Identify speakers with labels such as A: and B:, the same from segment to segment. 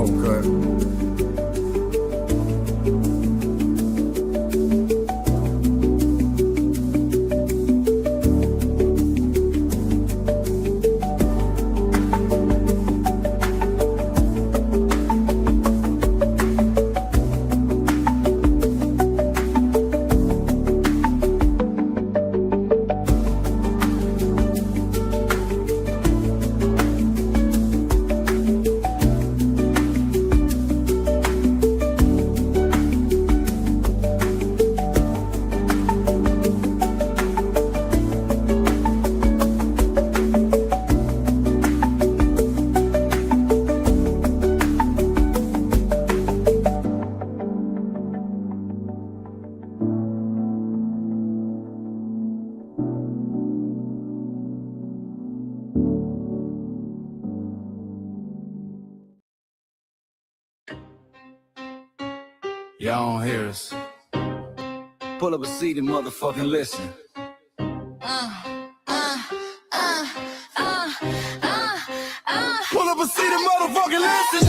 A: gon' cut.
B: Y'all don't hear us. Pull up a seat and motherfucking listen. Pull up a seat and motherfucking listen.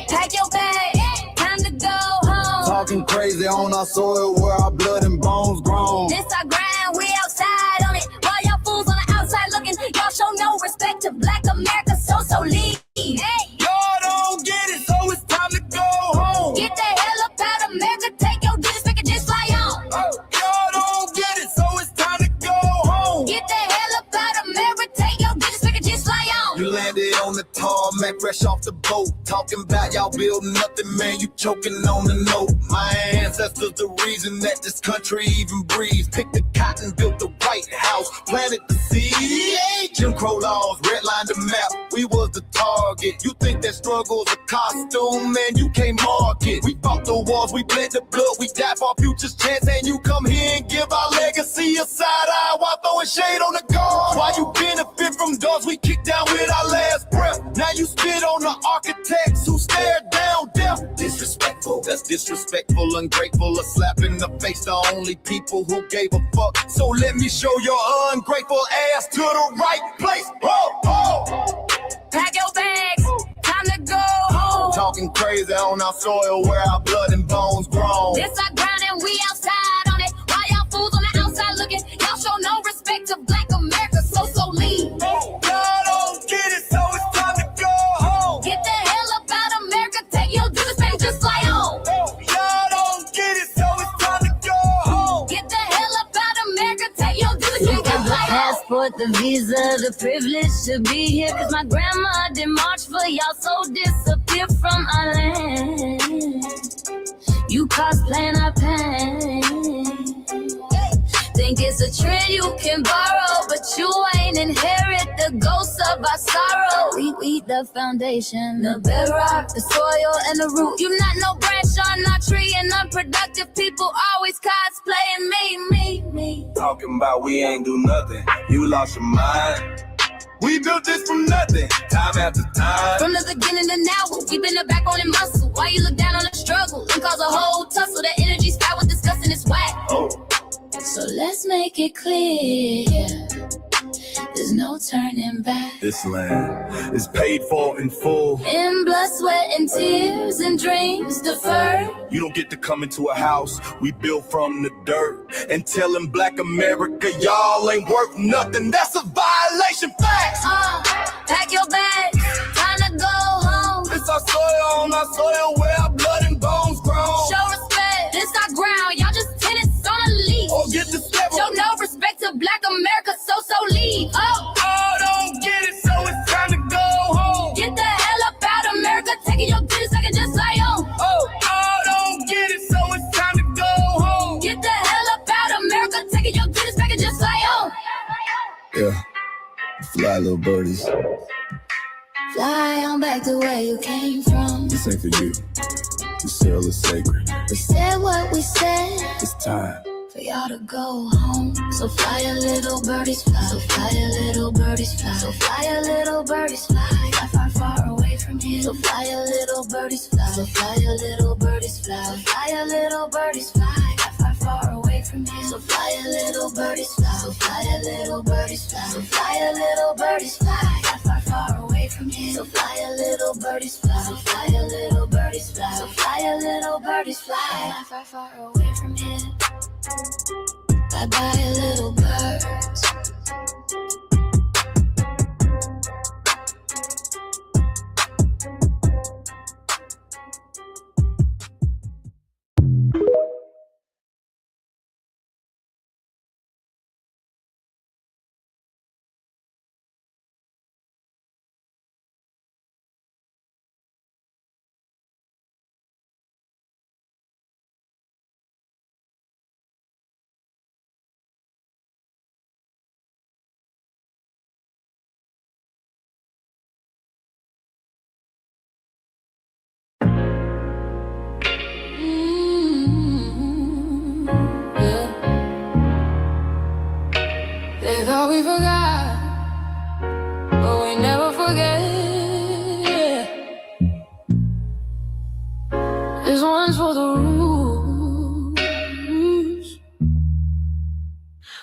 C: Pack your bag, time to go home.
B: Talking crazy on our soil where our blood and bones grown.
C: This our grind, we outside on it. While y'all fools on the outside looking, y'all show no respect to Black America, so leave. Hey.
B: Y'all don't get it, so it's time to go home.
C: Get the hell up out of America, take your digits, make it just fly on.
B: Y'all don't get it, so it's time to go home.
C: Get the hell up out of America, take your digits, make it just fly on.
B: You landed on the tarmac, fresh off the boat. Talking about y'all building nothing, man, you choking on the note. My ancestors the reason that this country even breathes. Picked the cotton, built the White House, planted the seed. Jim Crow laws, redlined the map, we was the target. You think that struggle's a costume, man, you can't mark it. We fought the wars, we bled the blood, we died for our future's chance. And you come here and give our legacy a side eye while throwing shade on the guard. While you benefit from doors we kicked down with our last breath. Now you spit on the architects who stared down death. Disrespectful, that's disrespectful, ungrateful, a slap in the face to only people who gave a fuck. So let me show your ungrateful ass to the right place.
C: Pack your bags, time to go home.
B: Talking crazy on our soil where our blood and bones grown.
C: This our grind and we outside on it. While y'all fools on the outside looking, y'all show no respect to Black America, so leave.
B: Y'all don't get it, so it's time to go home.
C: Get the hell up out of America, take your digits, make it just fly on.
B: Y'all don't get it, so it's time to go home.
C: Get the hell up out of America, take your digits, make it just fly on.
D: Passport, the visa, the privilege to be here. Cause my grandma didn't march for y'all, so disappear from our land. You cosplaying our pain. Think it's a trend you can borrow, but you ain't inherit the ghosts of our sorrow. We the foundation, the bedrock, the soil, and the root. You not no branch on our tree, and unproductive people always cosplaying me.
B: Talking about we ain't do nothing, you lost your mind. We built this from nothing, time after time.
C: From the beginning to now, we been the backbone and muscle. Why you look down on the struggle and cause a whole tussle? The energy sky was disgusting, it's whack. So let's make it clear, there's no turning back.
B: This land is paid for in full.
C: In blood, sweat, and tears, and dreams deferred.
B: You don't get to come into a house we built from the dirt and telling Black America y'all ain't worth nothing. That's a violation, facts.
C: Pack your bags, time to go home.
B: This our soil, on our soil where our blood and bones grown.
C: Show respect, this our ground, y'all just tenants on a leash.
B: Or get the step.
C: Show no respect to Black America, so leave.
B: Don't get it, so it's time to go home.
C: Get the hell up out of America, taking your digits, I can just fly on.
B: Don't get it, so it's time to go home.
C: Get the hell up out of America, taking your digits, I can just fly on.
B: Yeah, fly little birdies.
C: Fly on back to where you came from.
B: This ain't for you. This cell is sacred.
C: We said what we said.
B: It's time
C: for y'all to go home. So fly a little birdies fly. So fly a little birdies fly. So fly a little birdies fly. Fly far, far away from here. So fly a little birdies fly. So fly a little birdies fly. So fly a little birdies fly. Fly far, far away from here. So fly a little birdies fly. So fly a little birdies fly. So fly a little birdies fly. Fly far, far away from here. So fly a little birdies fly. So fly a little birdies fly. So fly a little birdies fly. Far, far away from here. Bye bye little birds.
D: They thought we forgot, but we never forget. This one's for the rules.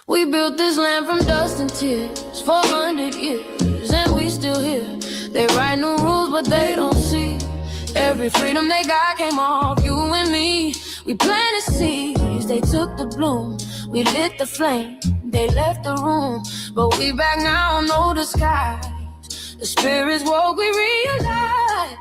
D: We built this land from dust and tears, 400 years, and we still here. They write new rules, but they don't see. Every freedom they got came off you and me. We planted seeds, they took the bloom. We lit the flame, they left the room. But we back now, no disguise. The spirits woke, we realize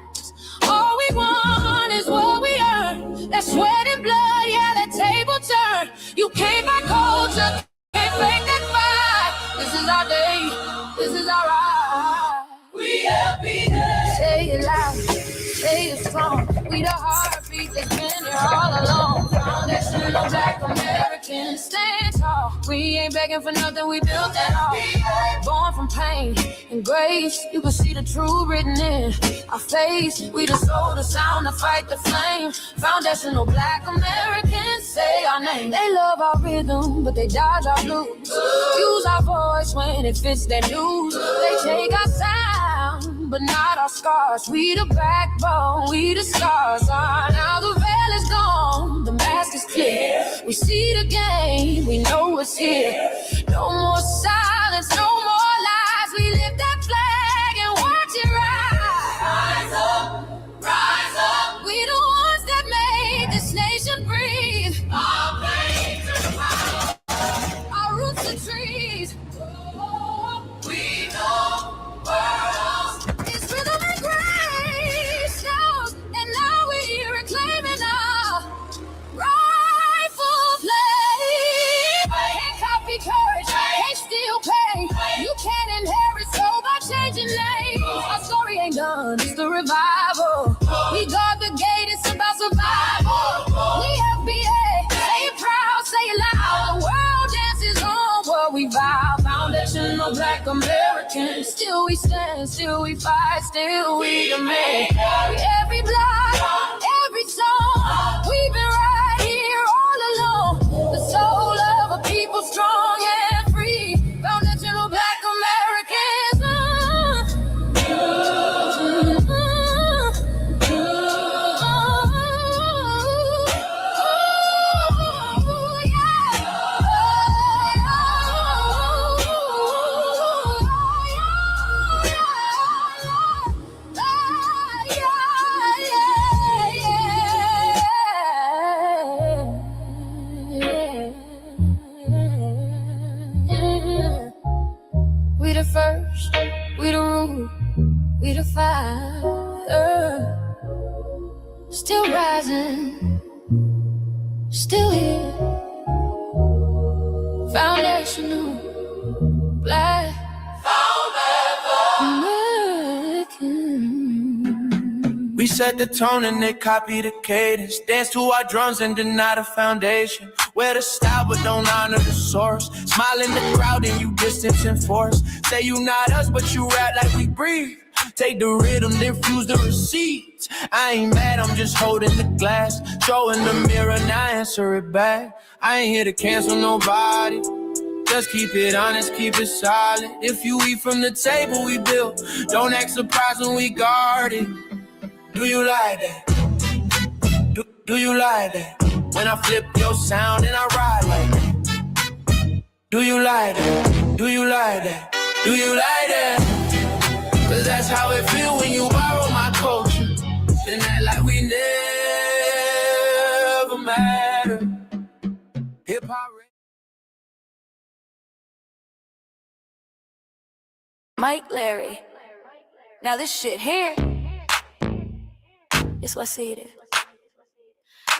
D: all we want is what we earn. That sweat and blood, yeah, that table turn. You can't buy culture, can't fake that fight. This is our day, this is our ride. We happy day. Say it loud, say it strong. We the heartbeat that's been here all along. Foundational Black Americans, stand tall. We ain't begging for nothing, we built that all. Born from pain and grace, you can see the truth written in our face. We the soul, the sound, to fight the flame. Foundational Black Americans, say our name. They love our rhythm, but they dodge our blues. Use our voice when it fits their news. They take our sound, but not our scars. We the backbone, we the scars. Now the veil is gone, the mask is clear. We see the game, we know it's here. No more silence, no more lies. We lift that flag and watch it rise. Rise up, rise up. We the ones that made this nation breathe. Our veins are fire, our roots are trees. We know worlds. It's rhythm and grace, shows, and now we're reclaiming our rightful place. Can't copy courage, can't steal pain. You can't inherit soul by changing names. Our story ain't done, it's the revival. We guard the gate, it's about survival. We FBA, say it proud, say it loud. The world dances on what we vow. Foundational Black Americans, still we stand, still we fight, still we demand. Every block, every song, we've been right here all along. The soul of a people strong and free. Foundational Black Americans. We the first, we the rule, we the fire. Still rising, still here. Foundational Black American.
A: We set the tone and they copy the cadence. Dance to our drums and deny the foundation. Wear the style but don't honor the source. Smile in the crowd and you distance and force. Say you not us but you rap like we breathe. Take the rhythm, then fuse the receipts. I ain't mad, I'm just holding the glass. Showing the mirror, now answer it back. I ain't here to cancel nobody. Just keep it honest, keep it solid. If you eat from the table we built, don't act surprised when we guard it. Do you like that? Do you like that? When I flip your sound and I ride like that. Do you like that? Do you like that? Do you like that? 'Cause that's how it feel when you borrow my culture. Then act like we never mattered. Hip-hop.
C: Mike Larry. Now this shit here, it's what I see it is.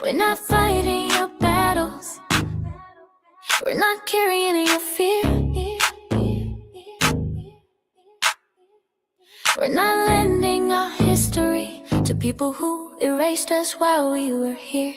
C: We're not fighting your battles. We're not carrying your fear. We're not lending our history to people who erased us while we were here.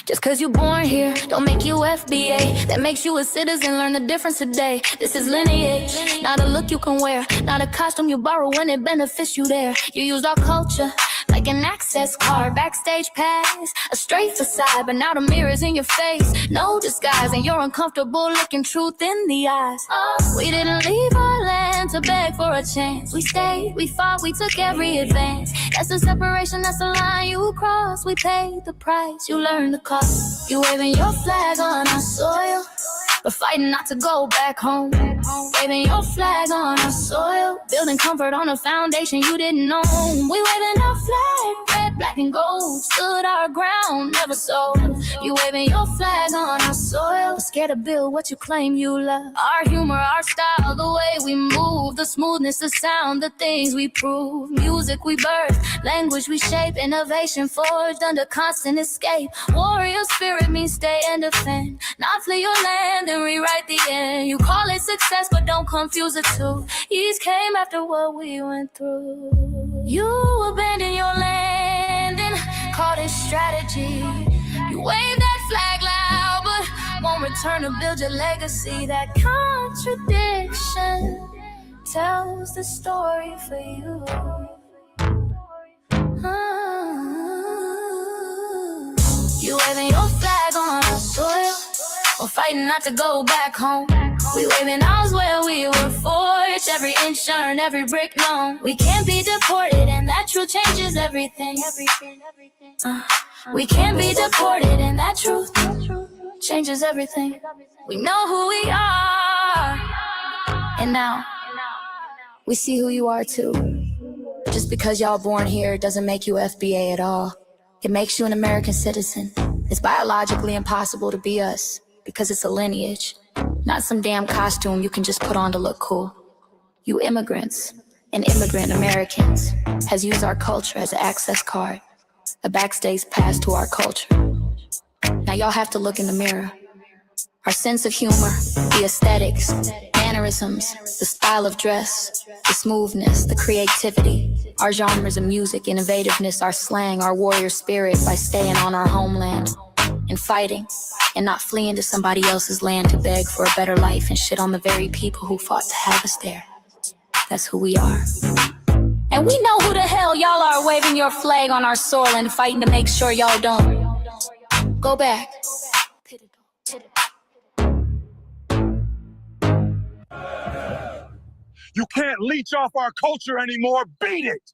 C: Just cause you're born here, don't make you FBA. That makes you a citizen, learn the difference today. This is lineage, not a look you can wear, not a costume you borrow when it benefits you there. You used our culture like an access card, backstage pass, a straight facade, but now the mirror's in your face. No disguise, and you're uncomfortable looking truth in the eyes. Oh, we didn't leave our land to beg for a chance. We stayed, we fought, we took every advance. That's the separation, that's the line you cross. We paid the price, you learned the cost. You waving your flag on our soil, but fighting not to go back home. Waving your flag on our soil, building comfort on a foundation you didn't own. We waving our flag, red, black, and gold. Stood our ground, never sold. You waving your flag on our soil, but scared to build what you claim you love. Our humor, our style, the way we move, the smoothness, the sound, the things we prove. Music we birth, language we shape, innovation forged under constant escape. Warrior spirit means stay and defend, not flee your land and rewrite the end. You call it success, but don't confuse the two. Ease came after what we went through. You abandoned your land and called it strategy. You wave that flag loud, but won't return to build your legacy. That contradiction tells the story for you. You waving your flag on our soil, we're fighting not to go back home. We waving ours where we were forged, every inch earned, every brick known. We can't be deported, and that truth changes everything. We can't be deported, and that truth changes everything. We know who we are, and now we see who you are too. Just because y'all born here doesn't make you FBA at all. It makes you an American citizen. It's biologically impossible to be us because it's a lineage, not some damn costume you can just put on to look cool. You immigrants and immigrant Americans has used our culture as an access card, a backstage pass to our culture. Now y'all have to look in the mirror. Our sense of humor, the aesthetics, mannerisms, the style of dress, the smoothness, the creativity, our genres of music, innovativeness, our slang, our warrior spirit by staying on our homeland and fighting and not fleeing to somebody else's land to beg for a better life and shit on the very people who fought to have us there. That's who we are. And we know who the hell y'all are waving your flag on our soil and fighting to make sure y'all don't go back.
E: You can't leech off our culture anymore. Beat it!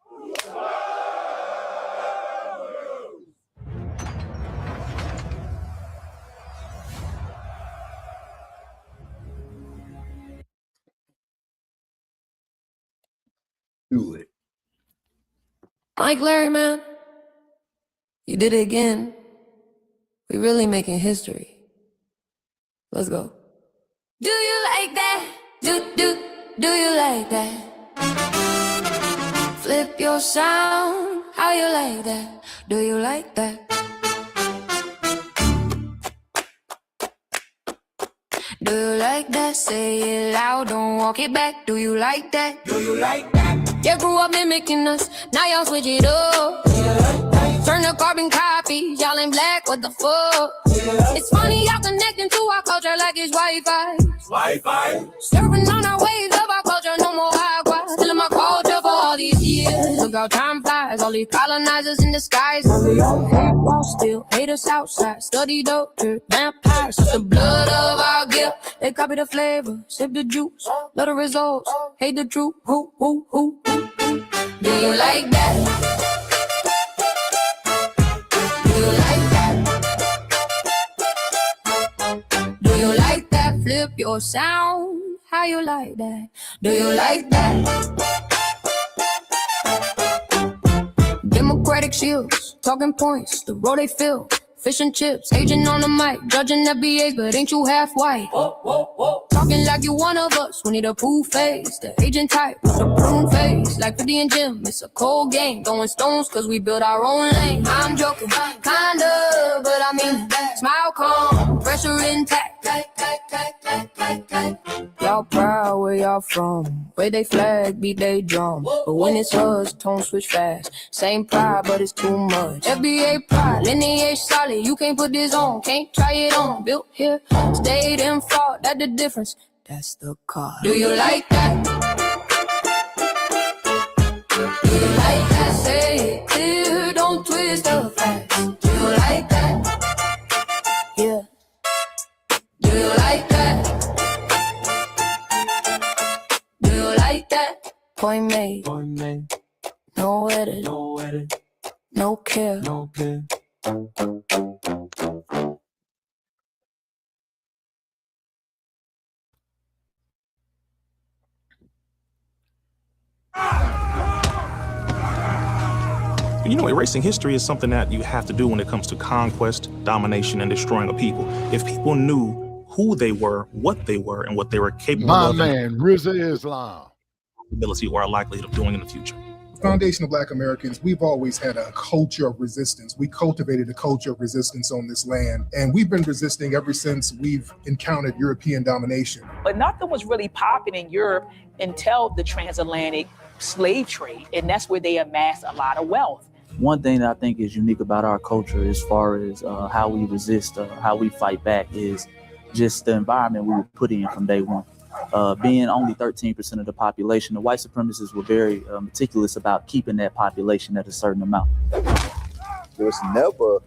B: Do it.
F: Mike Larry, man. You did it again. We really making history. Let's go.
C: Do you like that? Do you like that? Flip your sound, how you like that? Do you like that? Do you like that? Say it loud, don't walk it back. Do you like that?
B: Do you like that?
C: You grew up mimicking us, now y'all switch it up. Turn the carbon copy, y'all in black, what the fuck? It's funny y'all connecting to our culture like it's Wi-Fi. Surfing on our waves of our culture, no more agua. Still in my culture for all these years. Look how time flies, all these colonizers in disguise. Still hate us outside, study doctor, vampires. Suck the blood of our guilt. They copy the flavor, sip the juice. Love the results, hate the truth. Who? Do you like that? Do you like that? Do you like that? Flip your sound,
F: How you like that? Do you like that? Democratic shields, talking points, the road they fill. Fish and chips, agent on the mic, judging FBA, but ain't you half white? Whoa, whoa, whoa. Talking like you one of us, we need a proof face. The agent type with a prune face, like 50 and Jim, it's a cold game. Throwing stones cause we build our own lane. I'm joking, kinda, but I mean, smile calm, pressure intact. Y'all proud where y'all from, where they flag, beat they drum. But when it's us, tone switch fast. Same pride, but it's too much. FBA pride, lineage solid. You can't put this on, can't try it on. Built here, stayed and fought, that's the difference. That's the car. Do you like that? Do you like that? Say it clear, don't twist the facts. Do you like that? Yeah. Do you like that? Do you like that? Point made. No edit. No care.
G: You know, erasing history is something that you have to do when it comes to conquest, domination, and destroying a people. If people knew who they were, what they were, and what they were capable of,
H: RZA Islam,
G: ability or a likelihood of doing in the future.
I: Foundation of Black Americans, we've always had a culture of resistance. We cultivated a culture of resistance on this land, and we've been resisting ever since we've encountered European domination.
J: But nothing was really popping in Europe until the transatlantic slave trade, and that's where they amassed a lot of wealth.
K: One thing that I think is unique about our culture as far as how we resist, how we fight back, is just the environment we were put in from day one. Being only 13% of the population, the white supremacists were very meticulous about keeping that population at a certain amount.
L: There was never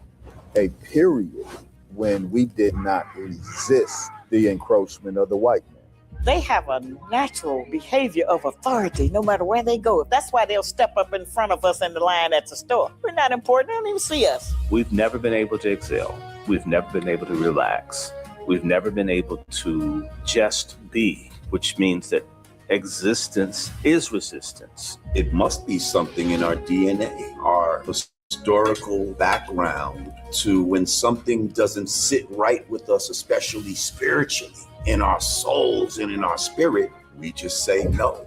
L: a period when we did not resist the encroachment of the white man.
M: They have a natural behavior of authority no matter where they go. That's why they'll step up in front of us in the line at the store. We're not important. They don't even see us.
N: We've never been able to excel. We've never been able to relax. We've never been able to just be, which means that existence is resistance.
O: It must be something in our DNA, our historical background, to when something doesn't sit right with us, especially spiritually, in our souls and in our spirit, we just say no.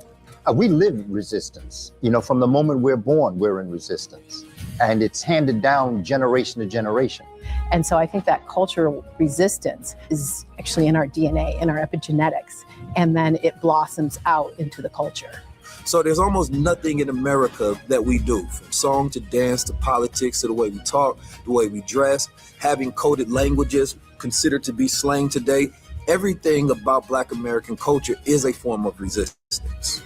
P: We live in resistance. You know, from the moment we're born, we're in resistance. And it's handed down generation to generation.
Q: And so I think that cultural resistance is actually in our DNA, in our epigenetics, and then it blossoms out into the culture.
R: So there's almost nothing in America that we do, from song to dance to politics to the way we talk, the way we dress, having coded languages considered to be slang today. Everything about Black American culture is a form of resistance.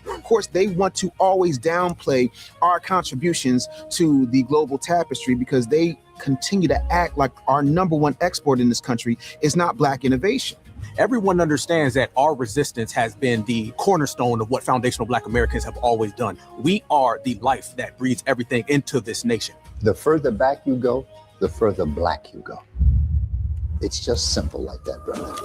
S: Of course, they want to always downplay our contributions to the global tapestry because they continue to act like our number one export in this country is not Black innovation.
T: Everyone understands that our resistance has been the cornerstone of what foundational Black Americans have always done. We are the life that breathes everything into this nation.
P: The further back you go, the further Black you go. It's just simple like that, brother.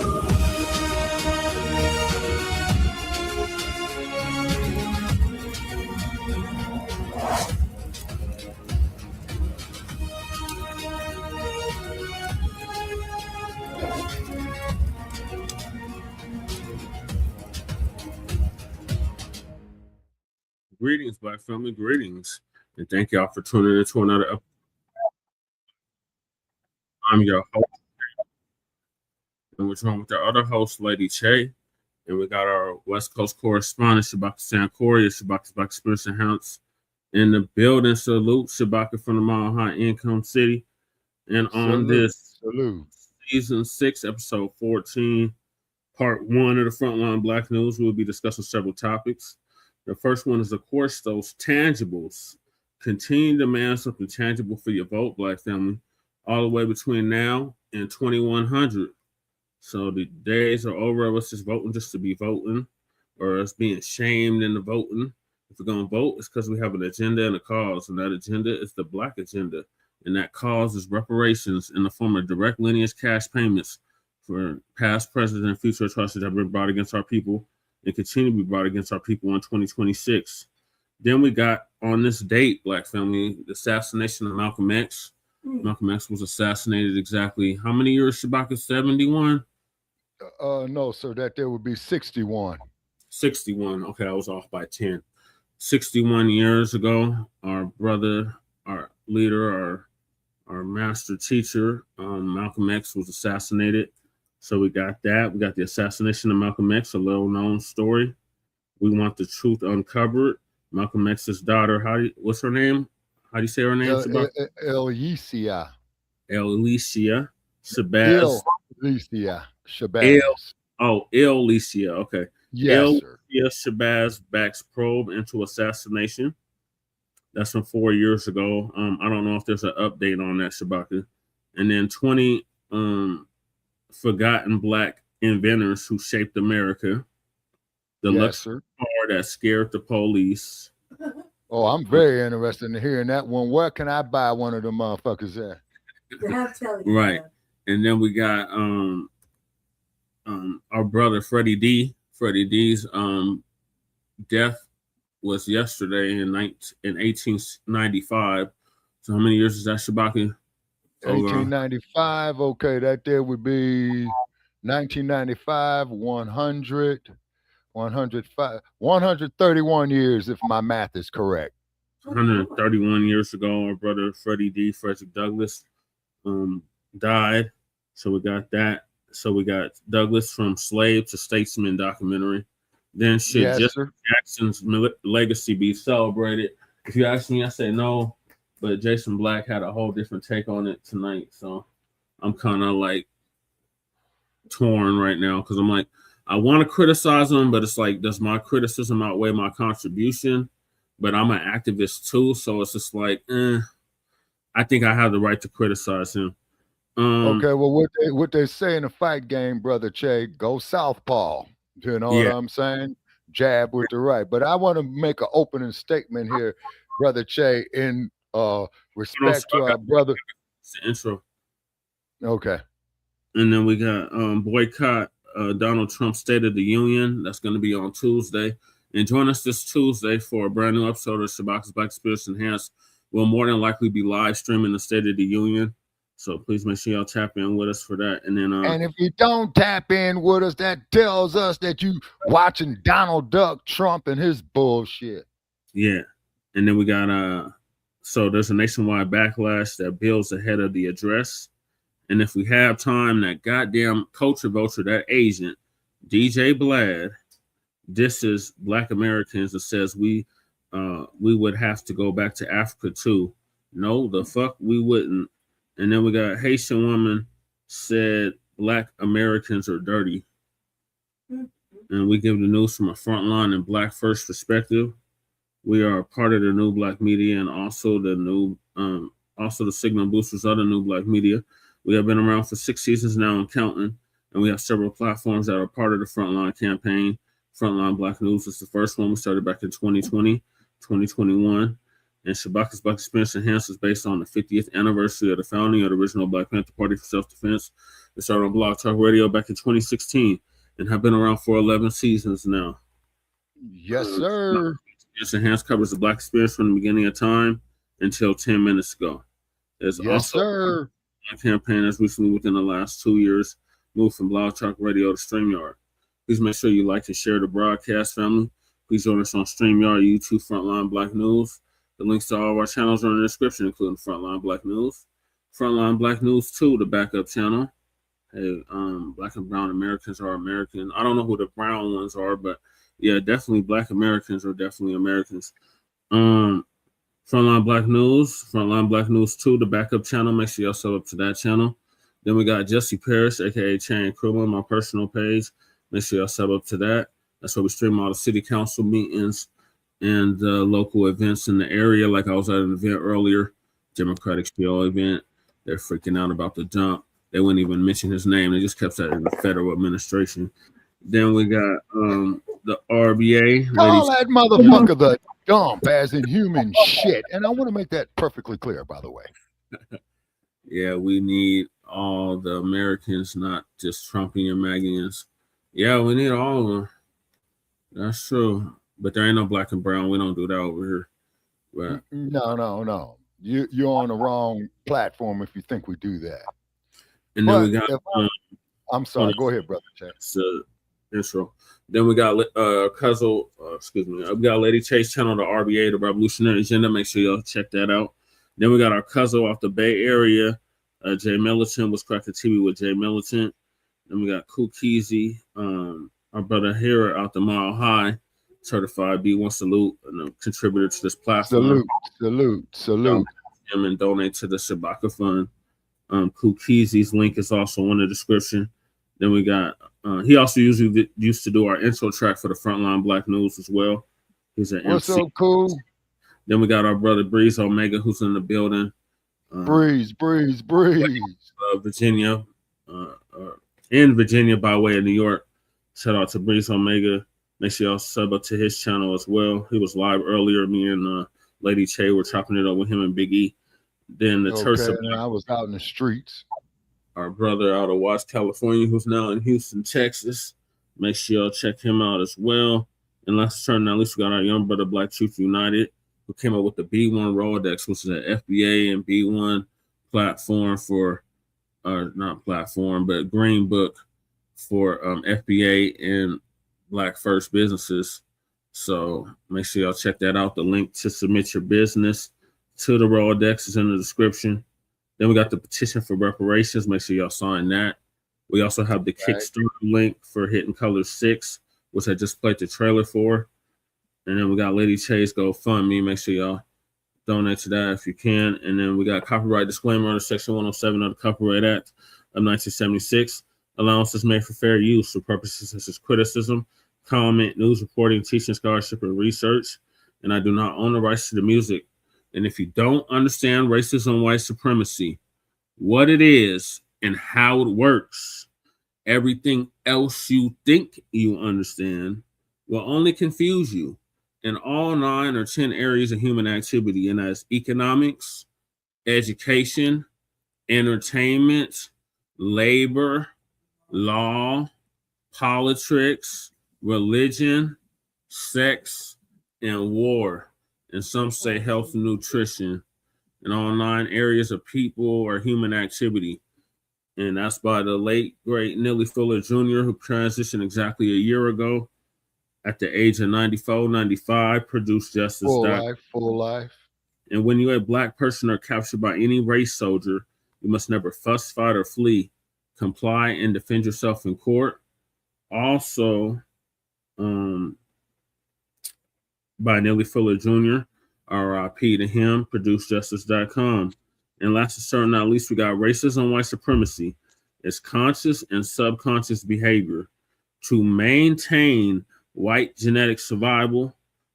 U: Greetings, Black family, greetings. And thank y'all for tuning in to another episode. I'm your host, and we're talking with our other host, Lady Che. And we got our West Coast correspondent, Shabazz Corey, Shabazz Black Spirits and Hounds in the building. Salute, Shabazz from the Mile High Income City. And on this season 6, episode 14, part 1 of the Front Line Blacc News, we'll be discussing several topics. The first one is, of course, those tangibles. Continue to demand something tangible for your vote, Black family, all the way between now and 2100. So the days are over of us just voting just to be voting, or us being shamed into voting. If we're going to vote, it's because we have an agenda and a cause, and that agenda is the Black agenda. And that cause is reparations in the form of direct lineage cash payments for past, present, and future atrocities that have been brought against our people and continue to be brought against our people in 2026. Then we got on this date, Black family, the assassination of Malcolm X. Malcolm X was assassinated exactly how many years, Shabazz? 71?
H: No, sir, that there would be 61.
U: 61. Okay, I was off by 10. 61 years ago, our brother, our leader, our master teacher, Malcolm X was assassinated. So we got that. We got the assassination of Malcolm X, a little-known story. We want the truth uncovered. Malcolm X's daughter, what's her name? How do you say her name?
H: Ilyasah.
U: Ilyasah. Shabazz.
H: Ilyasah. Shabazz.
U: Ilyasah. Okay.
H: Yes, sir.
U: Shabazz Bacc's probe into assassination. That's from 4 years ago. I don't know if there's an update on that, Shabazz. And then 20 forgotten Black inventors who shaped America. The luxury car that scared the police.
H: Oh, I'm very interested in hearing that one. Where can I buy one of them motherfuckers at?
U: Right. And then we got our brother Freddie D. Freddie D's death was yesterday in 1895. So how many years is that, Shabazz?
H: 1895. Okay, that there would be 1995, 131 years, if my math is correct.
U: 131 years ago, our brother Freddie D. Frederick Douglass died. So we got that. So we got Douglass from Slave to Statesman documentary. Then should Jesse Jackson's legacy be celebrated? If you ask me, I say no. But Jason Black had a whole different take on it tonight. So I'm kind of like torn right now because I'm like, I want to criticize him, but it's like, does my criticism outweigh my contribution? But I'm an activist too. So it's just like, I think I have the right to criticize him.
H: Okay, well, what they say in the fight game, Brother Che, go southpaw. You know what I'm saying? Jab with the right. But I want to make an opening statement here, Brother Che, in respect to our brother.
U: It's the intro.
H: Okay.
U: And then we got Boycott, Donald Trump's State of the Union. That's going to be on Tuesday. And join us this Tuesday for a brand new episode of Shabazz Black Spirits Enhanced. We'll more than likely be live streaming the State of the Union. So please make sure y'all tap in with us for that. And then
H: and if you don't tap in with us, that tells us that you watching Donald Duck Trump and his bullshit.
U: Yeah. And then we got so there's a nationwide backlash that builds ahead of the address. And if we have time, that goddamn culture vulture, that agent, DJ Vlad, disses Black Americans and says we would have to go back to Africa too. No, the fuck we wouldn't. And then we got Haitian woman said Black Americans are dirty. And we give the news from a Front Line and Black First perspective. We are a part of the new Blacc Media and also the new also the signal boosters of the new Blacc Media. We have been around for 6 seasons now and counting, and we have several platforms that are part of the Frontline campaign. Frontline Black News is the first one. We started back in 2020, 2021. And Shabazz Black Experience Enhanced is based on the 50th anniversary of the founding of the original Black Panther Party for Self-Defense. It started on Blog Talk Radio back in 2016 and have been around for 11 seasons now.
H: Yes, sir.
U: Experience Enhanced covers the Black experience from the beginning of time until 10 minutes ago. There's also a campaign that's recently within the last 2 years moved from Blog Talk Radio to StreamYard. Please make sure you like and share the broadcast, family. Please join us on StreamYard, YouTube, Frontline Black News. The links to all of our channels are in the description, including Frontline Black News, Frontline Black News 2, the backup channel. Hey, Black and Brown Americans are American. I don't know who the brown ones are, but yeah, definitely Black Americans are definitely Americans. Frontline Black News 2, the backup channel. Make sure y'all sub up to that channel. Then we got Jesse Parrish, aka Chain Kruma, my personal page. Make sure y'all sub up to that. That's where we stream all the city council meetings and local events in the area. Like I was at an event earlier, Democratic Show event. They're freaking out about the dump. They wouldn't even mention his name. They just kept that in the federal administration. Then we got the RBA.
H: Call that motherfucker the dump, as in human shit. And I want to make that perfectly clear, by the way.
U: Yeah, we need all the Americans, not just Trumpian Magians. Yeah, we need all of them. That's true. But there ain't no black and brown. We don't do that over here. But
H: No. You're on the wrong platform if you think we do that.
U: And then we got.
H: I'm sorry. Go ahead, brother.
U: So intro. Then we got Cuzzle. We got Lady Chase channel, the RBA, the Revolutionary Agenda. Make sure y'all check that out. Then we got our Cuzzle off the Bay Area. Jay Militant was cracking TV with Jay Militant. Then we got Kukizi, our brother here out the Mile High, certified B1 salute, and a contributor to this platform.
H: Salute.
U: Him and donate to the Shabaka Fund. Kukizi's link is also in the description. Then we got he also usually used to do our intro track for the Front Line Blacc News as well. He's an
H: What's
U: MC.
H: up, cool?
U: Then we got our brother Breeze Omega, who's in the building.
H: Breeze.
U: Virginia, in Virginia by way of New York. Shout out to Breeze Omega. Make sure y'all sub up to his channel as well. He was live earlier. Me and Lady Che were chopping it up with him and Big E. Then the Church of
H: I was out in the streets.
U: Our brother out of Watts, California, who's now in Houston, Texas. Make sure y'all check him out as well. And let's turn now. At least we got our young brother Black Truth United, who came up with the B1 Rolodex, which is an FBA and B1 platform for, not platform, but green book for FBA and Black First businesses. So make sure y'all check that out. The link to submit your business to the Rolodex is in the description. Then we got the petition for reparations. Make sure y'all sign that. We also have the Kickstarter link for Hidden Colors 6, which I just played the trailer for. And then we got Lady Chase GoFundMe. Make sure y'all donate to that if you can. And then we got copyright disclaimer under Section 107 of the Copyright Act of 1976. Allowances made for fair use for purposes such as criticism, comment, news reporting, teaching, scholarship, and research. And I do not own the rights to the music. And if you don't understand racism, white supremacy, what it is and how it works, everything else you think you understand will only confuse you in all 9 or 10 areas of human activity, and that's economics, education, entertainment, labor, law, politics, religion, sex, and war. And some say health and nutrition, and all 9 areas of people or human activity. And that's by the late, great Neely Fuller Jr., who transitioned exactly a year ago at the age of 94, 95, produced Justice.
H: Full life.
U: And when you're a Black person or captured by any race soldier, you must never fuss, fight, or flee. Comply and defend yourself in court. Also, by Neely Fuller Jr., RIP to him, producejustice.com. And last but certainly not least, we got racism, white supremacy. It's conscious and subconscious behavior to maintain white genetic survival,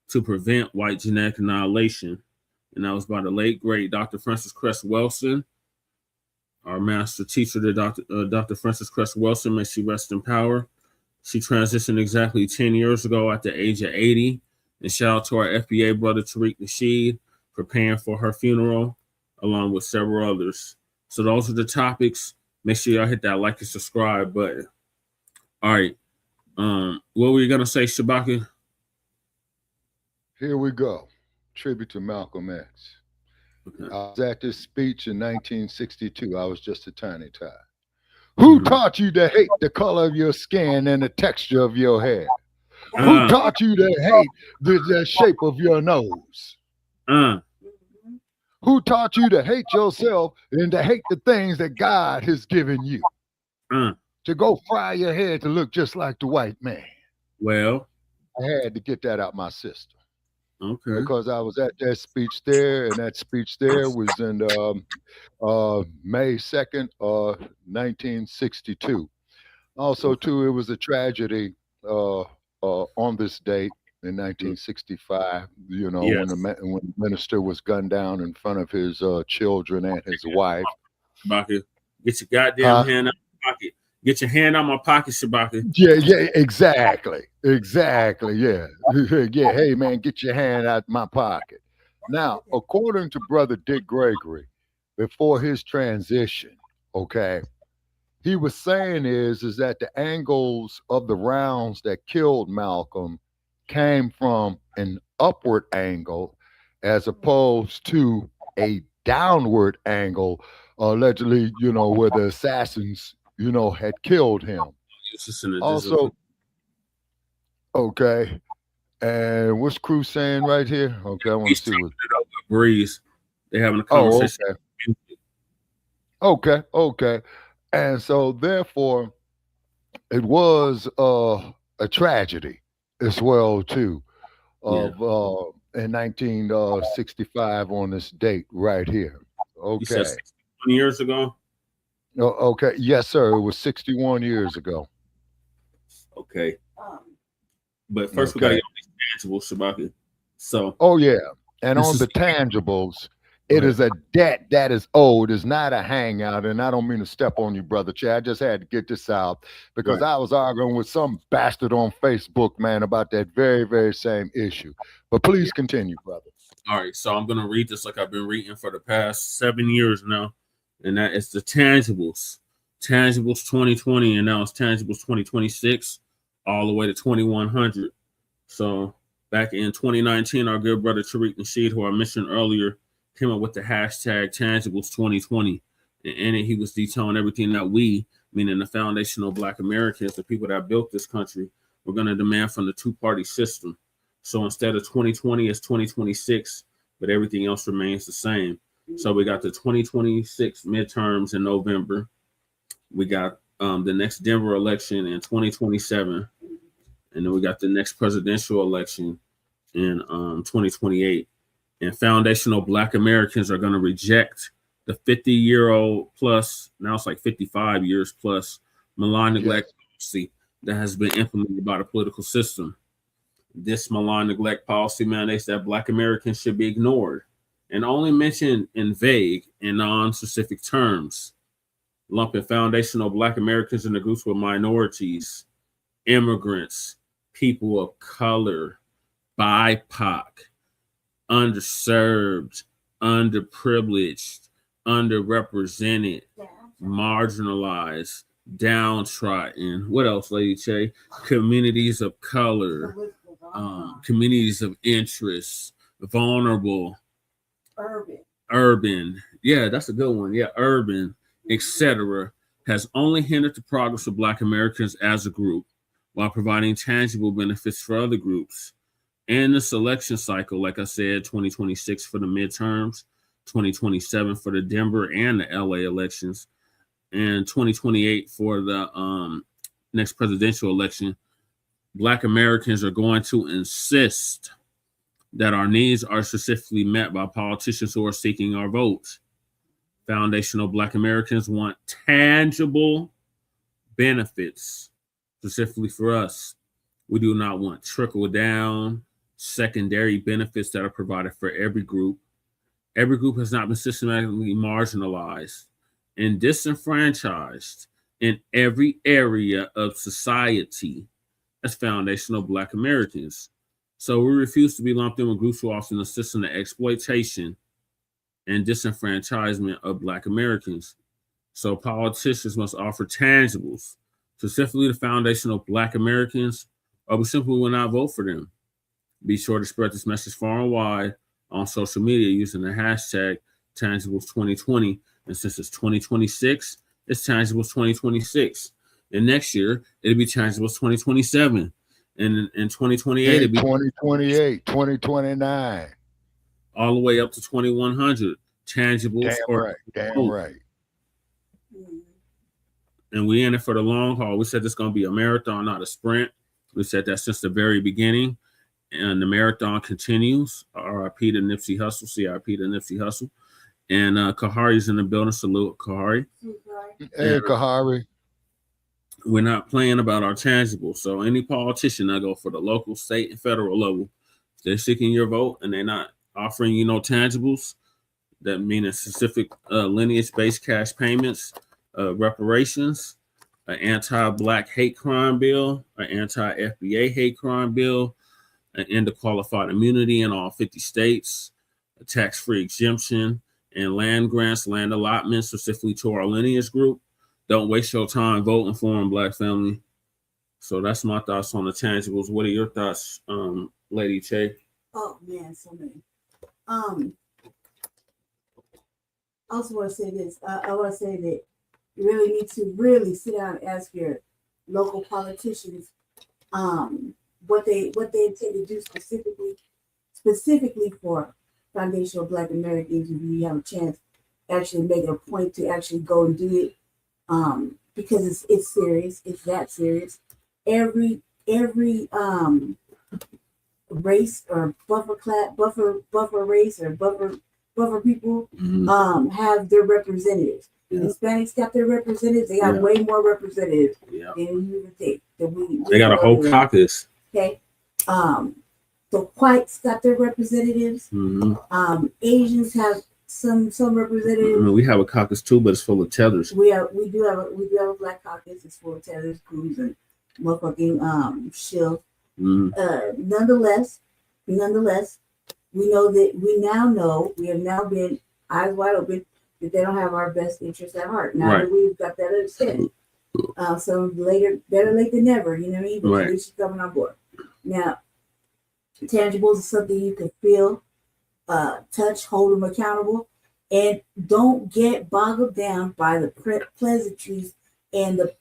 U: to prevent white genetic annihilation. And that was by the late, great Dr. Frances Cress Welsing, our master teacher, Dr. Frances Cress Welsing. May she rest in power. She transitioned exactly 10 years ago at the age of 80. And shout out to our FBA brother, Tariq Nasheed, for paying for her funeral, along with several others. So those are the topics. Make sure y'all hit that like and subscribe button. All right. What were you going to say, Shabaka?
H: Here we go. Tribute to Malcolm X. Okay. I was at this speech in 1962. I was just a tiny child. Who taught you to hate the color of your skin and the texture of your hair? Who taught you to hate the shape of your nose? Who taught you to hate yourself and to hate the things that God has given you? To go fry your head to look just like the white man.
U: Well,
H: I had to get that out my system.
U: Okay.
H: Because I was at that speech there, and that speech there was in May 2nd, 1962. Also, too, it was a tragedy on this date in 1965, you know,
U: Yes.
H: when the minister was gunned down in front of his children and his wife.
U: Shabaka, get your goddamn hand out of my pocket. Get your hand out my pocket, Shabaka.
H: Yeah, exactly. Yeah. Yeah, hey, man, get your hand out my pocket. Now, according to Brother Dick Gregory, before his transition, okay, he was saying is that the angles of the rounds that killed Malcolm came from an upward angle as opposed to a downward angle, allegedly, where the assassins, had killed him.
U: It's just an additional.
H: Also, okay. And what's Crew saying right here? Okay, I want to see what
U: Breeze. They having a
H: Oh,
U: conversation.
H: okay. And so therefore it was a tragedy as well too of in 1965 on this date right here.
U: You said
H: Okay.
U: 61 years ago?
H: Okay. Yes, sir. It was 61 years ago.
U: Okay. But first we gotta get on these tangibles, Shabaki. So
H: Oh yeah. And on the tangibles, it is a debt that is owed. It's not a hangout. And I don't mean to step on you, Brother Chad. I just had to get this out because I was arguing with some bastard on Facebook, man, about that very, very same issue. But please continue, brother.
U: all right, so I'm gonna read this like I've been reading for the past 7 years now, and that is the tangibles. Tangibles 2020, and now it's tangibles 2026, all the way to 2100. So back in 2019, our good brother Tariq Nasheed, who I mentioned earlier, came up with the hashtag tangibles 2020. And in it, he was detailing everything that we, meaning the foundational Black Americans, the people that built this country, were going to demand from the two-party system. So instead of 2020, it's 2026, but everything else remains the same. So we got the 2026 midterms in November. We got the next Denver election in 2027. And then we got the next presidential election in 2028. And foundational Black Americans are going to reject the 50-year-old plus, now it's like 55 years plus, malign neglect policy that has been implemented by the political system. This malign neglect policy mandates that Black Americans should be ignored and only mentioned in vague and non-specific terms, lumping foundational Black Americans into groups with minorities, immigrants, people of color, BIPOC, underserved, underprivileged, underrepresented, marginalized, downtrodden. What else, Lady Che? Communities of color, communities of interest, vulnerable, urban. Yeah, that's a good one. Yeah, urban, etc. has only hindered the progress of Black Americans as a group while providing tangible benefits for other groups. In the selection cycle, like I said, 2026 for the midterms, 2027 for the Denver and the LA elections, and 2028 for the next presidential election, Black Americans are going to insist that our needs are specifically met by politicians who are seeking our votes. Foundational Black Americans want tangible benefits specifically for us. We do not want trickle down secondary benefits that are provided for every group. Every group has not been systematically marginalized and disenfranchised in every area of society as foundational Black Americans. So we refuse to be lumped in with groups who often assist in the exploitation and disenfranchisement of Black Americans. So politicians must offer tangibles, specifically the foundational Black Americans, or we simply will not vote for them. Be sure to spread this message far and wide on social media using the hashtag tangibles2020. And since it's 2026, it's tangibles 2026. And next year, it'll be tangibles 2027. And in 2028, it'll be
H: 2028, 2029.
U: All the way up to 2100 tangibles.
H: Damn right.
U: And we in it for the long haul. We said this is going to be a marathon, not a sprint. We said that since the very beginning. And the marathon continues. RIP to Nipsey Hussle, CIP to Nipsey Hussle. And Kahari's in the building. Salute, Kahari.
H: Hey, Kahari.
U: We're not playing about our tangibles. So any politician that go for the local, state, and federal level, if they're seeking your vote and they're not offering you no tangibles, that mean specific lineage-based cash payments, reparations, an anti-Black hate crime bill, an anti-FBA hate crime bill, an end to qualified immunity in all 50 states, a tax-free exemption, and land grants, land allotments, specifically to our lineage group. Don't waste your time voting for them, Black family. So that's my thoughts on the tangibles. What are your thoughts, Lady Che?
D: Oh man, so many. I also want to say this. I want to say that you really need to really sit down and ask your local politicians what they intend to do specifically for foundational Black Americans. If you have a chance, actually make it a point to actually go and do it, because it's serious. It's that serious. Every race or buffer race or buffer people have their representatives. The Hispanics got their representatives. They got way more representatives than you would think.
U: They got a whole caucus.
D: Okay. The whites got their representatives. Asians have some representatives.
U: I mean, we have a caucus too, but it's full of tethers.
D: We do have a Black caucus. It's full of tethers, crews, and motherfucking shield. Nonetheless, we know that we have now been eyes wide open that they don't have our best interests at heart. Now that we've got that understanding. So better late than never, you know what I mean? But at least you're coming on board. Now, tangibles is something you can feel, touch, hold them accountable, and don't get boggled down by the pleasantries and the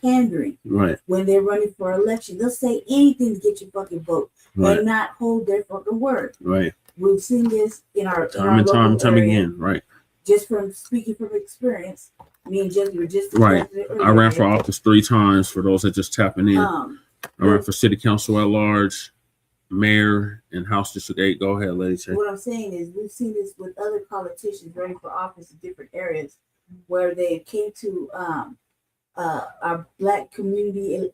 D: pandering. When they're running for election, they'll say anything to get your fucking vote and not hold their fucking word. We've seen this in our
U: time and time again.
D: Just from speaking from experience, me and Jesse were just
U: I ran for office 3 times. For those that just tapping in, I ran for city council at large, mayor, and House District 8. Go ahead, Lady Che.
D: What I'm saying is we've seen this with other politicians running for office in different areas where they came to our Black community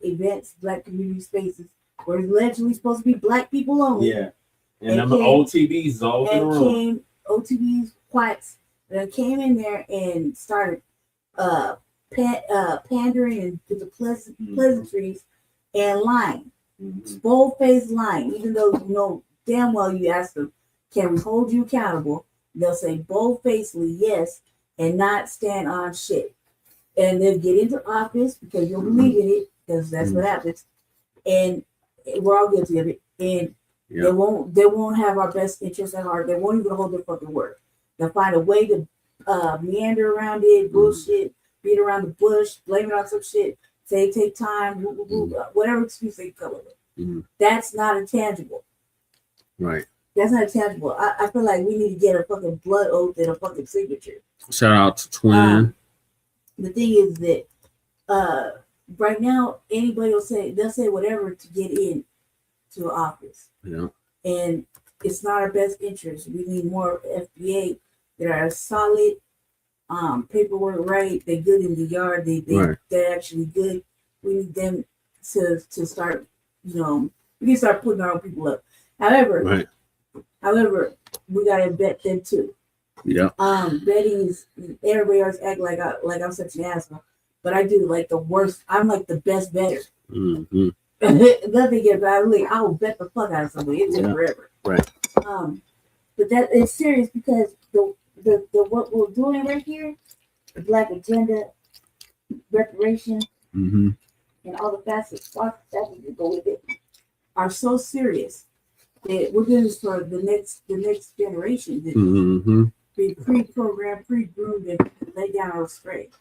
D: events, Black community spaces, where it's allegedly supposed to be Black people only.
U: And them OTBs all in the room.
D: OTBs, whites, that came in there and started pandering and with the pleasantries and lying. Bold-faced lying, even though you know damn well you ask them, can we hold you accountable? They'll say bold-facedly yes and not stand on shit. And they'll get into office because you'll believe in it, because that's what happens. And we're all guilty of it. And they won't have our best interests at heart. They won't even hold their fucking word. They'll find a way to meander around it, bullshit, beat around the bush, blame it on some shit, say take time, whatever excuse they come up with. That's not intangible. That's not intangible. I feel like we need to get a fucking blood oath and a fucking signature.
U: Shout out to Twin.
D: The thing is that right now they'll say whatever to get in to office. And it's not our best interest. We need more FBA that are solid, paperwork right, they're good in the yard, they're actually good. We need them to start, we can start putting our own people up. However, we gotta vet them too. Betting is, everybody always act like I'm such an asshole, but I do like the worst. I'm like the best better. Nothing get about it. I will bet the fuck out of somebody. It took forever. But that is serious because the what we're doing right here, the Black agenda, reparation, and all the facets that go with it, are so serious that we're doing this for the next generation. Be pre-programmed, pre-groomed, and lay down our straight.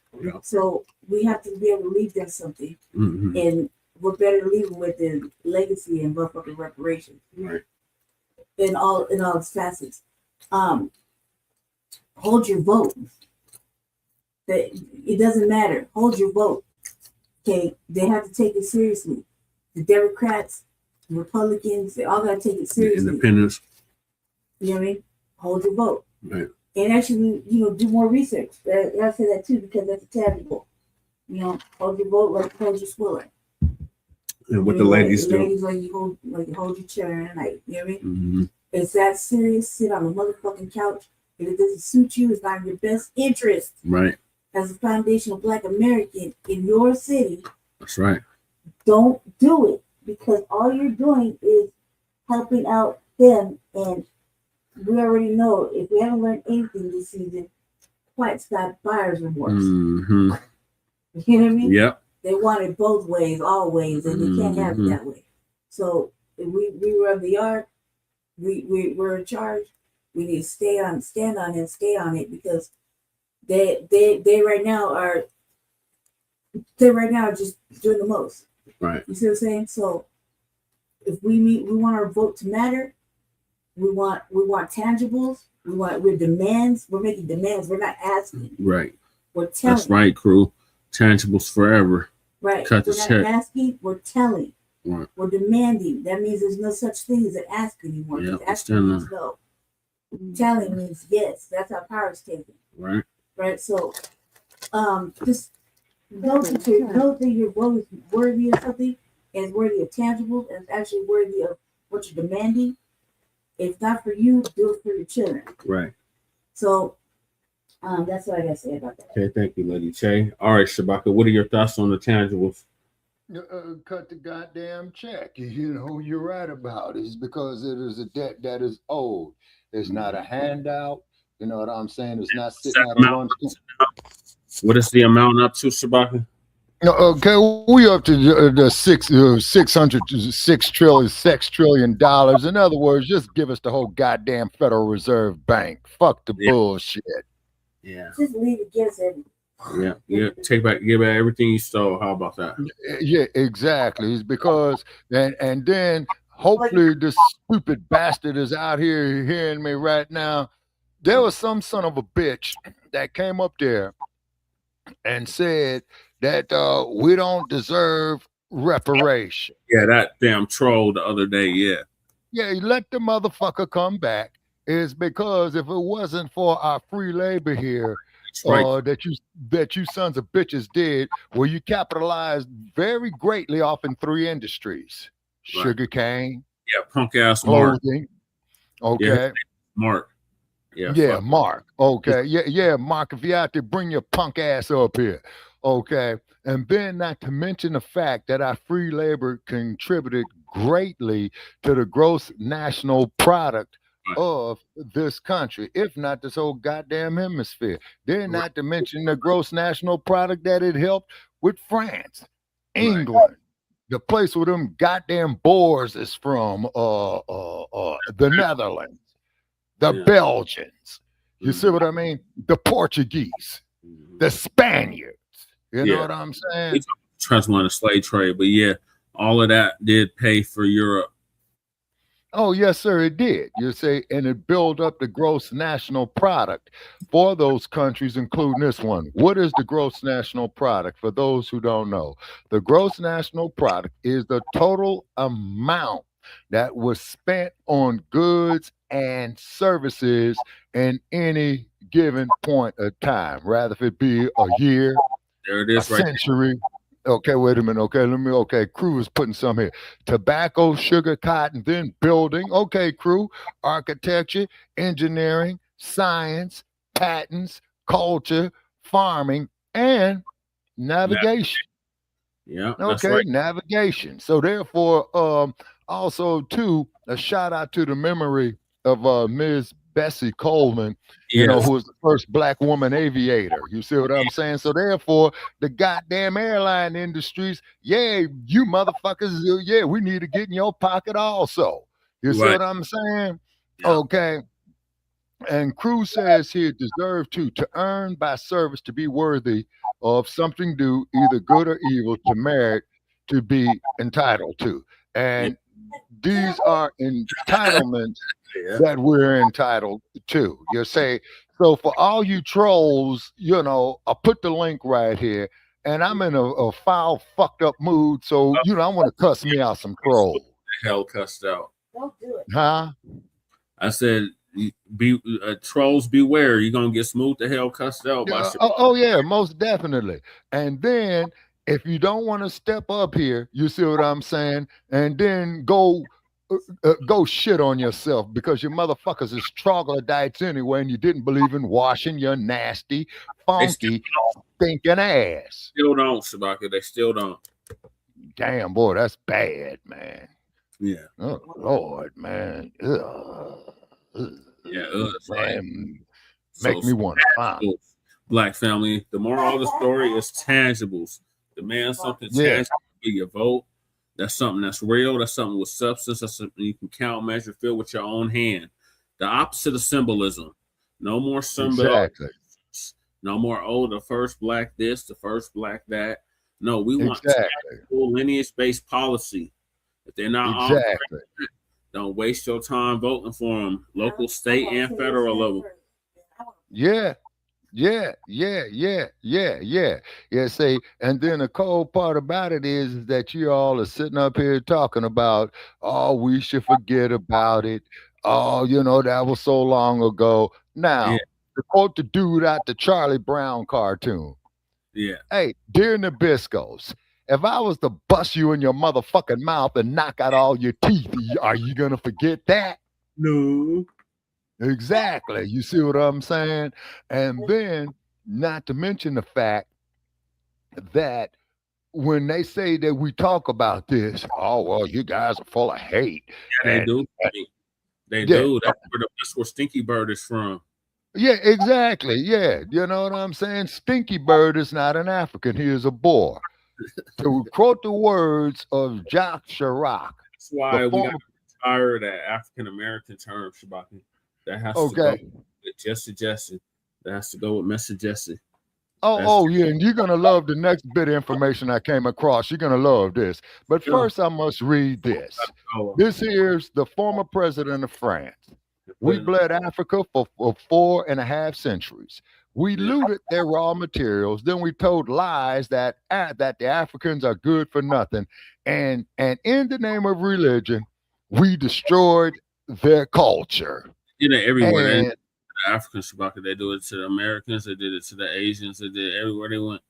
D: So we have to be able to leave them something, and we're better to leave them with the legacy and motherfucking reparations, in all its facets. Hold your vote. It doesn't matter. Hold your vote. Okay, they have to take it seriously. The Democrats, the Republicans, they all got to take it seriously.
U: Independents.
D: You know what I mean? Hold your vote. And actually, do more research. I say that too because that's tangible. Hold your vote like hold your swiller.
U: And what the ladies do.
D: Ladies like you hold your chair at night. You know what I mean? It's that serious. Sit on the motherfucking couch. If it doesn't suit you, it's not in your best interest. As a foundational Black American in your city.
U: That's right.
D: Don't do it because all you're doing is helping out them and we already know if we haven't learned anything this season, whites got buyer's remorse.
U: Mm-hmm.
D: You know what I mean?
U: Yep.
D: They want it both ways, always, and they can't have it that way. So if we run the yard, we're in charge. We need to stand on it because they right now are just doing the most.
U: Right.
D: You see what I'm saying? So if we want our vote to matter. We want tangibles. We're demands. We're making demands. We're not asking.
U: Right.
D: We're telling.
U: That's right, crew. Tangibles forever.
D: Right.
U: Cut the
D: We're
U: check.
D: not asking. We're telling.
U: Right.
D: We're demanding. That means there's no such thing as an ask anymore.
U: Yeah,
D: Asking means no. Telling means yes. That's how power is taken.
U: Right.
D: Right. So, just know that your vote is worthy of something, and it's worthy of tangibles, and it's actually worthy of what you're demanding. If not for you, do it for your children.
U: Right.
D: So, that's what I gotta say about that.
U: Okay, thank you, Lady Che. All right, Shabaka, what are your thoughts on the tangibles?
H: Cut the goddamn check. You know, you're right about it. It's because it is a debt that is owed. It's not a handout. You know what I'm saying? It's not sitting at a lunch.
U: What is the amount up to, Shabaka?
H: Okay, we up to the $6 trillion. In other words, just give us the whole goddamn Federal Reserve Bank. Fuck the bullshit.
U: Yeah.
D: Just leave it, give us everything.
U: Yeah. Give back everything you stole. How about that?
H: Yeah, exactly. It's because and then hopefully this stupid bastard is out here hearing me right now. There was some son of a bitch that came up there and said that we don't deserve reparation.
U: Yeah, that damn troll the other day. Yeah.
H: Yeah, let the motherfucker come back. Is because if it wasn't for our free labor here,
U: right.
H: that you sons of bitches did, well, you capitalized very greatly off in 3 industries:
U: Right.
H: sugar cane,
U: punk ass Mark.
H: clothing. Okay.
U: Yeah, Mark.
H: Yeah, Mark. Okay. Yeah, Mark, if you're out there, bring your punk ass up here. Okay. And then not to mention the fact that our free labor contributed greatly to the gross national product of this country, if not this whole goddamn hemisphere. Then not to mention the gross national product that it helped with France, England, the place where them goddamn Boers is from, the Netherlands, the Belgians. You see what I mean? The Portuguese, the Spaniards. You know what I'm saying?
U: Transatlantic slave trade, but yeah, all of that did pay for Europe.
H: Oh, yes, sir, it did. You say, and it built up the gross national product for those countries, including this one. What is the gross national product for those who don't know? The gross national product is the total amount that was spent on goods and services in any given point of time, rather if it be a year,
U: there it is,
H: a century. Okay, wait a minute. Okay, crew is putting some here. Tobacco, sugar, cotton, then building. Okay, crew, architecture, engineering, science, patents, culture, farming, and navigation.
U: Yeah.
H: Okay,
U: right.
H: Navigation. So therefore, also too, a shout out to the memory of Ms. Bessie Coleman, you know, who was the first Black woman aviator. You see what I'm saying? So therefore, the goddamn airline industries, you motherfuckers, we need to get in your pocket also. You see what I'm saying? Yeah. Okay. And Cruz says here, deserve to earn by service, to be worthy of something due, either good or evil, to merit, to be entitled to. And these are entitlements that we're entitled to. You say, so for all you trolls, you know, I'll put the link right here, and I'm in a foul, fucked up mood, so, you know, I want to cuss me out some trolls.
U: Hell cussed out.
D: Don't do it.
H: Huh?
U: I said, trolls beware. You're going to get smooth the hell cussed out.
H: Yeah, most definitely. And then, if you don't want to step up here, you see what I'm saying, and then go shit on yourself because your motherfuckers is troglodytes anyway, and you didn't believe in washing your nasty, funky, stinking ass.
U: Still don't, Shabaka. They still don't.
H: Damn, boy, that's bad, man.
U: Yeah.
H: Oh, Lord, man.
U: us.
H: Man,
U: So
H: make me want to find.
U: Black family, the moral of the story is tangibles. Demand something tangible for your vote. That's something that's real. That's something with substance. That's something you can count, measure, feel with your own hand. The opposite of symbolism. No more symbol.
H: Exactly.
U: No more, the first black this, the first black that. No, we want
H: Exactly.
U: lineage-based policy. If they're not
H: Exactly.
U: don't waste your time voting for them, local, state, and federal level.
H: Yeah. See, and then the cold part about it is that you all are sitting up here talking about, oh, we should forget about it. Oh, that was so long ago. Now, to quote the dude out the Charlie Brown cartoon.
U: Yeah.
H: Hey, dear Nabiscos, if I was to bust you in your motherfucking mouth and knock out all your teeth, are you gonna forget that?
U: No.
H: Exactly. You see what I'm saying? And then, not to mention the fact that when they say that we talk about this, oh, well, you guys are full of hate.
U: Yeah, they do. They do. That's where Stinky Bird is from.
H: Yeah, exactly. Yeah. You know what I'm saying? Stinky Bird is not an African. He is a Boer. To quote the words of Jacques Chirac.
U: That's why we got to retire that African American term, Shabaki. That has to go with Jesse. That has to go with Mr. Jesse.
H: Oh, yeah, and you're going to love the next bit of information I came across. You're going to love this. But first, I must read this. This here's the former president of France. We bled Africa for 4.5 centuries. We looted their raw materials. Then we told lies that the Africans are good for nothing. And in the name of religion, we destroyed their culture.
U: Everywhere. And the Africans, they do it to the Americans. They did it to the Asians. They did it everywhere they went.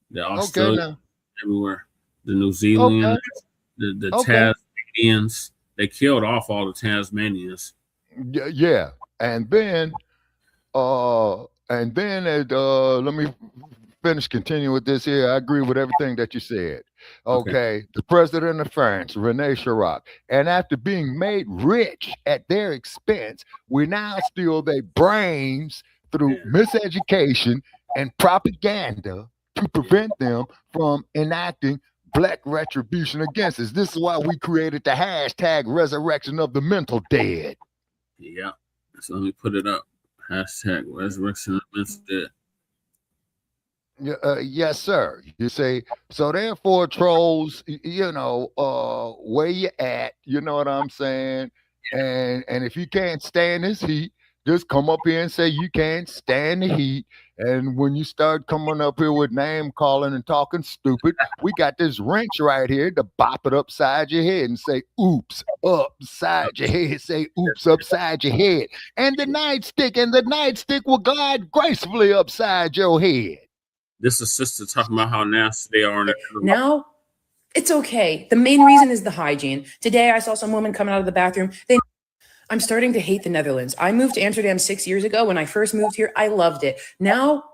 U: The Australians, everywhere. The New Zealanders, the Tasmanians. They killed off all the Tasmanians.
H: Yeah. And then let me continue with this here. I agree with everything that you said. Okay. The president of France, Rene Chirac, and after being made rich at their expense, we now steal their brains through miseducation and propaganda to prevent them from enacting black retribution against us. This is why we created the hashtag resurrection of the mental dead.
U: Yeah. So let me put it up. Hashtag resurrection of the mental dead.
H: Yes, sir. You say, so therefore, trolls, where you at, you know what I'm saying? And if you can't stand this heat, just come up here and say you can't stand the heat. And when you start coming up here with name calling and talking stupid, we got this wrench right here to bop it upside your head and say, oops, upside your head. Say, oops, upside your head. And the nightstick will glide gracefully upside your head.
U: This is sister talking about how nasty they are.
A: Now, it's okay. The main reason is the hygiene. Today, I saw some woman coming out of the bathroom. I'm starting to hate the Netherlands. I moved to Amsterdam 6 years ago. When I first moved here, I loved it. Now,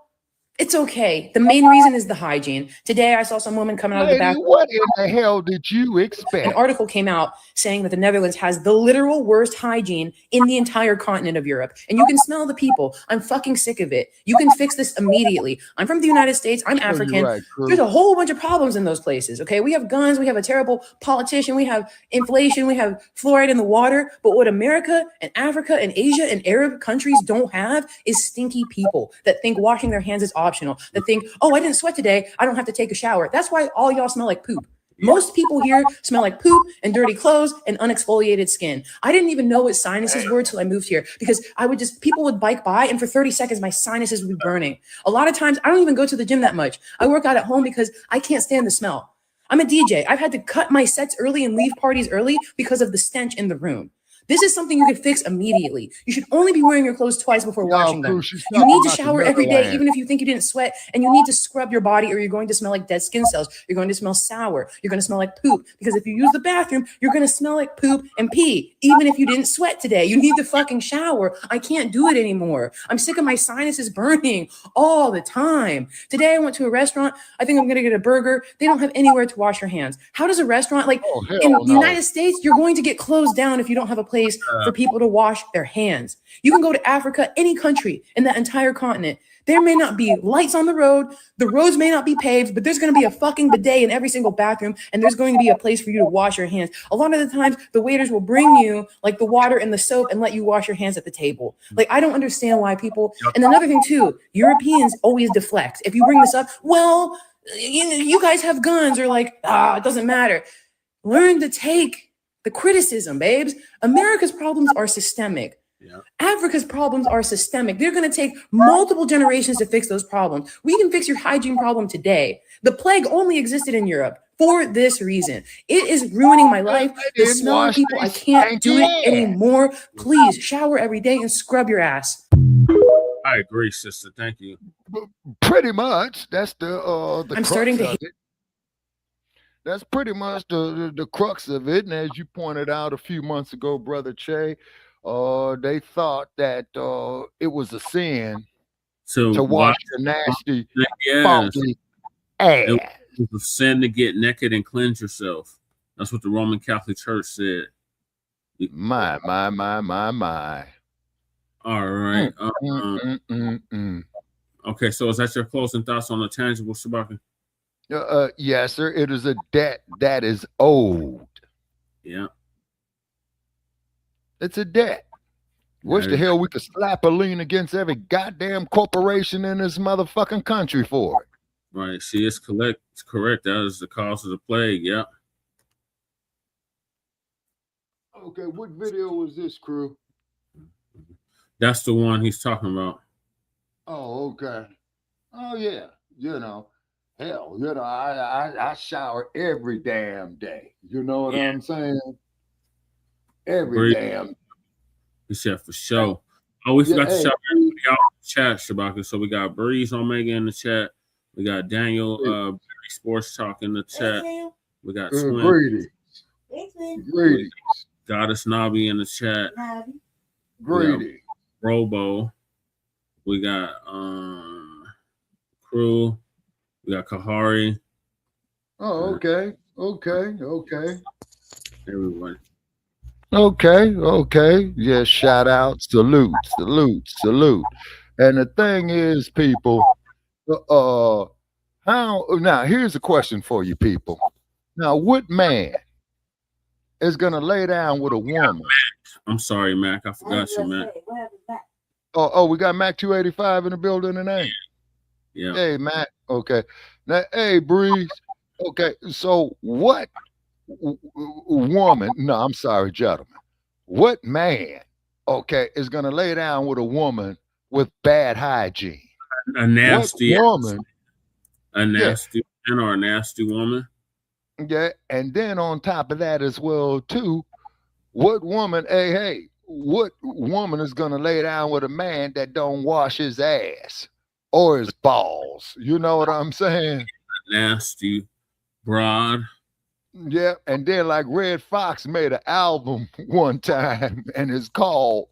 A: it's okay. The main reason is the hygiene. Today, I saw some woman coming out of the bathroom.
H: What in the hell did you expect?
A: An article came out saying that the Netherlands has the literal worst hygiene in the entire continent of Europe. And you can smell the people. I'm fucking sick of it. You can fix this immediately. I'm from the United States. I'm African. Right, there's a whole bunch of problems in those places. Okay, we have guns. We have a terrible politician. We have inflation. We have fluoride in the water. But what America and Africa and Asia and Arab countries don't have is stinky people that think washing their hands is optional, that think, oh, I didn't sweat today, I don't have to take a shower. That's why all y'all smell like poop. Most people here smell like poop and dirty clothes and unexfoliated skin. I didn't even know what sinuses were till I moved here because people would bike by and for 30 seconds, my sinuses would be burning. A lot of times I don't even go to the gym that much. I work out at home because I can't stand the smell. I'm a DJ. I've had to cut my sets early and leave parties early because of the stench in the room. This is something you can fix immediately. You should only be wearing your clothes twice before washing them. You need to shower every day, even if you think you didn't sweat, and you need to scrub your body or you're going to smell like dead skin cells. You're going to smell sour. You're going to smell like poop because if you use the bathroom, you're going to smell like poop and pee, even if you didn't sweat today. You need to fucking shower. I can't do it anymore. I'm sick of my sinuses burning all the time. Today I went to a restaurant. I think I'm going to get a burger. They don't have anywhere to wash your hands. How does a restaurant, in the United States, you're going to get closed down if you don't have a place place for people to wash their hands. You can go to Africa, any country in that entire continent. There may not be lights on the roads may not be paved, but there's going to be a fucking bidet in every single bathroom, and there's going to be a place for you to wash your hands. A lot of the times, the waiters will bring you like the water and the soap and let you wash your hands at the table. Like, I don't understand why people. And another thing too, Europeans always deflect. If you bring this up, well, you guys have guns, or like, it doesn't matter. Learn to take the criticism, babes. America's problems are systemic. Yeah. Africa's problems are systemic. They're going to take multiple generations to fix those problems. We can fix your hygiene problem today. The plague only existed in Europe for this reason. It is ruining my life. The smell of people, I can't do it anymore. Please shower every day and scrub your ass.
U: I agree, sister. Thank you.
H: Pretty much. That's the
A: I'm starting to hate.
H: That's pretty much the crux of it. And as you pointed out a few months ago, Brother Che, they thought that it was a sin to wash your nasty, funky ass.
U: It was a sin to get naked and cleanse yourself. That's what the Roman Catholic Church said.
H: My.
U: All right. Okay, so is that your closing thoughts on the tangible, Shabaka?
H: Yes, sir. It is a debt that is owed.
U: Yeah.
H: It's a debt. Wish the hell we could slap a lien against every goddamn corporation in this motherfucking country for it.
U: Right. See, it's correct. That is the cause of the plague. Yeah.
H: Okay, what video was this, crew?
U: That's the one he's talking about.
H: Oh, okay. Oh, yeah. Hell, I shower every damn day. You know what I'm saying? Every damn.
U: He said for sure. Oh, we forgot to shout everybody out in the chat, Shabaka. So we got Breeze Omega in the chat. We got Daniel Sports Talk in the chat. We got Swin.
H: Greetings.
U: Goddess Nobby in the chat.
H: Greetings.
U: Robo. We got Crew. We got Kahari.
H: Oh, okay.
U: Everyone.
H: Okay. Yeah, shout out, salute. And the thing is, people, now here's a question for you people. Now, what man is gonna lay down with a woman?
U: I'm sorry, Mac. I forgot you, Mac.
H: Oh, we got Mac 285 in the building tonight.
U: Yeah.
H: Hey, Mac. Okay. Now, hey, Breeze. Okay, so what woman? No, I'm sorry, gentlemen. What man, okay, is gonna lay down with a woman with bad hygiene?
U: A nasty
H: woman.
U: A nasty man or a nasty woman.
H: Yeah, and then on top of that as well, too, what woman, what woman is gonna lay down with a man that don't wash his ass or his balls? You know what I'm saying?
U: Nasty broad.
H: Yeah, and then like Red Fox made an album one time, and it's called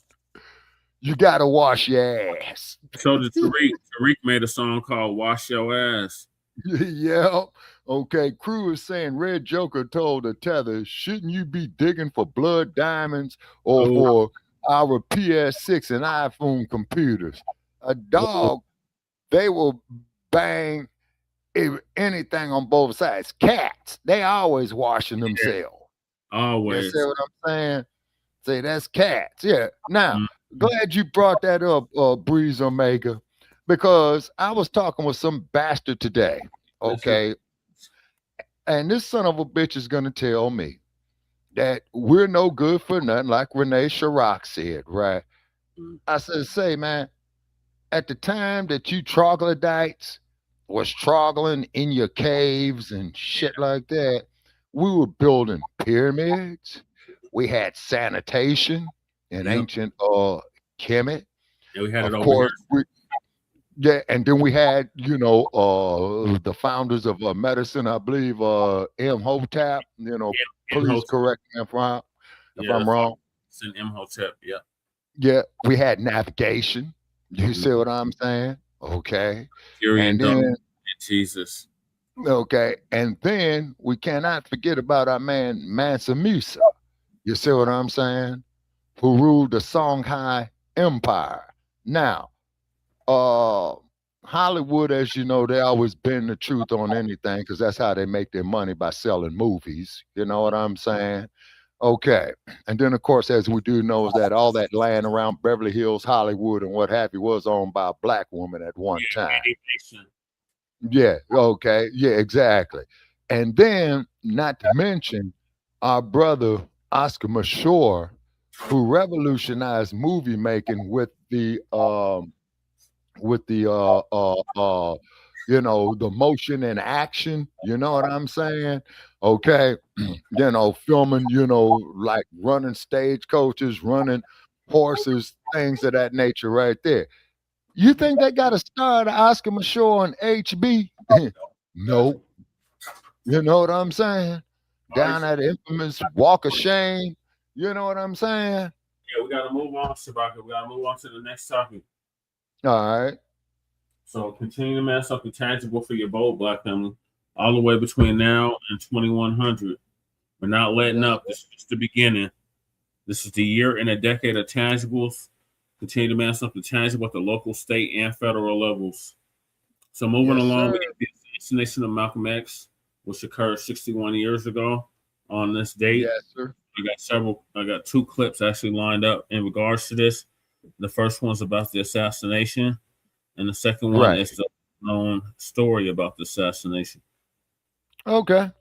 H: "You Gotta Wash Your Ass."
U: So did Tariq made a song called "Wash Your Ass."
H: Yeah. Okay. Crew is saying Red Joker told the Tether, "Shouldn't you be digging for blood diamonds or for our PS6 and iPhone computers? A dog, they will bang." Anything on both sides. Cats, they always washing themselves.
U: Always.
H: You see what I'm saying? Say that's cats. Yeah. Now, glad you brought that up, Breeze Omega, because I was talking with some bastard today. Okay. And this son of a bitch is gonna tell me that we're no good for nothing, like Renee Chirac said, right? I said, say, man, at the time that you troglodytes was troggling in your caves and shit like that, we were building pyramids. We had sanitation in ancient Kemet.
U: Yeah, we had
H: of
U: it
H: course,
U: over
H: here. And then we had, the founders of medicine, I believe, Imhotep. Please correct me if I'm wrong.
U: It's an Imhotep, yeah.
H: Yeah, we had navigation. You see what I'm saying? Okay.
U: And then Jesus.
H: Okay. And then we cannot forget about our man Mansa Musa. You see what I'm saying? who ruled the Songhai Empire. Now, Hollywood, as you know, they always bend the truth on anything because that's how they make their money, by selling movies. You know what I'm saying? Okay. And then, of course, as we do know, is that all that land around Beverly Hills, Hollywood, and what have you was owned by a black woman at one time. Yeah. Okay. Yeah, exactly. And then, not to mention, our brother Oscar Mashore, who revolutionized movie making with the you know, the motion and action, you know what I'm saying? Okay, you know, filming, you know, like running stagecoaches, running horses, things of that nature right there. You think they got a star to Oscar Mashore on HB? No. You know what I'm saying? Down at infamous Walk of Shame. You know what I'm saying?
U: Yeah, we got to move on, Shabaka. We got to move on to the next topic.
H: All right.
U: So continue to amass something tangible for your bold Black family all the way between now and 2100. We're not letting up. This is just the beginning. This is the year and a decade of tangibles. Continue to amass something tangible at the local, state, and federal levels. So moving along, we have the assassination of Malcolm X, which occurred 61 years ago on this date.
H: Yes, sir.
U: I got two clips actually lined up in regards to this. The first one's about the assassination, and the second one is the known story about the assassination.
H: Okay.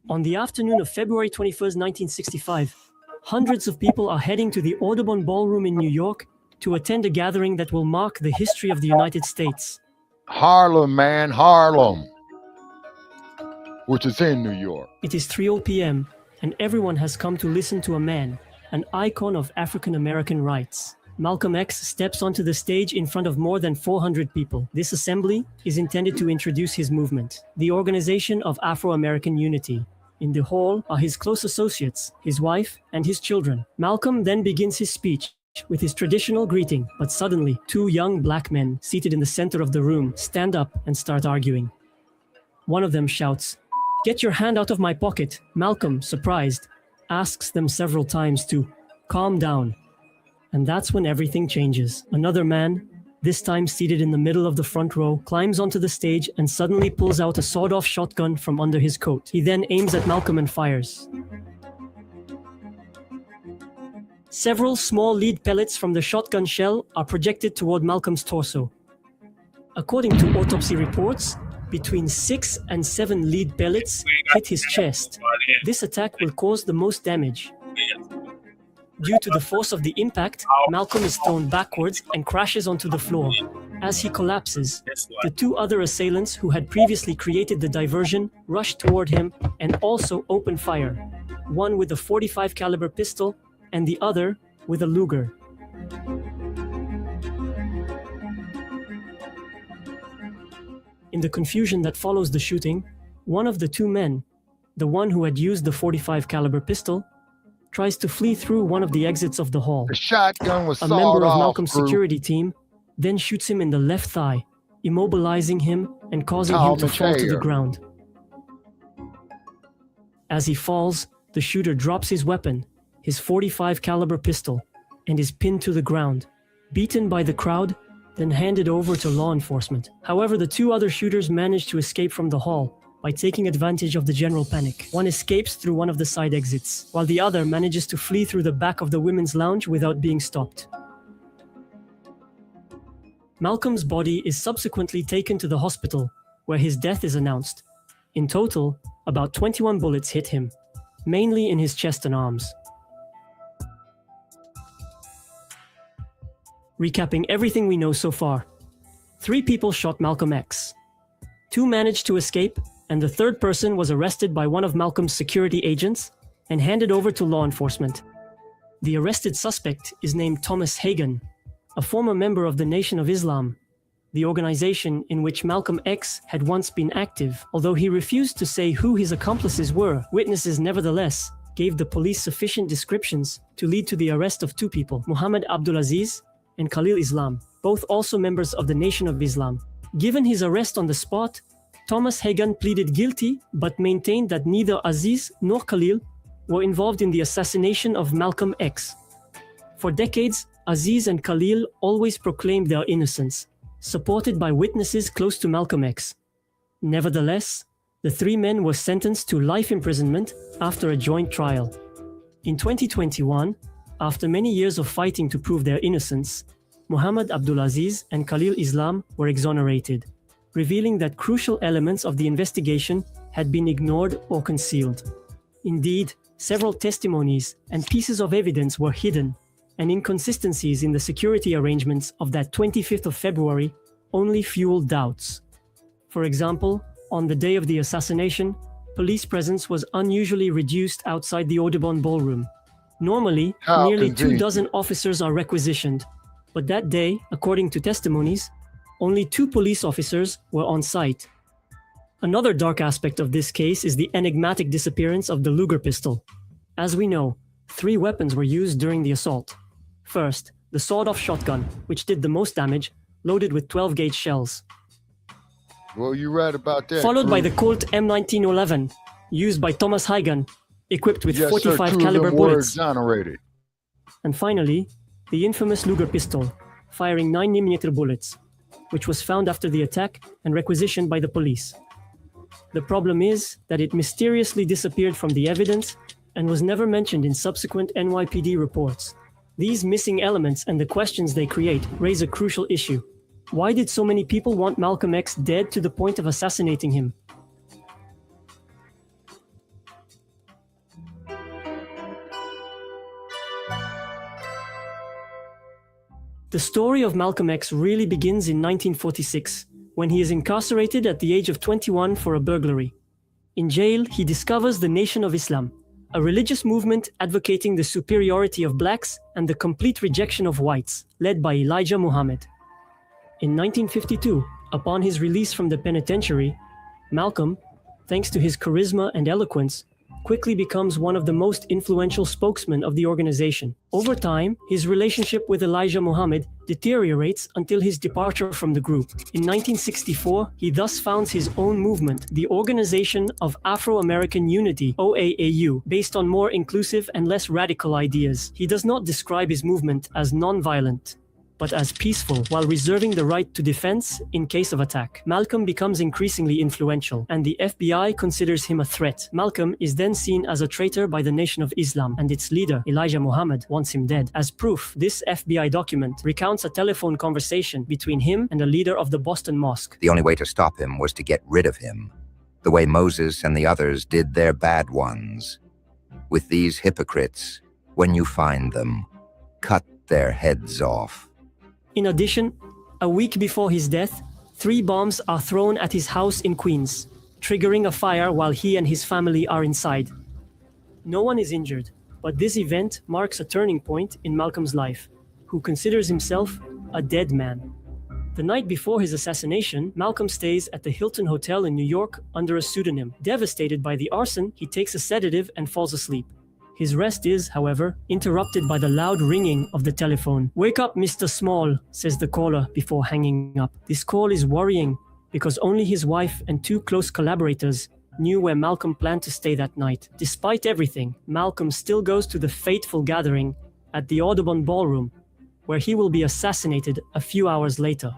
E: On the afternoon of February 21st, 1965, hundreds of people are heading to the Audubon Ballroom in New York to attend a gathering that will mark the history of the United States.
H: Harlem, man, Harlem, which is in New York.
E: It is 3:00 p.m., and everyone has come to listen to a man, an icon of African American rights. Malcolm X steps onto the stage in front of more than 400 people. This assembly is intended to introduce his movement, the Organization of Afro-American Unity. In the hall are his close associates, his wife, and his children. Malcolm then begins his speech with his traditional greeting, but suddenly, two young black men seated in the center of the room stand up and start arguing. One of them shouts, "Get your hand out of my pocket." Malcolm, surprised, asks them several times to calm down. And that's when everything changes. Another man, this time seated in the middle of the front row, climbs onto the stage and suddenly pulls out a sawed-off shotgun from under his coat. He then aims at Malcolm and fires. Several small lead pellets from the shotgun shell are projected toward Malcolm's torso. According to autopsy reports, between 6 and 7 lead pellets hit his chest. This attack will cause the most damage. Due to the force of the impact, Malcolm is thrown backwards and crashes onto the floor. As he collapses, the two other assailants who had previously created the diversion rush toward him and also open fire, one with a .45 caliber pistol and the other with a Luger. In the confusion that follows the shooting, one of the two men, the one who had used the .45 caliber pistol, tries to flee through one of the exits of the hall.
H: The shotgun was
E: a
H: sawed
E: member of
H: off,
E: Malcolm's
H: crew.
E: security team then shoots him in the left thigh, immobilizing him and causing him to fall to the ground. As he falls, the shooter drops his weapon, his .45 caliber pistol, and is pinned to the ground, beaten by the crowd, then handed over to law enforcement. However, the two other shooters manage to escape from the hall by taking advantage of the general panic. One escapes through one of the side exits, while the other manages to flee through the back of the women's lounge without being stopped. Malcolm's body is subsequently taken to the hospital, where his death is announced. In total, about 21 bullets hit him, mainly in his chest and arms. Recapping everything we know so far. 3 people shot Malcolm X. 2 managed to escape, and the third person was arrested by one of Malcolm's security agents and handed over to law enforcement. The arrested suspect is named Thomas Hagan, a former member of the Nation of Islam, the organization in which Malcolm X had once been active. Although he refused to say who his accomplices were, witnesses nevertheless gave the police sufficient descriptions to lead to the arrest of 2 people, Muhammad Abdulaziz and Khalil Islam, both also members of the Nation of Islam. Given his arrest on the spot, Thomas Hagan pleaded guilty but maintained that neither Aziz nor Khalil were involved in the assassination of Malcolm X. For decades, Aziz and Khalil always proclaimed their innocence, supported by witnesses close to Malcolm X. Nevertheless, the three men were sentenced to life imprisonment after a joint trial. In 2021, after many years of fighting to prove their innocence, Muhammad Abdulaziz and Khalil Islam were exonerated, revealing that crucial elements of the investigation had been ignored or concealed. Indeed, several testimonies and pieces of evidence were hidden, and inconsistencies in the security arrangements of that 25th of February only fueled doubts. For example, on the day of the assassination, police presence was unusually reduced outside the Audubon Ballroom. Normally, nearly 24 officers are requisitioned, but that day, according to testimonies, only 2 police officers were on site. Another dark aspect of this case is the enigmatic disappearance of the Luger pistol. As we know, 3 weapons were used during the assault. First, the sawed-off shotgun, which did the most damage, loaded with 12-gauge shells.
H: Well, you're right about that.
E: Followed by the Colt M1911, used by Thomas Hagan, equipped with 45 caliber bullets. And finally, the infamous Luger pistol, firing 9mm bullets, which was found after the attack and requisitioned by the police. The problem is that it mysteriously disappeared from the evidence and was never mentioned in subsequent NYPD reports. These missing elements and the questions they create raise a crucial issue. Why did so many people want Malcolm X dead to the point of assassinating him? The story of Malcolm X really begins in 1946, when he is incarcerated at the age of 21 for a burglary. In jail, he discovers the Nation of Islam, a religious movement advocating the superiority of blacks and the complete rejection of whites, led by Elijah Muhammad. In 1952, upon his release from the penitentiary, Malcolm, thanks to his charisma and eloquence, quickly becomes one of the most influential spokesmen of the organization. Over time, his relationship with Elijah Muhammad deteriorates until his departure from the group. In 1964, he thus founds his own movement, the Organization of Afro-American Unity, OAAU, based on more inclusive and less radical ideas. He does not describe his movement as non-violent, but as peaceful, while reserving the right to defense in case of attack. Malcolm becomes increasingly influential, and the FBI considers him a threat. Malcolm is then seen as a traitor by the Nation of Islam, and its leader, Elijah Muhammad, wants him dead. As proof, this FBI document recounts a telephone conversation between him and a leader of the Boston Mosque.
B: The only way to stop him was to get rid of him, the way Moses and the others did their bad ones. With these hypocrites, when you find them, cut their heads off.
E: In addition, a week before his death, 3 bombs are thrown at his house in Queens, triggering a fire while he and his family are inside. No one is injured, but this event marks a turning point in Malcolm's life, who considers himself a dead man. The night before his assassination, Malcolm stays at the Hilton Hotel in New York under a pseudonym. Devastated by the arson, he takes a sedative and falls asleep. His rest is, however, interrupted by the loud ringing of the telephone. "Wake up, Mr. Small," says the caller before hanging up. This call is worrying because only his wife and 2 close collaborators knew where Malcolm planned to stay that night. Despite everything, Malcolm still goes to the fateful gathering at the Audubon Ballroom, where he will be assassinated a few hours later.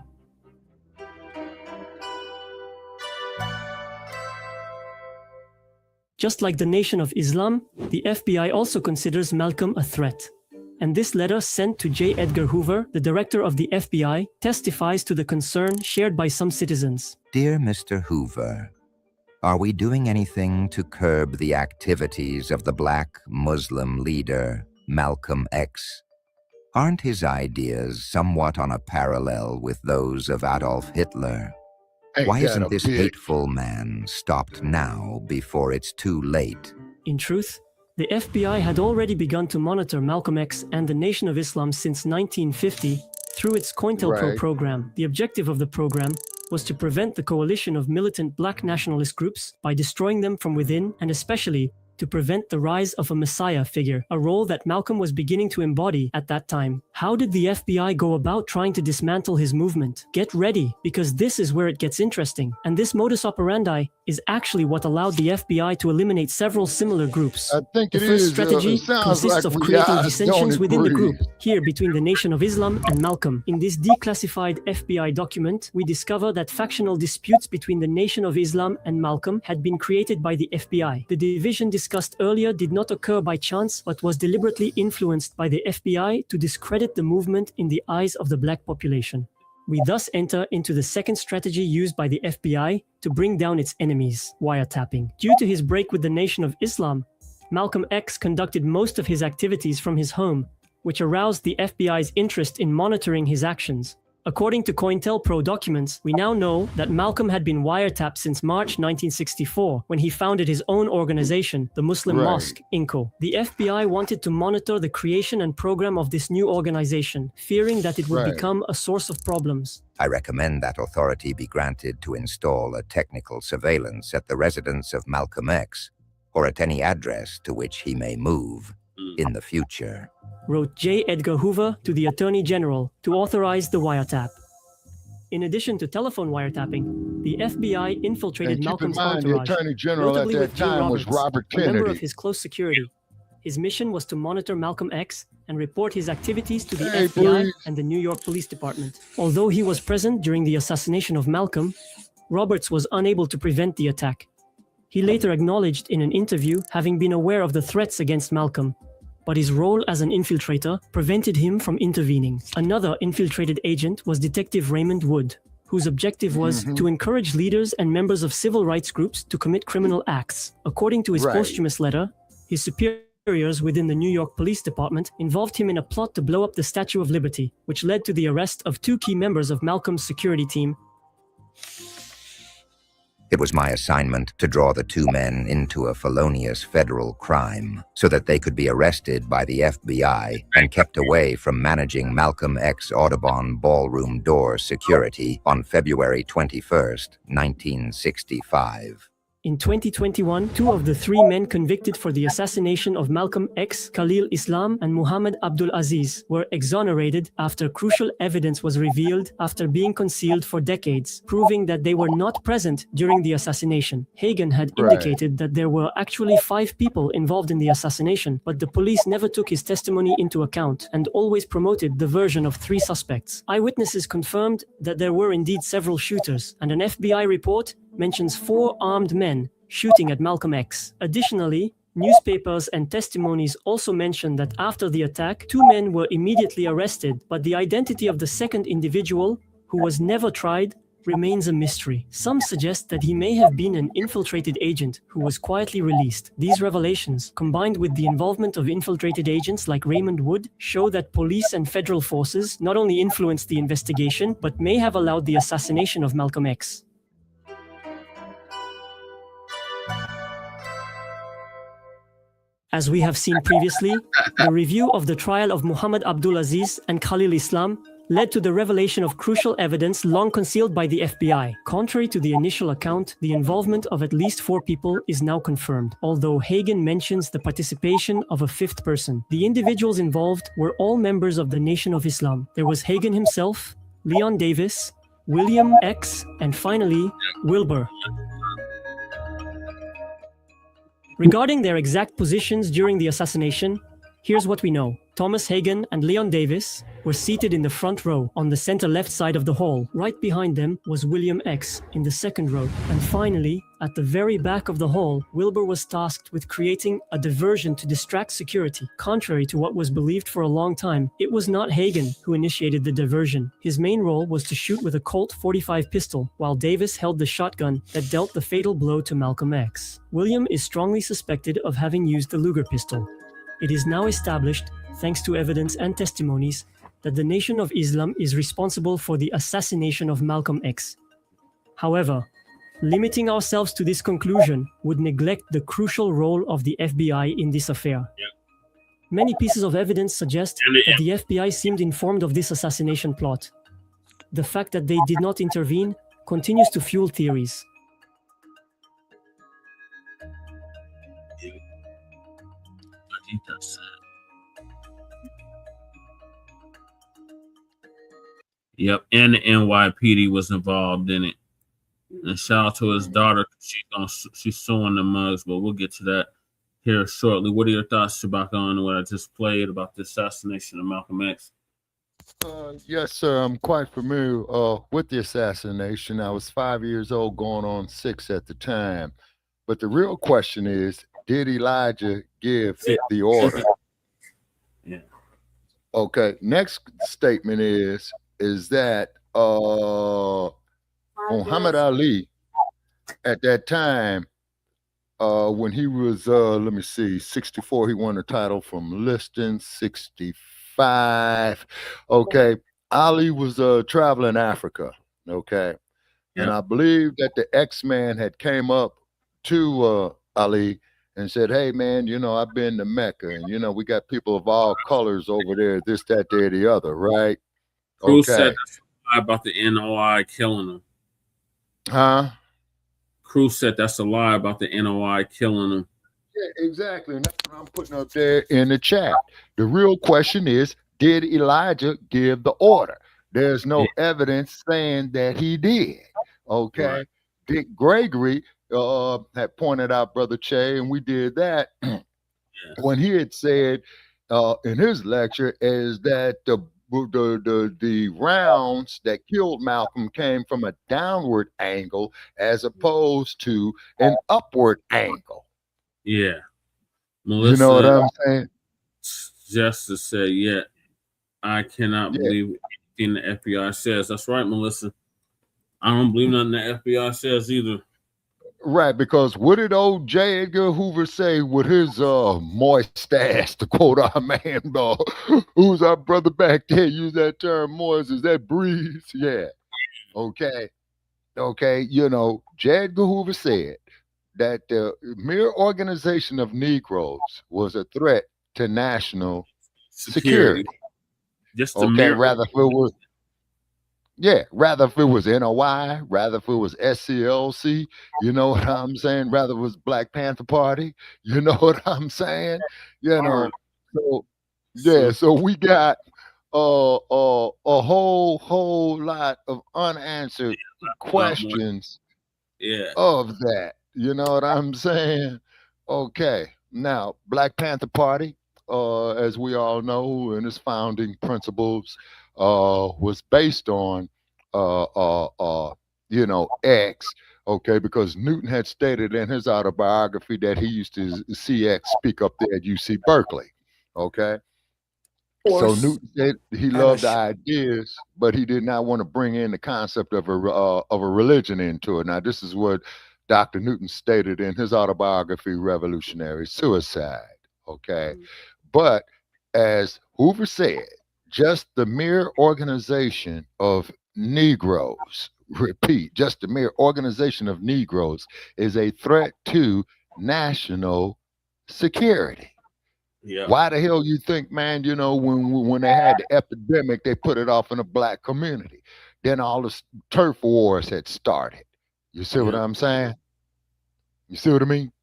E: Just like the Nation of Islam, the FBI also considers Malcolm a threat. And this letter sent to J. Edgar Hoover, the director of the FBI, testifies to the concern shared by some citizens.
B: Dear Mr. Hoover, are we doing anything to curb the activities of the black Muslim leader, Malcolm X? Aren't his ideas somewhat on a parallel with those of Adolf Hitler? Why isn't this hateful man stopped now before it's too late?
E: In truth, the FBI had already begun to monitor Malcolm X and the Nation of Islam since 1950 through its COINTELPRO program. The objective of the program was to prevent the coalition of militant black nationalist groups by destroying them from within and especially to prevent the rise of a messiah figure, a role that Malcolm was beginning to embody at that time. How did the FBI go about trying to dismantle his movement? Get ready, because this is where it gets interesting. And this modus operandi is actually what allowed the FBI to eliminate several similar groups.
H: I think
E: the first strategy consists of creating dissensions within the group, here between the Nation of Islam and Malcolm. In this declassified FBI document, we discover that factional disputes between the Nation of Islam and Malcolm had been created by the FBI. The division discussed earlier did not occur by chance, but was deliberately influenced by the FBI to discredit the movement in the eyes of the black population. We thus enter into the second strategy used by the FBI to bring down its enemies, wiretapping. Due to his break with the Nation of Islam, Malcolm X conducted most of his activities from his home, which aroused the FBI's interest in monitoring his actions. According to COINTELPRO documents, we now know that Malcolm had been wiretapped since March 1964, when he founded his own organization, the Muslim Mosque, INCO. The FBI wanted to monitor the creation and program of this new organization, fearing that it would become a source of problems.
B: I recommend that authority be granted to install a technical surveillance at the residence of Malcolm X, or at any address to which he may move in the future,
E: wrote J. Edgar Hoover to the Attorney General to authorize the wiretap. In addition to telephone wiretapping, the FBI infiltrated Malcolm's entourage,
H: the Attorney General
E: notably
H: at
E: with
H: that
E: Jim
H: time
E: Roberts,
H: was Robert
E: a member
H: Kennedy.
E: of his close security. His mission was to monitor Malcolm X and report his activities to the FBI
H: please.
E: and the New York Police Department. Although he was present during the assassination of Malcolm, Roberts was unable to prevent the attack. He later acknowledged in an interview having been aware of the threats against Malcolm, but his role as an infiltrator prevented him from intervening. Another infiltrated agent was Detective Raymond Wood, whose objective was to encourage leaders and members of civil rights groups to commit criminal acts. According to his posthumous letter, his superiors within the New York Police Department involved him in a plot to blow up the Statue of Liberty, which led to the arrest of 2 key members of Malcolm's security team.
B: It was my assignment to draw the 2 men into a felonious federal crime so that they could be arrested by the FBI and kept away from managing Malcolm X Audubon ballroom door security on February 21st, 1965.
E: In 2021, 2 of the 3 men convicted for the assassination of Malcolm X, Khalil Islam and Muhammad Abdul Aziz, were exonerated after crucial evidence was revealed after being concealed for decades, proving that they were not present during the assassination. Hagen had indicated that there were actually 5 people involved in the assassination, but the police never took his testimony into account and always promoted the version of 3 suspects. Eyewitnesses confirmed that there were indeed several shooters, and an FBI report mentions 4 armed men shooting at Malcolm X. Additionally, newspapers and testimonies also mention that after the attack, 2 men were immediately arrested, but the identity of the second individual, who was never tried, remains a mystery. Some suggest that he may have been an infiltrated agent who was quietly released. These revelations, combined with the involvement of infiltrated agents like Raymond Wood, show that police and federal forces not only influenced the investigation, but may have allowed the assassination of Malcolm X. As we have seen previously, the review of the trial of Muhammad Abdul Aziz and Khalil Islam led to the revelation of crucial evidence long concealed by the FBI. Contrary to the initial account, the involvement of at least 4 people is now confirmed, although Hagen mentions the participation of a 5th person. The individuals involved were all members of the Nation of Islam. There was Hagen himself, Leon Davis, William X, and finally, Wilbur. Regarding their exact positions during the assassination, here's what we know. Thomas Hagen and Leon Davis were seated in the front row on the center left side of the hall. Right behind them was William X in the second row. And finally, at the very back of the hall, Wilbur was tasked with creating a diversion to distract security. Contrary to what was believed for a long time, it was not Hagen who initiated the diversion. His main role was to shoot with a Colt .45 pistol, while Davis held the shotgun that dealt the fatal blow to Malcolm X. William is strongly suspected of having used the Luger pistol. It is now established, thanks to evidence and testimonies, that the Nation of Islam is responsible for the assassination of Malcolm X. However, limiting ourselves to this conclusion would neglect the crucial role of the FBI in this affair. Many pieces of evidence suggest that the FBI seemed informed of this assassination plot. The fact that they did not intervene continues to fuel theories.
U: think that's it. Yep, and the NYPD was involved in it. And shout out to his daughter. She's suing the mugs, but we'll get to that here shortly. What are your thoughts about on what I just played about the assassination of Malcolm X?
H: Yes, sir. I'm quite familiar with the assassination. I was 5 years old, going on 6 at the time. But the real question is, did Elijah give the order?
U: Yeah.
H: Okay. Next statement is that Muhammad Ali at that time, when he was 64, he won the title from Liston. 65. Okay. Ali was traveling Africa. Okay. And I believe that the X-Man had came up to Ali and said, hey man, I've been to Mecca, and we got people of all colors over there, this, that, there, the other, right?
U: Cruz said that's a lie about the NOI killing him.
H: Huh?
U: Cruz said that's a lie about the NOI killing him.
H: Yeah, exactly. And that's what I'm putting up there in the chat. The real question is, did Elijah give the order? There's no evidence saying that he did. Okay. Right. Dick Gregory had pointed out, Brother Che, and we did that when he had said in his lecture is that the rounds that killed Malcolm came from a downward angle as opposed to an upward angle.
U: Yeah. Melissa,
H: you know what I'm saying?
U: Just to say, I cannot believe anything the FBI says. That's right, Melissa. I don't believe nothing the FBI says either.
H: Right, because what did old J. Edgar Hoover say with his moist ass, to quote our man, who's our brother back there, use that term moist, is that breeze? Yeah. Okay. J. Edgar Hoover said that the mere organization of Negroes was a threat to national security.
U: Just the
H: rather if it was NOI, rather if it was SCLC, you know what I'm saying? Rather it was Black Panther Party, you know what I'm saying? So we got a whole lot of unanswered questions of that. You know what I'm saying? Okay. Now, Black Panther Party, as we all know, and its founding principles was based on X, okay, because Newton had stated in his autobiography that he used to see X speak up there at UC Berkeley, okay. So Newton said he loved the ideas, but he did not want to bring in the concept of a religion into it. Now, this is what Dr. Newton stated in his autobiography, Revolutionary Suicide, okay. But as Hoover said, just the mere organization of Negroes, repeat, just the mere organization of Negroes is a threat to national security.
U: Yeah.
H: Why the hell you think, man, when they had the epidemic, they put it off in the Black community. Then all the turf wars had started. You see what I'm saying? You see what I mean?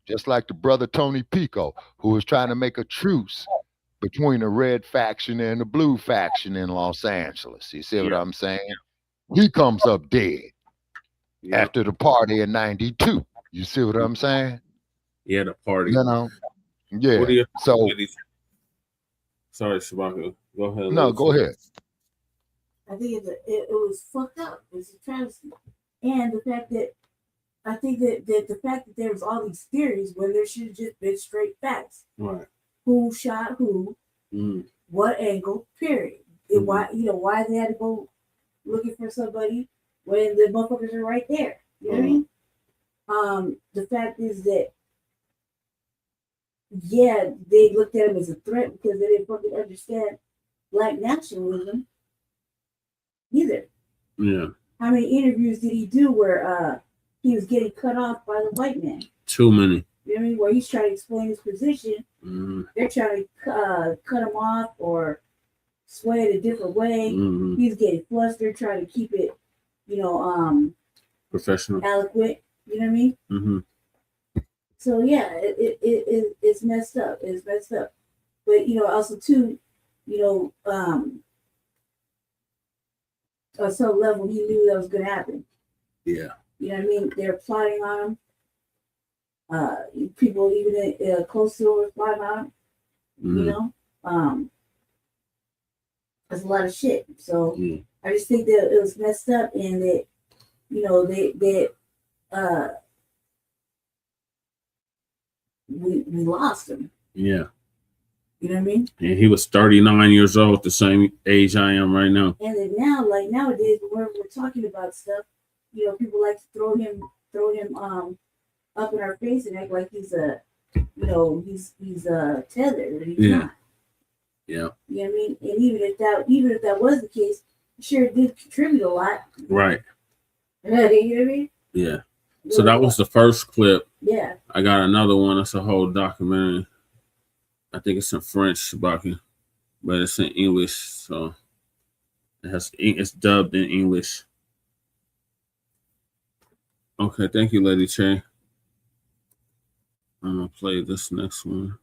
H: Just like the brother Tony Pico, who was trying to make a truce between the red faction and the blue faction in Los Angeles. You see what I'm saying? He comes up dead after the party in '92. You see what I'm saying?
U: Yeah, the party.
H: Yeah.
U: So, sorry, Shabaka. Go ahead.
H: No, go ahead.
D: I think it was fucked up. It's a travesty. And the fact that I think that the fact that there was all these theories when there should have just been straight facts.
U: Right.
D: Who shot who, what angle, period. And why they had to go looking for somebody when the motherfuckers are right there. You know what I mean? The fact is that they looked at him as a threat because they didn't fucking understand Black nationalism either.
U: Yeah.
D: How many interviews did he do where he was getting cut off by the white man?
U: Too many.
D: You know what I mean? Where he's trying to explain his position. They're trying to cut him off or sway it a different way. He's getting flustered, trying to keep it,
U: professional,
D: eloquent. You know what I mean? So yeah, it's messed up. It's messed up. But also too, on some level, he knew that was gonna happen.
U: Yeah.
D: You know what I mean? They're plotting on him. People even close to him were plotting on him. There's a lot of shit. So I just think that it was messed up, and that we lost him.
U: Yeah.
D: You know what I mean?
U: And he was 39 years old, the same age I am right now.
D: And then now, like nowadays, whenever we're talking about stuff, people like to throw him up in our face and act like he's he's tethered, and he's not.
U: Yeah.
D: You know what I mean? And even if that was the case, he sure did contribute a lot.
U: Right.
D: You know what I mean?
U: Yeah. So that was the first clip.
D: Yeah.
U: I got another one. It's a whole documentary. I think it's in French, but it's in English, so it's dubbed in English. Okay, thank you, Lady Che. I'm gonna play this next one.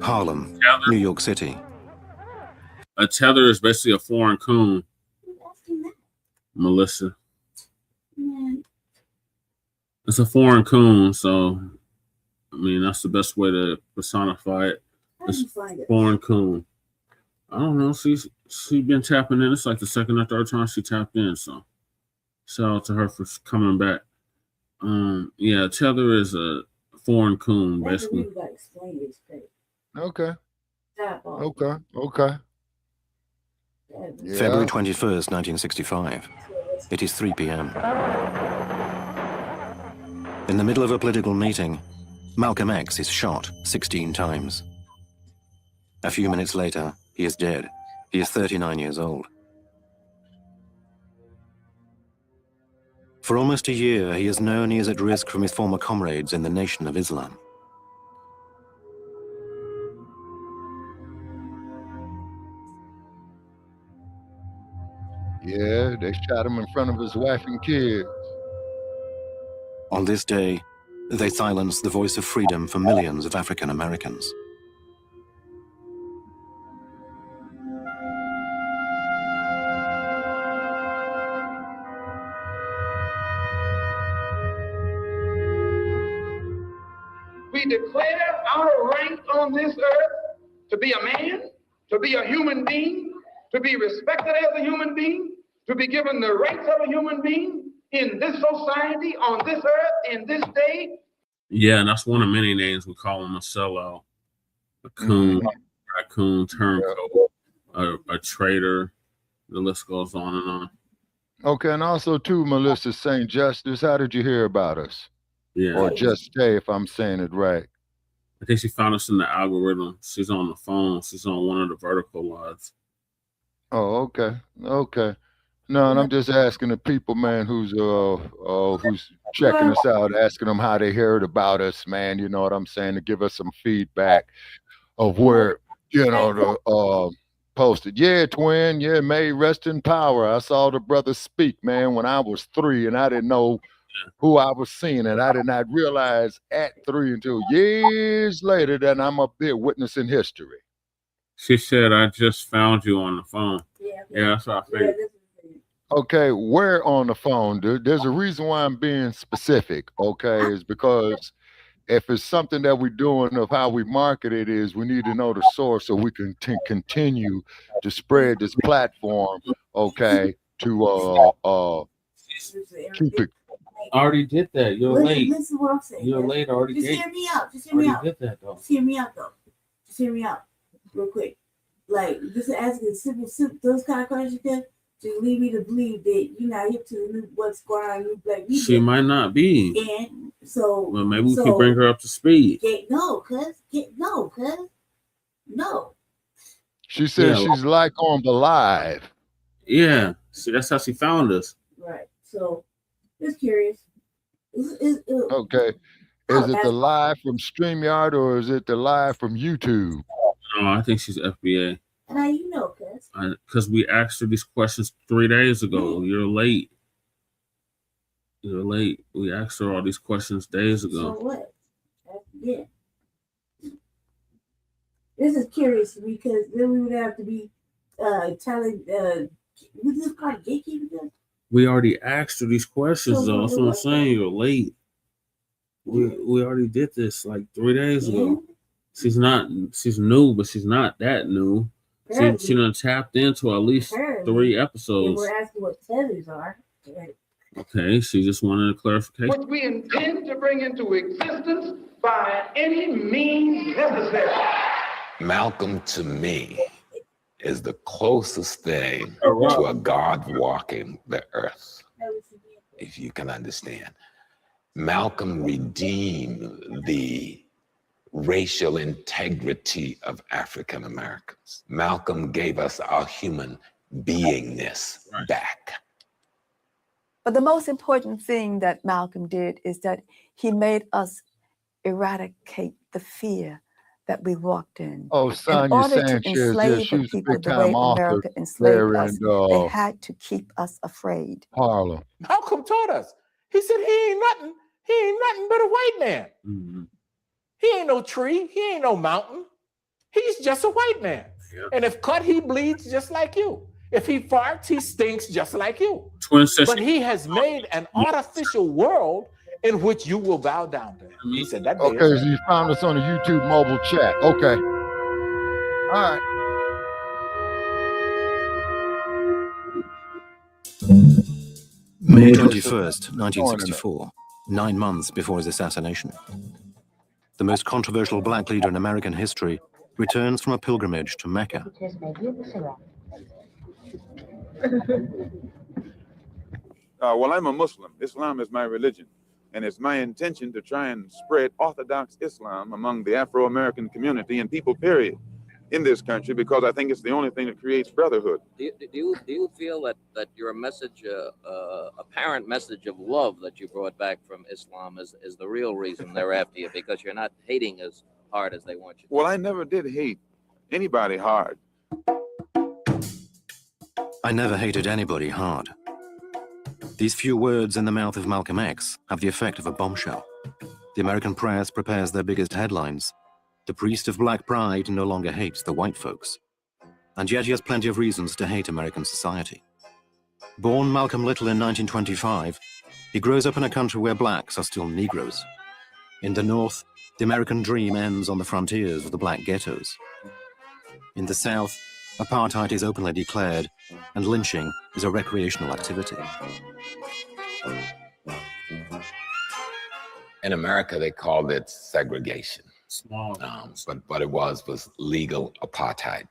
C: Harlem, New York City.
U: A tether is basically a foreign coon. Melissa. It's a foreign coon, so I mean that's the best way to personify it. It's foreign coon. I don't know. She's been tapping in. It's like the second or third time she tapped in. So shout out to her for coming back. Yeah, tether is a foreign coon, basically.
H: Okay. Okay. Yeah.
C: February 21st, 1965. It is 3 p.m. In the middle of a political meeting, Malcolm X is shot 16 times. A few minutes later, he is dead. He is 39 years old. For almost a year, he has known he is at risk from his former comrades in the Nation of Islam.
H: Yeah, they shot him in front of his wife and kids.
C: On this day, they silenced the voice of freedom for millions of African Americans.
V: We declare our right on this earth to be a man, to be a human being, to be respected as a human being, to be given the rights of a human being in this society, on this earth, in this day.
U: Yeah, and that's one of many names we call him: a sellout, a coon, raccoon, turncoat, a traitor. The list goes on and on.
H: Okay, and also too, Melissa St. Justice, how did you hear about us?
U: Yeah.
H: Or just say if I'm saying it right.
U: I think she found us in the algorithm. She's on the phone. She's on one of the vertical lives.
H: Oh, okay. Okay. No, and I'm just asking the people, man, who's checking us out, asking them how they heard about us, man. You know what I'm saying? To give us some feedback of where, the posted. Yeah, twin. Yeah, may rest in power. I saw the brother speak, man, when I was 3, and I didn't know who I was seeing, and I did not realize at 3 until years later that I'm up there witnessing history.
U: She said, I just found you on the phone. Yeah, that's what I figured.
H: Okay, where on the phone? There's a reason why I'm being specific, okay, is because if it's something that we're doing of how we market it is, we need to know the source so we can continue to spread this platform, okay, to keep it.
U: I already did that. You're late.
D: Listen to what I'm saying.
U: You're late already.
D: Just hear me out. Just hear me out.
U: Did that, though.
D: Just hear me out, though. Just hear me out, real quick. Like, just asking simple, those kind of questions, to lead me to believe that you're not hip to what's going on in New Black Media.
U: She might not be.
D: And so,
U: well, maybe we can bring her up to speed.
D: No.
H: She said she's like on the live.
U: Yeah, see, that's how she found us.
D: Right. So, just curious.
H: Okay. Is it the live from StreamYard or is it the live from YouTube?
U: No, I think she's FBA.
D: How you know, cuz?
U: Because we asked her these questions 3 days ago. You're late. You're late. We asked her all these questions days ago.
D: So what? Yeah. This is curious because then we would have to be telling was this called gatekeeping?
U: We already asked her these questions though. That's what I'm saying. You're late. We already did this like 3 days ago. She's new, but she's not that new. She done tapped into at least 3 episodes.
D: We're asking what tethers are.
U: Okay, she just wanted a clarification.
V: Which we intend to bring into existence by any means necessary.
F: Malcolm, to me, is the closest thing to a God walking the earth, if you can understand. Malcolm redeemed the racial integrity of African Americans. Malcolm gave us our human beingness back.
G: But the most important thing that Malcolm did is that he made us eradicate the fear that we walked in.
H: Oh, Sonia Sanchez, yeah, she was a big-time author
G: America enslaved
H: there
G: us,
H: in
G: they had to keep us afraid.
H: Harlem.
W: Malcolm taught us. He said he ain't nothing but a white man.
U: Mm-hmm.
W: He ain't no tree. He ain't no mountain. He's just a white man. Yeah. And if cut, he bleeds just like you. If he farts, he stinks just like you. But he has made an artificial world in which you will bow down to him. He said that.
H: Okay, so you found us on the YouTube mobile chat. Okay. All right.
C: May 21st, 1964, 9 months before his assassination. The most controversial black leader in American history returns from a pilgrimage to Mecca.
X: Well, I'm a Muslim. Islam is my religion. And it's my intention to try and spread Orthodox Islam among the Afro-American community and people, period, in this country, because I think it's the only thing that creates brotherhood.
Y: Do you feel that your message, apparent message of love that you brought back from Islam is the real reason they're after you, because you're not hating as hard as they want you to?
X: Well, I never did hate anybody hard.
C: I never hated anybody hard. These few words in the mouth of Malcolm X have the effect of a bombshell. The American press prepares their biggest headlines. The priest of black pride no longer hates the white folks. And yet he has plenty of reasons to hate American society. Born Malcolm Little in 1925, he grows up in a country where blacks are still Negroes. In the North, the American dream ends on the frontiers of the black ghettos. In the South, apartheid is openly declared, and lynching is a recreational activity.
F: In America, they called it segregation. But it was legal apartheid.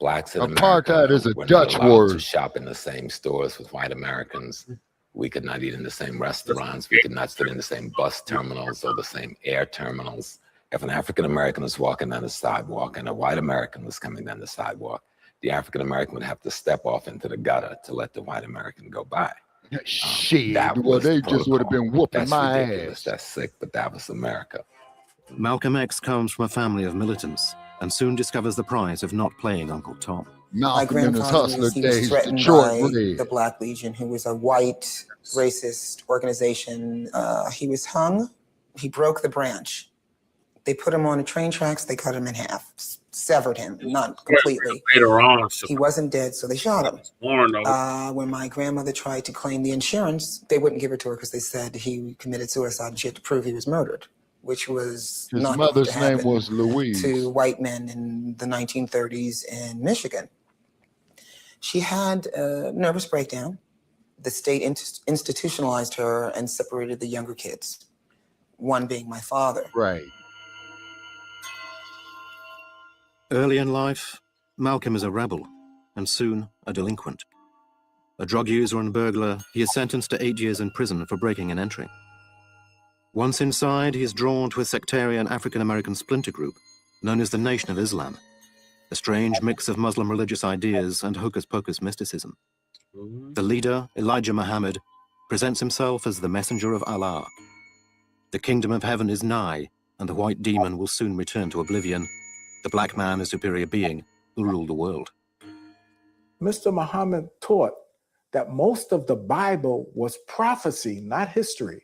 F: Blacks in America
H: Apartheid is a
F: were
H: Dutch
F: not allowed
H: word.
F: to shop in the same stores with white Americans. We could not eat in the same restaurants. We could not sit in the same bus terminals or the same air terminals. If an African American was walking down the sidewalk and a white American was coming down the sidewalk, the African American would have to step off into the gutter to let the white American go by.
H: Shit, well, they just would have been whooping
F: That's
H: my
F: ridiculous.
H: ass.
F: That's sick, but that was America.
C: Malcolm X comes from a family of militants and soon discovers the prize of not playing Uncle Tom.
H: My
Z: grandfather was threatened by the Black Legion, who was a white racist organization. He was hung. He broke the branch. They put him on the train tracks. They cut him in half, severed him, not completely.
U: Later on,
Z: He wasn't dead, so they shot him. When my grandmother tried to claim the insurance, they wouldn't give it to her because they said he committed suicide and she had to prove he was murdered, which was
H: His
Z: not
H: mother's
Z: going to
H: name was Louise.
Z: to white men in the 1930s in Michigan. She had a nervous breakdown. The state institutionalized her and separated the younger kids, one being my father.
H: Right.
C: Early in life, Malcolm is a rebel and soon a delinquent. A drug user and burglar, he is sentenced to 8 years in prison for breaking and entering. Once inside, he is drawn to a sectarian African-American splinter group known as the Nation of Islam, a strange mix of Muslim religious ideas and hocus-pocus mysticism. The leader, Elijah Muhammad, presents himself as the messenger of Allah. The kingdom of heaven is nigh, and the white demon will soon return to oblivion, The black man, a superior being who ruled the world.
W: Mr. Muhammad taught that most of the Bible was prophecy, not history.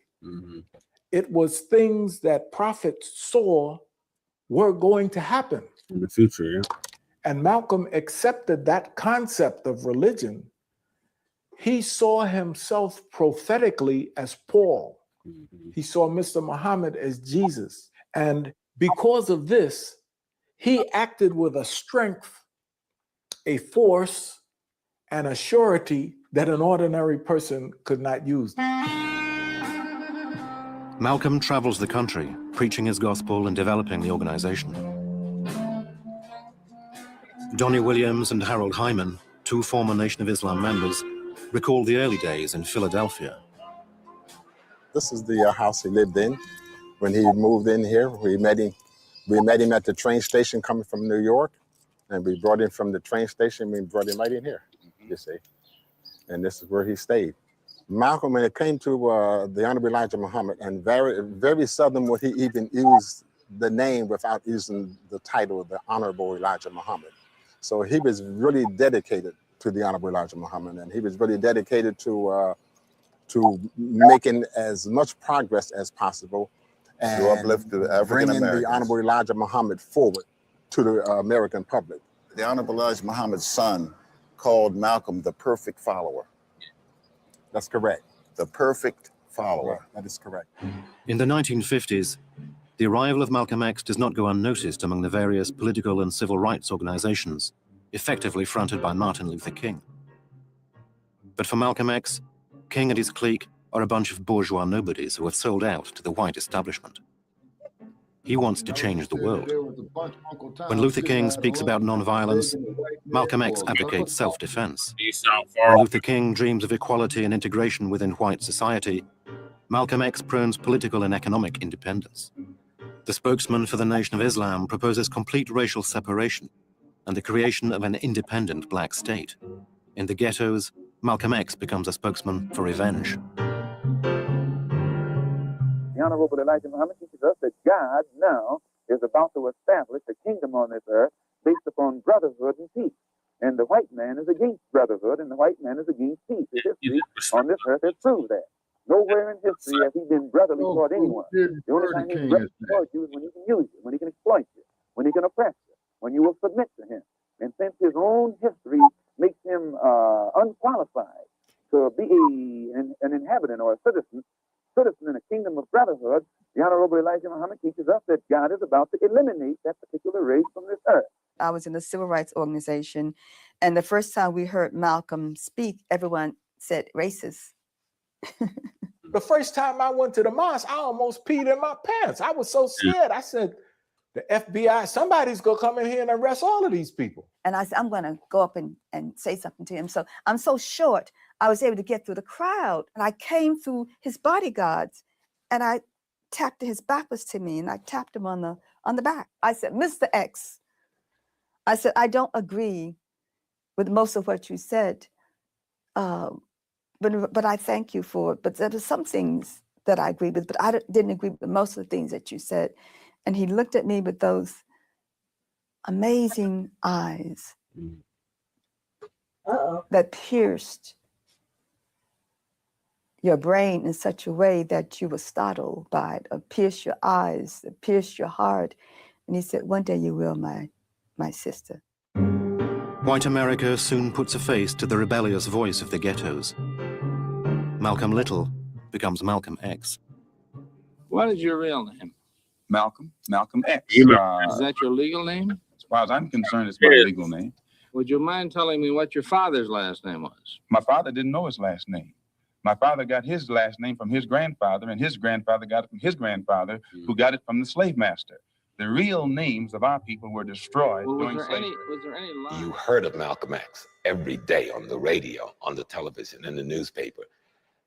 W: It was things that prophets saw were going to happen
U: in the future, yeah.
W: And Malcolm accepted that concept of religion. He saw himself prophetically as Paul. He saw Mr. Muhammad as Jesus. And because of this, he acted with a strength, a force, and a surety that an ordinary person could not use.
C: Malcolm travels the country, preaching his gospel and developing the organization. Donnie Williams and Harold Hyman, two former Nation of Islam members, recall the early days in Philadelphia.
I: This is the house he lived in when he moved in here. We met him at the train station coming from New York, and we brought him from the train station. We brought him right in here, you see. And this is where he stayed. Malcolm, when it came to the Honorable Elijah Muhammad, and very seldom would he even use the name without using the title of the Honorable Elijah Muhammad. So he was really dedicated to the Honorable Elijah Muhammad, and he was really dedicated to making as much progress as possible and
J: to uplift the African
I: bringing
J: Americans.
I: the Honorable Elijah Muhammad forward to the American public.
J: The Honorable Elijah Muhammad's son called Malcolm the perfect follower.
I: That's correct.
J: The perfect follower.
I: That is correct.
C: In the 1950s, the arrival of Malcolm X does not go unnoticed among the various political and civil rights organizations, effectively fronted by Martin Luther King. But for Malcolm X, King and his clique are a bunch of bourgeois nobodies who have sold out to the white establishment. He wants to change the world. When Luther King speaks about nonviolence, Malcolm X advocates self-defense. When Luther King dreams of equality and integration within white society, Malcolm X prones political and economic independence. The spokesman for the Nation of Islam proposes complete racial separation and the creation of an independent black state. In the ghettos, Malcolm X becomes a spokesman for revenge.
K: The Honorable Elijah Muhammad teaches us that God now is about to establish a kingdom on this earth based upon brotherhood and peace. And the white man is against brotherhood, and the white man is against peace. His history on this earth has proved that. Nowhere in history has he been brotherly toward anyone. The only time he's brotherly toward you is when he can use you, when he can exploit you, when he can oppress you, when you will submit to him. And since his own history makes him unqualified to be an inhabitant or a citizen in a kingdom of brotherhood, the Honorable Elijah Muhammad teaches us that God is about to eliminate that particular race from this earth.
G: I was in a civil rights organization, and the first time we heard Malcolm speak, everyone said racist.
W: The first time I went to the mosque, I almost peed in my pants. I was so scared. I said, the FBI, somebody's going to come in here and arrest all of these people.
G: And I said, I'm going to go up and say something to him. So I'm so short, I was able to get through the crowd. And I came through his bodyguards, and I tapped, his back was to me, and I tapped him on the back. I said, Mr. X, I said, I don't agree with most of what you said, but I thank you for it. But there were some things that I agreed with, but I didn't agree with most of the things that you said. And he looked at me with those amazing eyes that pierced your brain in such a way that you were startled by it, or pierced your eyes, pierced your heart. And he said, one day you will, my sister.
C: White America soon puts a face to the rebellious voice of the ghettos. Malcolm Little becomes Malcolm X.
L: What is your real name?
X: Malcolm X.
L: Is that your legal name?
X: As far as I'm concerned, it's my legal name.
L: Would you mind telling me what your father's last name was?
X: My father didn't know his last name. My father got his last name from his grandfather, and his grandfather got it from his grandfather, who got it from the slave master. The real names of our people were destroyed during slavery.
F: You heard of Malcolm X every day on the radio, on the television, in the newspaper.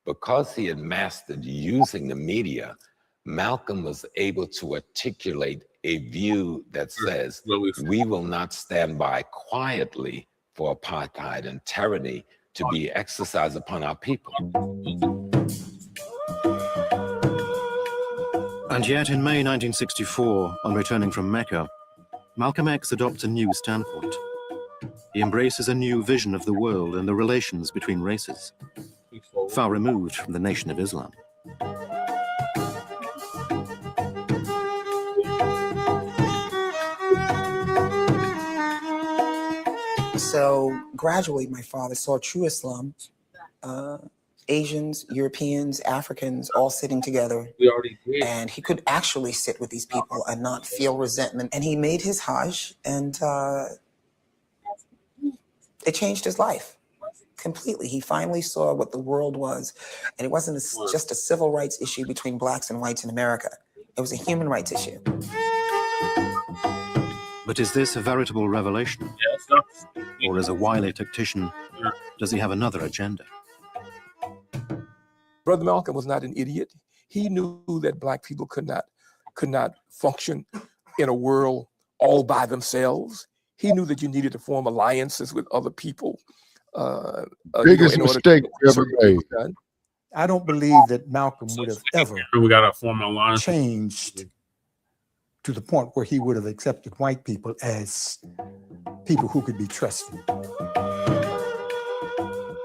F: Because he had mastered using the media, Malcolm was able to articulate a view that says, we will not stand by quietly for apartheid and tyranny to be exercised upon our people.
C: And yet in May 1964, on returning from Mecca, Malcolm X adopts a new standpoint. He embraces a new vision of the world and the relations between races, far removed from the Nation of Islam.
Z: So gradually, my father saw true Islam, Asians, Europeans, Africans, all sitting together. And he could actually sit with these people and not feel resentment. And he made his Hajj, and it changed his life completely. He finally saw what the world was. And it wasn't just a civil rights issue between blacks and whites in America. It was a human rights issue.
C: But is this a veritable revelation? Or as a wily tactician, does he have another agenda?
M: Brother Malcolm was not an idiot. He knew that black people could not function in a world all by themselves. He knew that you needed to form alliances with other people.
H: Biggest mistake ever made.
N: I don't believe that Malcolm would have ever changed to the point where he would have accepted white people as people who could be trusted.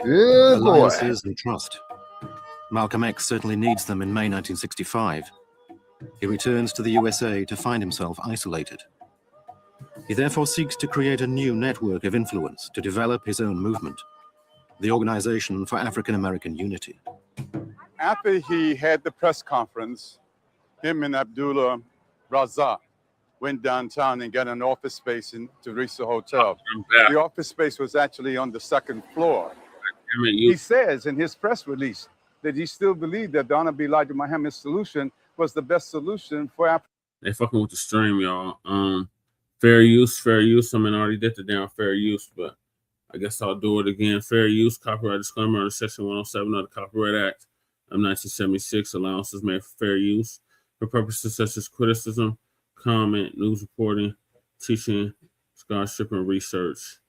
H: Yeah,
C: alliances and trust. Malcolm X certainly needs them in May 1965. He returns to the USA to find himself isolated. He therefore seeks to create a new network of influence to develop his own movement, the Organization for African American Unity.
X: After he had the press conference, him and Abdullah Razak went downtown and got an office space in Teresa Hotel. The office space was actually on the second floor. He says in his press release that he still believed that the Honorable Elijah Muhammad's solution was the best solution for Africa.
U: They fucking with the stream, y'all. Fair use. I mean, I already did the damn fair use, but I guess I'll do it again. Fair use, copyright disclaimer under Section 107 of the Copyright Act of 1976. Allowances made for fair use for purposes such as criticism, comment, news reporting, teaching, scholarship, and research.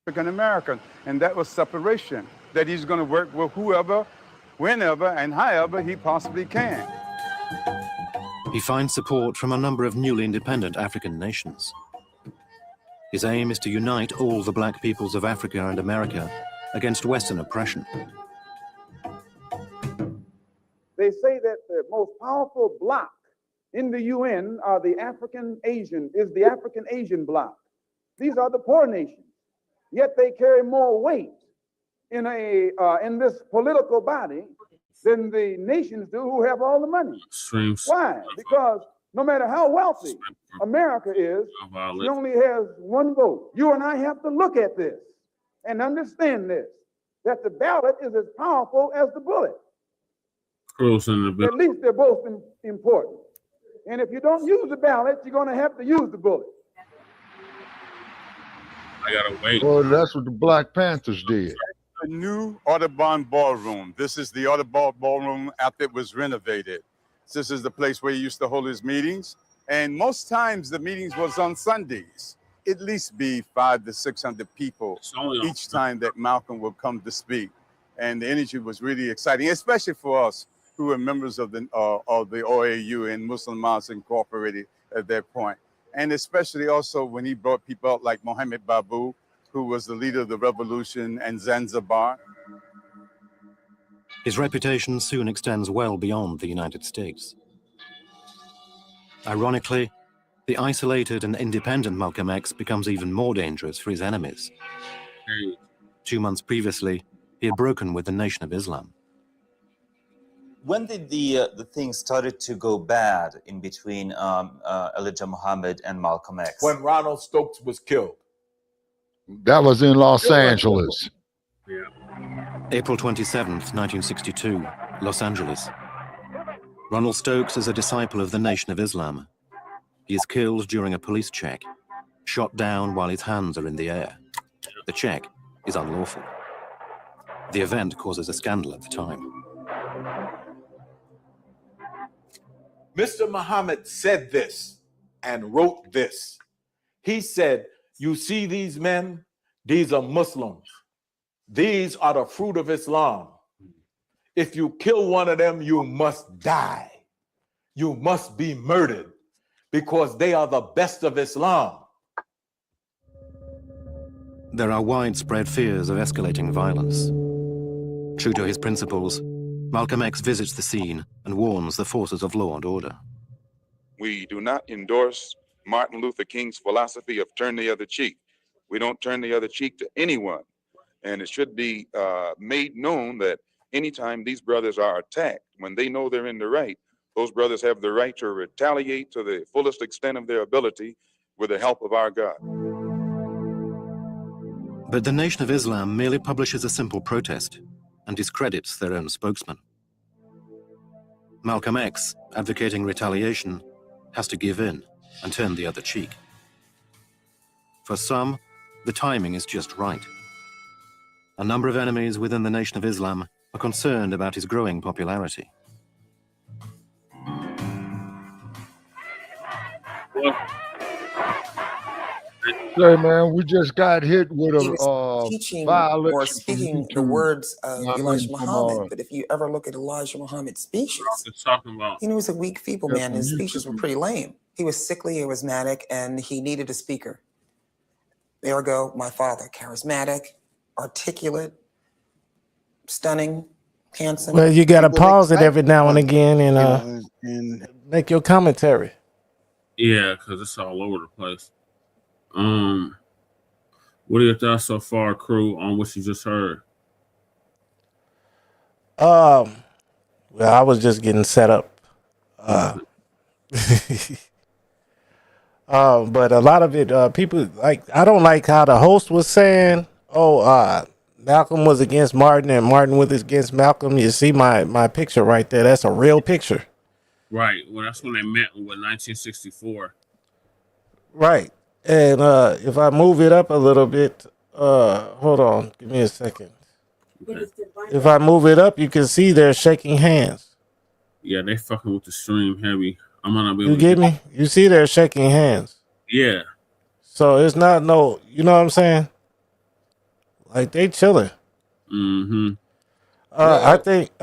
X: African American, and that was separation, that he's going to work with whoever, whenever, and however he possibly can.
C: He finds support from a number of newly independent African nations. His aim is to unite all the black peoples of Africa and America against Western oppression.
K: They say that the most powerful bloc in the UN are the African Asian bloc. These are the poor nations. Yet they carry more weight in this political body than the nations do who have all the money. Why? Because no matter how wealthy America is, she only has one vote. You and I have to look at this and understand this, that the ballot is as powerful as the bullet. At least they're both important. And if you don't use the ballot, you're going to have to use the bullet.
U: I gotta wait.
H: Well, that's what the Black Panthers did.
X: The new Audubon Ballroom. This is the Audubon Ballroom after it was renovated. This is the place where he used to hold his meetings. And most times the meetings was on Sundays. At least be 500 to 600 people each time that Malcolm would come to speak. And the energy was really exciting, especially for us who were members of the OAU and Muslim Mass Incorporated at that point. And especially also when he brought people out like Mohammed Babu, who was the leader of the revolution, and Zanzibar.
C: His reputation soon extends well beyond the United States. Ironically, the isolated and independent Malcolm X becomes even more dangerous for his enemies. 2 months previously, he had broken with the Nation of Islam.
O: When did the things started to go bad in between Elijah Muhammad and Malcolm X?
W: When Ronald Stokes was killed.
H: That was in Los Angeles.
C: April 27th, 1962, Los Angeles. Ronald Stokes is a disciple of the Nation of Islam. He is killed during a police check, shot down while his hands are in the air. The check is unlawful. The event causes a scandal at the time.
W: Mr. Muhammad said this and wrote this. He said, "You see these men? These are Muslims. These are the fruit of Islam. If you kill one of them, you must die. you must be murdered because they are the best of Islam.
C: There are widespread fears of escalating violence. True to his principles, Malcolm X visits the scene and warns the forces of law and order.
X: We do not endorse Martin Luther King's philosophy of turn the other cheek. We don't turn the other cheek to anyone. And it should be made known that anytime these brothers are attacked, when they know they're in the right, those brothers have the right to retaliate to the fullest extent of their ability with the help of our God.
C: But the Nation of Islam merely publishes a simple protest and discredits their own spokesman. Malcolm X, advocating retaliation, has to give in and turn the other cheek. For some, the timing is just right. A number of enemies within the Nation of Islam are concerned about his growing popularity.
H: Say, man, we just got hit with
Z: He was
H: a
Z: teaching
H: violation
Z: or
H: from
Z: speaking the
H: YouTube.
Z: words of Elijah
H: from,
Z: Muhammad, but if you ever look at Elijah Muhammad's speeches, he was a weak, feeble man. His speeches were pretty lame. He was sickly, asthmatic, and he needed a speaker. Ergo, my father, charismatic, articulate, stunning, handsome.
A: Well, you got to
Z: People
A: pause it every now and
Z: like-
A: again and make your commentary.
U: Yeah, because it's all over the place. What are your thoughts so far, crew, on what you just heard?
A: Well, I was just getting set up. But a lot of it, people like, I don't like how the host was saying, Malcolm was against Martin and Martin was against Malcolm. You see my picture right there. That's a real picture.
U: Right. Well, that's when they met with 1964.
A: Right. And if I move it up a little bit, hold on, give me a second.
U: Okay.
A: If I move it up, you can see they're shaking hands.
U: Yeah, they fucking with the stream heavy. I might not be
A: You
U: able to
A: get me? You see they're shaking hands.
U: Yeah.
A: So it's not no, you know what I'm saying? Like they chilling.
U: Mm-hmm.
A: I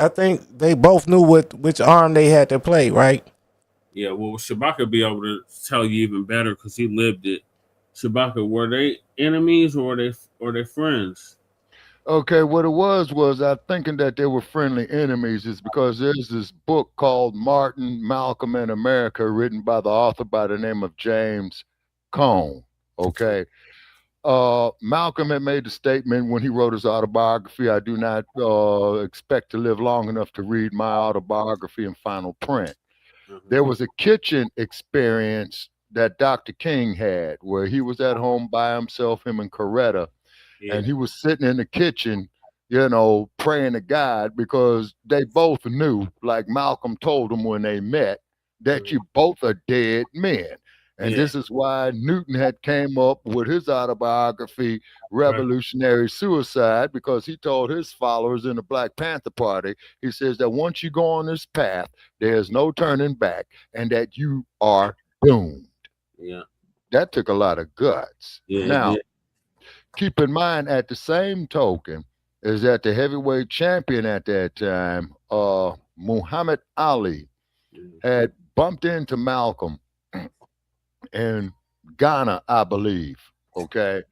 A: think they both knew which arm they had to play, right?
U: Yeah, well, Shabaka be able to tell you even better because he lived it. Shabaka, were they enemies or were they friends?
H: Okay, what it was I thinking that they were friendly enemies is because there's this book called Martin, Malcolm, and America written by the author by the name of James Cone. Okay. Malcolm had made the statement when he wrote his autobiography, I do not expect to live long enough to read my autobiography in final print. There was a kitchen experience that Dr. King had where he was at home by himself, him and Coretta, and he was sitting in the kitchen, you know, praying to God because they both knew, like Malcolm told them when they met, that you both are dead men. And this is why Newton had came up with his autobiography, Revolutionary Suicide, because he told his followers in the Black Panther Party, he says that once you go on this path, there's no turning back and that you are doomed.
U: Yeah.
H: That took a lot of guts.
U: Yeah,
H: now, keep in mind, at the same token, is that the heavyweight champion at that time, Muhammad Ali, had bumped into Malcolm in Ghana, I believe. Okay.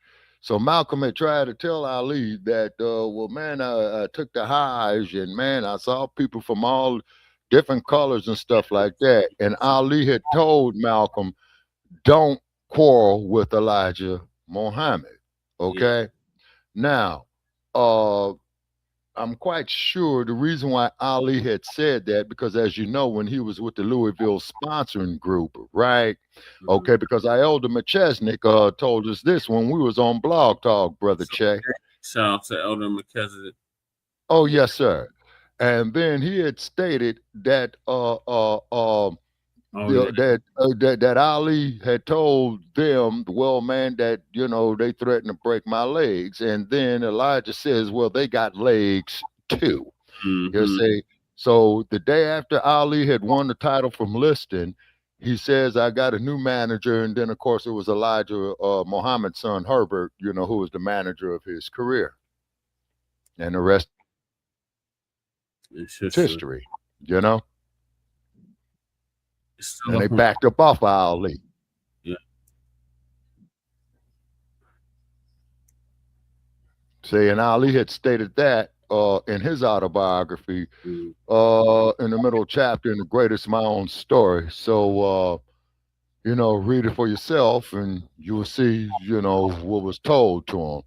H: So Malcolm had tried to tell Ali that, well, man, I took the Hajj and, man, I saw people from all different colors and stuff like that. And Ali had told Malcolm, don't quarrel with Elijah Muhammad. Okay. Now, I'm quite sure the reason why Ali had said that, because as you know, when he was with the Louisville sponsoring group, right? Okay, because Ielda McChesnick told us this when we was on Blog Talk, Brother Che.
U: Shout out to Elder McKesnick.
H: Oh, yes, sir. And then he had stated that that Ali had told them, well, man, that, you know, they threatened to break my legs. And then Elijah says, well, they got legs too. You see, so the day after Ali had won the title from Liston, he says, I got a new manager. And then, of course, it was Elijah Muhammad's son, Herbert, you know, who was the manager of his career. And the rest is history, you know? And they backed up off of Ali.
U: Yeah.
H: See, and Ali had stated that in his autobiography in the middle chapter in The Greatest My Own Story. So, you know, read it for yourself and you will see, you know, what was told to him.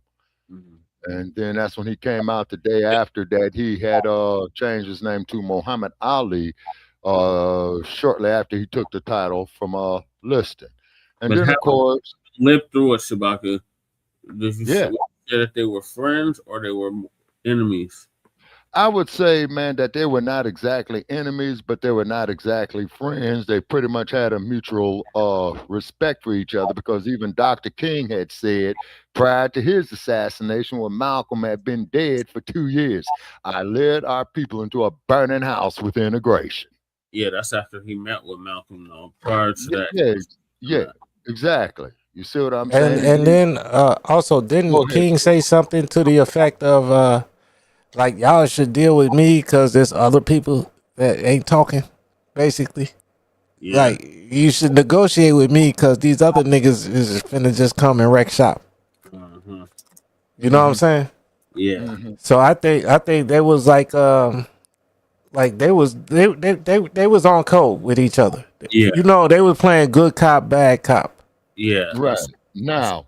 H: And then that's when he came out the day after that. He had changed his name to Muhammad Ali shortly after he took the title from Liston. And
U: But
H: then, of course,
U: lived through it, Shabaka. Did you say that they were friends or they were enemies?
H: I would say, man, that they were not exactly enemies, but they were not exactly friends. They pretty much had a mutual respect for each other, because even Dr. King had said prior to his assassination, when Malcolm had been dead for 2 years, I led our people into a burning house with integration.
U: Yeah, that's after he met with Malcolm, though. Prior to that.
H: Yeah, exactly. You see what I'm saying?
A: And then also, didn't King say something to the effect of like, y'all should deal with me because there's other people that ain't talking, basically.
U: Yeah.
A: Like, you should negotiate with me because these other niggas is finna just come and wreck shop. You know what I'm saying?
U: Yeah.
A: So I think they was like they was on code with each other.
U: Yeah.
A: You know, they was playing good cop, bad cop.
U: Yeah.
H: Right. Now,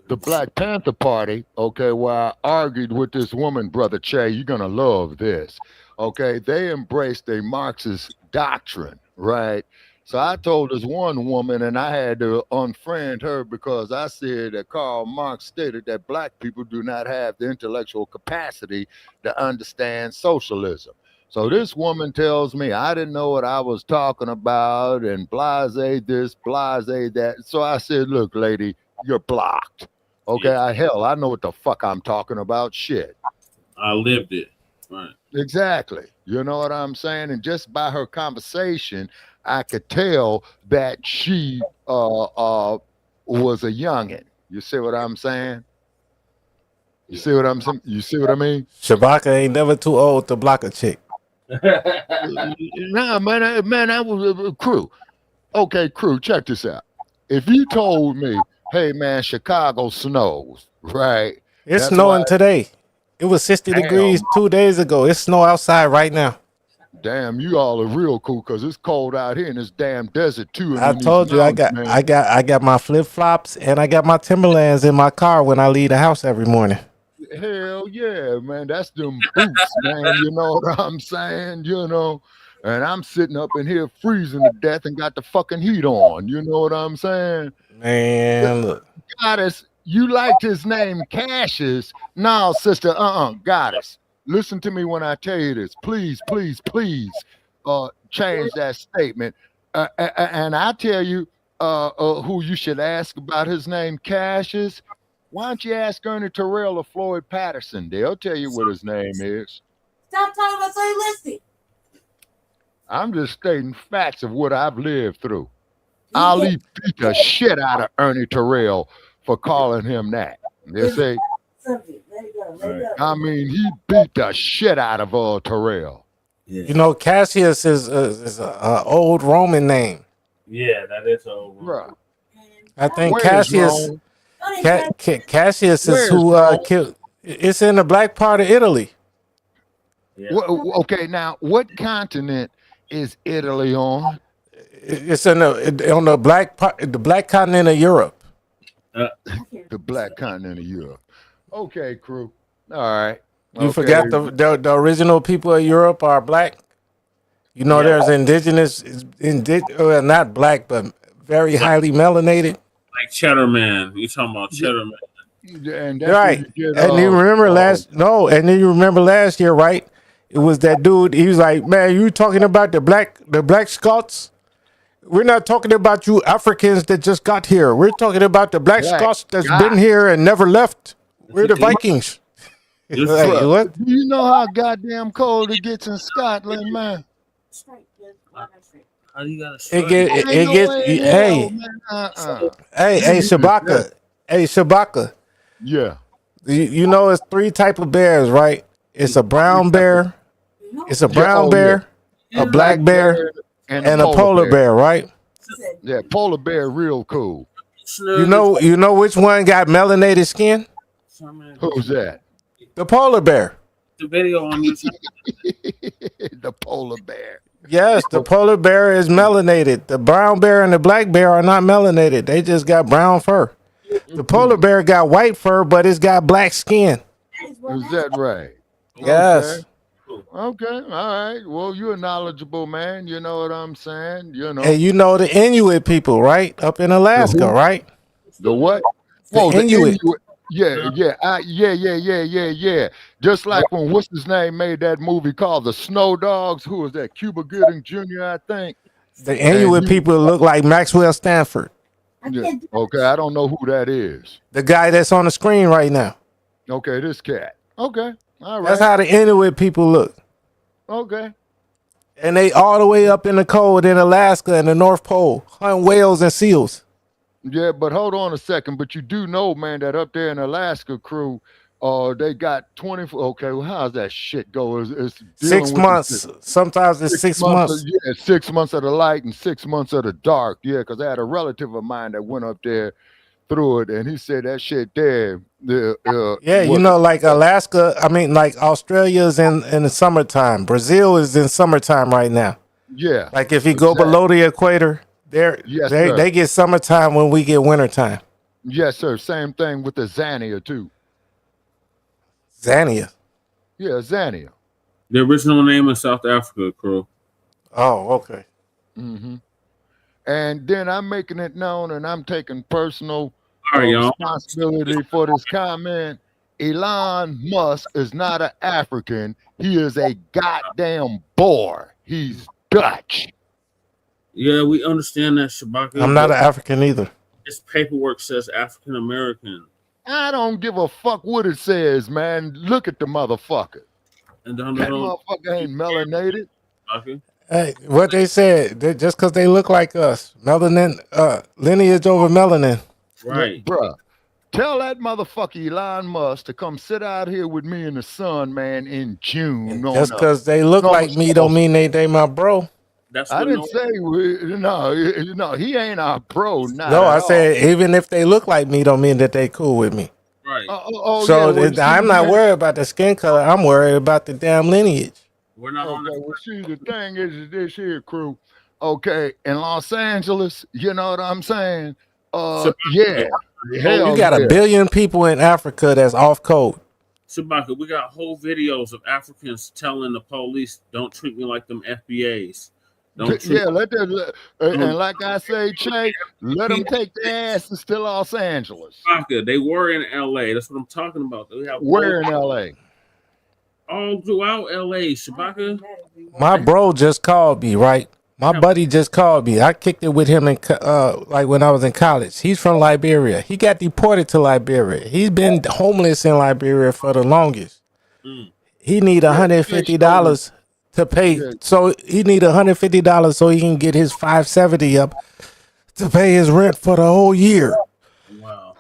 H: the Black Panther Party, okay, where I argued with this woman, Brother Che, you're going to love this, okay? They embraced a Marxist doctrine, right? So I told this one woman, and I had to unfriend her because I said that Karl Marx stated that black people do not have the intellectual capacity to understand socialism. So this woman tells me I didn't know what I was talking about and blase this, blase that. So I said, look, lady, you're blocked. Okay, I know what the fuck I'm talking about. Shit.
U: I lived it. Right.
H: Exactly. You know what I'm saying? And just by her conversation, I could tell that she was a youngin'. You see what I'm saying? You see what I'm saying? You see what I mean?
A: Shabaka ain't never too old to block a chick.
H: Nah, man, I was Crew. Okay, Crew, check this out. If you told me, hey man, Chicago snows, right?
A: It's snowing today. It was 60 degrees 2 days ago. It's snow outside right now.
H: Damn, you all are real cool because it's cold out here in this damn desert too.
A: I told you, I got my flip flops and I got my Timberlands in my car when I leave the house every morning.
H: Hell yeah, man. That's them boots, man. You know what I'm saying? You know, and I'm sitting up in here freezing to death and got the fucking heat on. You know what I'm saying?
A: Man, look.
H: Goddess, you liked his name Cassius. No, sister, Goddess. Listen to me when I tell you this. Please, please, please change that statement. And I tell you who you should ask about his name, Cassius. Why don't you ask Ernie Terrell or Floyd Patterson? They'll tell you what his name is.
D: Stop talking about St.
H: I'm just stating facts of what I've lived through. Ali beat the shit out of Ernie Terrell for calling him that. They say, I mean, he beat the shit out of Terrell.
A: You know, Cassius is an old Roman name.
U: Yeah, that is old Roman.
H: Right.
A: I think
H: Where is
A: Cassius.
H: Rome?
A: Cassius is who killed. It's in the black part of Italy.
U: Yeah.
H: Okay, now what continent is Italy on?
A: It's on the black part, the black continent of Europe.
H: The black continent of Europe. Okay, Crew. All right.
A: You forgot the original people of Europe are black. You know, there's indigenous, not black, but very highly melanated.
U: Like Cheddar Man. You talking about Cheddar Man?
H: And that's
A: Right. And you remember last year, right? It was that dude. He was like, "Man, you talking about the black Scots? We're not talking about you Africans that just got here. We're talking about the black Scots that's been here and never left. We're the Vikings."
H: Like, what? Do you know how goddamn cold it gets in Scotland, man?
U: How you gotta
A: Hey, Shabaka.
H: Yeah.
A: You know it's 3 types of bears, right? It's a brown bear, it's a brown bear, a black bear, and a polar bear, right?
H: Yeah, polar bear, real cool.
A: You know which one got melanated skin?
H: Who's that?
A: The polar bear.
U: The video on YouTube.
H: The polar bear.
A: Yes, the polar bear is melanated. The brown bear and the black bear are not melanated. They just got brown fur. The polar bear got white fur, but it's got black skin.
H: Is that right?
A: Yes.
H: Okay. All right. Well, you're a knowledgeable man. You know what I'm saying? You know.
A: And you know the Inuit people, right? Up in Alaska, right?
H: The what?
A: The Inuit.
H: Yeah. Just like when what's his name made that movie called The Snow Dogs. Who was that? Cuba Gooding Jr., I think.
A: The Inuit people look like Maxwell Stanford.
H: Yeah. Okay, I don't know who that is.
A: The guy that's on the screen right now.
H: Okay, this cat. Okay. All right.
A: That's how the Inuit people look.
H: Okay.
A: And they all the way up in the cold in Alaska and the North Pole, hunting whales and seals.
H: Yeah, but hold on a second. But you do know, man, that up there in Alaska, crew, they got 20. Okay, well, how's that shit go? It's
A: 6 months. Sometimes it's 6 months.
H: Yeah, 6 months of the light and 6 months of the dark. Yeah, because I had a relative of mine that went up there through it, and he said that shit there.
A: Yeah, you know, like Alaska, I mean, like Australia's in the summertime. Brazil is in summertime right now.
H: Yeah.
A: Like if you go below the equator, they get summertime when we get wintertime.
H: Yes, sir. Same thing with the Zania, too.
A: Zania?
H: Yeah, Zania.
U: The original name of South Africa, crew.
A: Oh, okay.
H: Mm-hmm. And then I'm making it known, and I'm taking personal responsibility for this comment. Elon Musk is not an African. He is a goddamn Boer. He's Dutch.
U: Yeah, we understand that, Shabazz.
A: I'm not an African either.
U: His paperwork says African American.
H: I don't give a fuck what it says, man. Look at the motherfucker.
U: And
H: that motherfucker ain't melanated.
U: Okay.
A: Hey, what they said, just because they look like us, melanin, lineage over melanin.
U: Right.
H: Bruh, tell that motherfucker Elon Musk to come sit out here with me in the sun, man, in June.
A: Just because they look like me don't mean they my bro.
H: I didn't say, no, he ain't our bro.
A: No, I said even if they look like me don't mean that they cool with me.
U: Right.
A: I'm not worried about the skin color. I'm worried about the damn lineage.
U: We're not on
H: well, see, the thing is this here, crew. Okay, in Los Angeles, you know what I'm saying? Yeah.
A: You got a billion people in Africa that's off code.
U: Shabazz, we got whole videos of Africans telling the police, "Don't treat me like them FBAs."
H: And like I say, Che, let them take their asses to Los Angeles.
U: They were in LA. That's what I'm talking about.
H: Where in LA?
U: All throughout LA, Shabazz.
A: My bro just called me, right? My buddy just called me. I kicked it with him in like when I was in college. He's from Liberia. He got deported to Liberia. He's been homeless in Liberia for the longest. He need $150 to pay. So he need $150 so he can get his 570 up to pay his rent for the whole year.
U: Wow.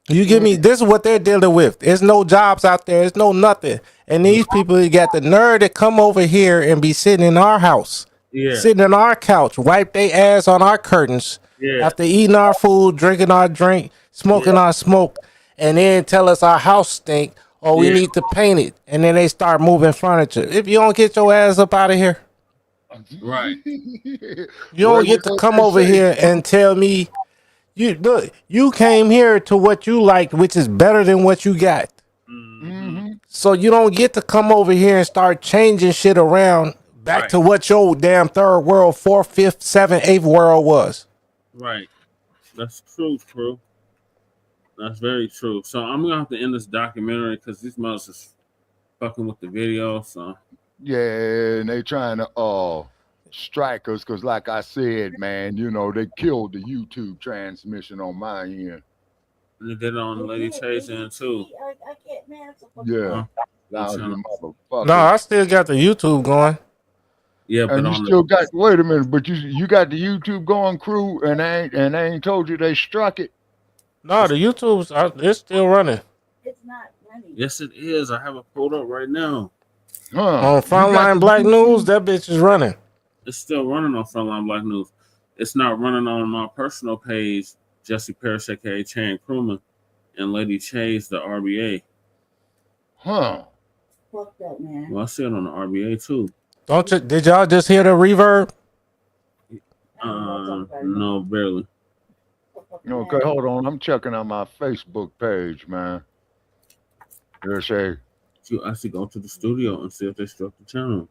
A: You give me, this is what they're dealing with. There's no jobs out there. There's no nothing. And these people got the nerve to come over here and be sitting in our house, sitting on our couch, wipe their ass on our curtains after eating our food, drinking our drink, smoking our smoke, and then tell us our house stink or we need to paint it. And then they start moving furniture. If you don't get your ass up out of here,
U: right?
A: You don't get to come over here and tell me, you came here to what you liked, which is better than what you got. So you don't get to come over here and start changing shit around back to what your damn third world, fourth, fifth, seventh, eighth world was.
U: Right. That's true, crew. That's very true. So I'm gonna have to end this documentary because these mothers is fucking with the video. So
H: yeah, and they trying to strike us because, like I said, man, you know they killed the YouTube transmission on my end.
U: They did it on Lady Chase end too.
D: I can't, man.
H: Yeah.
A: No, I still got the YouTube going.
U: Yeah, but
H: and you still got. Wait a minute, but you got the YouTube going, crew, and they ain't told you they struck it.
A: No, the YouTube's it's still running.
D: It's not running.
U: Yes, it is. I have it pulled up right now.
A: On Front Line Blacc News, that bitch is running.
U: It's still running on Front Line Blacc News. It's not running on my personal page, Jesse Parrish, aka Chan Krumah, and Lady Chase, the RBA.
H: Huh.
D: Fuck that, man.
U: Well, I see it on the RBA too.
A: Don't you? Did y'all just hear the reverb?
U: No, barely.
H: Okay, hold on. I'm checking out my Facebook page, man. There's a.
U: You actually go to the studio and see if they struck the channel.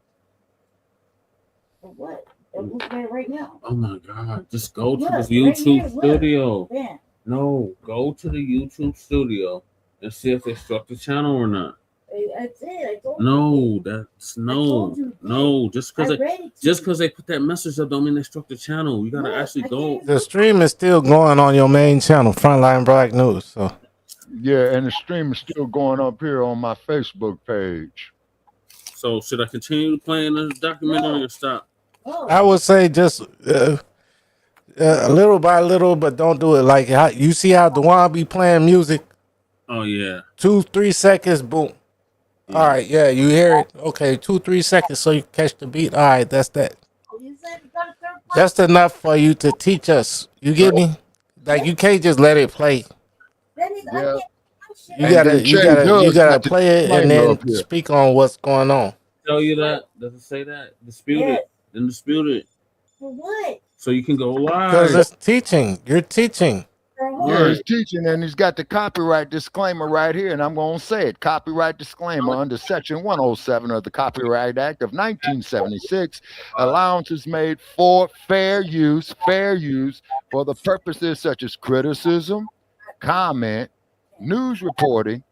D: For what? I'm looking at it right now.
U: Oh my God! Just go to
D: Look,
U: the YouTube
D: right here,
U: studio.
D: Bam.
U: No, go to the YouTube studio and see if they struck the channel or not.
D: I did. I told you.
U: No, that's no. Just because they put that message up don't mean they struck the channel. You gotta actually go.
A: The stream is still going on your main channel, Front Line Blacc News. So
H: Yeah, and the stream is still going up here on my Facebook page.
U: So should I continue playing the documentary or stop?
A: I would say just little by little, but don't do it like how you see how Dewan be playing music.
U: Oh yeah.
A: 2-3 seconds, boom.
U: Yeah.
A: All right, yeah, you hear it. Okay, 2-3 seconds, so you catch the beat. All right, that's that. Just enough for you to teach us. You get me? Like you can't just let it play.
H: Yeah.
A: You gotta play it and then speak on what's going on.
U: Tell you that? Does it say that? Dispute it. Then dispute it.
D: For what?
U: So you can go live.
A: Because it's teaching. You're teaching.
H: Yeah, he's teaching, and he's got the copyright disclaimer right here, and I'm going to say it. Copyright disclaimer under Section 107 of the Copyright Act of 1976. Allowance is made for fair use for the purposes such as criticism, comment, news reporting,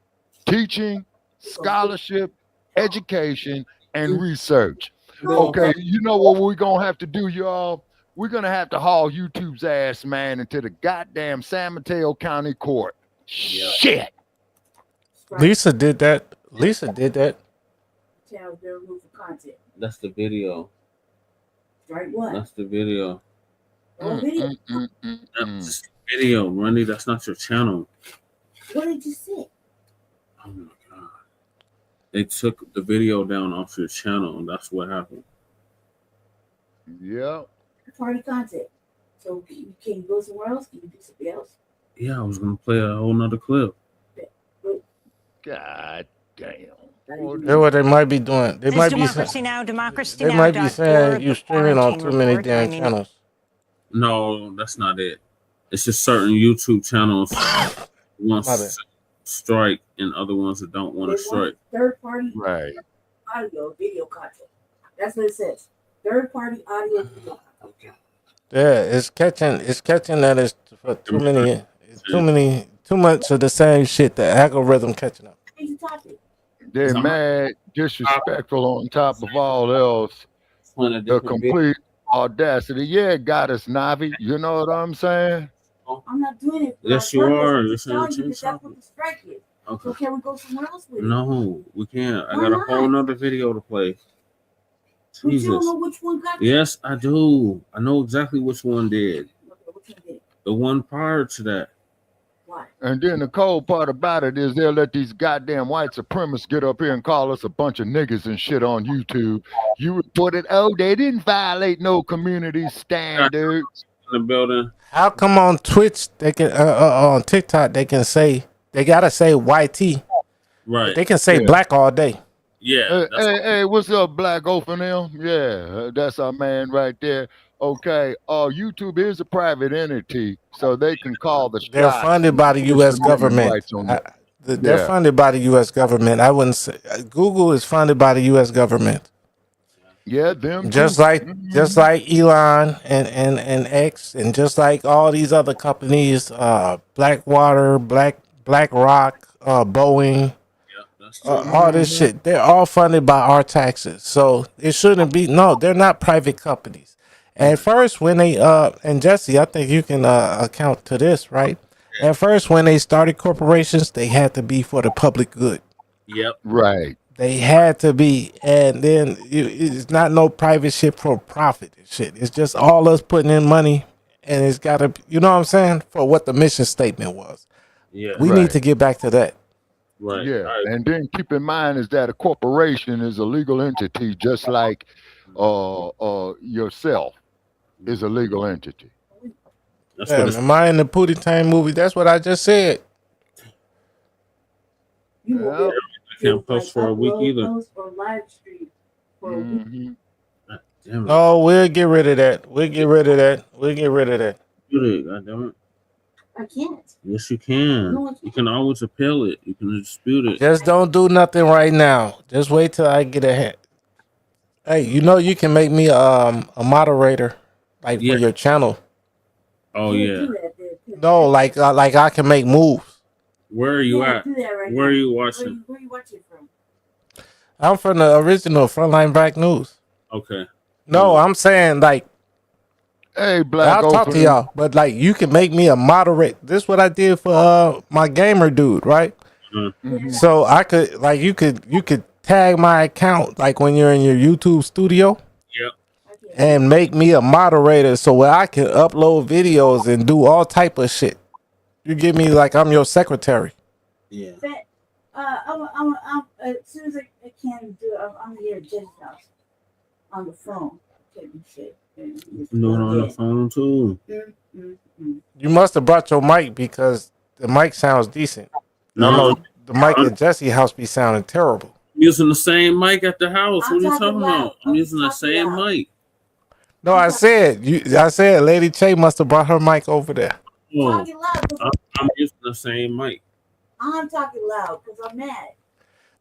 H: teaching, scholarship, education, and research. Okay, you know what we're going to have to do, y'all? We're going to have to haul YouTube's ass, man, into the goddamn San Mateo County Court. Yep. Shit.
A: Lisa did that.
D: Channel been removed from content.
U: That's the video.
D: Right what?
U: That's the video.
D: Video.
U: That's the video, Rundy. That's not your channel.
D: What did you say?
U: Oh my God. They took the video down off your channel, and that's what happened.
H: Yeah.
D: Party content. So can you go somewhere else? Can you do something else?
U: Yeah, I was gonna play a whole nother clip.
H: God damn.
A: That's what they might be doing. They might be
B: saying
A: you streaming on too many damn channels.
U: No, that's not it. It's just certain YouTube channels want to strike and other ones that don't want to strike.
D: Third party
U: audio,
D: video content. That's what it says. Third party audio, video content.
U: Okay.
A: Yeah, it's catching that it's for too much of the same shit. The algorithm catching up.
H: They're mad, disrespectful on top of all else. The complete audacity. Yeah, it got us, Navi. You know what I'm saying?
D: I'm not doing it.
U: Yes, you are.
D: That's what the strike is.
U: Okay.
D: So can we go somewhere else with it?
U: No, we can't. I
D: Why
U: got a
D: not?
U: whole nother video to play.
D: But
U: Jesus.
D: you don't know which one got you.
U: Yes, I do. I know exactly which one did.
D: Okay, which one did?
U: The one prior to that.
D: Why?
H: And then the cold part about it is they'll let these goddamn white supremacists get up here and call us a bunch of niggas and shit on YouTube. You reported, oh, they didn't violate no community standards.
U: In the building.
A: How come on Twitch they can on TikTok they gotta say YT.
U: Right.
A: They can say black all day.
U: Yeah.
H: Hey, what's up, Black Ofanel? Yeah, that's our man right there. Okay, YouTube is a private entity, so they can call the shots.
A: They're funded by the U.S. government. They're funded by the U.S. government. I wouldn't say Google is funded by the U.S. government.
H: Yeah, them
A: just
H: too.
A: like Elon and X, and just like all these other companies, Blackwater, BlackRock, Boeing. All this shit, they're all funded by our taxes. So it shouldn't be. No, they're not private companies. At first, when they and Jesse, I think you can account to this, right? At first, when they started corporations, they had to be for the public good.
U: Yep.
H: Right.
A: They had to be, and then it's not no private shit for profit and shit. It's just all us putting in money, and it's got to, you know what I'm saying, for what the mission statement was.
U: Yeah.
A: We need to get back to that.
U: Right.
H: Yeah, and then keep in mind is that a corporation is a legal entity, just like yourself. is a legal entity.
U: That's what
A: Am I in the Pootie Tang movie? That's what I just said.
H: Yeah.
U: Can't post for a week either.
D: Post or live stream for a week.
U: Damn it.
A: Oh, we'll get rid of that. We'll get rid of that. We'll get rid of that.
U: God damn it.
D: I can't.
U: Yes, you can.
D: No, I can't.
U: You can always appeal it. You can dispute it.
A: Just don't do nothing right now. Just wait till I get ahead. Hey, you know you can make me a moderator, like for your channel.
U: Oh yeah.
A: No, like I can make moves.
U: Where are you at?
D: Do that right
U: Where
D: now.
U: are you watching?
D: Where are you watching from?
A: I'm from the original Front Line Blacc News.
U: Okay.
A: No, I'm saying like,
H: hey, Black.
A: I'll talk to y'all, but like you can make me a moderator. This is what I did for my gamer dude, right?
U: Mm-hmm.
A: So I could like you could tag my account like when you're in your YouTube studio.
U: Yep.
A: And make me a moderator so where I can upload videos and do all type of shit. You give me like I'm your secretary.
U: Yeah.
D: I'm as soon as I can do it, I'm here at Jen's house on the phone. Taking shit.
U: Do it on the phone too.
A: You must have brought your mic because the mic sounds decent.
U: No.
A: I know the mic at Jesse's house be sounding terrible.
U: I'm using the same mic at the house. What are you talking about? I'm using the same mic.
A: No, I said Lady Che must have brought her mic over there.
U: Oh, I'm using the same mic.
D: I'm talking loud because I'm mad.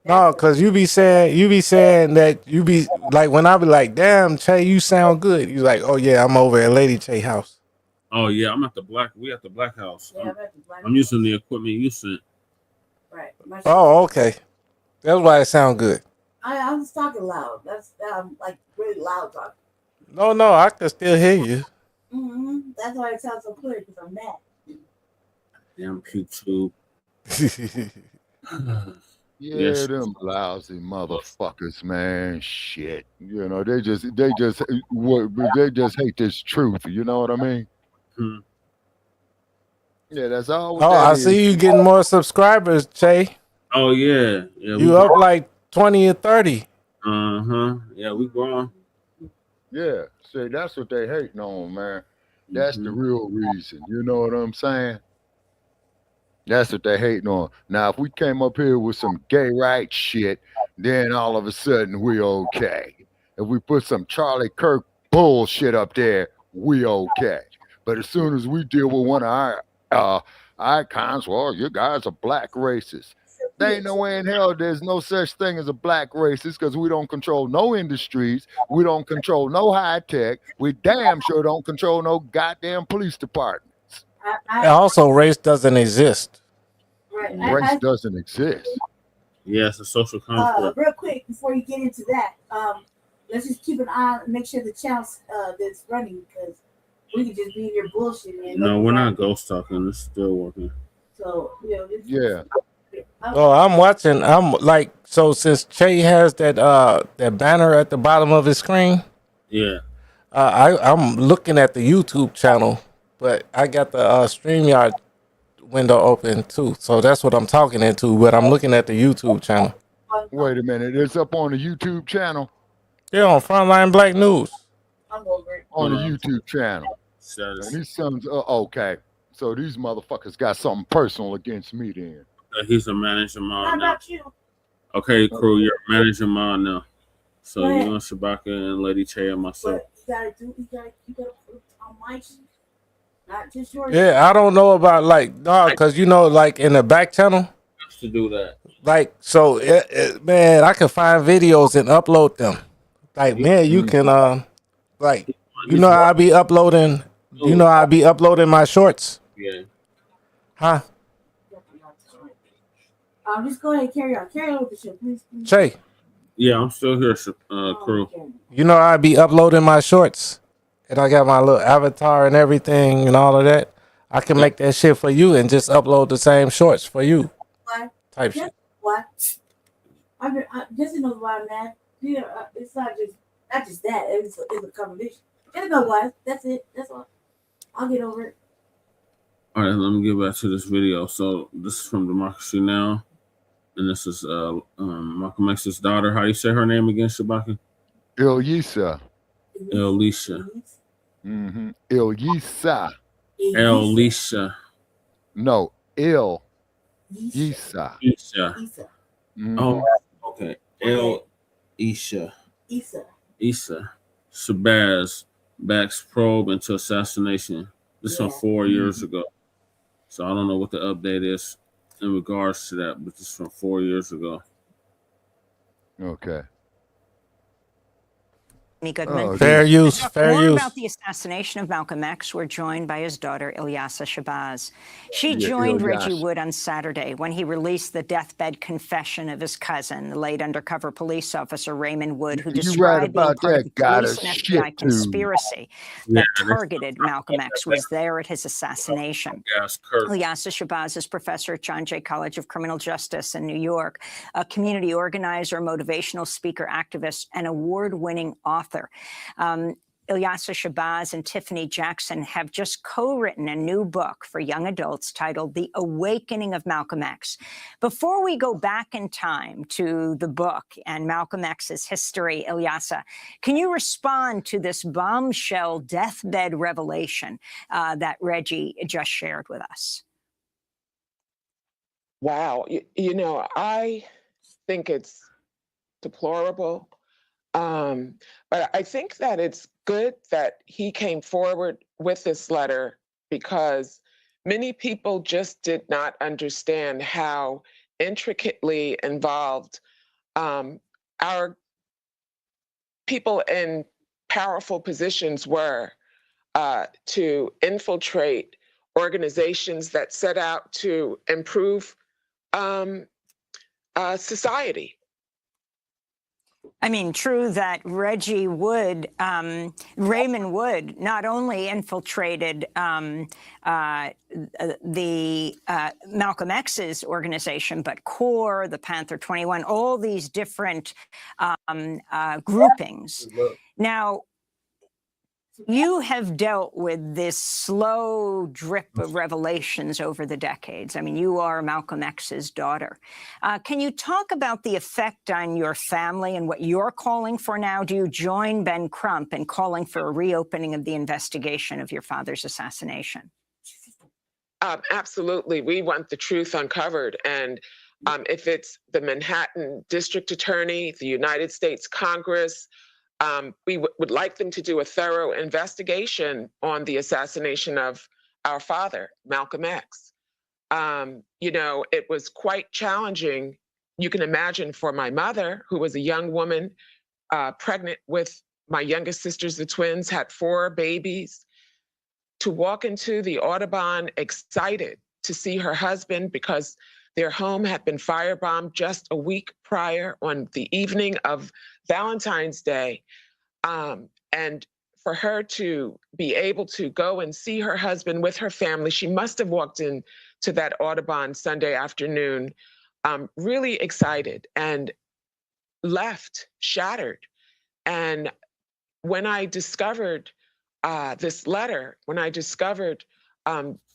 A: No, because you be saying that you be like when I be like, damn, Che, you sound good. You like, oh yeah, I'm over at Lady Che house.
U: Oh yeah, I'm at the Blacc. We at the Blacc house.
D: Yeah, I'm at the Blacc
U: I'm using the equipment you sent.
D: Right.
A: Oh, okay. That's why it sound good.
D: I'm just talking loud. That's like really loud talking.
A: No, I can still hear you.
D: That's why it sounds so clear because I'm mad.
U: Damn YouTube.
H: Yeah,
U: Yes.
H: them lousy motherfuckers, man. Shit, you know they just hate this truth. You know what I mean? Yeah, that's all.
A: Oh, I see you getting more subscribers, Che.
U: Oh yeah,
A: You up like 20 or 30.
U: Yeah, we growing.
H: Yeah, see, that's what they hating on, man. That's the real reason. You know what I'm saying? That's what they hating on. Now, if we came up here with some gay rights shit, then all of a sudden we okay. If we put some Charlie Kirk bullshit up there, we okay. But as soon as we deal with one of our icons, well, you guys are black racists. There ain't no way in hell there's no such thing as a black racist because we don't control no industries. We don't control no high tech. We damn sure don't control no goddamn police departments.
A: Also, race doesn't exist.
D: Right.
H: Race doesn't exist.
U: Yeah, it's a social conflict.
D: Real quick, before you get into that, let's just keep an eye and make sure the channel's that's running because we could just be in your bullshit. And
U: No, we're not ghost talking. It's still working.
D: So,
H: yeah.
A: Oh, I'm watching. I'm like, so since Che has that banner at the bottom of his screen,
U: yeah,
A: I'm looking at the YouTube channel, but I got the StreamYard window open too. So that's what I'm talking into, but I'm looking at the YouTube channel.
H: Wait a minute, it's up on the YouTube channel.
A: Yeah, on Front Line Blacc News.
D: I'm over it.
H: On the YouTube channel. And these sons, okay. So these motherfuckers got something personal against me then.
U: He's a manager mod
D: How
U: now.
D: about you?
U: Okay, crew, you're a manager mod now. So
D: Go
U: you
D: ahead.
U: and Shabaka and Lady Che and myself.
D: You gotta put on my shit, not just yours.
A: Yeah, I don't know about like, because you know, like in the back channel,
U: To do that.
A: like, so man, I can find videos and upload them. Like, man, you can, like, you know, how I be uploading. You know, how I be uploading my shorts.
U: Yeah.
A: Huh?
D: Just go ahead and carry on with the show, please.
A: Che,
U: Yeah, I'm still here, crew.
A: you know, how I be uploading my shorts, and I got my little avatar and everything and all of that. I can make that shit for you and just upload the same shorts for you.
D: Why?
A: Type shit.
D: What? Jesse knows why I'm mad. Yeah, it's not just that. It's a combination. Jesse knows why. That's it. That's all. I'll get over it.
U: All right, let me get back to this video. So this is from Democracy Now! And this is Malcolm X's daughter. How you say her name again, Shabaka?
H: Ilyasah.
U: Ilyasah.
H: Ilyasah.
U: Elisha.
H: No, Ilyasah.
U: Isha. Oh, okay. Isha. Issa. Shabazz. Bacc's probe into assassination. This from 4 years ago. So I don't know what the update is in regards to that, but this is from 4 years ago.
H: Okay.
B: Goodman.
A: Fair use. Fair
B: More
A: use.
B: about the assassination of Malcolm X, we're joined by his daughter, Ilyasah Shabazz. She
H: Yeah,
B: joined
H: Ilyasah.
B: Reggie Wood on Saturday when he released the deathbed confession of his cousin, the late undercover police officer Raymond Wood, who
H: You right
B: described being
H: about
B: part of
H: that.
B: the
H: Got
B: police
H: a
B: and
H: shit
B: FBI
H: too.
B: conspiracy
U: Yeah,
B: that targeted Malcolm X was there at his assassination. Ilyasah Shabazz is professor at John Jay College of Criminal Justice in New York, a community organizer, motivational speaker, activist, and award-winning author. Ilyasah Shabazz and Tiffany Jackson have just co-written a new book for young adults titled The Awakening of Malcolm X. Before we go back in time to the book and Malcolm X's history, Ilyasah, can you respond to this bombshell deathbed revelation that Reggie just shared with us?
P: Wow. You know, I think it's deplorable. But I think that it's good that he came forward with this letter because many people just did not understand how intricately involved our people in powerful positions were to infiltrate organizations that set out to improve society.
B: I mean, true that Reggie Wood, Raymond Wood, not only infiltrated the Malcolm X's organization, but CORE, the Panther 21, all these different groupings. Now, you have dealt with this slow drip of revelations over the decades. I mean, you are Malcolm X's daughter. Can you talk about the effect on your family and what you're calling for now? Do you join Ben Crump in calling for a reopening of the investigation of your father's assassination?
P: Absolutely. We want the truth uncovered. And if it's the Manhattan District Attorney, the United States Congress, we would like them to do a thorough investigation on the assassination of our father, Malcolm X. You know, it was quite challenging, you can imagine, for my mother, who was a young woman, pregnant with my youngest sisters, the twins, had 4 babies, to walk into the Audubon excited to see her husband because their home had been firebombed just a week prior on the evening of Valentine's Day. And for her to be able to go and see her husband with her family, she must have walked in to that Audubon Sunday afternoon, really excited and left shattered. And when I discovered this letter, when I discovered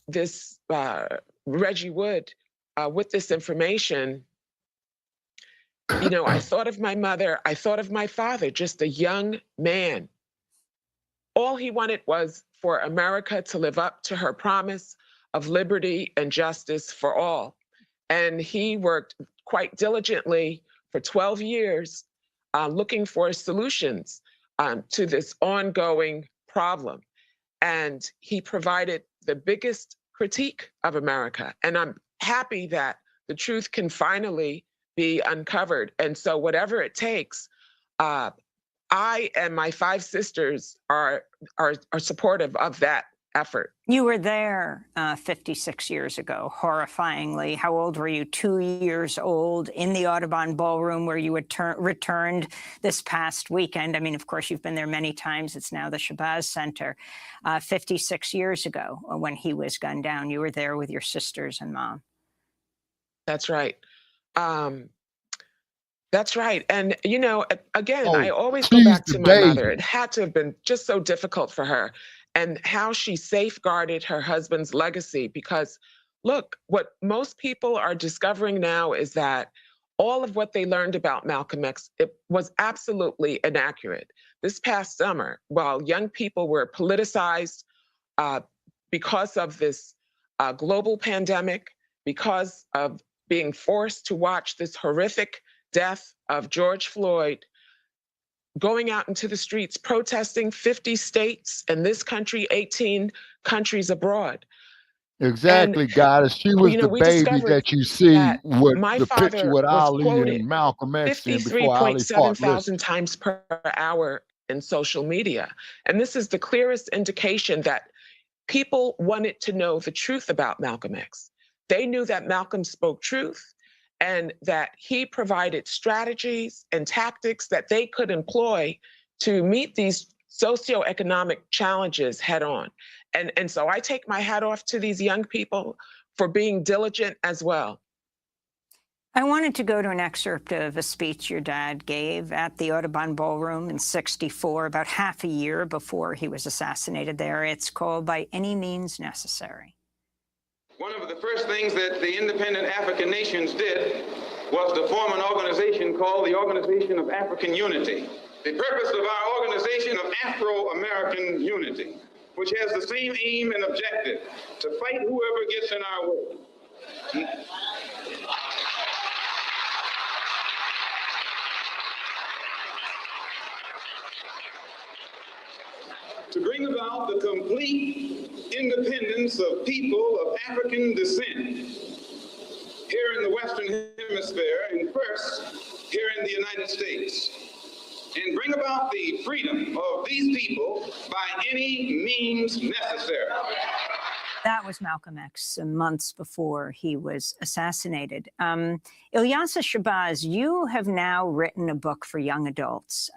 P: this Reggie Wood with this information, you know, I thought of my mother, I thought of my father, just a young man. All he wanted was for America to live up to her promise of liberty and justice for all. And he worked quite diligently for 12 years looking for solutions to this ongoing problem. And he provided the biggest critique of America. And I'm happy that the truth can finally be uncovered. And so whatever it takes, I and my 5 sisters are supportive of that effort.
B: You were there 56 years ago, horrifyingly. How old were you? 2 years old, in the Audubon Ballroom where you returned this past weekend. I mean, of course, you've been there many times. It's now the Shabazz Center. 56 years ago, when he was gunned down, you were there with your sisters and mom.
P: That's right. That's right. And, you know, again, I always go back to my mother. It had to have been just so difficult for her, and how she safeguarded her husband's legacy. Because, look, what most people are discovering now is that all of what they learned about Malcolm X, it was absolutely inaccurate. This past summer, while young people were politicized because of this global pandemic, because of being forced to watch this horrific death of George Floyd, going out into the streets, protesting 50 states in this country, 18 countries abroad.
H: Exactly, Goddess. She was the
P: we
H: baby
P: discovered
H: that you see
P: that
H: with
P: my
H: the picture
P: father
H: with
P: was
H: Ali
P: quoted
H: and Malcolm X in before Ali
P: 53.7
H: fought.
P: thousand
H: Listen,
P: times per hour in social media. And this is the clearest indication that people wanted to know the truth about Malcolm X. They knew that Malcolm spoke truth and that he provided strategies and tactics that they could employ to meet these socioeconomic challenges head on. And so I take my hat off to these young people for being diligent as well.
B: I wanted to go to an excerpt of a speech your dad gave at the Audubon Ballroom in '64, about half a year before he was assassinated there. It's called By Any Means Necessary.
K: One of the first things that the independent African nations did was to form an organization called the Organization of African Unity. The purpose of our Organization of Afro-American Unity, which has the same aim and objective, to fight whoever gets in our way. To bring about the complete independence of people of African descent here in the Western Hemisphere, and first here in the United States, and bring about the freedom of these people by any means necessary.
B: That was Malcolm X months before he was assassinated. Ilyasah Shabazz, you have now written a book for young adults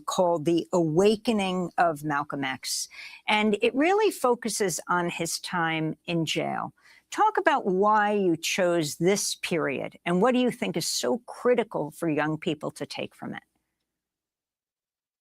B: called The Awakening of Malcolm X, and it really focuses on his time in jail. Talk about why you chose this period, and what do you think is so critical for young people to take from it?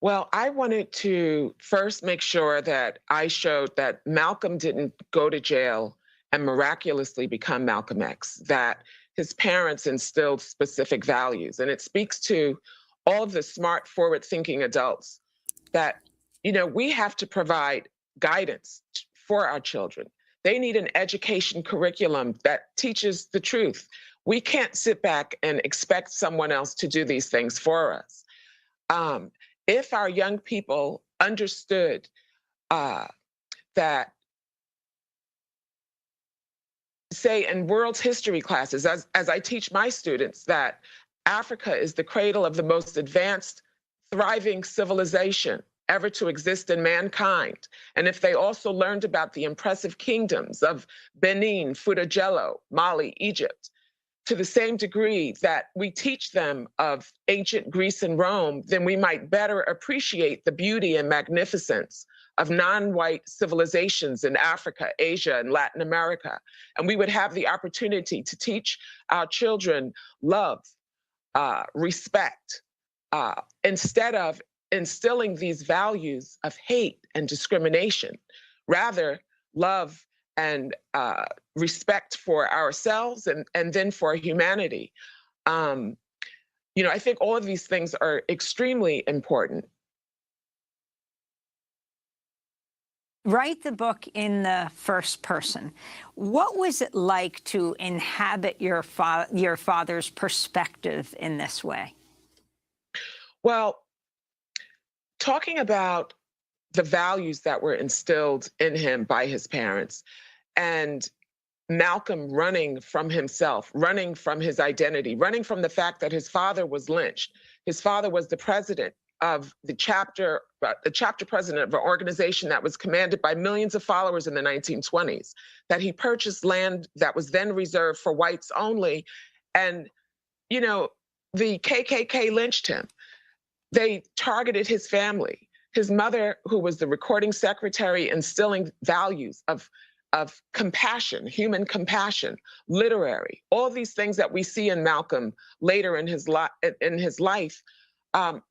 P: Well, I wanted to first make sure that I showed that Malcolm didn't go to jail and miraculously become Malcolm X, that his parents instilled specific values. And it speaks to all of the smart, forward-thinking adults that, we have to provide guidance for our children. They need an education curriculum that teaches the truth. We can't sit back and expect someone else to do these things for us. If our young people understood that, say, in world history classes, as I teach my students, that Africa is the cradle of the most advanced, thriving civilization ever to exist in mankind. And if they also learned about the impressive kingdoms of Benin, Fudajello, Mali, Egypt, to the same degree that we teach them of ancient Greece and Rome, then we might better appreciate the beauty and magnificence of non-white civilizations in Africa, Asia, and Latin America. And we would have the opportunity to teach our children love, respect, instead of instilling these values of hate and discrimination. Rather, love and respect for ourselves and then for humanity. I think all of these things are extremely important.
B: Write the book in the first person. What was it like to inhabit your father's perspective in this way?
P: Well, talking about the values that were instilled in him by his parents, and Malcolm running from himself, running from his identity, running from the fact that his father was lynched. His father was the president of the chapter president of an organization that was commanded by millions of followers in the 1920s, that he purchased land that was then reserved for whites only. And, the KKK lynched him. They targeted his family. His mother, who was the recording secretary, instilling values of compassion, human compassion, literary, all these things that we see in Malcolm later in his life,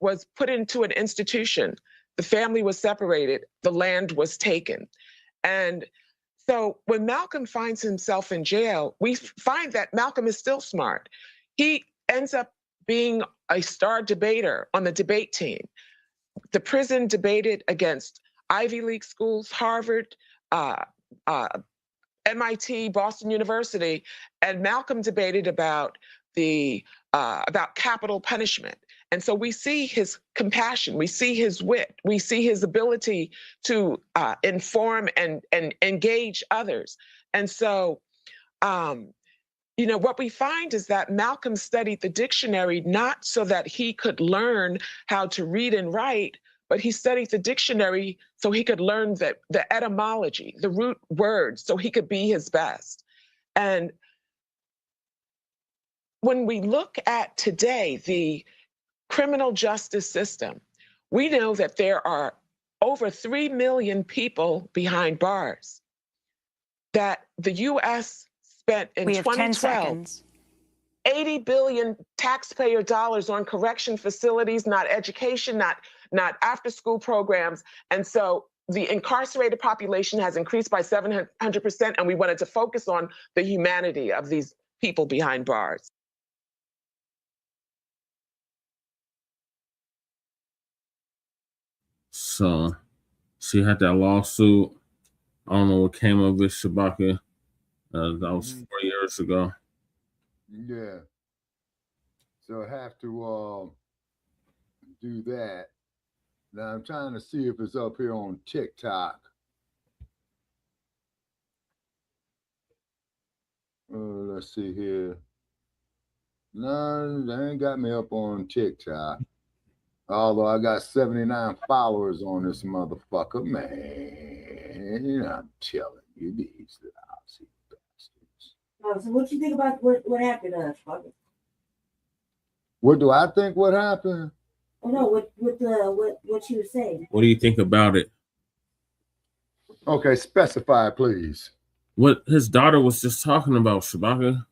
P: was put into an institution. The family was separated, the land was taken. And so when Malcolm finds himself in jail, we find that Malcolm is still smart. He ends up being a star debater on the debate team. The prison debated against Ivy League schools, Harvard, MIT, Boston University, and Malcolm debated about capital punishment. And so we see his compassion, we see his wit, we see his ability to inform and engage others. And so, you know, what we find is that Malcolm studied the dictionary not so that he could learn how to read and write, but he studied the dictionary so he could learn the etymology, the root words, so he could be his best. And when we look at today, the criminal justice system, we know that there are over 3 million people behind bars, that the U.S. spent in 2012 $80 billion taxpayer dollars on correction facilities, not education, not after-school programs. And so the incarcerated population has increased by 700%, and we wanted to focus on the humanity of these people behind bars.
U: So she had that lawsuit. I don't know what came of it, Shabaka. That was 4 years ago.
H: Yeah. So I have to do that. Now I'm trying to see if it's up here on TikTok. Let's see here. No, they ain't got me up on TikTok. Although I got 79 followers on this motherfucker, man. You know, I'm telling you, these lousy bastards.
D: Oh, so what you think about what happened, Shabazz?
H: What do I think what happened?
D: Oh no, what you were saying.
U: What do you think about it?
H: Okay, specify, please.
U: What his daughter was just talking about, Shabaka.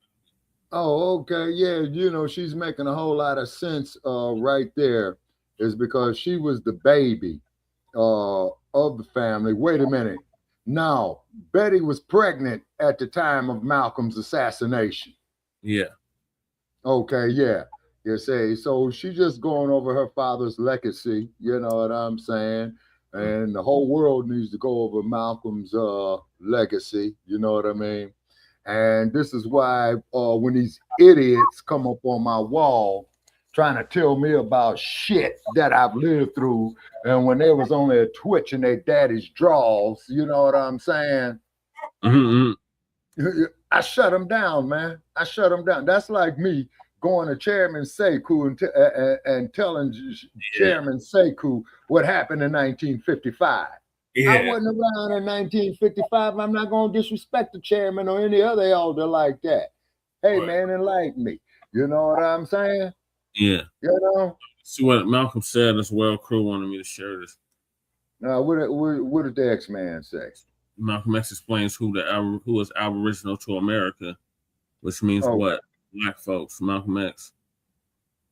H: Oh, okay. Yeah, you know, she's making a whole lot of sense right there. Is because she was the baby of the family. Wait a minute. No, Betty was pregnant at the time of Malcolm's assassination.
U: Yeah.
H: Okay, yeah. You say, so she's just going over her father's legacy, you know what I'm saying? And the whole world needs to go over Malcolm's legacy, you know what I mean? And this is why when these idiots come up on my wall trying to tell me about shit that I've lived through, and when they was only a twitch in their daddy's drawers, you know what I'm saying? I shut them down, man. I shut them down. That's like me going to Chairman Sekou and telling Chairman Sekou what happened in 1955. Yeah. I wasn't around in 1955. I'm not going to disrespect the chairman or any other elder like that. Hey, man, enlighten me. You know what I'm saying?
U: Yeah.
H: You know?
U: See what Malcolm said as well. Crew wanted me to share this.
H: Now, what did the X-Man say?
U: Malcolm X explains who is aboriginal to America, which means what? Black folks. Malcolm X.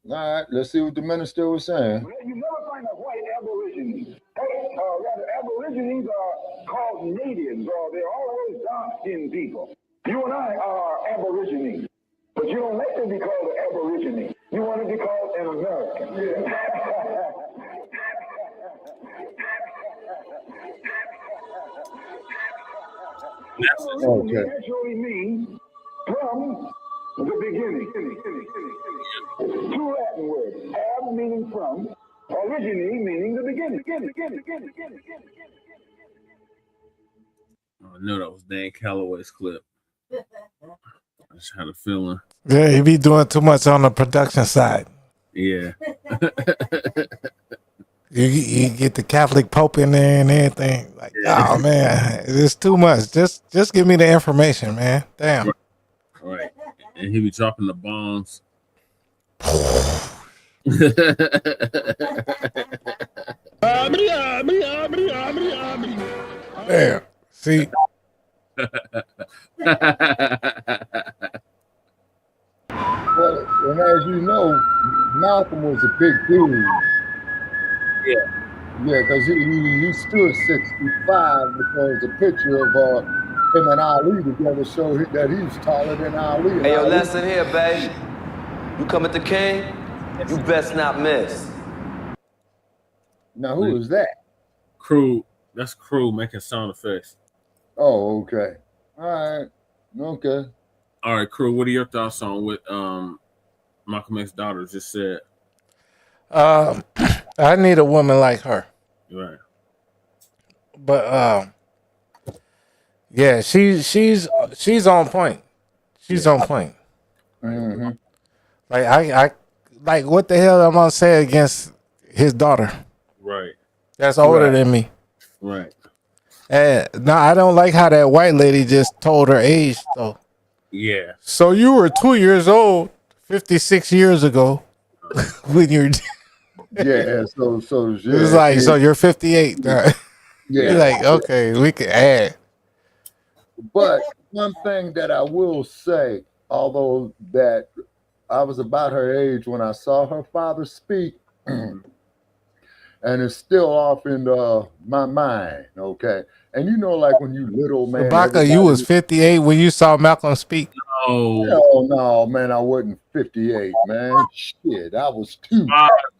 H: All right, let's see what the minister was saying.
E: You never find a white aborigine. Rather, aborigines are called natives, or they're always dark-skinned people. You and I are aborigines, but you don't like to be called an aborigine. You want to be called an American. Yeah.
H: Okay.
E: Actually means from the beginning. Two Latin words. Ab meaning from, origine meaning the beginning.
U: I know that was Dan Calloway's clip. I just had a feeling.
A: Yeah, he be doing too much on the production side.
U: Yeah.
A: You get the Catholic Pope in there and everything. Like, oh man, it's too much. Just give me the information, man. Damn.
U: Right. And he be dropping the bombs.
A: Damn. See.
H: Well, and as you know, Malcolm was a big dude.
U: Yeah.
H: Yeah, because he stood 6'5", because the picture of him and Ali together showed that he's taller than Ali.
Q: Hey, yo, lesson here, babe. You come at the king? You best not miss.
H: Now, who is that?
U: Crew. That's Crew making sound effects.
H: Oh, okay. All right. Okay.
U: All right, Crew. What are your thoughts on what Malcolm X's daughter just said?
A: I need a woman like her.
U: Right.
A: But yeah, she's on point. She's on point.
H: Mm-hmm.
A: Like I like what the hell am I gonna say against his daughter?
U: Right.
A: That's older than me.
U: Right.
A: And now I don't like how that white lady just told her age though.
U: Yeah.
A: So you were 2 years old 56 years ago when you're
H: Yeah. So yeah,
A: it's like so you're 58. Yeah. You're like okay, we can add.
H: But one thing that I will say, although that I was about her age when I saw her father speak, and it's still off in my mind, okay? And you know, like when you little, man.
A: Bacca, you was 58 when you saw Malcolm speak?
H: No, man, I wasn't 58, man. Shit, I was 2.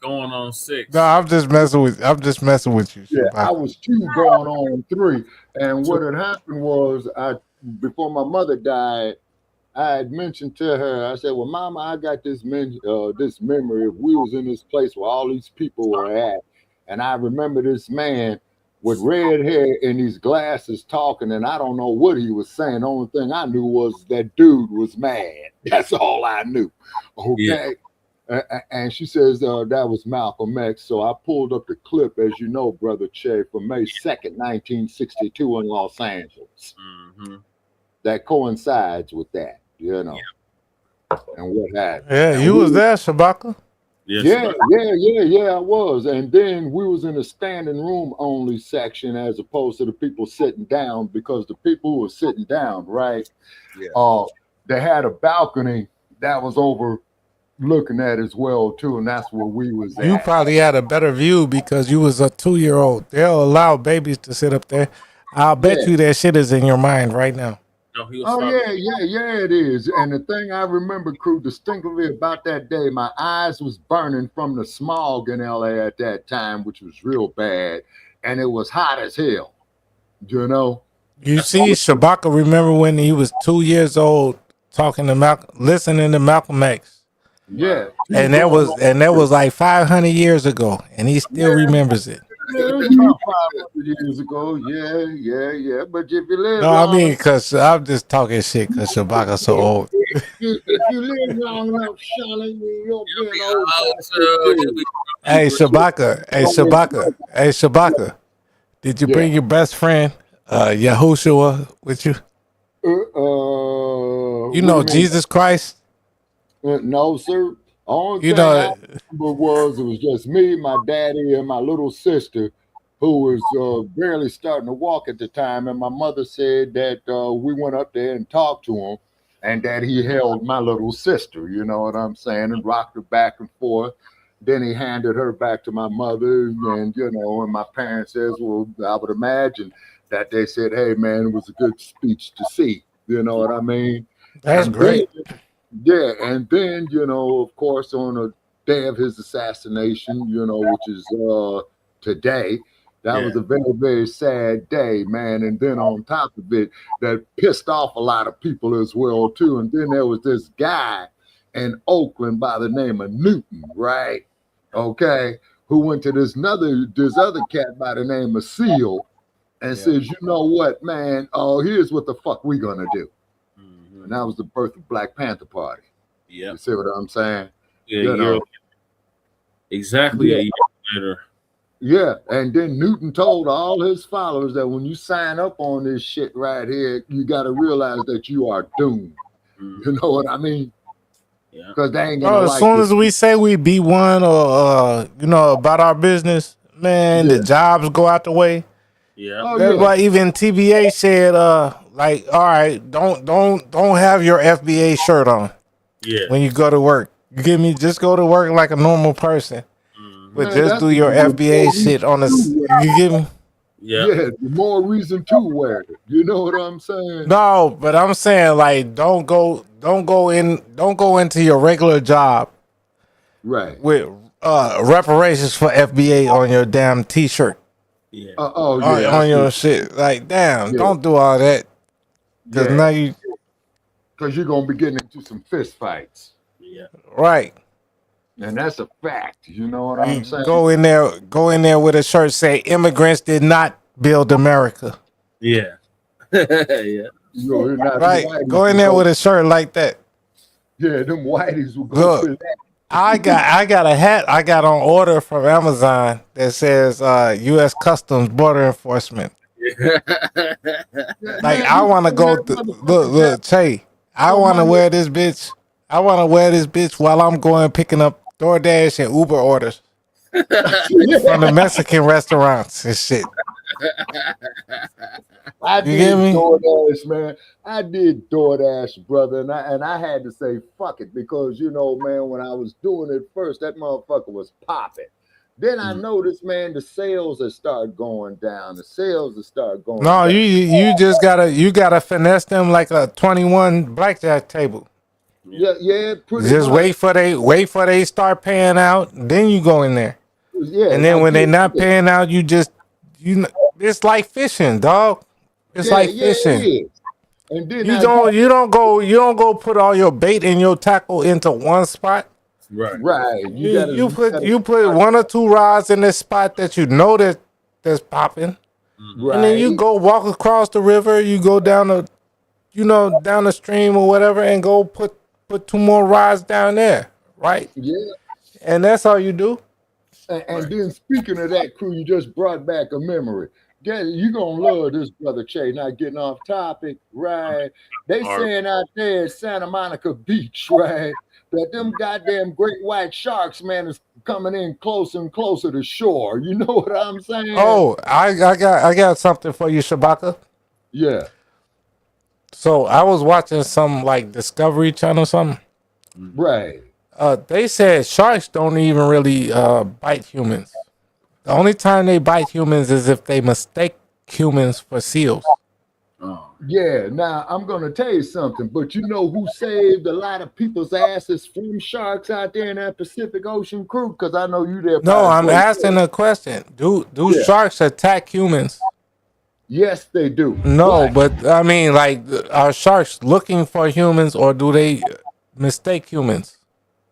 U: Going on 6.
A: No, I'm just messing with you.
H: Yeah, I was 2 going on 3. And what had happened was before my mother died, I had mentioned to her, I said, well, Mama, I got this memory if we was in this place where all these people were at. And I remember this man with red hair and these glasses talking, and I don't know what he was saying. The only thing I knew was that dude was mad. That's all I knew. Okay. Yeah. And she says that was Malcolm X. So I pulled up the clip, as you know, Brother Che, from May 2nd, 1962 in Los Angeles.
U: Mm-hmm.
H: That coincides with that, you know. Yeah. And what happened.
A: Yeah, you was there, Shabaka.
H: Yes, yeah, I was. And then we was in the standing room only section as opposed to the people sitting down, because the people who were sitting down, right? Yeah. They had a balcony that was over looking at as well too, and that's where we was at.
A: You probably had a better view because you was a 2-year-old. They'll allow babies to sit up there. I'll bet you that shit is in your mind right now.
U: No,
H: yeah, it is. And the thing I remember, Crew, distinctly about that day, my eyes was burning from the smog in LA at that time, which was real bad, and it was hot as hell, you know.
A: You see, Shabaka remember when he was 2 years old talking to listening to Malcolm X.
H: Yeah.
A: And that was like 500 years ago, and he still remembers it.
H: Yeah, it was about 500 years ago. Yeah. But if you live
A: I mean, because I'm just talking shit because Shabaka's so old.
H: if you live long enough, Shawnee, you'll be an old.
A: Hey, Shabaka. Did you bring your best friend, Yahushua, with you? You know Jesus Christ?
H: No, sir. Only thing I remember was it was just me, my daddy, and my little sister, who was barely starting to walk at the time. And my mother said that we went up there and talked to him, and that he held my little sister, you know what I'm saying, and rocked her back and forth. Then he handed her back to my mother, and, you know, and my parents says, well, I would imagine that they said, hey, man, it was a good speech to see. You know what I mean?
A: That's great.
H: Yeah, and then, you know, of course, on the day of his assassination, you know, which is today, that was a very, very sad day, man. And then on top of it, that pissed off a lot of people as well, too. And then there was this guy in Oakland by the name of Newton, right? Okay, who went to this other cat by the name of Seal and says, you know what, man, here's what the fuck we gonna do. And that was the birth of Black Panther Party.
U: Yeah.
H: You see what I'm saying?
U: Yeah,
H: you know?
U: Exactly a year later.
H: Yeah, and then Newton told all his followers that when you sign up on this shit right here, you got to realize that you are doomed. You know what I mean?
U: Yeah.
H: Because they ain't gonna
A: as soon as we say we be one or you know, about our business, man, the jobs go out the way.
U: Yeah.
A: That's why even TBA said, like, all right, don't have your FBA shirt on.
U: Yeah.
A: When you go to work, just go to work like a normal person, but just do your FBA shit on the. You get me?
U: Yeah.
H: Yeah. The more reason to wear it. You know what I'm saying?
A: No, but I'm saying like don't go into your regular job
H: Right.
A: With reparations for FBA on your damn T-shirt.
U: Yeah.
A: On your shit. Like, damn, don't do all that. Because now you.
H: Because you're gonna be getting into some fist fights.
U: Yeah.
A: Right.
H: And that's a fact. You know what I'm saying?
A: Go in there with a shirt say immigrants did not build America.
U: Yeah. Yeah.
A: Right. Go in there with a shirt like that.
H: Yeah, them whiteys will go for
A: Look,
H: that.
A: I got a hat I got on order from Amazon that says U.S. Customs Border Enforcement. Like, I want to go look, Che. I want to wear this bitch. I want to wear this bitch while I'm going picking up DoorDash and Uber orders from the Mexican restaurants and shit.
H: I
A: You
H: did
A: get me?
H: DoorDash, man. I did DoorDash, brother, and I had to say fuck it because you know, man, when I was doing it first, that motherfucker was popping. Then I noticed, man, the sales have started going down. The sales have started going
A: No,
H: down.
A: you just gotta finesse them like a 21 blackjack table.
H: Yeah, pretty
A: Just
H: much.
A: wait for they start paying out, then you go in there.
H: Yeah,
A: And then
H: like
A: when they
H: this,
A: not paying out, it's like fishing, dog. It's like fishing.
H: It is. And then
A: You don't go put all your bait and your tackle into one spot.
H: Right.
A: You put one or two rods in this spot that you know that's popping.
H: Right.
A: And then you go walk across the river, you go down the stream or whatever, and go put two more rods down there, right?
H: Yeah.
A: And that's all you do.
H: And then speaking of that, crew, you just brought back a memory. You're going to love this, Brother Che, not getting off topic, right? They saying out there at Santa Monica Beach, right, that them goddamn great white sharks, man, is coming in closer and closer to shore. You know what I'm saying?
A: Oh, I got something for you, Shabaka.
H: Yeah.
A: So I was watching some like Discovery Channel or something.
H: Right.
A: They said sharks don't even really bite humans. The only time they bite humans is if they mistake humans for seals.
H: Yeah, now I'm going to tell you something, but you know who saved a lot of people's asses from sharks out there in that Pacific Ocean, crew? Because I know you there.
A: No, I'm asking a question. Do sharks attack humans?
H: Yes, they do.
A: No, but I mean, like, are sharks looking for humans or do they mistake humans?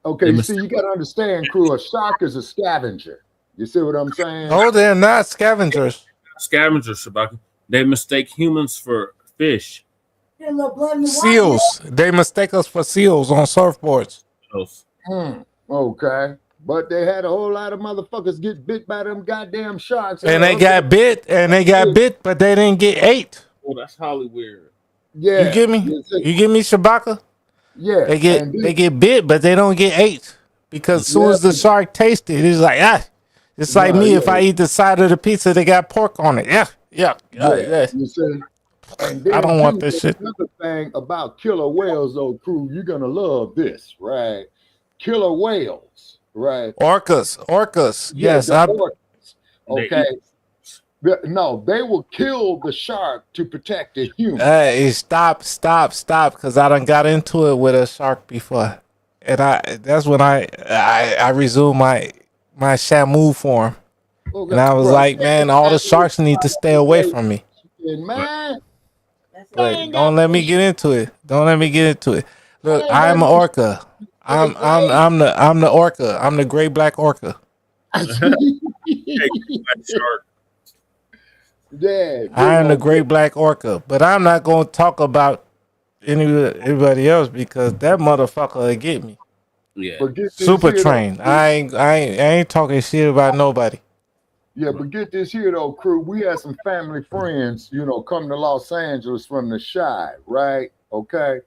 H: Okay, see, you got to understand, crew, a shark is a scavenger. You see what I'm saying?
A: No, they're not scavengers.
U: Scavengers, Shabaka. They mistake humans for fish.
A: Seals. They mistake us for seals on surfboards.
H: Okay. But they had a whole lot of motherfuckers get bit by them goddamn sharks.
A: And they got bit, but they didn't get ate.
U: Oh, that's highly weird.
H: Yeah.
A: You get me? You get me, Shabaka?
H: Yeah.
A: They get bit, but they don't get ate. Because as soon as the shark tastes it, it's like, it's like me if I eat the side of the pizza that got pork on it. Yeah.
H: You see? And then
A: I don't want this shit.
H: Another thing about killer whales, though, crew, you're gonna love this, right? Killer whales, right?
A: Orcas.
H: Yeah,
A: Yes,
H: the orcas. Okay.
A: No,
H: they will kill the shark to protect the human.
A: Hey, stop, because I done got into it with a shark before, and that's when I resumed my Shamu form, and I was like, man, all the sharks need to stay away from me.
H: Man,
A: but don't let me get into it. Look, I'm an orca. I'm the orca. I'm the great black orca.
H: Yeah,
A: I am the great black orca, but I'm not gonna talk about anybody else because that motherfucker will get me.
U: Yeah,
A: super trained. I ain't talking shit about nobody.
H: Yeah, but get this here though, crew. We had some family friends, come to Los Angeles from the Chi, right? Okay.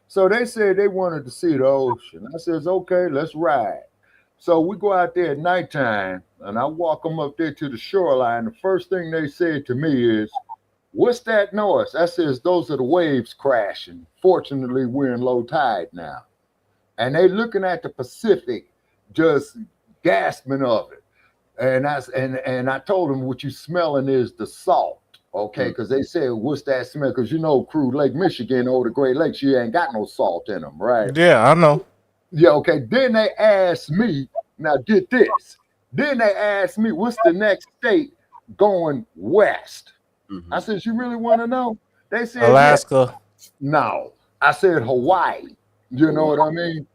H: So they said they wanted to see the ocean. I says, okay, let's ride. So we go out there at nighttime and I walk them up there to the shoreline. The first thing they said to me is, what's that noise? I says, those are the waves crashing. Fortunately, we're in low tide now. And they looking at the Pacific, just gasping of it. And I told them what you smelling is the salt, okay? Because they said, what's that smell? Because crew, Lake Michigan or the Great Lakes, you ain't got no salt in them, right?
A: Yeah, I know.
H: Yeah, okay. Then they asked me, Now get this. Then they asked me, what's the next state going west? I said, you really want to know? They said
A: Alaska.
H: Yeah. No. I said Hawaii. You know what I mean?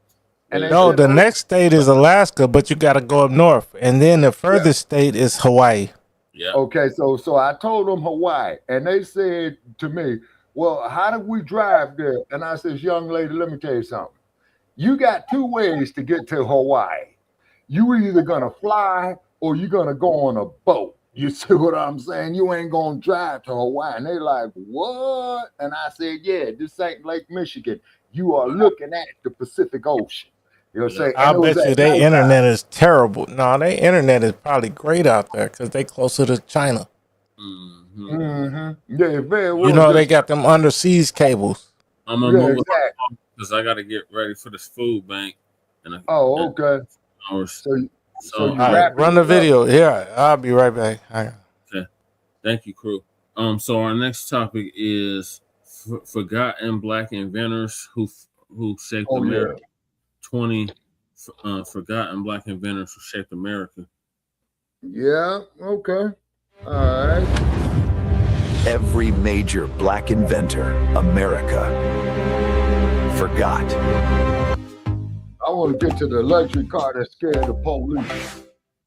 H: And they
A: No,
H: said,
A: the next state is Alaska, but you got to go up north, and then the furthest state is Hawaii.
U: Yeah.
H: Okay, so I told them Hawaii, and they said to me, well, how do we drive there? And I said, young lady, let me tell you something. You got two ways to get to Hawaii. You either gonna fly or you're gonna go on a boat. You see what I'm saying? You ain't gonna drive to Hawaii. And they like, what? And I said, yeah, this ain't Lake Michigan. You are looking at the Pacific Ocean. You'll say,
A: I bet you their internet is terrible. No, their internet is probably great out there because they closer to China.
H: Yeah, very well.
A: You know, they got them underseas cables.
U: I'm gonna move because I got to get ready for this food bank.
H: Oh, okay.
U: So
A: all right, run the video. Yeah, I'll be right back.
U: Okay. Thank you, crew. So our next topic is forgotten Black inventors who shaped America. 20 forgotten Black inventors who shaped America.
H: Yeah, okay. All right.
Q: Every major Black inventor America forgot.
H: I want to get to the luxury car that scared the police.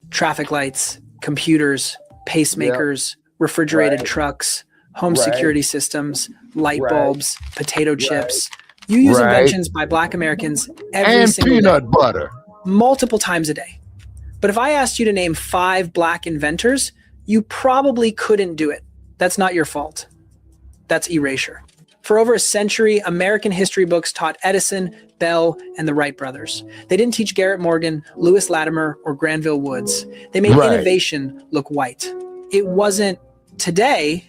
R: Traffic lights, computers, pacemakers, refrigerated trucks, home security systems, light bulbs, potato chips. You use inventions by Black Americans every single day. And
H: peanut butter.
R: Multiple times a day. But if I asked you to name 5 Black inventors, you probably couldn't do it. That's not your fault. That's erasure. For over a century, American history books taught Edison, Bell, and the Wright brothers. They didn't teach Garrett Morgan, Lewis Latimer, or Granville Woods. They made innovation look white. It wasn't today.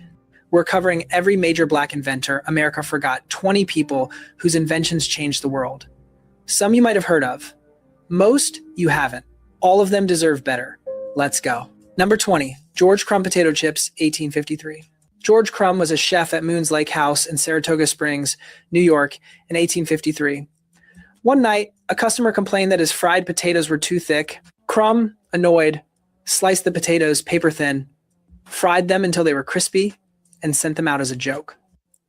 R: We're covering every major Black inventor America forgot, 20 people whose inventions changed the world. Some you might have heard of. Most you haven't. All of them deserve better. Let's go. Number 20, George Crumb Potato Chips, 1853. George Crumb was a chef at Moon's Lake House in Saratoga Springs, New York, in 1853. One night, a customer complained that his fried potatoes were too thick. Crumb, annoyed, sliced the potatoes paper thin, fried them until they were crispy, and sent them out as a joke.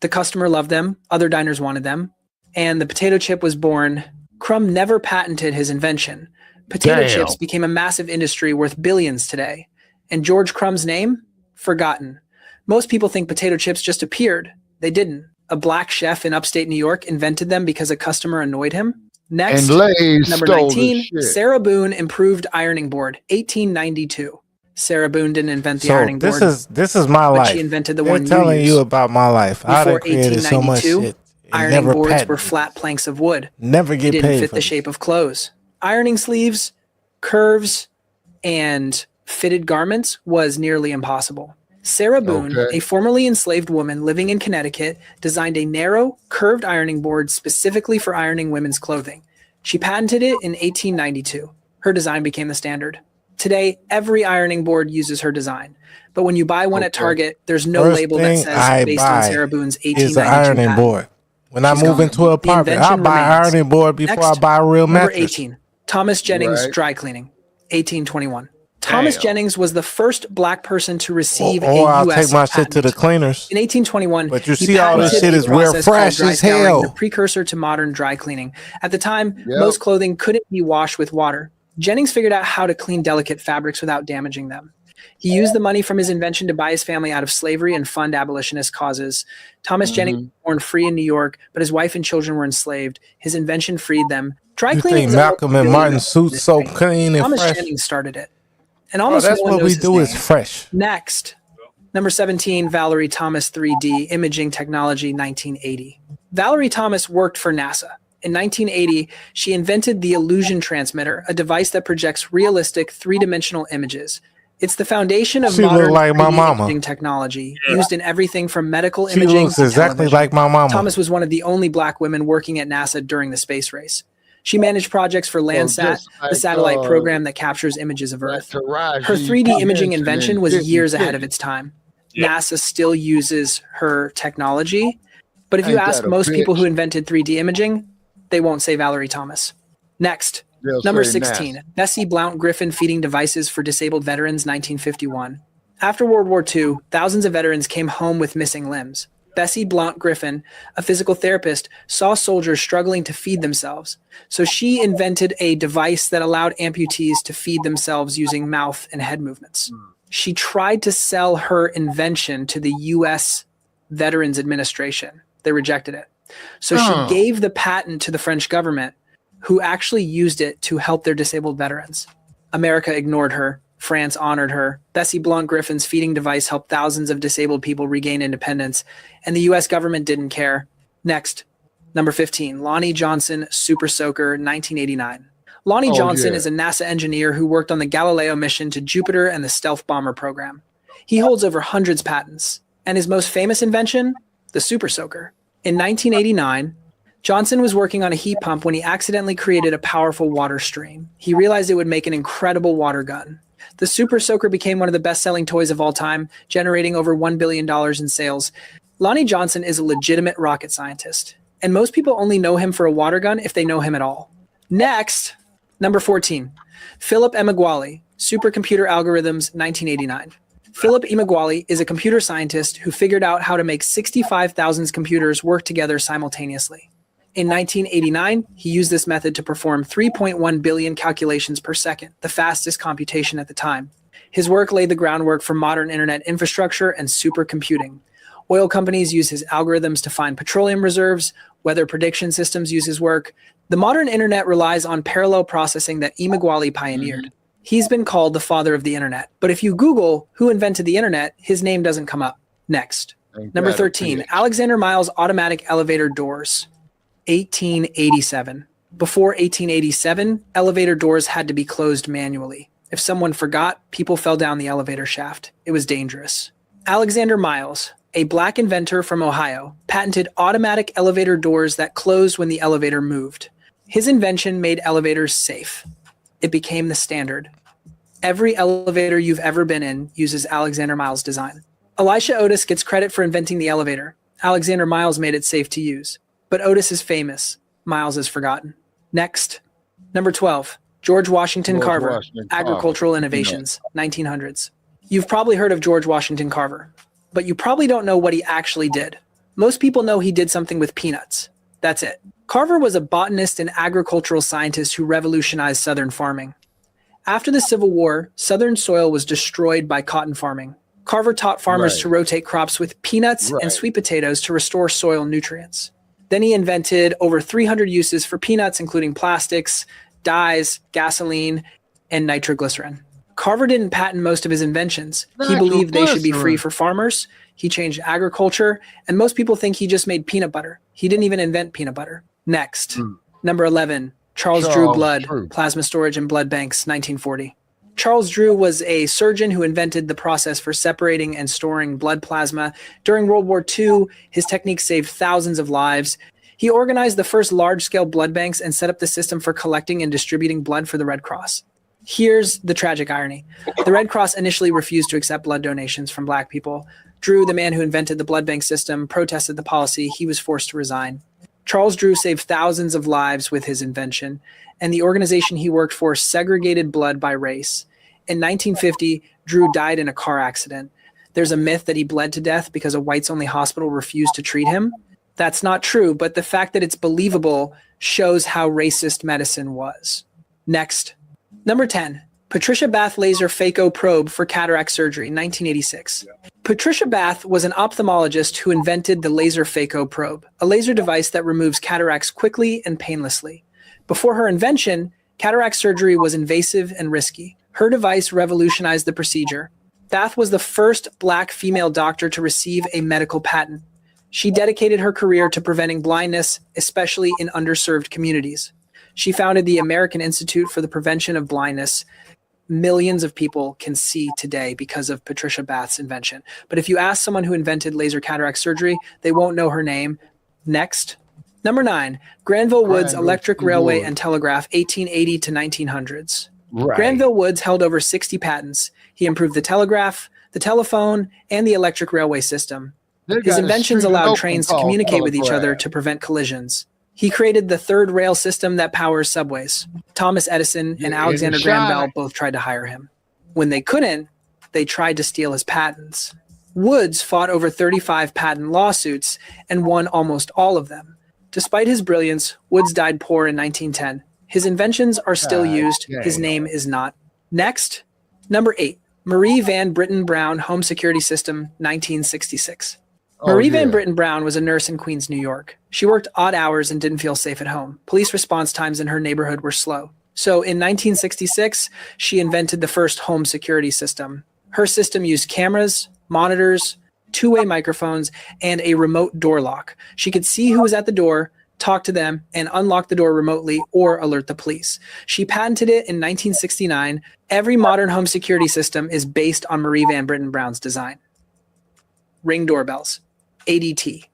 R: The customer loved them, other diners wanted them, and the potato chip was born. Crumb never patented his invention. Potato chips became a massive industry worth billions today. And George Crumb's name? Forgotten. Most people think potato chips just appeared. They didn't. A Black chef in upstate New York invented them because a customer annoyed him. Next, number 19, Sarah Boone improved ironing board, 1892. Sarah Boone didn't invent the ironing board.
A: This is my life.
R: She invented the
A: They're
R: one
A: telling
R: you
A: you about my life.
R: Before
A: created so much
R: 1892,
A: shit.
R: Ironing boards were flat planks of wood.
A: Never get
R: didn't
A: paid
R: fit
A: for
R: the
A: it.
R: shape of clothes. Ironing sleeves, curves, and fitted garments was nearly impossible. Sarah Boone, a formerly enslaved woman living in Connecticut, designed a narrow, curved ironing board specifically for ironing women's clothing. She patented it in 1892. Her design became the standard. Today, every ironing board uses her design. But when you buy one at Target, there's no
A: First
R: label that
A: thing
R: says
A: I
R: based on
A: buy
R: Sarah Boone's
A: is
R: 1892
A: an ironing
R: patent.
A: board. When I
R: She's
A: move
R: gone.
A: into an
R: The
A: apartment, I'll
R: invention
A: buy an
R: remains.
A: ironing board before
R: Next,
A: I buy a real
R: number
A: mattress.
R: 18, Thomas Jennings Dry Cleaning, 1821. Thomas Jennings was the first Black person to receive a
A: I'll
R: U.S.
A: take my shit
R: patent.
A: to the cleaners.
R: In 1821,
A: But you
R: he
A: see all this
R: patented
A: shit
R: a
A: is wear
R: process called
A: fresh
R: dry
A: as
R: scouring,
A: hell.
R: the precursor to modern dry cleaning. At the time, most clothing couldn't be washed with water. Jennings figured out how to clean delicate fabrics without damaging them. He used the money from his invention to buy his family out of slavery and fund abolitionist causes. Thomas Jennings was born free in New York, but his wife and children were enslaved. His invention freed them. Dry
A: You
R: cleaning
A: think
R: is a
A: Malcolm and
R: multi-billion
A: Martin suits so clean and
R: Thomas
A: fresh?
R: Jennings started it. And
A: Bro,
R: almost
A: that's
R: no one
A: what we
R: knows his
A: do is
R: name.
A: fresh.
R: Next, number 17, Valerie Thomas 3D, Imaging Technology, 1980. Valerie Thomas worked for NASA. In 1980, she invented the illusion transmitter, a device that projects realistic three-dimensional images. It's the foundation of
A: She
R: modern
A: look like my
R: 3D
A: mama.
R: imaging technology, used in everything from medical
A: She
R: imaging
A: looks
R: to
A: exactly
R: television.
A: like my mama.
R: Thomas was one of the only Black women working at NASA during the space race. She managed projects for Landsat,
H: just like,
R: the satellite program that captures images of Earth.
H: Taraji
R: Her 3D imaging
H: P.
R: invention
H: Henson
R: was
H: in
R: years
H: 50.
R: ahead of its time. NASA still uses her technology, but if you
H: Ain't
R: ask
H: that a
R: most people
H: bitch?
R: who invented 3D imaging, they won't say Valerie Thomas. Next, Number 16, Bessie Blount Griffin feeding devices for disabled veterans, 1951. After World War II, thousands of veterans came home with missing limbs. Bessie Blount Griffin, a physical therapist, saw soldiers struggling to feed themselves. So she invented a device that allowed amputees to feed themselves using mouth and head movements. She tried to sell her invention to the U.S. Veterans Administration. They rejected it. So she gave the patent to the French government, who actually used it to help their disabled veterans. America ignored her. France honored her. Bessie Blount Griffin's feeding device helped thousands of disabled people regain independence, and the U.S. government didn't care. Next, number 15, Lonnie Johnson, Super Soaker, 1989. Lonnie Johnson is a NASA engineer who worked on the Galileo mission to Jupiter and the stealth bomber program. He holds over hundreds of patents, and his most famous invention, the Super Soaker. In 1989, Johnson was working on a heat pump when he accidentally created a powerful water stream. He realized it would make an incredible water gun. The Super Soaker became one of the best-selling toys of all time, generating over $1 billion in sales. Lonnie Johnson is a legitimate rocket scientist, and most people only know him for a water gun if they know him at all. Next, number 14, Philip Emeagwali, Supercomputer Algorithms, 1989. Philip Emeagwali is a computer scientist who figured out how to make 65,000 computers work together simultaneously. In 1989, he used this method to perform 3.1 billion calculations per second, the fastest computation at the time. His work laid the groundwork for modern internet infrastructure and supercomputing. Oil companies use his algorithms to find petroleum reserves. Weather prediction systems use his work. The modern internet relies on parallel processing that Emeagwali pioneered. He's been called the father of the internet. But if you Google who invented the internet, his name doesn't come up. Next. Number 13, Alexander Miles automatic elevator doors. 1887. Before 1887, elevator doors had to be closed manually. If someone forgot, people fell down the elevator shaft. It was dangerous. Alexander Miles, a black inventor from Ohio, patented automatic elevator doors that closed when the elevator moved. His invention made elevators safe. It became the standard. Every elevator you've ever been in uses Alexander Miles' design. Elisha Otis gets credit for inventing the elevator. Alexander Miles made it safe to use. But Otis is famous. Miles is forgotten. Next, number 12, George Washington Carver, Agricultural Innovations, 1900s. You've probably heard of George Washington Carver, but you probably don't know what he actually did. Most people know he did something with peanuts. That's it. Carver was a botanist and agricultural scientist who revolutionized Southern farming. After the Civil War, Southern soil was destroyed by cotton farming. Carver taught farmers to rotate crops with peanuts and sweet potatoes to restore soil nutrients. Then he invented over 300 uses for peanuts, including plastics, dyes, gasoline, and nitroglycerin. Carver didn't patent most of his inventions. He believed they should be free for farmers. He changed agriculture, and most people think he just made peanut butter. He didn't even invent peanut butter. Next, number 11, Charles Drew Blood, Plasma Storage and Blood Banks, 1940. Charles Drew was a surgeon who invented the process for separating and storing blood plasma. During World War II, his techniques saved thousands of lives. He organized the first large-scale blood banks and set up the system for collecting and distributing blood for the Red Cross. Here's the tragic irony. The Red Cross initially refused to accept blood donations from Black people. Drew, the man who invented the blood bank system, protested the policy. He was forced to resign. Charles Drew saved thousands of lives with his invention, and the organization he worked for segregated blood by race. In 1950, Drew died in a car accident. There's a myth that he bled to death because a whites-only hospital refused to treat him. That's not true, but the fact that it's believable shows how racist medicine was. Next. Number 10, Patricia Bath laser phaco probe for cataract surgery, 1986. Patricia Bath was an ophthalmologist who invented the laser phaco probe, a laser device that removes cataracts quickly and painlessly. Before her invention, cataract surgery was invasive and risky. Her device revolutionized the procedure. Bath was the first Black female doctor to receive a medical patent. She dedicated her career to preventing blindness, especially in underserved communities. She founded the American Institute for the Prevention of Blindness. Millions of people can see today because of Patricia Bath's invention. But if you ask someone who invented laser cataract surgery, they won't know her name. Next. Number 9, Granville Woods Electric Railway and Telegraph, 1880 to 1900s. Granville Woods held over 60 patents. He improved the telegraph, the telephone, and the electric railway system. His inventions allowed trains to communicate with each other to prevent collisions. He created the third rail system that powers subways. Thomas Edison and Alexander Graham Bell both tried to hire him. When they couldn't, they tried to steal his patents. Woods fought over 35 patent lawsuits and won almost all of them. Despite his brilliance, Woods died poor in 1910. His inventions are still used. His name is not. Next, number 8, Marie Van Britten Brown Home Security System, 1966. Marie Van Britten Brown was a nurse in Queens, New York. She worked odd hours and didn't feel safe at home. Police response times in her neighborhood were slow. So in 1966, she invented the first home security system. Her system used cameras, monitors, two-way microphones, and a remote door lock. She could see who was at the door, talk to them, and unlock the door remotely or alert the police. She patented it in 1969. Every modern home security system is based on Marie Van Britten Brown's design. Ring doorbells, ADT,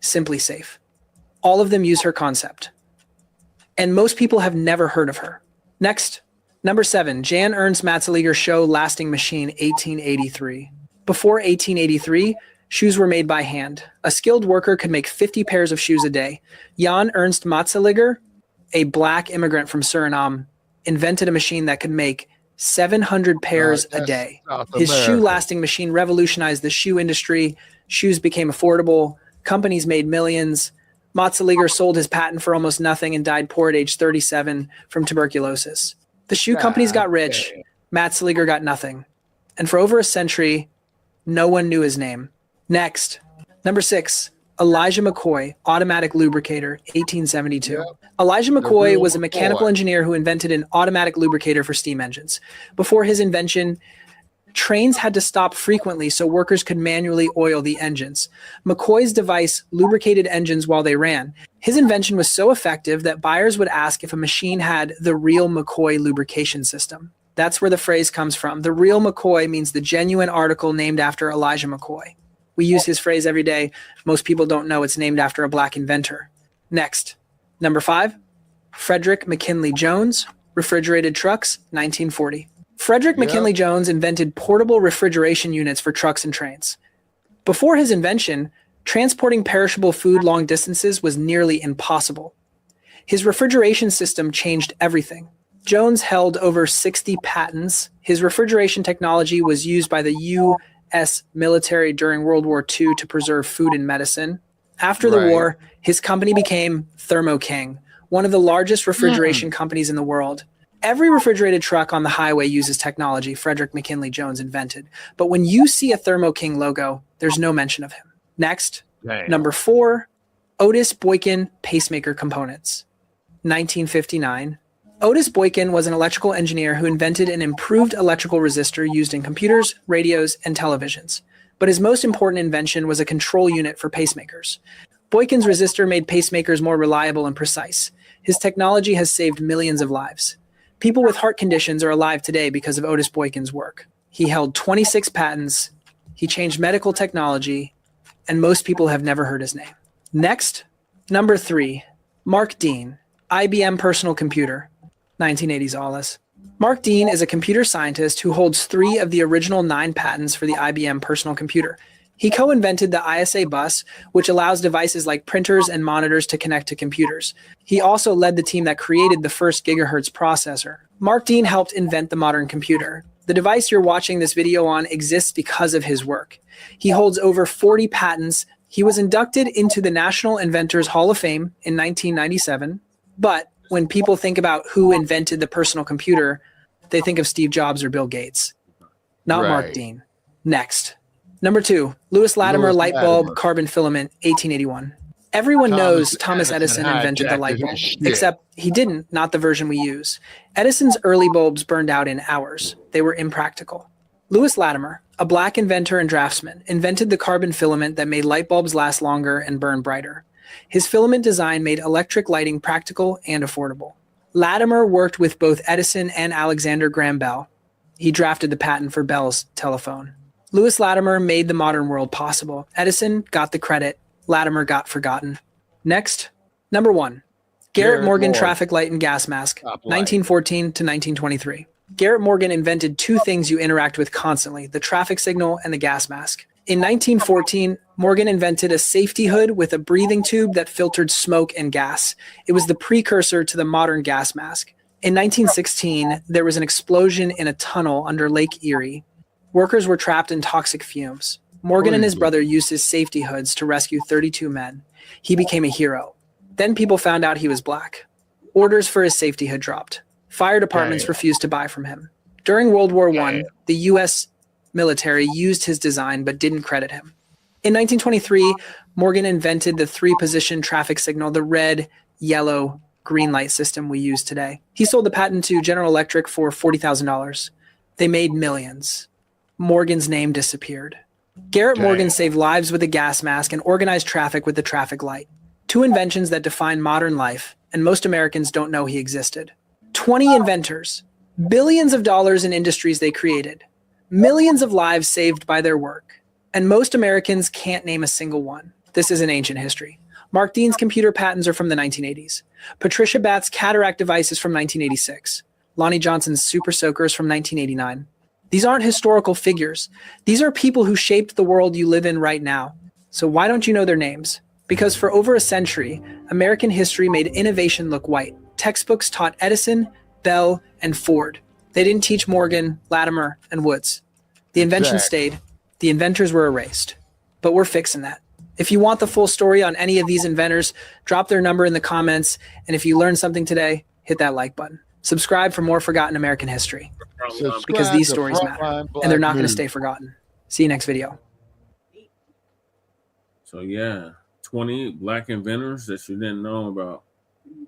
R: Simply Safe. All of them use her concept. And most people have never heard of her. Next, number 7, Jan Ernst Matzeliger Show Lasting Machine, 1883. Before 1883, shoes were made by hand. A skilled worker could make 50 pairs of shoes a day. Jan Ernst Matzeliger, a black immigrant from Suriname, invented a machine that could make 700 pairs a day. His shoe-lasting machine revolutionized the shoe industry. Shoes became affordable. Companies made millions. Matzeliger sold his patent for almost nothing and died poor at age 37 from tuberculosis. The shoe companies got rich. Matzeliger got nothing. And for over a century, no one knew his name. Next, number 6, Elijah McCoy, automatic lubricator, 1872. Yep. Elijah McCoy was a mechanical engineer who invented an automatic lubricator for steam engines. Before his invention, trains had to stop frequently so workers could manually oil the engines. McCoy's device lubricated engines while they ran. His invention was so effective that buyers would ask if a machine had the real McCoy lubrication system. That's where the phrase comes from. The real McCoy means the genuine article named after Elijah McCoy. We use his phrase every day. Most people don't know it's named after a black inventor. Next, number 5, Frederick McKinley Jones, refrigerated trucks, 1940. Frederick McKinley Jones invented portable refrigeration units for trucks and trains. Before his invention, transporting perishable food long distances was nearly impossible. His refrigeration system changed everything. Jones held over 60 patents. His refrigeration technology was used by the U.S. military during World War II to preserve food and medicine. After the war, his company became Thermo King, one of the largest refrigeration companies in the world. Every refrigerated truck on the highway uses technology Frederick McKinley Jones invented. But when you see a Thermo King logo, there's no mention of him. Next, number 4, Otis Boykin pacemaker components, 1959. Otis Boykin was an electrical engineer who invented an improved electrical resistor used in computers, radios, and televisions. But his most important invention was a control unit for pacemakers. Boykin's resistor made pacemakers more reliable and precise. His technology has saved millions of lives. People with heart conditions are alive today because of Otis Boykin's work. He held 26 patents, he changed medical technology, and most people have never heard his name. Next, number 3, Mark Dean, IBM personal computer, 1980s Alice. Mark Dean is a computer scientist who holds 3 of the original 9 patents for the IBM personal computer. He co-invented the ISA bus, which allows devices like printers and monitors to connect to computers. He also led the team that created the first gigahertz processor. Mark Dean helped invent the modern computer. The device you're watching this video on exists because of his work. He holds over 40 patents. He was inducted into the National Inventors Hall of Fame in 1997. But when people think about who invented the personal computer, they think of Steve Jobs or Bill Gates, not Mark Dean. Next. Number 2, Lewis Latimer light bulb carbon filament, 1881. Everyone knows Thomas Edison invented the light bulb, except he didn't, not the version we use. Edison's early bulbs burned out in hours. They were impractical. Lewis Latimer, a black inventor and draftsman, invented the carbon filament that made light bulbs last longer and burn brighter. His filament design made electric lighting practical and affordable. Latimer worked with both Edison and Alexander Graham Bell. He drafted the patent for Bell's telephone. Lewis Latimer made the modern world possible. Edison got the credit. Latimer got forgotten. Next, number 1, Garrett Morgan traffic light and gas mask, 1914 to 1923. Garrett Morgan invented 2 things you interact with constantly, the traffic signal and the gas mask. In 1914, Morgan invented a safety hood with a breathing tube that filtered smoke and gas. It was the precursor to the modern gas mask. In 1916, there was an explosion in a tunnel under Lake Erie. Workers were trapped in toxic fumes. Morgan and his brother used his safety hoods to rescue 32 men. He became a hero. Then people found out he was black. Orders for his safety hood dropped. Fire departments refused to buy from him. During World War I, the U.S. military used his design but didn't credit him. In 1923, Morgan invented the three-position traffic signal, the red, yellow, green light system we use today. He sold the patent to General Electric for $40,000. They made millions. Morgan's name disappeared. Garrett Morgan saved lives with the gas mask and organized traffic with the traffic light. Two inventions that define modern life, and most Americans don't know he existed. 20 inventors, billions of dollars in industries they created, millions of lives saved by their work, and most Americans can't name a single one. This is an ancient history. Mark Dean's computer patents are from the 1980s. Patricia Batt's cataract device is from 1986. Lonnie Johnson's super soaker is from 1989. These aren't historical figures. These are people who shaped the world you live in right now. So why don't you know their names? Because for over a century, American history made innovation look white. Textbooks taught Edison, Bell, and Ford. They didn't teach Morgan, Latimer, and Woods. The inventions stayed. The inventors were erased. But we're fixing that. If you want the full story on any of these inventors, drop their number in the comments. And if you learned something today, hit that like button. Subscribe for more forgotten American history. Because these stories matter. And they're not going to stay forgotten. See you next video.
U: So yeah, 20 black inventors that you didn't know about.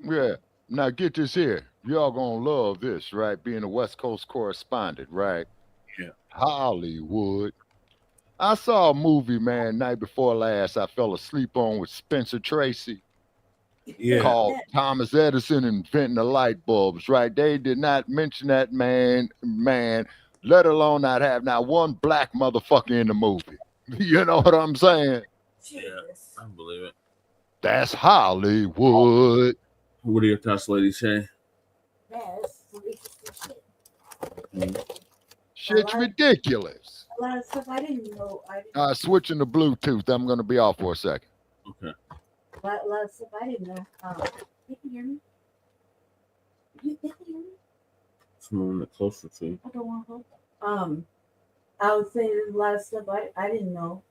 H: Yeah. Now get this here. Y'all gonna love this, right? Being a West Coast correspondent, right?
U: Yeah.
H: Hollywood. I saw a movie, man, night before last I fell asleep on with Spencer Tracy.
U: Yeah.
H: Called Thomas Edison Inventing the Light Bulbs, right? They did not mention that man, let alone not have not one black motherfucker in the movie. You know what I'm saying?
U: Yeah, I believe it.
H: That's Hollywood.
U: What are your thoughts, Lady Shay?
H: Shit's ridiculous.
D: A lot of stuff I didn't know.
H: Switching to Bluetooth. I'm gonna be off for a second.
U: Okay.
D: A lot of stuff I didn't know. You can hear me? You can hear me?
U: It's moving it closer to you.
D: I don't want to hold. I would say there's a lot of stuff I didn't know.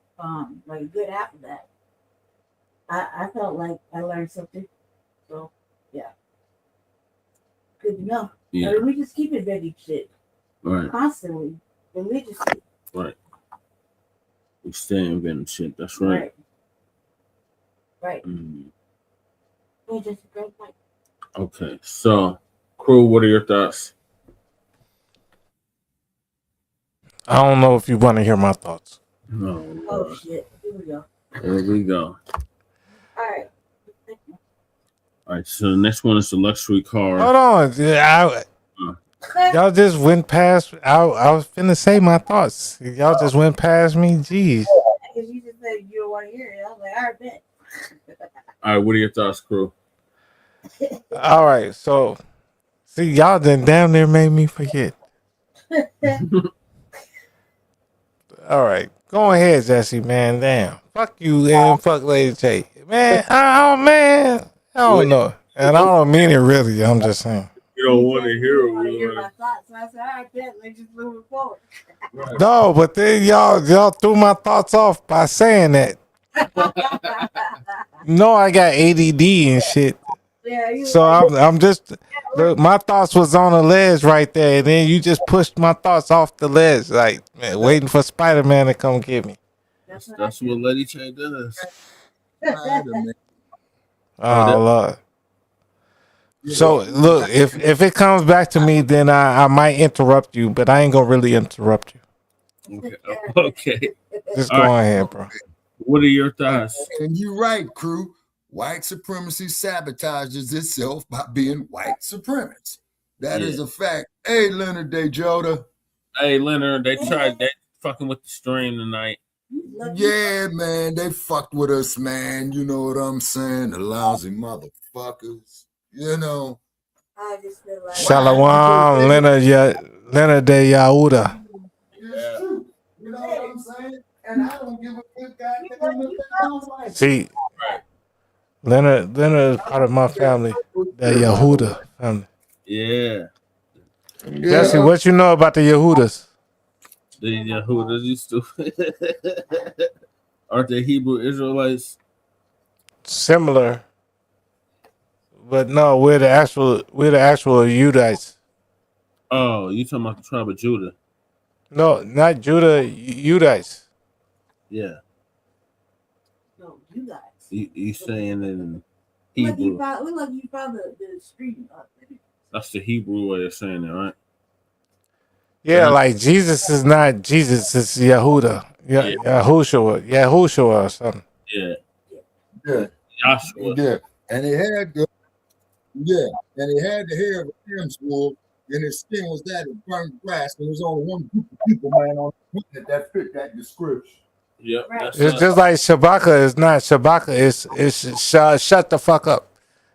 D: Like a good half of that. I felt like I learned something. So yeah. Good to know.
U: Yeah.
D: I mean, we just keep inventing shit.
U: Right.
D: Constantly. Religiously.
U: Right. We stay inventing shit. That's right.
D: Right.
U: Mm.
D: It's just a great point.
U: Okay. So, crew, what are your thoughts?
A: I don't know if you want to hear my thoughts.
U: No.
D: Oh shit. Here we go.
U: Here we go.
D: All right.
U: All right. So the next one is the luxury car.
A: Hold on. Y'all just went past. I was finna say my thoughts. Y'all just went past me. Jeez.
D: Because you just said you don't want to hear it. I was like, all right, bet.
U: All right. What are your thoughts, crew?
A: All right. So, see, y'all then down there made me forget. All right. Go ahead, Jesse, man. Damn. Fuck you and fuck Lady J. Man, I don't know. And I don't mean it really. I'm just saying.
U: You don't want to hear it.
D: I hear my thoughts. So I said, all right, bet. Let's just move it forward.
A: No, but then y'all threw my thoughts off by saying that. No, I got ADD and shit.
D: Yeah,
A: so I'm just my thoughts was on the ledge right there, and then you just pushed my thoughts off the ledge, like man, waiting for Spider-Man to come get me.
U: That's what Lady J does.
A: Oh Lord. So look, if it comes back to me, then I might interrupt you, but I ain't gonna really interrupt you.
U: Okay.
A: Just go ahead, bro.
U: What are your thoughts?
I: And you're right, crew. White supremacy sabotages itself by being white supremacist. That is a fact. Hey, Leonard Dejota.
U: Hey, Leonard, they fucking with the stream tonight.
I: Yeah, man, they fucked with us, man. You know what I'm saying? The lousy motherfuckers. You know.
D: I just feel like
A: Shalom, Leonard de Yahuda.
I: You know what I'm saying? And I don't give a good goddamn.
A: See, Leonard is part of my family, the Yehuda family.
U: Yeah.
A: Jesse, what you know about the Yehudas?
U: The Yehudas used to aren't they Hebrew Israelites?
A: Similar, but no, we're the actual Judites.
U: Oh, you talking about the tribe of Judah?
A: No, not Judah, Judites.
U: Yeah.
D: No, you guys.
U: You saying in
D: Look,
U: Hebrew?
D: you found the street.
U: That's the Hebrew way of saying it, right?
A: Yeah, like Jesus is not Jesus, it's Yehuda. Yeah, Yahushua or something.
U: Yeah.
I: Yeah.
U: Joshua.
I: Yeah. And he had the hair of a ram's wool, and his skin was that of burnt grass, and there's only one group of people, man, on the planet that fit that description.
U: Yep.
D: Right.
A: It's just like Shabaka is not Shabaka. It's shut the fuck up.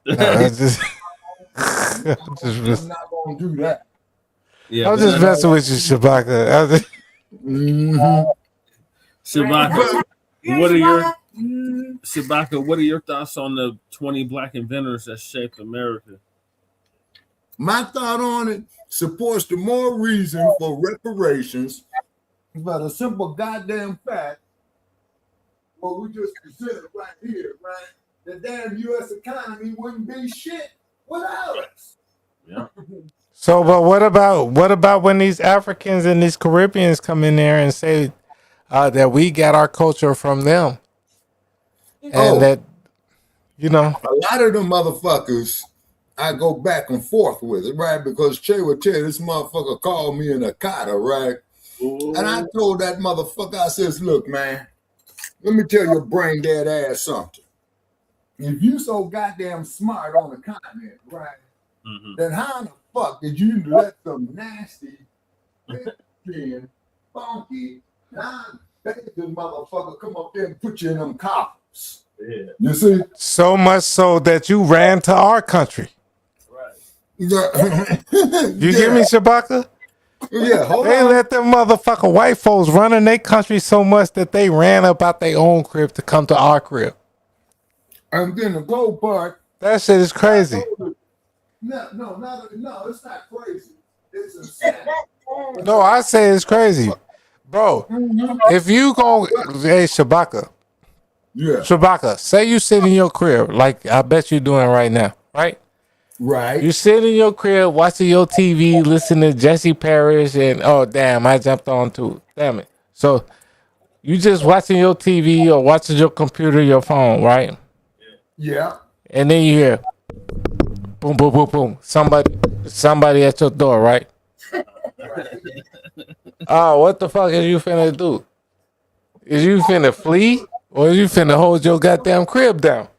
A: No, it's just,
I: I'm not gonna do that.
U: Yeah,
A: I'm just messing with you, Shabaka.
U: Shabaka, what are your Shabaka? What are your thoughts on the 20 black inventors that shaped America?
I: My thought on it supports the more reason for reparations, but a simple goddamn fact. What we just considered right here, right? The damn U.S. economy wouldn't be shit without us.
U: Yeah.
A: So, but what about when these Africans and these Caribbeans come in there and say that we got our culture from them, and that a
I: lot of them motherfuckers, I go back and forth with it, right? Because Che would tell you, this motherfucker called me an Akata, right? Ooh. And I told that motherfucker, I says, look, man, let me tell your brain dead ass something. If you so goddamn smart on the continent, right, then how in the fuck did you let some nasty, funky, non-bacon motherfucker come up there and put you in them coffins? Yeah. You see?
A: So much so that you ran to our country. You get me, Shabaka?
I: Yeah,
A: they let them motherfucking white folks run in their country so much that they ran up out their own crib to come to our crib.
I: And then the gold part.
A: That shit is crazy.
I: No, it's not crazy. It's insane.
A: No, I say it's crazy. Bro, if you hey, Shabaka.
I: Yeah.
A: Shabaka, say you sit in your crib, like I bet you're doing right now, right?
I: Right.
A: You sit in your crib, watching your TV, listening to Jesse Parrish, and oh damn, I jumped on too. Damn it. So you just watching your TV or watching your computer, your phone, right?
I: Yeah.
A: And then you hear boom, boom, boom, boom. Somebody at your door, right? Oh, what the fuck is you finna do? Is you finna flee? Or is you finna hold your goddamn crib down?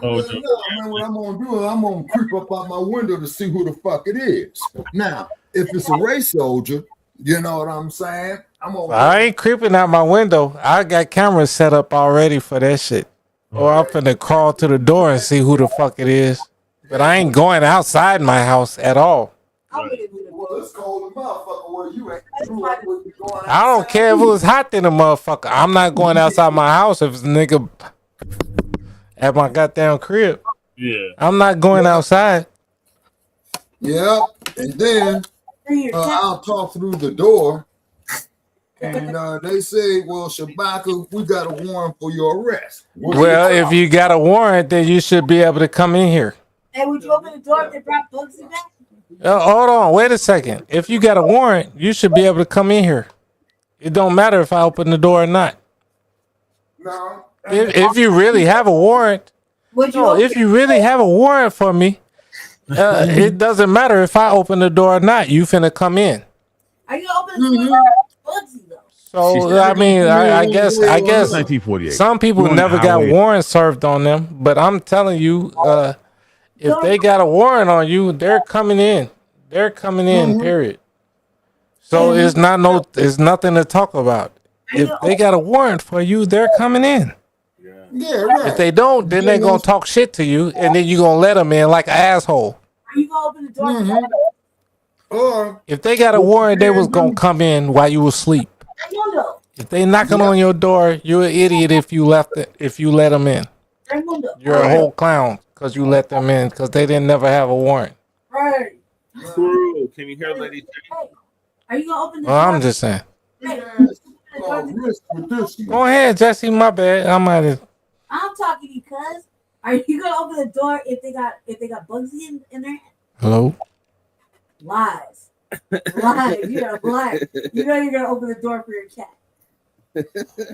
I: No, man, what I'm gonna do is I'm gonna creep up out my window to see who the fuck it is. Now, if it's a race soldier, you know what I'm saying?
A: I ain't creeping out my window. I got cameras set up already for that shit. Or I'm finna crawl to the door and see who the fuck it is. But I ain't going outside my house at all.
I: Well, it's cold as motherfucker where you at.
A: I don't care if it was hot than a motherfucker. I'm not going outside my house if it's a nigga at my goddamn crib.
U: Yeah.
A: I'm not going outside.
I: Yeah. And then I'll talk through the door. And they say, well, Shabaka, we got a warrant for your arrest.
A: Well, if you got a warrant, then you should be able to come in here.
D: Hey, would you open the door if they brought books in back?
A: Hold on, wait a second. If you got a warrant, you should be able to come in here. It don't matter if I open the door or not.
I: No.
A: If you really have a warrant, if you really have a warrant for me, it doesn't matter if I open the door or not. You finna come in.
D: Are you gonna open the door?
A: So I mean, I guess
G: 1948.
A: some people never got warrants served on them, but I'm telling you, if they got a warrant on you, they're coming in. They're coming in. Period. So it's nothing to talk about. If they got a warrant for you, they're coming in.
I: Yeah, right.
A: If they don't, then they're gonna talk shit to you, and then you're gonna let them in like an asshole.
D: Are you gonna open the door?
I: Or
A: if they got a warrant, they was gonna come in while you was asleep. If they knocking on your door, you're an idiot if you left it. If you let them in, you're a whole clown because you let them in because they didn't never have a warrant.
D: Right.
U: True. Can you hear Lady J?
D: Are you gonna open the
A: Well,
D: door?
A: I'm just saying.
D: Hey,
A: Go ahead, Jesse. My bad. I'm out of.
D: I'm talking to you, cuz. Are you gonna open the door if they got Bugsy in there?
A: Hello.
D: Lies. Lies. You're a liar. You know you're gonna open the door for your cat.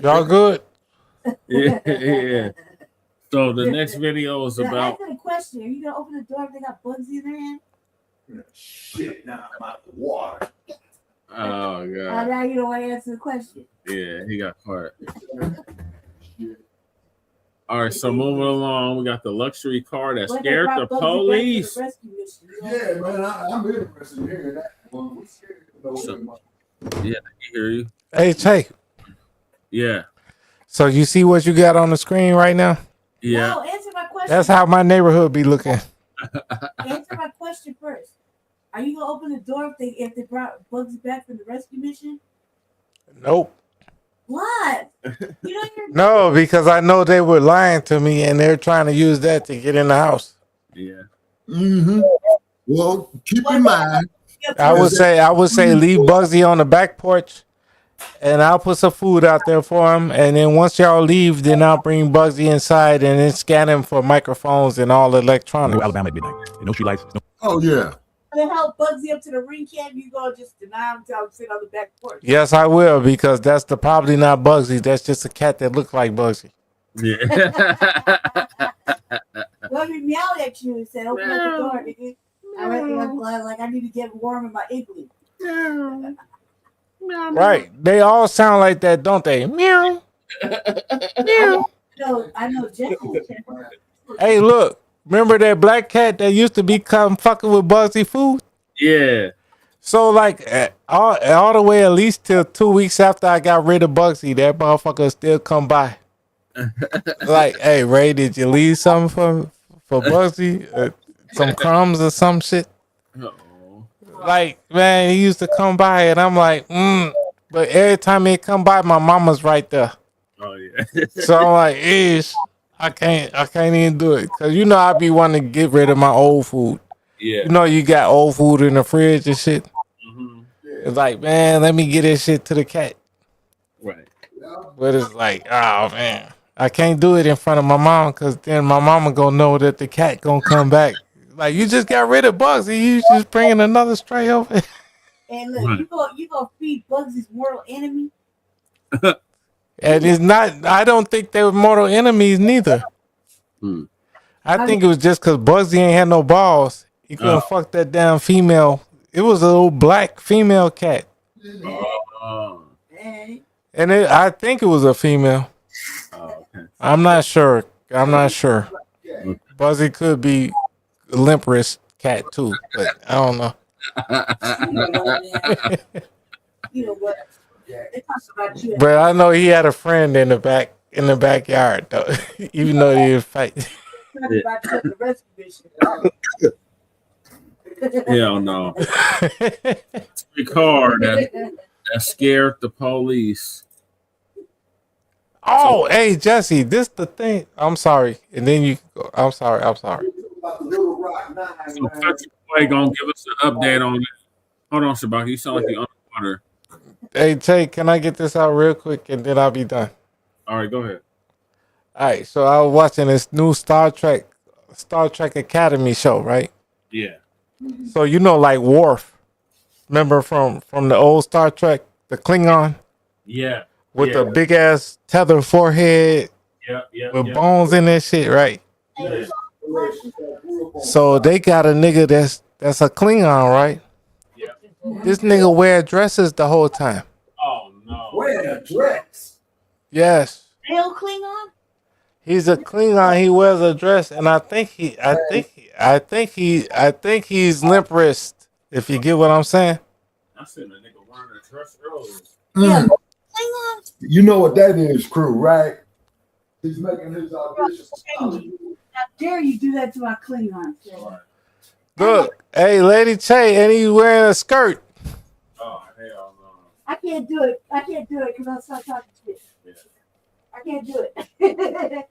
A: Y'all good?
U: Yeah. So the next video is about.
D: Ask a question. Are you gonna open the door if they got Bugsy in their hand?
I: Shit, now I'm out the water.
U: Oh god.
D: Now you don't want to answer the question.
U: Yeah, he got caught. All right, so moving along, we got the luxury car that scared the police.
I: Yeah, man, I'm interested in hearing that one.
U: Yeah, you hear you.
A: Hey, Che.
U: Yeah.
A: So you see what you got on the screen right now?
U: Yeah.
D: No, answer my question.
A: That's how my neighborhood be looking.
D: Answer my question first. Are you gonna open the door if they brought Bugsy back from the rescue mission?
A: Nope.
D: What? You know you're
A: No, because I know they were lying to me and they're trying to use that to get in the house.
U: Yeah.
I: Mm-hmm. Well, keep in mind.
A: I would say leave Bugsy on the back porch, and I'll put some food out there for him. And then once y'all leave, then I'll bring Bugsy inside and then scan him for microphones and all electronics.
G: Alabama at midnight. No street lights. No.
I: Oh yeah.
D: to help Bugsy up to the ring camp. You gonna just deny him, tell him to sit on the back porch.
A: Yes, I will, because that's probably not Bugsy. That's just a cat that looks like Bugsy.
U: Yeah.
D: Well, he meowed at you and said, "Open up the door, nigga." I need to get warm in my igloo.
A: Right. They all sound like that, don't they? Meow. Meow.
D: I know Jekyll.
A: Hey, look. Remember that black cat that used to be fucking with Bugsy food?
U: Yeah.
A: So, like, all the way at least till 2 weeks after I got rid of Bugsy, that motherfucker still come by. Like, hey, Ray, did you leave something for Bugsy? Some crumbs or some shit? Like, man, he used to come by, and I'm like, But every time he come by, my mama's right there.
U: Oh, yeah.
A: So I'm like, ish. I can't even do it. Cause you know I be wanting to get rid of my old food.
U: Yeah.
A: You know you got old food in the fridge and shit.
U: Mm-hmm.
A: It's like, man, let me get this shit to the cat.
U: Right.
A: But it's like, oh man, I can't do it in front of my mom, cause then my mama gonna know that the cat gonna come back. Like, you just got rid of Bugsy, you just bringing another stray over.
D: And look, you gonna feed Bugsy's mortal enemy?
A: And it's not, I don't think they were mortal enemies neither. I think it was just because Bugsy ain't had no balls. He couldn't fuck that damn female. It was a little black female cat. And I think it was a female. I'm not sure. Bugsy could be a limp wrist cat too, but I don't know.
D: You know what? They talk about you.
A: But I know he had a friend in the backyard though, even though he didn't fight.
U: Hell no. The car that scared the police.
A: Oh, hey Jesse, this the thing. I'm sorry, and then you go. I'm sorry.
U: So Country Boy gonna give us an update on it. Hold on, Shabazz. You sound like you're underwater.
A: Hey Tay, can I get this out real quick and then I'll be done?
U: All right, go ahead.
A: All right, so I was watching this new Star Trek Academy show, right?
U: Yeah.
A: So you know, like Worf, remember from the old Star Trek, the Klingon?
U: Yeah.
A: With the big ass tether forehead, with bones in that shit, right?
U: Yeah.
A: So they got a nigga that's a Klingon, right?
U: Yeah.
A: This nigga wear dresses the whole time.
U: Oh no.
I: Wear a dress.
A: Yes.
D: Real Klingon?
A: He's a Klingon. He wears a dress, and I think he's limp wrist. If you get what I'm saying.
U: I seen a nigga wearing a dress earlier.
D: Yeah.
I: You know what that is, crew, right? He's making his audition.
D: How dare you do that to our Klingon?
A: Look, hey, Lady Che, and he's wearing a skirt.
U: Oh hell no!
D: I can't do it. I can't do it because I'll start talking shit. I can't do it.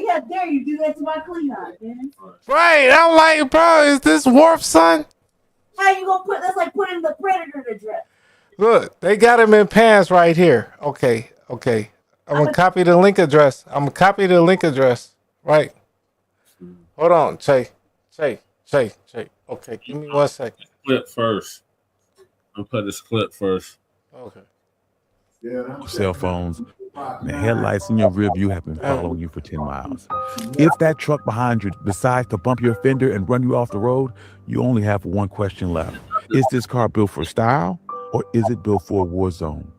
D: How dare you do that to my Klingon, man?
A: Right, I'm like, bro, is this Worf, son?
D: How you gonna put that's like putting the Predator to dress?
A: Look, they got him in pants right here. Okay. I'm gonna copy the link address. Right. Hold on, Che. Okay, give me 1 second.
U: Clip first. I'll put this clip first.
A: Okay.
G: Cell phones, the headlights in your rear view have been following you for 10 miles. If that truck behind you decides to bump your fender and run you off the road, you only have one question left. Is this car built for style, or is it built for a war zone?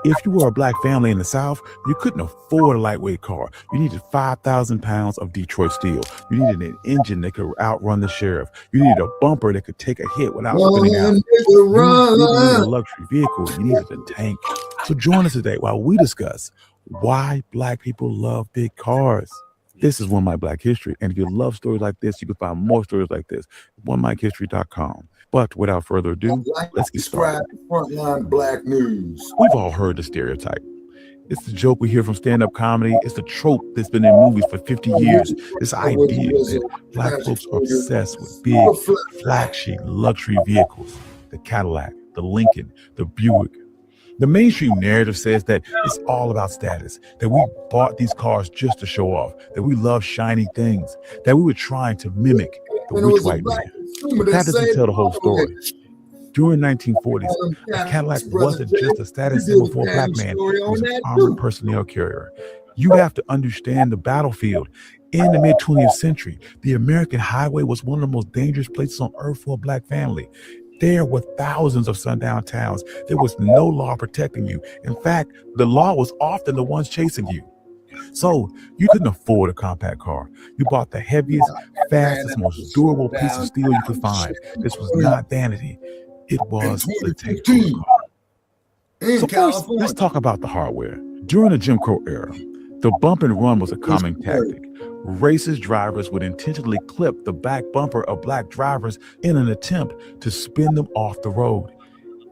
G: If you were a black family in the South, you couldn't afford a lightweight car. You needed 5,000 pounds of Detroit steel. You needed an engine that could outrun the sheriff. You needed a bumper that could take a hit without spinning out. You didn't need a luxury vehicle. You needed a tank. So join us today while we discuss why black people love big cars. This is One Mic Black History. And if you love stories like this, you can find more stories like this at OneMicHistory.com. But without further ado, let's get started.
I: Front Line Blacc News.
G: We've all heard the stereotype. It's the joke we hear from stand-up comedy. It's the trope that's been in movies for 50 years. This idea that black folks are obsessed with big, flashy, luxury vehicles. The Cadillac, the Lincoln, the Buick. The mainstream narrative says that it's all about status, that we bought these cars just to show off, that we love shiny things, that we were trying to mimic the rich white man. But that doesn't tell the whole story. During 1940s, a Cadillac wasn't just a status symbol for a black man. It was an armored personnel carrier. You have to understand the battlefield. In the mid-20th century, the American highway was one of the most dangerous places on earth for a black family. There were thousands of sundown towns. There was no law protecting you. In fact, the law was often the ones chasing you. So you couldn't afford a compact car. You bought the heaviest, fastest, most durable piece of steel you could find. This was not vanity. It was the take car. So first, let's talk about the hardware. During the Jim Crow era, the bump and run was a common tactic. Racist drivers would intentionally clip the back bumper of black drivers in an attempt to spin them off the road.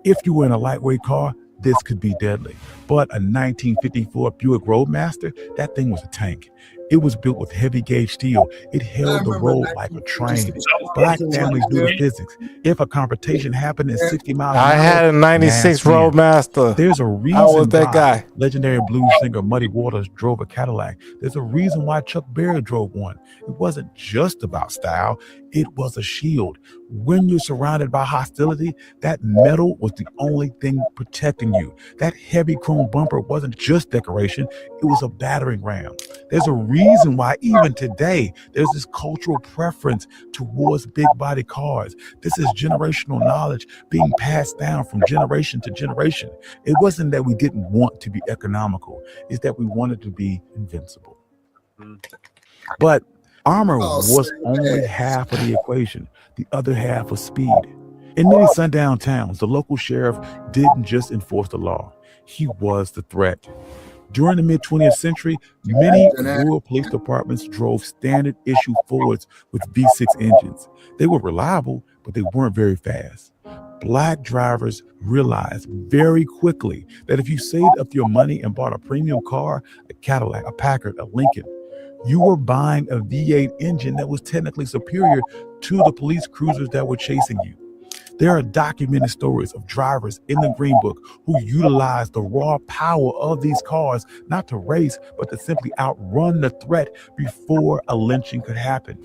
G: If you were in a lightweight car, this could be deadly. But a 1954 Buick Roadmaster, that thing was a tank. It was built with heavy gauge steel. It held the road like a train. Black families knew the physics. If a confrontation happened at 60 miles an hour,
A: I had a 96 Roadmaster.
G: There's a reason
A: I was that guy.
G: Legendary blues singer Muddy Waters drove a Cadillac. There's a reason why Chuck Berry drove one. It wasn't just about style. It was a shield. When you're surrounded by hostility, that metal was the only thing protecting you. That heavy chrome bumper wasn't just decoration. It was a battering ram. There's a reason why even today, there's this cultural preference towards big body cars. This is generational knowledge being passed down from generation to generation. It wasn't that we didn't want to be economical. It's that we wanted to be invincible. But armor was only half of the equation. The other half was speed. In many sundown towns, the local sheriff didn't just enforce the law. He was the threat. During the mid-20th century, many rural police departments drove standard issue Fords with V6 engines. They were reliable, but they weren't very fast. Black drivers realized very quickly that if you saved up your money and bought a premium car, a Cadillac, a Packard, a Lincoln, you were buying a V8 engine that was technically superior to the police cruisers that were chasing you. There are documented stories of drivers in the Green Book who utilized the raw power of these cars not to race, but to simply outrun the threat before a lynching could happen.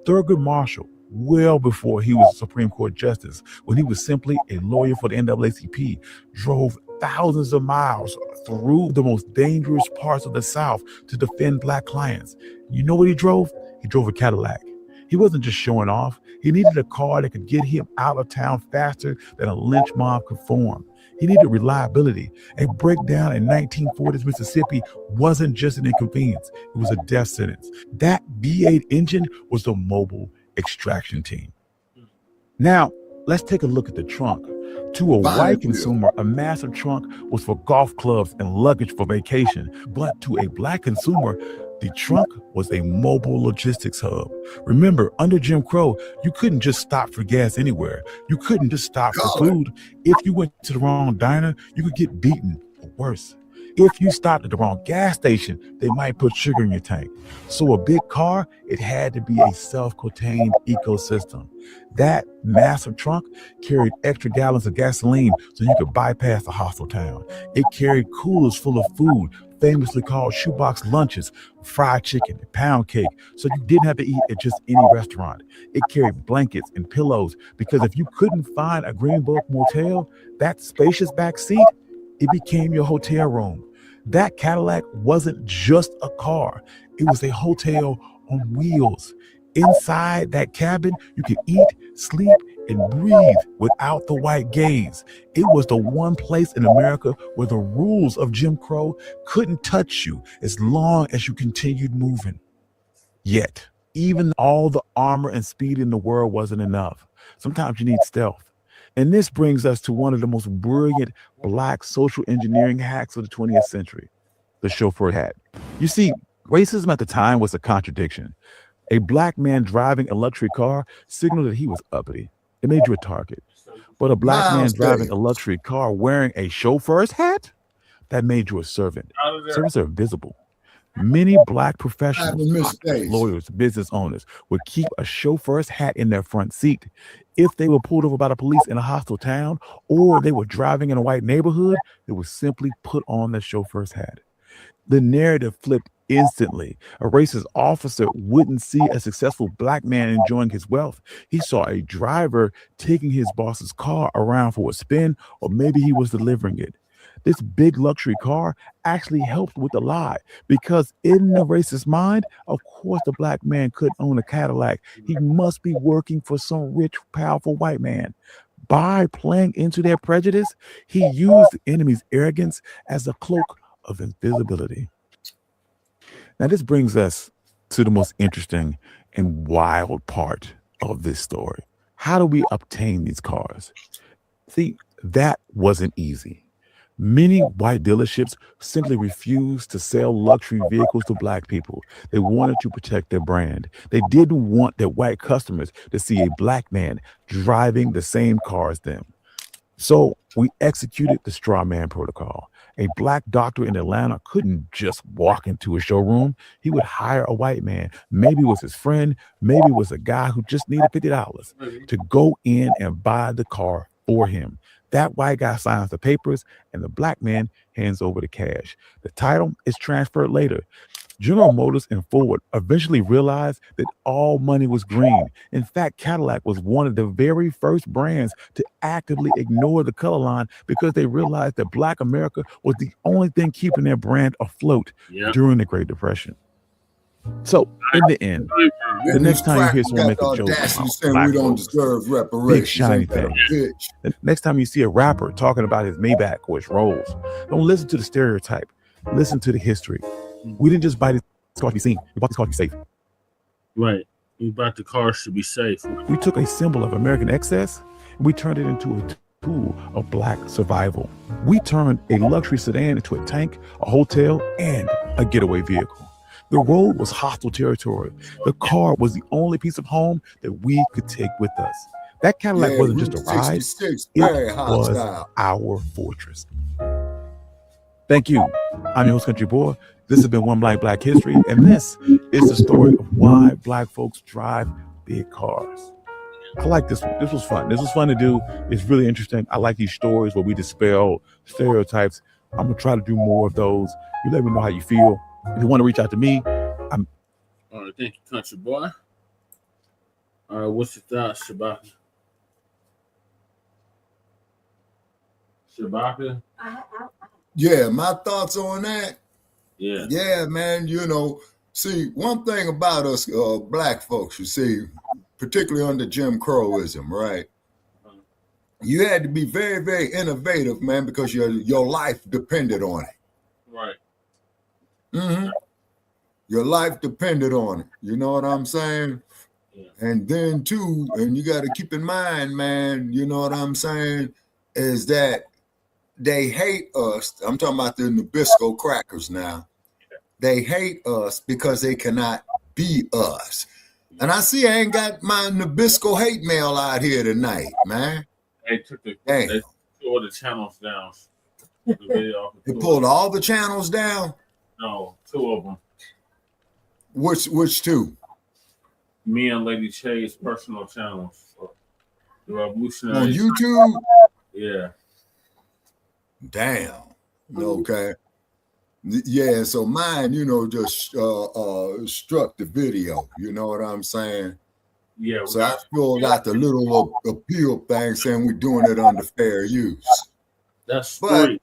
G: Thurgood Marshall, well before he was a Supreme Court justice, when he was simply a lawyer for the NAACP, drove thousands of miles through the most dangerous parts of the South to defend black clients. You know what he drove? He drove a Cadillac. He wasn't just showing off. He needed a car that could get him out of town faster than a lynch mob could form. He needed reliability. A breakdown in 1940s Mississippi wasn't just an inconvenience. It was a death sentence. That V8 engine was the mobile extraction team. Now, let's take a look at the trunk. To a white consumer, a massive trunk was for golf clubs and luggage for vacation. But to a black consumer, The trunk was a mobile logistics hub. Remember, under Jim Crow, you couldn't just stop for gas anywhere. You couldn't just stop for food. If you went to the wrong diner, you could get beaten or worse. If you stopped at the wrong gas station, they might put sugar in your tank. So a big car, it had to be a self-contained ecosystem. That massive trunk carried extra gallons of gasoline so you could bypass the hostile town. It carried coolers full of food, famously called shoebox lunches, fried chicken, and pound cake, so you didn't have to eat at just any restaurant. It carried blankets and pillows, because if you couldn't find a Greenbook motel, that spacious back seat, it became your hotel room. That Cadillac wasn't just a car, it was a hotel on wheels. Inside that cabin, you could eat, sleep, and breathe without the white gaze. It was the one place in America where the rules of Jim Crow couldn't touch you as long as you continued moving. Yet, even all the armor and speed in the world wasn't enough. Sometimes you need stealth. And this brings us to one of the most brilliant Black social engineering hacks of the 20th century, the chauffeur hat. You see, racism at the time was a contradiction. A Black man driving a luxury car signaled that he was uppity. It made you a target. But a Black man driving a luxury car wearing a chauffeur's hat, that made you a servant. Servants are visible. Many Black professionals, doctors, lawyers, business owners would keep a chauffeur's hat in their front seat. If they were pulled over by the police in a hostile town, or they were driving in a white neighborhood, they would simply put on the chauffeur's hat. The narrative flipped instantly. A racist officer wouldn't see a successful Black man enjoying his wealth. He saw a driver taking his boss's car around for a spin, or maybe he was delivering it. This big luxury car actually helped with the lie, because in the racist mind, of course the Black man couldn't own a Cadillac. He must be working for some rich, powerful white man. By playing into their prejudice, he used the enemy's arrogance as a cloak of invisibility. Now, this brings us to the most interesting and wild part of this story. How do we obtain these cars? See, that wasn't easy. Many white dealerships simply refused to sell luxury vehicles to Black people. They wanted to protect their brand. They didn't want their white customers to see a Black man driving the same car as them. So we executed the straw man protocol. A Black doctor in Atlanta couldn't just walk into a showroom. He would hire a white man. Maybe it was his friend. Maybe it was a guy who just needed $50 to go in and buy the car for him. That white guy signs the papers, and the Black man hands over the cash. The title is transferred later. General Motors and Ford eventually realized that all money was green. In fact, Cadillac was one of the very first brands to actively ignore the color line, because they realized that Black America was the only thing keeping their brand afloat during the Great Depression. So, in the end, the next time you hear someone make a joke about we don't deserve reparations, big shiny thing. The next time you see a rapper talking about his Maybach or his Rolls, don't listen to the stereotype. Listen to the history. We didn't just buy this car to be seen. We bought this car to be safe.
U: Right. We bought the cars to be safe.
G: We took a symbol of American excess and we turned it into a tool of Black survival. We turned a luxury sedan into a tank, a hotel, and a getaway vehicle. The road was hostile territory. The car was the only piece of home that we could take with us. That Cadillac wasn't just a ride, it was our fortress. Thank you. I'm your host, Country Boy. This has been One Black History, and this is the story of why Black folks drive big cars. I like this one. This was fun. This was fun to do. It's really interesting. I like these stories where we dispel stereotypes. I'm going to try to do more of those. You let me know how you feel. If you want to reach out to me,
U: all right, thank you, Country Boy. All right, what's your thoughts, Shabaka? Shabaka?
I: Yeah, my thoughts on that.
U: Yeah,
I: man. You know, see, one thing about us Black folks, you see, particularly under Jim Crowism, right? You had to be very, very innovative, man, because your life depended on it.
U: Right.
I: Mm-hmm. Your life depended on it. You know what I'm saying? Yeah. And then too, and you got to keep in mind, man, you know what I'm saying, is that they hate us. I'm talking about the Nabisco crackers now. They hate us because they cannot be us. And I see I ain't got my Nabisco hate mail out here tonight, man.
U: They took they tore the channels down. The video
I: they pulled all the channels down?
U: No, 2 of them.
I: Which 2?
U: Me and Lady Che's personal channels. The Revolutionary.
I: On YouTube?
U: Yeah.
I: Damn. Okay. Yeah, so mine, just struck the video. You know what I'm saying?
U: Yeah.
I: So I filled out the little appeal thing saying we're doing it under fair use.
U: That's 3.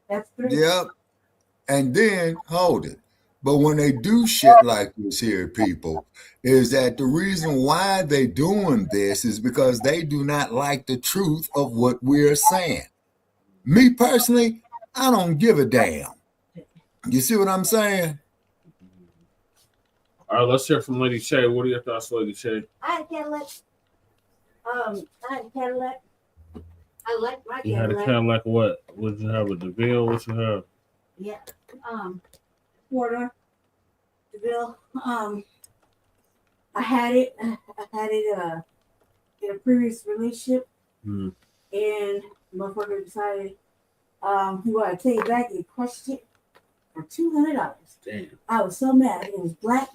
D: That's 3.
I: Yep. And then, hold it. But when they do shit like this here, people, is that the reason why they doing this is because they do not like the truth of what we're saying. Me personally, I don't give a damn. You see what I'm saying?
U: All right, let's hear from Lady Che. What are your thoughts, Lady Che?
D: I had a Cadillac. I had a Cadillac. I like my Cadillac.
U: You had a Cadillac what? What did you have, a DeVille? What you have?
D: Yeah. Porter. DeVille. I had it in a previous relationship. And the motherfucker decided he wanted to take it back and crushed it for $200.
U: Damn.
D: I was so mad. It was black.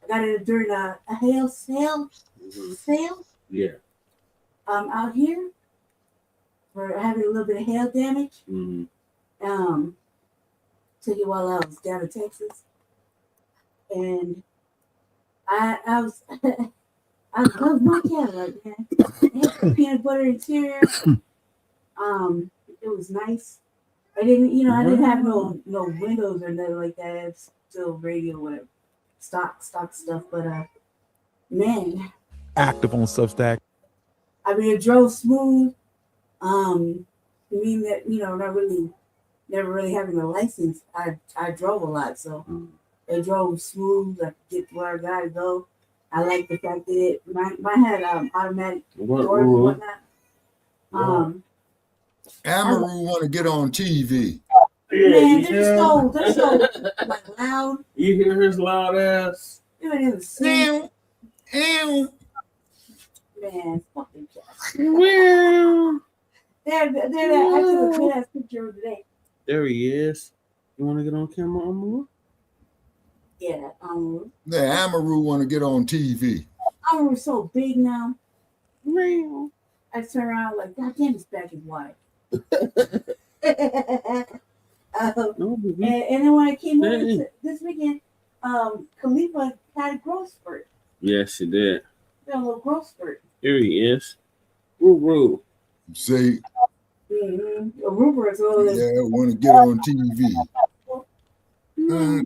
D: I got it during a hail sale.
U: Yeah.
D: Out here for having a little bit of hail damage. Took it while I was down in Texas. And I was I love my Cadillac, man. It had peanut butter interior. It was nice. I didn't have no windows or nothing like that. It's still radio, whatever. Stock stuff. But man.
G: Active on Substack.
D: I mean, it drove smooth. Mean that, never really having a license. I drove a lot, so it drove smooth. I could get to where I gotta go. I like the fact that mine had automatic doors and whatnot.
I: Amaru want to get on TV.
D: Man, they're so like loud.
U: You hear his loud ass?
D: They're in the same. Man, fucking cats. They're that. I took a good ass picture of today.
U: There he is. You want to get on camera, Amaru?
D: Yeah, Amaru.
I: Yeah, Amaru want to get on TV.
D: Amaru's so big now. I turn around like, God damn, his back is wide. And then when I came over this weekend, Khalifa had a growth spurt.
U: Yes, she did.
D: Got a little growth spurt.
U: Here he is. Woo.
I: See.
D: Rupert's over there.
I: Yeah, want to get on TV.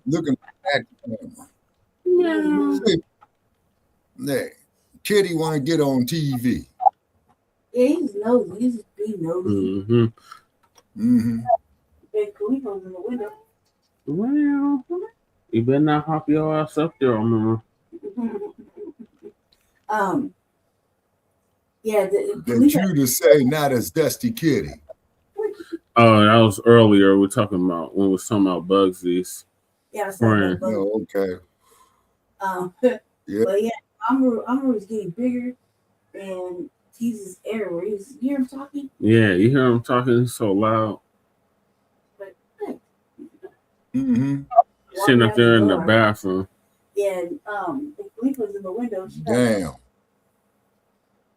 I: Looking at the camera. There. Kitty want to get on TV.
D: Yeah, he's nosy. He's just being nosy. And Khalifa's in the window.
U: Well, you better not hop your ass up there, Amaru.
D: Yeah,
I: that you to say not as Dusty Kitty.
U: Oh, that was earlier. We're talking about when we was talking about Bugsy's friend.
I: Oh, okay.
D: Yeah. But yeah, Amaru is getting bigger and he's his everywhere. You hear him talking?
U: Yeah, you hear him talking. He's so loud.
D: But
U: sitting up there in the bathroom.
D: Yeah, the Khalifa's in the window.
I: Damn.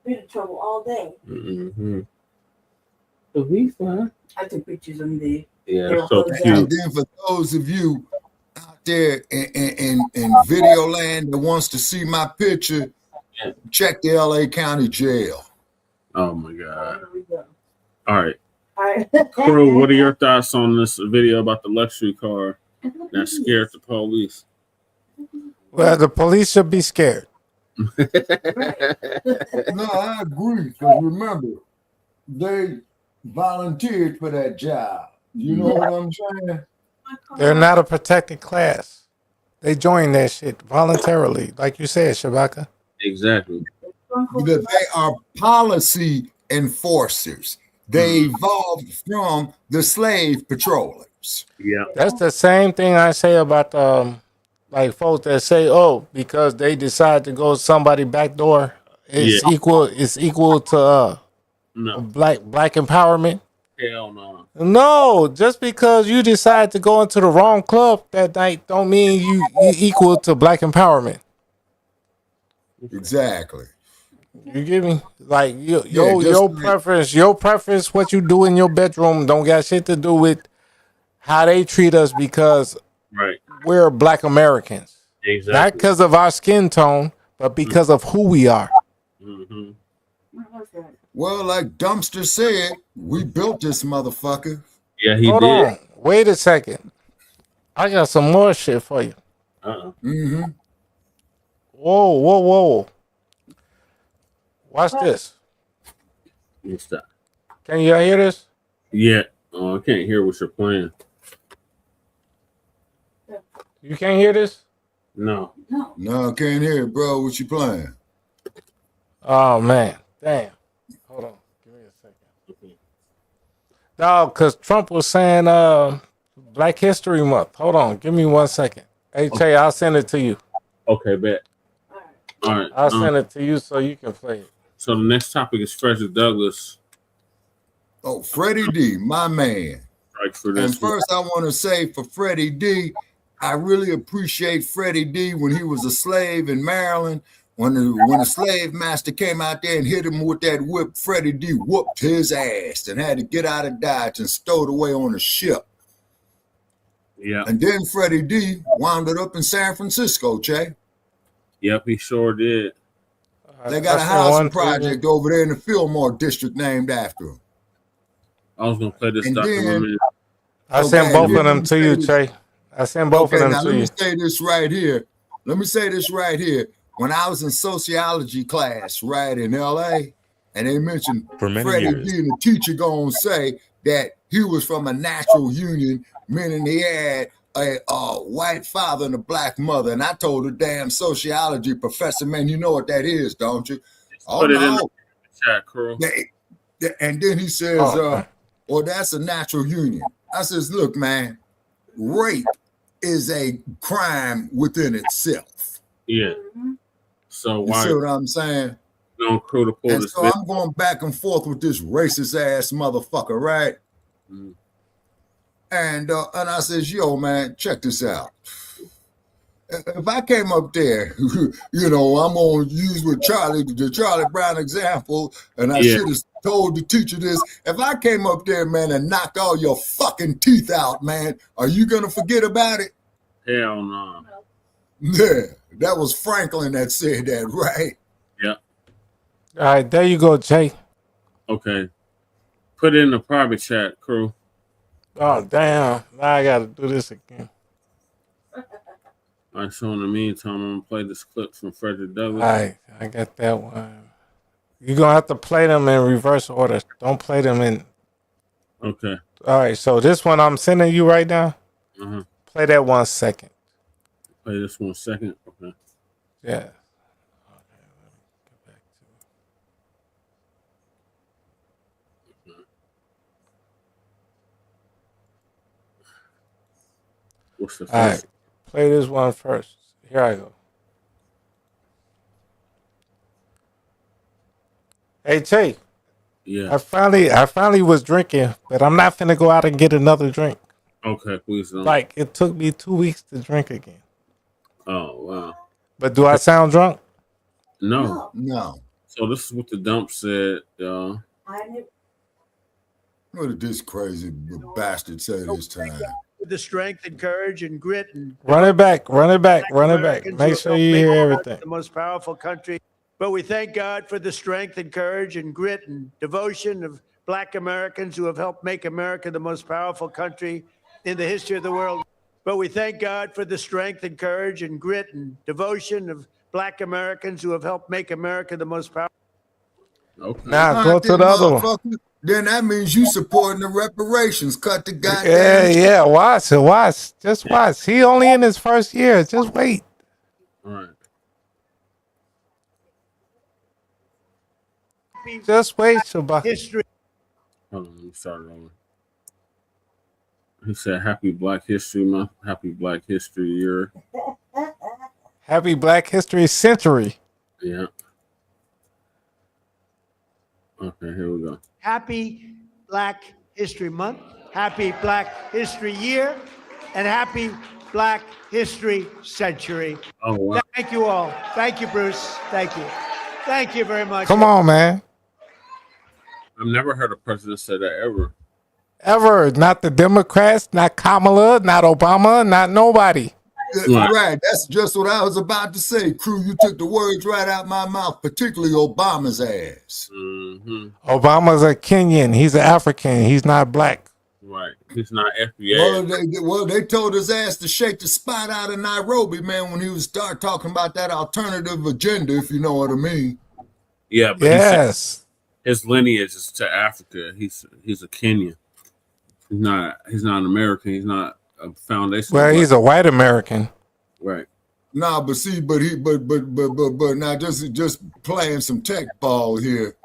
D: Been in trouble all day.
U: So he's fine.
D: I took pictures of him there.
U: Yeah, that's so cute.
I: And then for those of you out there in video land that wants to see my picture, check the LA County Jail.
U: Oh my God. All right. Crew, what are your thoughts on this video about the luxury car that scared the police?
A: Well, the police should be scared.
I: No, I agree. Because remember, they volunteered for that job. You know what I'm saying?
A: They're not a protected class. They joined that shit voluntarily, like you said, Shabaka.
U: Exactly.
I: Because they are policy enforcers. They evolved from the slave patrollers. jobs.
U: Yeah.
A: That's the same thing I say about like folks that say, oh, because they decide to go somebody back door, it's equal to
U: No.
A: black empowerment.
U: Hell no.
A: No, just because you decide to go into the wrong club that night don't mean you equal to black empowerment.
I: Exactly.
A: You get me? Like your
I: like,
A: preference, what you do in your bedroom don't got shit to do with how they treat us because we're black Americans.
U: Exactly.
A: Not because of our skin tone, but because of who we are.
U: Mm-hmm.
I: Well, like Dumpster said, we built this motherfucker.
U: Yeah, he
A: Hold
U: did.
A: on. Wait a second. I got some more shit for you.
I: Mm-hmm.
A: Whoa. Watch this.
U: What's that?
A: Can you hear this?
U: Yeah. Oh, I can't hear what you're playing.
A: You can't hear this?
U: No.
I: No, I can't hear it, bro. What you playing?
A: Oh, man. Damn. Hold on. Give me a second. No, because Trump was saying Black History Month. Hold on. Give me 1 second. Hey, Che, I'll send it to you.
U: Okay, bet. All right.
A: I'll send it to you so you can play it.
U: So the next topic is Frederick Douglass.
I: Oh, Freddie D, my man. And first I want to say for Freddie D, I really appreciate Freddie D when he was a slave in Maryland. When the slave master came out there and hit him with that whip, Freddie D whooped his ass and had to get out of Dodge and stowed away on a ship.
U: Yeah.
I: And then Freddie D wound up in San Francisco, Che.
U: Yep, he sure did.
I: They got a housing project over there in the Fillmore district named after him.
U: I was gonna play this documentary.
A: I sent both of them to you, Che. I sent both of them to you.
I: Let me say this right here. When I was in sociology class, right in LA, and they mentioned Freddie D, and the teacher gonna say that he was from a natural union, meaning he had a white father and a black mother. And I told the damn sociology professor, man, you know what that is, don't you?
U: Put it in the chat, Carl.
I: And then he says, well, that's a natural union. I says, look, man, rape is a crime within itself.
U: Yeah. So
I: you
U: why?
I: see what I'm saying?
U: Don't crew to pull
I: and
U: this.
I: So I'm going back and forth with this racist ass motherfucker, right?
U: Mm.
I: And I says, yo, man, check this out. If I came up there, you know, I'm gonna use with the Charlie Brown example, and I should have told the teacher this. If I came up there, man, and knocked all your fucking teeth out, man, are you gonna forget about it?
U: Hell no.
I: Yeah, that was Franklin that said that, right?
U: Yep.
A: All right, there you go, Jay.
U: Okay. Put it in the private chat, crew.
A: Oh, damn. Now I got to do this again.
U: All right, so in the meantime, I'm going to play this clip from Frederick Douglass.
A: All right, I got that one. You're going to have to play them in reverse order. Don't play them in.
U: Okay.
A: All right, so this one I'm sending you right now.
U: Uh-huh.
A: Play that 1 second.
U: Play this 1 second? Okay.
A: Yeah.
U: What's the first?
A: All right, play this one first. Here I go. Hey, Che.
U: Yeah.
A: I finally was drinking, but I'm not finna go out and get another drink.
U: Okay, please don't.
A: Like, it took me 2 weeks to drink again.
U: Oh, wow.
A: But do I sound drunk?
U: No.
I: No.
U: So this is what the dump said, y'all.
I: What did this crazy bastard say this time?
J: With the strength and courage and grit and
A: Run it back. Make sure you hear everything.
J: The most powerful country. But we thank God for the strength and courage and grit and devotion of Black Americans who have helped make America the most powerful country in the history of the world. But we thank God for the strength and courage and grit and devotion of Black Americans who have helped make America the most powerful.
U: Okay.
A: Now go to the other one.
I: Then that means you supporting the reparations. Cut the goddamn.
A: Yeah. Watch. Just watch. He only in his first year. Just wait.
U: All right.
A: Just wait, Shabazz.
J: History.
U: Hold on, let me start rolling. He said, "Happy Black History Month. Happy Black History Year.
A: Happy Black History Century."
U: Yeah. Okay, here we go.
J: Happy Black History Month, happy Black History Year, and happy Black History Century.
U: Oh, wow.
J: Thank you all. Thank you, Bruce. Thank you. Thank you very much.
A: Come on, man.
U: I've never heard a president say that ever.
A: Ever. Not the Democrats, not Kamala, not Obama, not nobody.
I: Right. That's just what I was about to say. Crew, you took the words right out my mouth, particularly Obama's ass.
U: Mm-hmm.
A: Obama's a Kenyan. He's an African. He's not black.
U: Right. He's not FBA.
I: Well, they told his ass to shake the spot out of Nairobi, man, when he was start talking about that alternative agenda, if you know what I mean.
U: Yeah, but
A: yes.
U: His lineage is to Africa. He's a Kenyan. He's not an American. He's not a foundation.
A: Well, he's a white American.
U: Right.
I: Nah, but see, but now just playing some tech ball here.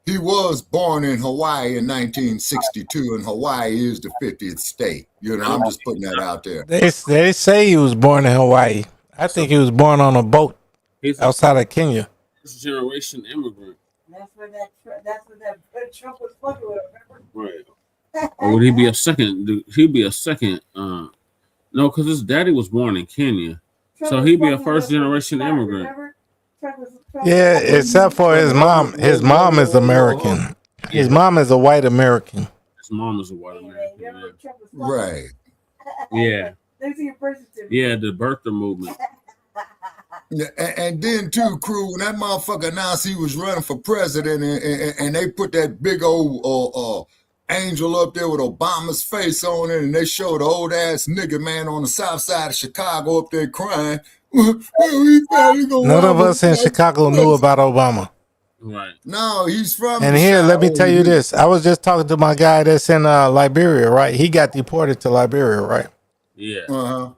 I: He was born in Hawaii in 1962, and Hawaii is the 50th state. You know, I'm just putting that out there.
A: They say he was born in Hawaii. I think he was born on a boat outside of Kenya.
U: First generation immigrant.
D: That's what that Trump was fucking with.
U: Right. Or would he be a second? He'd be a second. No, because his daddy was born in Kenya, so he'd be a first generation immigrant.
A: Yeah, except for his mom. His mom is American. His mom is a white American.
U: His mom is a white American. Yeah.
I: Right.
U: Yeah. Yeah, the birther movement.
I: Yeah, and then too, crew, when that motherfucker announced he was running for president, and they put that big old angel up there with Obama's face on it, and they showed the old ass nigga man on the south side of Chicago up there crying.
A: None of us in Chicago knew about Obama.
U: Right.
I: No, he's from.
A: And here, let me tell you this. I was just talking to my guy that's in Liberia, right? He got deported to Liberia, right?
U: Yeah.
I: Uh-huh.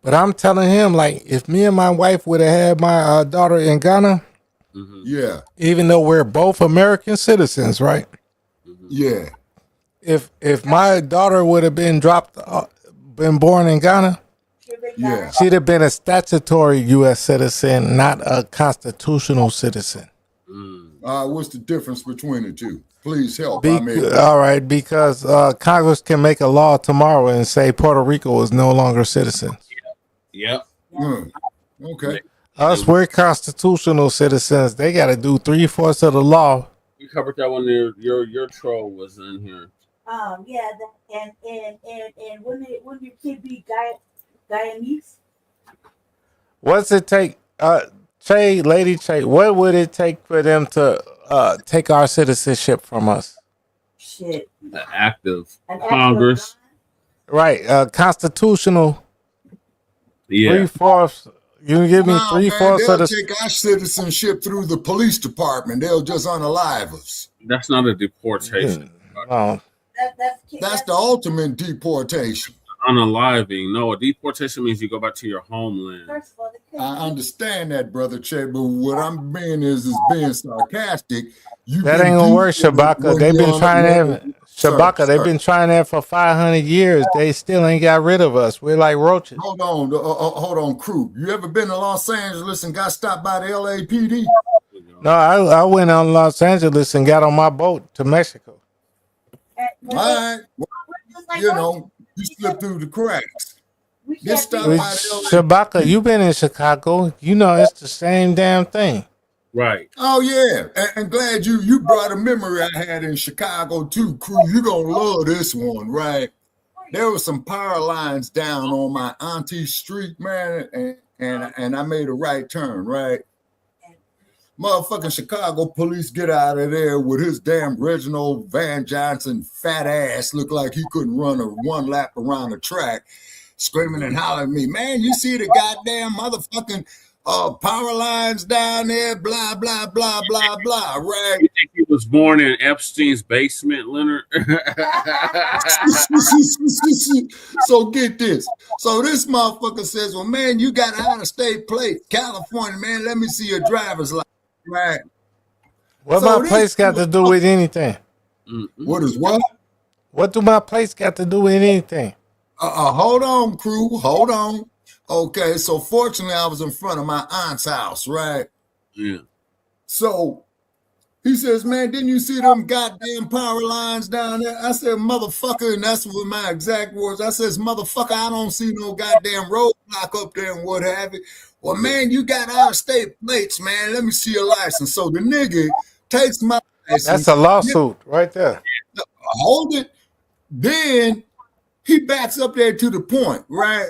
A: But I'm telling him, like, if me and my wife would have had my daughter in Ghana,
I: yeah,
A: even though we're both American citizens, right?
I: Yeah.
A: If my daughter would have been born in Ghana,
I: yeah,
A: she'd have been a statutory U.S. citizen, not a constitutional citizen.
I: What's the difference between the two? Please help.
A: All right, because Congress can make a law tomorrow and say Puerto Rico is no longer citizens.
U: Yep.
I: Okay.
A: Us, we're constitutional citizens. They got to do 3/4 of the law.
U: We covered that when your troll was in here.
D: Yeah, and wouldn't your kid be Guyanese?
A: What's it take, Lady Che? What would it take for them to take our citizenship from us?
D: Shit.
U: The active Congress.
A: Right. Constitutional.
U: Yeah.
A: 3/4. You can give me 3/4 of the.
I: They'll take our citizenship through the police department. They'll just unalive us.
U: That's not a deportation.
A: No.
I: That's the ultimate deportation.
U: Unaliving. No, a deportation means you go back to your homeland.
I: I understand that, Brother Che, but what I'm being is being sarcastic.
A: That ain't gonna work, Shabaka. They've been trying that. Shabaka, they've been trying that for 500 years. They still ain't got rid of us. We're like roaches.
I: Hold on, crew. You ever been to Los Angeles and got stopped by the LAPD?
A: No, I went on Los Angeles and got on my boat to Mexico.
I: All right. Well, you know, you slipped through the cracks. Get stopped by the
A: Shabaka, you been in Chicago. You know it's the same damn thing.
U: Right.
I: Oh yeah, and glad you brought a memory I had in Chicago too, crew. You gonna love this one, right? There were some power lines down on my auntie's street, man, and I made a right turn, right? Motherfucking Chicago police get out of there with his damn Reginald Van Johnson fat ass, look like he couldn't run one lap around the track, screaming and hollering at me, man, you see the goddamn motherfucking power lines down there, blah, blah, blah, blah, blah, right?
U: You think he was born in Epstein's basement, Leonard?
I: So get this. So this motherfucker says, well, man, you got out-of-state plate, California, man, let me see your driver's license, right?
A: What my place got to do with anything?
I: What is what?
A: What do my plates got to do with anything?
I: Hold on, crew. Hold on. Okay, so fortunately I was in front of my aunt's house, right?
U: Yeah.
I: So he says, man, didn't you see them goddamn power lines down there? I said, motherfucker, and that's what my exact words. I says, motherfucker, I don't see no goddamn roadblock up there and what have you. Well, man, you got out-of-state plates, man. Let me see your license. So the nigga takes my license.
A: That's a lawsuit right there.
I: Hold it. Then he backs up there to the point, right?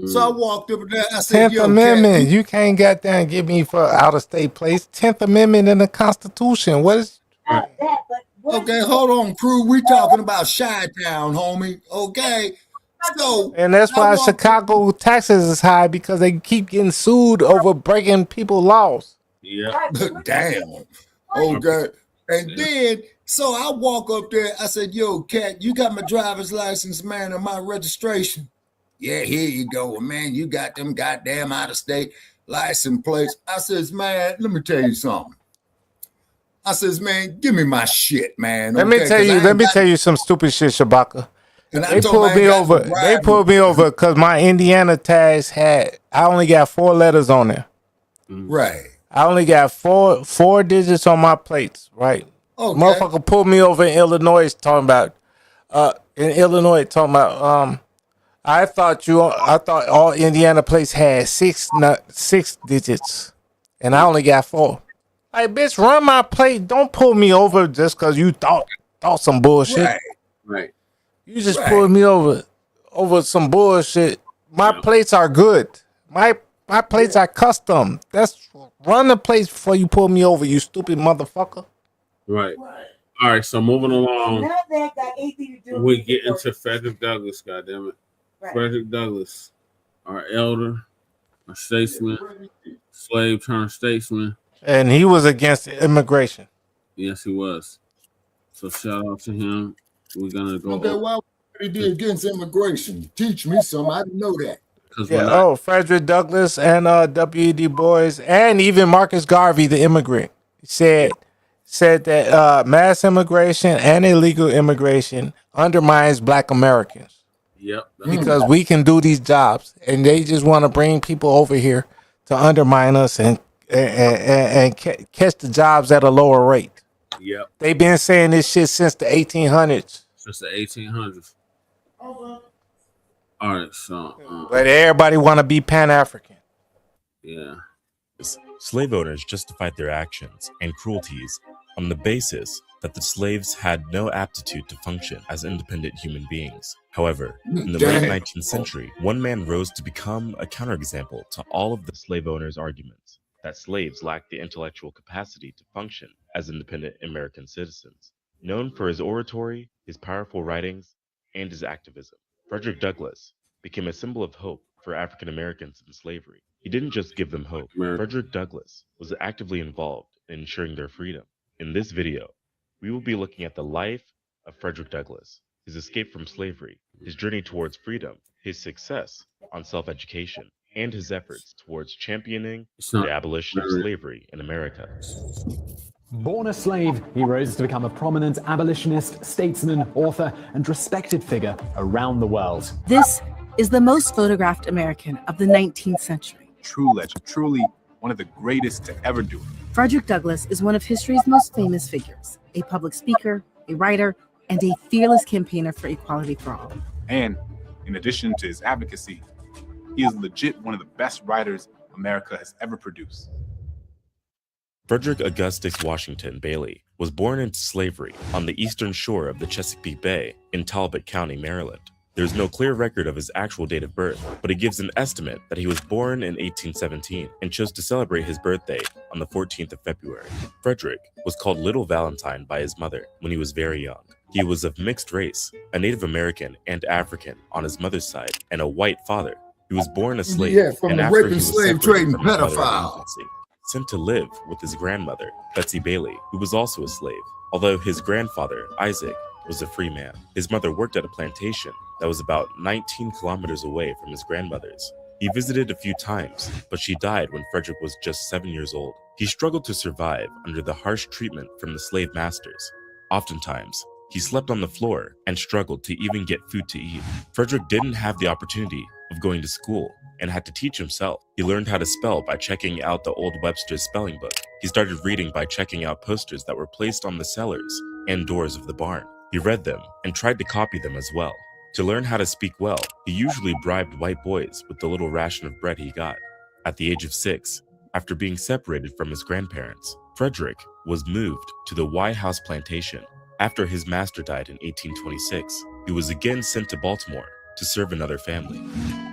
I: So I walked up there. I said,
A: 10th Amendment. You can't get there and get me for out-of-state place. 10th Amendment in the Constitution. What is...
I: Okay, hold on, crew. We talking about Chi-Town, homie. Okay. So,
A: and that's why Chicago taxes is high, because they keep getting sued over breaking people's laws.
U: Yeah.
I: Damn. Okay. And then, so I walk up there. I said, yo, cat, you got my driver's license, man, and my registration? Yeah, here you go. Man, you got them goddamn out-of-state license plates. I says, man, let me tell you something. I says, man, give me my shit, man.
A: Let me tell you some stupid shit, Shabaka. They pulled me over. They pulled me over because my Indiana tags I only got 4 letters on there.
I: Right.
A: I only got four digits on my plates, right?
I: Okay.
A: Motherfucker pulled me over in Illinois talking about I thought all Indiana plates had 6 digits, and I only got 4. Like, bitch, run my plate. Don't pull me over just because you thought some bullshit.
U: Right.
A: You just pulled me over some bullshit. My plates are good. My plates are custom. Run the plates before you pull me over, you stupid motherfucker.
U: Right. All right, so moving along, we get into Frederick Douglass, goddammit. Right. Frederick Douglass, our elder, our statesman, slave turned statesman.
A: And he was against immigration.
U: Yes, he was. So shout out to him. We're going to go.
I: Okay, why would he be against immigration? Teach me some. I didn't know that.
A: Yeah, Frederick Douglass and W. Du Bois and even Marcus Garvey, the immigrant, said that mass immigration and illegal immigration undermines Black Americans.
U: Yep.
A: Because we can do these jobs, and they just want to bring people over here to undermine us and catch the jobs at a lower rate.
U: Yep.
A: They've been saying this shit since the 1800s.
U: Since the 1800s. All right, so
A: but everybody want to be Pan-African.
U: Yeah.
F: Slave owners justified their actions and cruelties on the basis that the slaves had no aptitude to function as independent human beings. However, in the late 19th century, one man rose to become a counterexample to all of the slave owners' arguments that slaves lacked the intellectual capacity to function as independent American citizens. Known for his oratory, his powerful writings, and his activism, Frederick Douglass became a symbol of hope for African Americans in slavery. He didn't just give them hope. Frederick Douglass was actively involved in ensuring their freedom. In this video, we will be looking at the life of Frederick Douglass, his escape from slavery, his journey towards freedom, his success on self-education, and his efforts towards championing the abolition of slavery in America.
L: Born a slave, he rose to become a prominent abolitionist, statesman, author, and respected figure around the world.
S: This is the most photographed American of the 19th century.
T: True legend, truly one of the greatest to ever do it.
S: Frederick Douglass is one of history's most famous figures, a public speaker, a writer, and a fearless campaigner for equality for all.
T: And in addition to his advocacy, he is legit one of the best writers America has ever produced.
F: Frederick Augustus Washington Bailey was born into slavery on the eastern shore of the Chesapeake Bay in Talbot County, Maryland. There's no clear record of his actual date of birth, but it gives an estimate that he was born in 1817 and chose to celebrate his birthday on the 14th of February. Frederick was called Little Valentine by his mother when he was very young. He was of mixed race, a Native American and African on his mother's side, and a white father. He was born a slave, and after he was separated from his mother in infancy, sent to live with his grandmother, Betsy Bailey, who was also a slave. Although his grandfather, Isaac, was a free man, his mother worked at a plantation that was about 19 kilometers away from his grandmother's. He visited a few times, but she died when Frederick was just 7 years old. He struggled to survive under the harsh treatment from the slave masters. Oftentimes, He slept on the floor and struggled to even get food to eat. Frederick didn't have the opportunity of going to school and had to teach himself. He learned how to spell by checking out the old Webster's spelling book. He started reading by checking out posters that were placed on the cellars and doors of the barn. He read them and tried to copy them as well. To learn how to speak well, he usually bribed white boys with the little ration of bread he got. At the age of 6, after being separated from his grandparents, Frederick was moved to the White House plantation. After his master died in 1826, he was again sent to Baltimore to serve another family.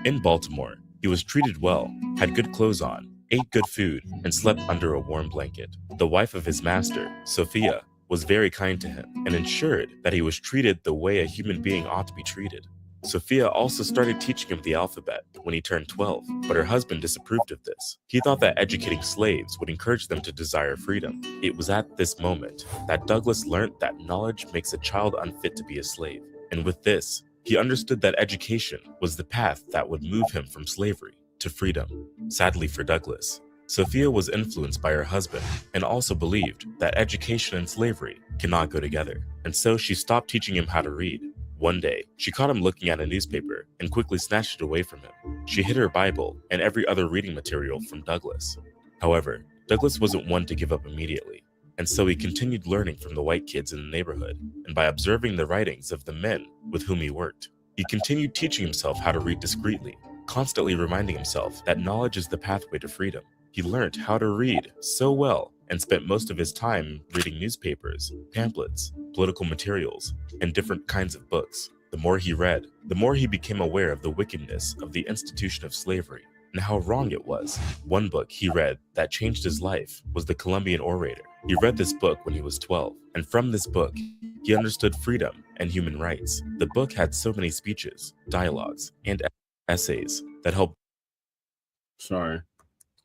F: In Baltimore, he was treated well, had good clothes on, ate good food, and slept under a warm blanket. The wife of his master, Sophia, was very kind to him and ensured that he was treated the way a human being ought to be treated. Sophia also started teaching him the alphabet when he turned 12, but her husband disapproved of this. He thought that educating slaves would encourage them to desire freedom. It was at this moment that Douglass learned that knowledge makes a child unfit to be a slave. And with this, he understood that education was the path that would move him from slavery to freedom. Sadly for Douglass, Sophia was influenced by her husband and also believed that education and slavery cannot go together, and so she stopped teaching him how to read. One day, she caught him looking at a newspaper and quickly snatched it away from him. She hid her Bible and every other reading material from Douglass. However, Douglass wasn't one to give up immediately, and so he continued learning from the white kids in the neighborhood, and by observing the writings of the men with whom he worked. He continued teaching himself how to read discreetly, constantly reminding himself that knowledge is the pathway to freedom. He learned how to read so well and spent most of his time reading newspapers, pamphlets, political materials, and different kinds of books. The more he read, the more he became aware of the wickedness of the institution of slavery and how wrong it was. One book he read that changed his life was The Columbian Orator. He read this book when he was 12, and from this book, he understood freedom and human rights. The book had so many speeches, dialogues, and essays that helped.
U: Sorry,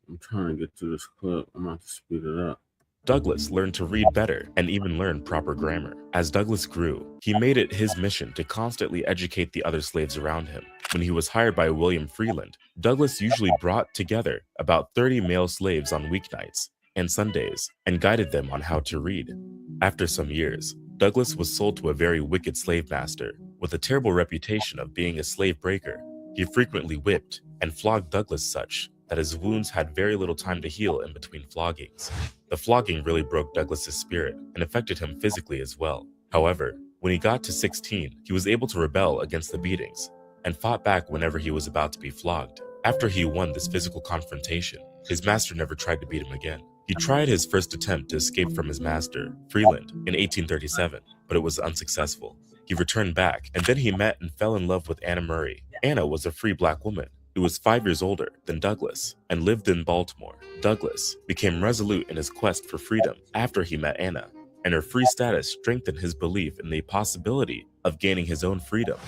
U: I'm trying to get to this clip. I'm about to speed it up.
F: Douglass learned to read better and even learn proper grammar. As Douglass grew, he made it his mission to constantly educate the other slaves around him. When he was hired by William Freeland, Douglass usually brought together about 30 male slaves on weeknights and Sundays and guided them on how to read. After some years, Douglass was sold to a very wicked slave master with a terrible reputation of being a slave breaker. He frequently whipped and flogged Douglass such that his wounds had very little time to heal in between floggings. The flogging really broke Douglass's spirit and affected him physically as well. However, when he got to 16, he was able to rebel against the beatings and fought back whenever he was about to be flogged. After he won this physical confrontation, his master never tried to beat him again. He tried his first attempt to escape from his master, Freeland, in 1837, but it was unsuccessful. He returned back, and then he met and fell in love with Anna Murray. Anna was a free black woman who was 5 years older than Douglass and lived in Baltimore. Douglass became resolute in his quest for freedom after he met Anna, and her free status strengthened his belief in the possibility of gaining his own freedom.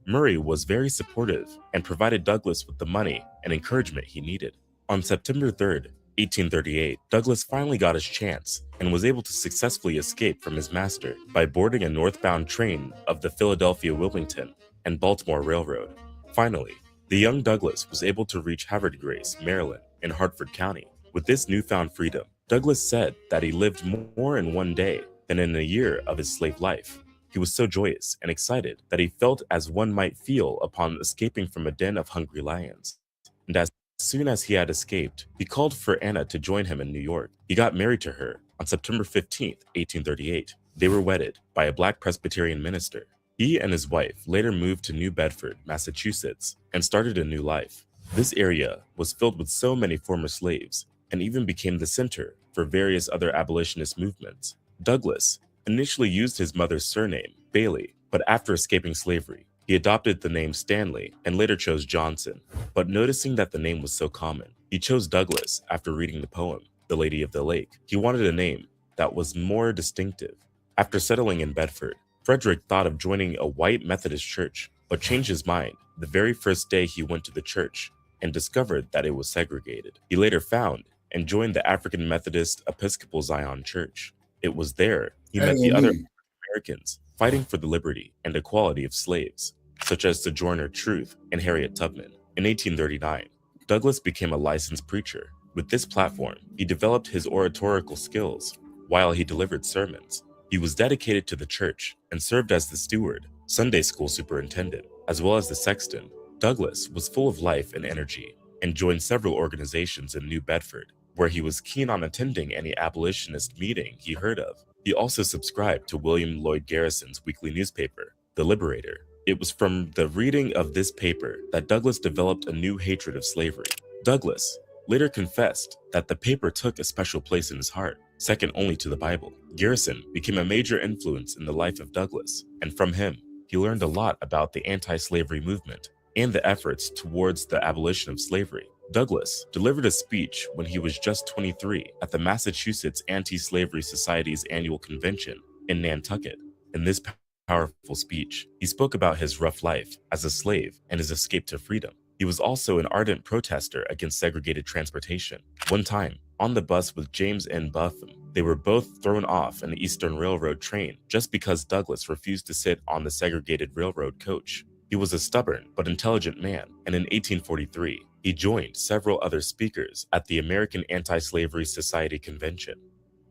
F: Murray was very supportive and provided Douglass with the money and encouragement he needed. On September 3rd, 1838, Douglass finally got his chance and was able to successfully escape from his master by boarding a northbound train of the Philadelphia, Wilmington, and Baltimore Railroad. Finally, the young Douglass was able to reach Havre de Grace, Maryland, in Hartford County. With this newfound freedom, Douglass said that he lived more in one day than in a year of his slave life. He was so joyous and excited that he felt as one might feel upon escaping from a den of hungry lions. And as soon as he had escaped, he called for Anna to join him in New York. He got married to her on September 15th, 1838. They were wedded by a black Presbyterian minister. He and his wife later moved to New Bedford, Massachusetts, and started a new life. This area was filled with so many former slaves and even became the center for various other abolitionist movements. Douglass initially used his mother's surname, Bailey, but after escaping slavery, he adopted the name Stanley and later chose Johnson. But noticing that the name was so common, he chose Douglass after reading the poem, The Lady of the Lake. He wanted a name that was more distinctive. After settling in Bedford, Frederick thought of joining a white Methodist church, but changed his mind the very first day he went to the church and discovered that it was segregated. He later found and joined the African Methodist Episcopal Zion Church. It was there he met the other Americans fighting for the liberty and equality of slaves, such as Sojourner Truth and Harriet Tubman. In 1839, Douglass became a licensed preacher. With this platform, he developed his oratorical skills while he delivered sermons. He was dedicated to the church and served as the steward, Sunday school superintendent, as well as the sexton. Douglass was full of life and energy and joined several organizations in New Bedford, where he was keen on attending any abolitionist meeting he heard of. He also subscribed to William Lloyd Garrison's weekly newspaper, The Liberator. It was from the reading of this paper that Douglass developed a new hatred of slavery. Douglass later confessed that the paper took a special place in his heart, second only to the Bible. Garrison became a major influence in the life of Douglass, and from him, he learned a lot about the anti-slavery movement and the efforts towards the abolition of slavery. Douglass delivered a speech when he was just 23 at the Massachusetts Anti-Slavery Society's annual convention in Nantucket. In this powerful speech, he spoke about his rough life as a slave and his escape to freedom. He was also an ardent protester against segregated transportation. One time, on the bus with James N. Buffum, they were both thrown off an Eastern Railroad train just because Douglass refused to sit on the segregated railroad coach. He was a stubborn but intelligent man, and in 1843, he joined several other speakers at the American Anti-Slavery Society Convention.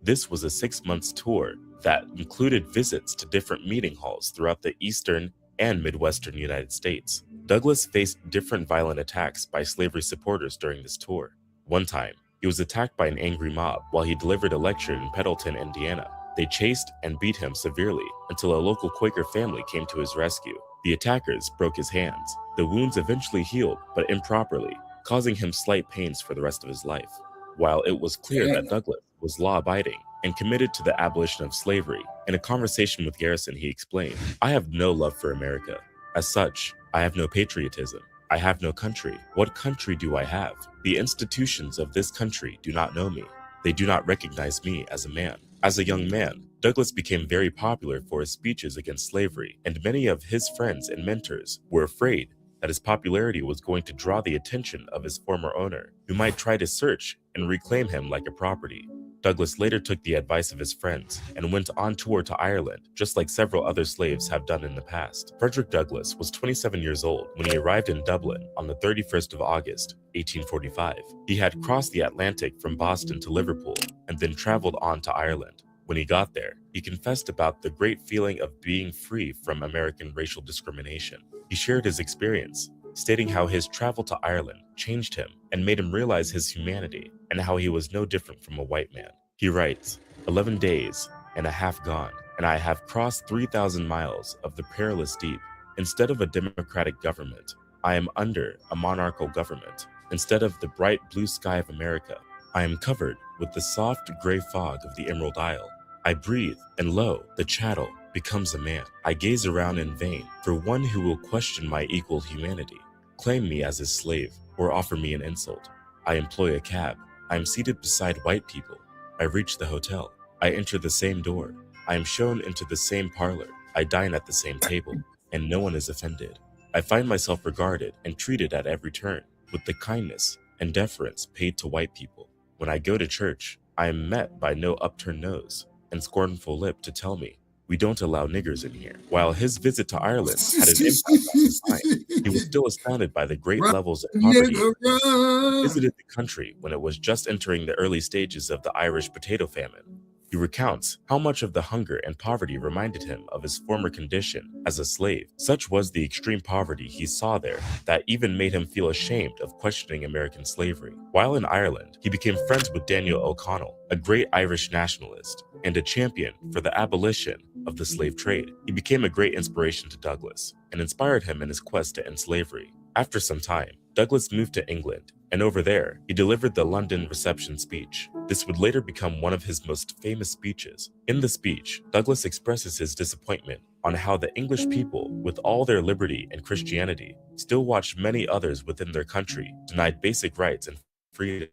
F: This was a 6-month tour that included visits to different meeting halls throughout the Eastern and Midwestern United States. Douglass faced different violent attacks by slavery supporters during this tour. One time, he was attacked by an angry mob while he delivered a lecture in Pendleton, Indiana. They chased and beat him severely until a local Quaker family came to his rescue. The attackers broke his hands. The wounds eventually healed, but improperly, causing him slight pains for the rest of his life. While it was clear that Douglass was law-abiding and committed to the abolition of slavery, in a conversation with Garrison, he explained, "I have no love for America. As such, I have no patriotism. I have no country. What country do I have? The institutions of this country do not know me. They do not recognize me as a man." As a young man, Douglass became very popular for his speeches against slavery, and many of his friends and mentors were afraid that his popularity was going to draw the attention of his former owner, who might try to search and reclaim him like a property. Douglass later took the advice of his friends and went on tour to Ireland, just like several other slaves have done in the past. Frederick Douglass was 27 years old when he arrived in Dublin on the 31st of August, 1845. He had crossed the Atlantic from Boston to Liverpool and then traveled on to Ireland. When he got there, he confessed about the great feeling of being free from American racial discrimination. He shared his experience, stating how his travel to Ireland changed him and made him realize his humanity and how he was no different from a white man. He writes, 11 days and a half gone, and I have crossed 3,000 miles of the perilous deep. Instead of a democratic government, I am under a monarchical government. Instead of the bright blue sky of America, I am covered with the soft gray fog of the Emerald Isle. I breathe, and lo, the chattel becomes a man. I gaze around in vain for one who will question my equal humanity, claim me as his slave, or offer me an insult. I employ a cab. I am seated beside white people. I reach the hotel. I enter the same door. I am shown into the same parlor. I dine at the same table, and no one is offended. I find myself regarded and treated at every turn with the kindness and deference paid to white people. When I go to church, I am met by no upturned nose and scornful lip to tell me, "We don't allow niggers in here." While his visit to Ireland had an impact on his mind, he was still astounded by the great levels of poverty. He visited the country when it was just entering the early stages of the Irish potato famine. He recounts how much of the hunger and poverty reminded him of his former condition as a slave. Such was the extreme poverty he saw there that even made him feel ashamed of questioning American slavery. While in Ireland, he became friends with Daniel O'Connell, a great Irish nationalist and a champion for the abolition of the slave trade. He became a great inspiration to Douglass and inspired him in his quest to end slavery. After some time, Douglass moved to England, and over there, he delivered the London Reception speech. This would later become one of his most famous speeches. In the speech, Douglass expresses his disappointment on how the English people, with all their liberty and Christianity, still watched many others within their country denied basic rights and freedom.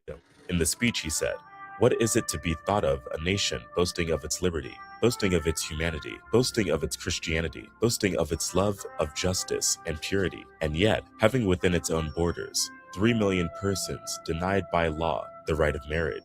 F: In the speech, he said, "What is it to be thought of a nation boasting of its liberty, boasting of its humanity, boasting of its Christianity, boasting of its love of justice and purity, and yet having within its own borders 3 million persons denied by law the right of marriage?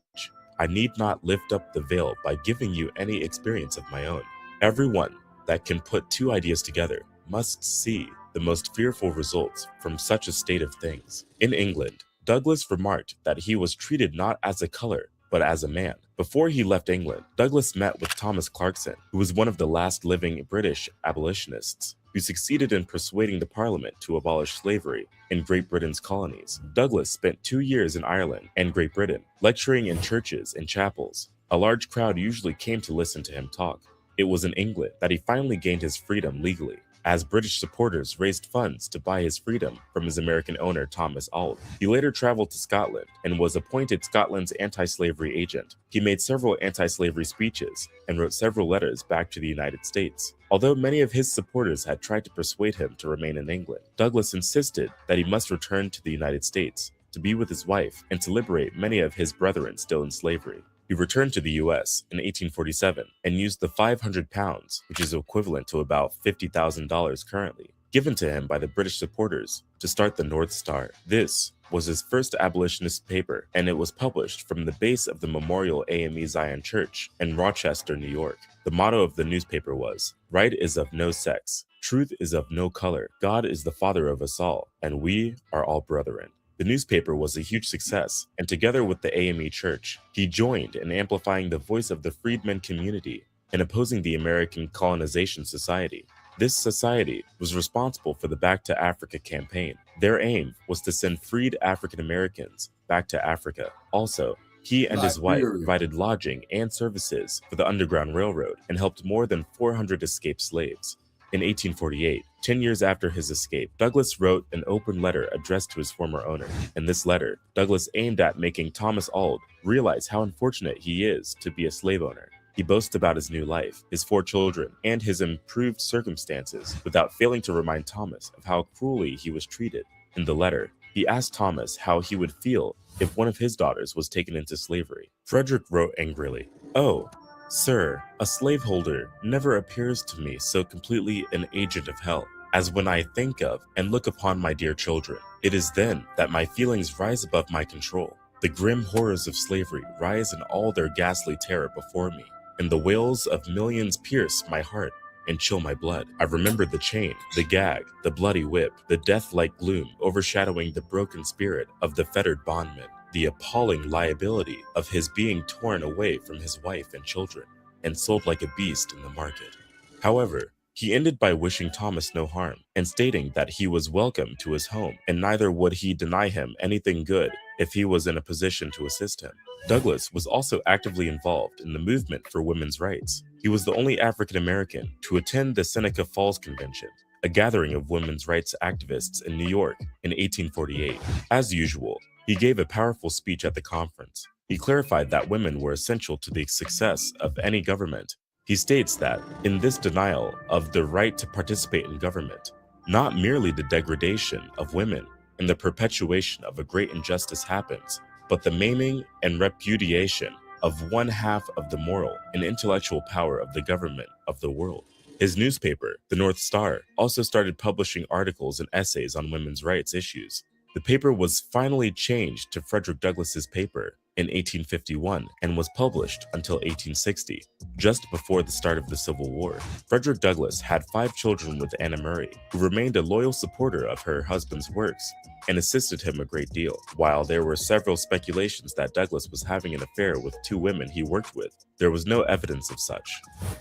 F: I need not lift up the veil by giving you any experience of my own. Everyone that can put two ideas together must see the most fearful results from such a state of things." In England, Douglass remarked that he was treated not as a color, but as a man. Before he left England, Douglas met with Thomas Clarkson, who was one of the last living British abolitionists, who succeeded in persuading the Parliament to abolish slavery in Great Britain's colonies. Douglas spent 2 years in Ireland and Great Britain, lecturing in churches and chapels. A large crowd usually came to listen to him talk. It was in England that he finally gained his freedom legally, as British supporters raised funds to buy his freedom from his American owner Thomas Auld. He later traveled to Scotland and was appointed Scotland's anti-slavery agent. He made several anti-slavery speeches and wrote several letters back to the United States. Although many of his supporters had tried to persuade him to remain in England, Douglas insisted that he must return to the United States to be with his wife and to liberate many of his brethren still in slavery. He returned to the US in 1847 and used the 500 pounds, which is equivalent to about $50,000 currently, given to him by the British supporters to start the North Star. This was his first abolitionist paper, and it was published from the base of the Memorial AME Zion Church in Rochester, New York. The motto of the newspaper was, "Right is of no sex, truth is of no color, God is the father of us all, and we are all brethren." The newspaper was a huge success, and together with the AME Church, he joined in amplifying the voice of the freedmen community and opposing the American Colonization Society. This society was responsible for the Back to Africa campaign. Their aim was to send freed African Americans back to Africa. Also, he and his wife provided lodging and services for the Underground Railroad and helped more than 400 escaped slaves. In 1848, 10 years after his escape, Douglas wrote an open letter addressed to his former owner. In this letter, Douglas aimed at making Thomas Auld realize how unfortunate he is to be a slave owner. He boasts about his new life, his 4 children, and his improved circumstances, without failing to remind Thomas of how cruelly he was treated. In the letter, he asked Thomas how he would feel if one of his daughters was taken into slavery. Frederick wrote angrily, "Oh, sir, a slaveholder never appears to me so completely an agent of hell, as when I think of and look upon my dear children. It is then that my feelings rise above my control. The grim horrors of slavery rise in all their ghastly terror before me, and the wails of millions pierce my heart and chill my blood. I remember the chain, the gag, the bloody whip, the death-like gloom overshadowing the broken spirit of the fettered bondman, the appalling liability of his being torn away from his wife and children and sold like a beast in the market." However, he ended by wishing Thomas no harm and stating that he was welcome to his home and neither would he deny him anything good if he was in a position to assist him. Douglas was also actively involved in the movement for women's rights. He was the only African American to attend the Seneca Falls Convention, a gathering of women's rights activists in New York in 1848. As usual, he gave a powerful speech at the conference. He clarified that women were essential to the success of any government. He states that, in this denial of the right to participate in government, not merely the degradation of women and the perpetuation of a great injustice happens, but the maiming and repudiation of one half of the moral and intellectual power of the government of the world. His newspaper, the North Star, also started publishing articles and essays on women's rights issues. The paper was finally changed to Frederick Douglass's paper in 1851 and was published until 1860, just before the start of the Civil War. Frederick Douglass had 5 children with Anna Murray, who remained a loyal supporter of her husband's works and assisted him a great deal. While there were several speculations that Douglass was having an affair with 2 women he worked with, there was no evidence of such.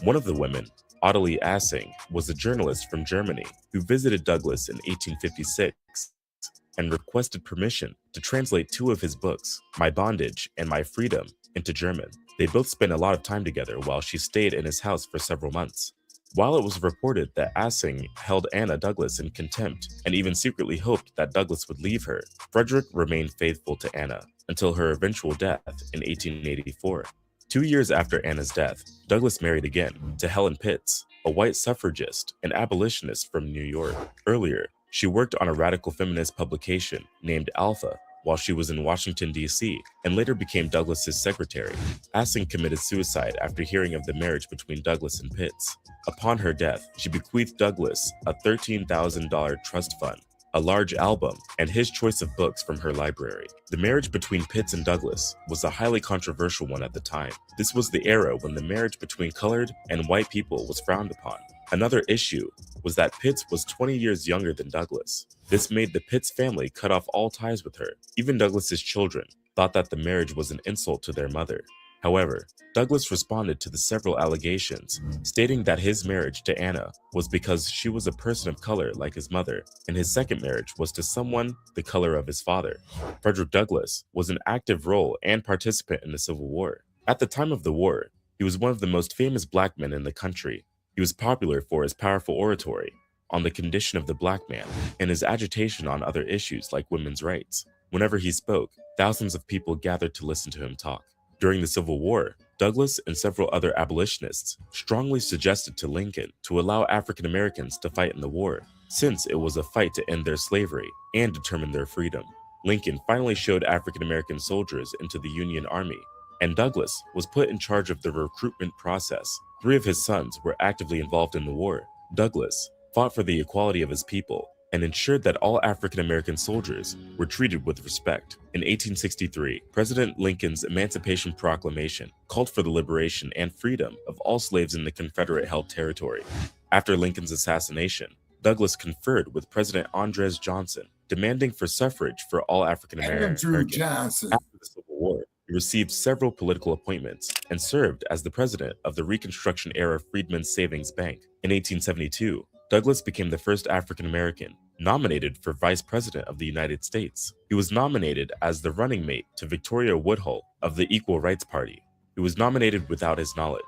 F: One of the women, Ottilie Assing, was a journalist from Germany who visited Douglass in 1856 and requested permission to translate 2 of his books, My Bondage and My Freedom, into German. They both spent a lot of time together while she stayed in his house for several months. While it was reported that Assing held Anna Douglass in contempt and even secretly hoped that Douglass would leave her, Frederick remained faithful to Anna until her eventual death in 1884. 2 years after Anna's death, Douglass married again to Helen Pitts, a white suffragist and abolitionist from New York. Earlier, she worked on a radical feminist publication named Alpha while she was in Washington, D.C., and later became Douglass's secretary. Assing committed suicide after hearing of the marriage between Douglass and Pitts. Upon her death, she bequeathed Douglass a $13,000 trust fund, a large album, and his choice of books from her library. The marriage between Pitts and Douglass was a highly controversial one at the time. This was the era when the marriage between colored and white people was frowned upon. Another issue was that Pitts was 20 years younger than Douglass. This made the Pitts family cut off all ties with her. Even Douglass's children, thought that the marriage was an insult to their mother. However, Douglas responded to the several allegations, stating that his marriage to Anna was because she was a person of color like his mother, and his second marriage was to someone the color of his father. Frederick Douglass was an active role and participant in the Civil War. At the time of the war, he was one of the most famous black men in the country. He was popular for his powerful oratory on the condition of the black man and his agitation on other issues like women's rights. Whenever he spoke, thousands of people gathered to listen to him talk. During the Civil War, Douglass and several other abolitionists strongly suggested to Lincoln to allow African Americans to fight in the war, since it was a fight to end their slavery and determine their freedom. Lincoln finally showed African American soldiers into the Union Army, and Douglass was put in charge of the recruitment process. 3 of his sons were actively involved in the war. Douglass fought for the equality of his people and ensured that all African American soldiers were treated with respect. In 1863, President Lincoln's Emancipation Proclamation called for the liberation and freedom of all slaves in the Confederate-held territory. After Lincoln's assassination, Douglass conferred with President Andres Johnson, demanding for suffrage for all African Americans. After the Civil War, he received several political appointments and served as the president of the Reconstruction-era Freedmen's Savings Bank. In 1872, Douglass became the first African American nominated for Vice President of the United States. He was nominated as the running mate to Victoria Woodhull of the Equal Rights Party. He was nominated without his knowledge.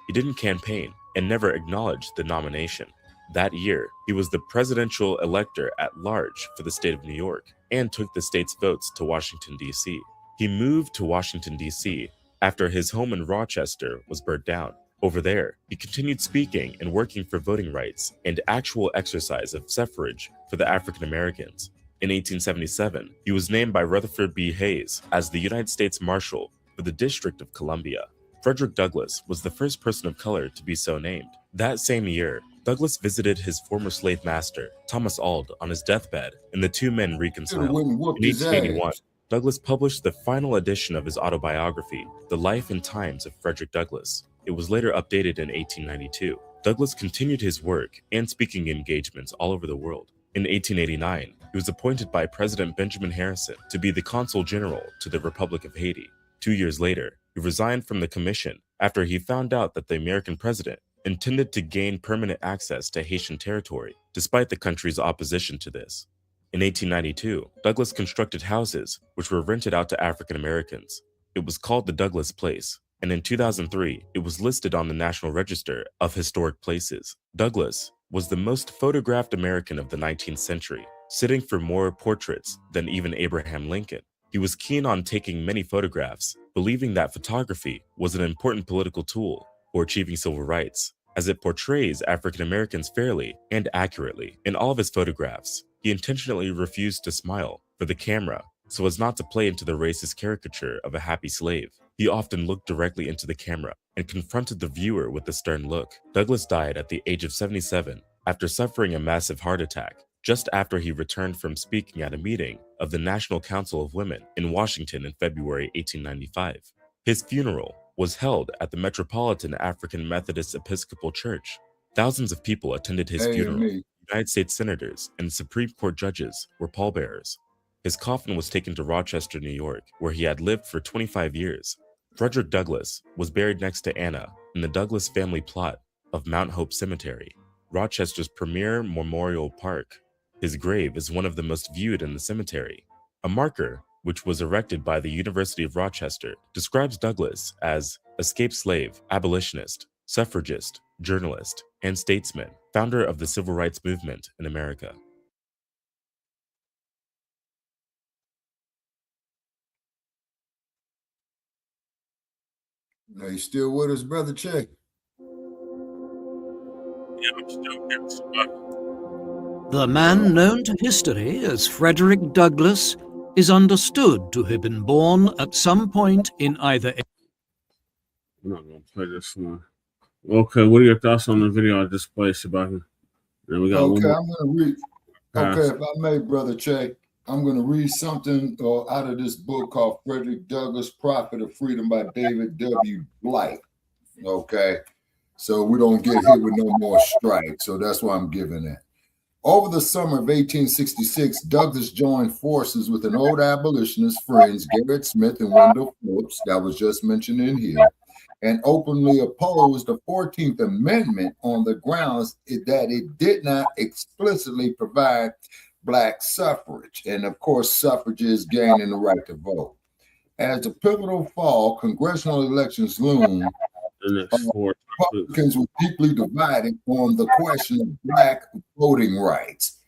F: He didn't campaign and never acknowledged the nomination. That year, he was the presidential elector at large for the state of New York and took the state's votes to Washington, D.C. He moved to Washington, D.C. after his home in Rochester was burnt down. Over there, he continued speaking and working for voting rights and actual exercise of suffrage for the African Americans. In 1877, he was named by Rutherford B. Hayes as the United States Marshal for the District of Columbia. Frederick Douglass was the first person of color to be so named. That same year, Douglass visited his former slave master, Thomas Auld, on his deathbed, and the two men reconciled. In 1881, Douglass published the final edition of his autobiography, The Life and Times of Frederick Douglass. It was later updated in 1892. Douglass continued his work and speaking engagements all over the world. In 1889, he was appointed by President Benjamin Harrison to be the Consul General to the Republic of Haiti. 2 years later, he resigned from the commission after he found out that the American president intended to gain permanent access to Haitian territory, despite the country's opposition to this. In 1892, Douglass constructed houses which were rented out to African Americans. It was called the Douglass Place, and in 2003, it was listed on the National Register of Historic Places. Douglass was the most photographed American of the 19th century, sitting for more portraits than even Abraham Lincoln. He was keen on taking many photographs, believing that photography was an important political tool for achieving civil rights, as it portrays African Americans fairly and accurately. In all of his photographs, he intentionally refused to smile for the camera so as not to play into the racist caricature of a happy slave. He often looked directly into the camera and confronted the viewer with a stern look. Douglass died at the age of 77 after suffering a massive heart attack, just after he returned from speaking at a meeting of the National Council of Women in Washington in February 1895. His funeral was held at the Metropolitan African Methodist Episcopal Church. Thousands of people attended his funeral. United States senators and Supreme Court judges were pallbearers. His coffin was taken to Rochester, New York, where he had lived for 25 years. Frederick Douglass was buried next to Anna in the Douglass family plot of Mount Hope Cemetery, Rochester's premier memorial park. His grave is one of the most viewed in the cemetery. A marker, which was erected by the University of Rochester, describes Douglass as escaped slave, abolitionist, suffragist, journalist, and statesman, founder of the civil rights movement in America.
I: Are you still with us, Brother Che?
U: Yeah, I'm still here.
M: The man known to history as Frederick Douglass is understood to have been born at some point in either...
U: I'm not going to play this one. Okay, what are your thoughts on the video I just played, Shabazz? Then we got
I: okay, I'm going to read. Okay, if I may, Brother Che, I'm going to read something out of this book called Frederick Douglass, Prophet of Freedom by David W. Blacc. Okay, so we don't get hit with no more strikes. So that's why I'm giving that. Over the summer of 1866, Douglas joined forces with an old abolitionist friends, Gerrit Smith and Wendell Phillips, that was just mentioned in here, and openly opposed the 14th Amendment on the grounds that it did not explicitly provide Black suffrage. And of course, suffragists gaining the right to vote. As the pivotal fall congressional elections loomed, Republicans were deeply divided on the question of Black voting rights.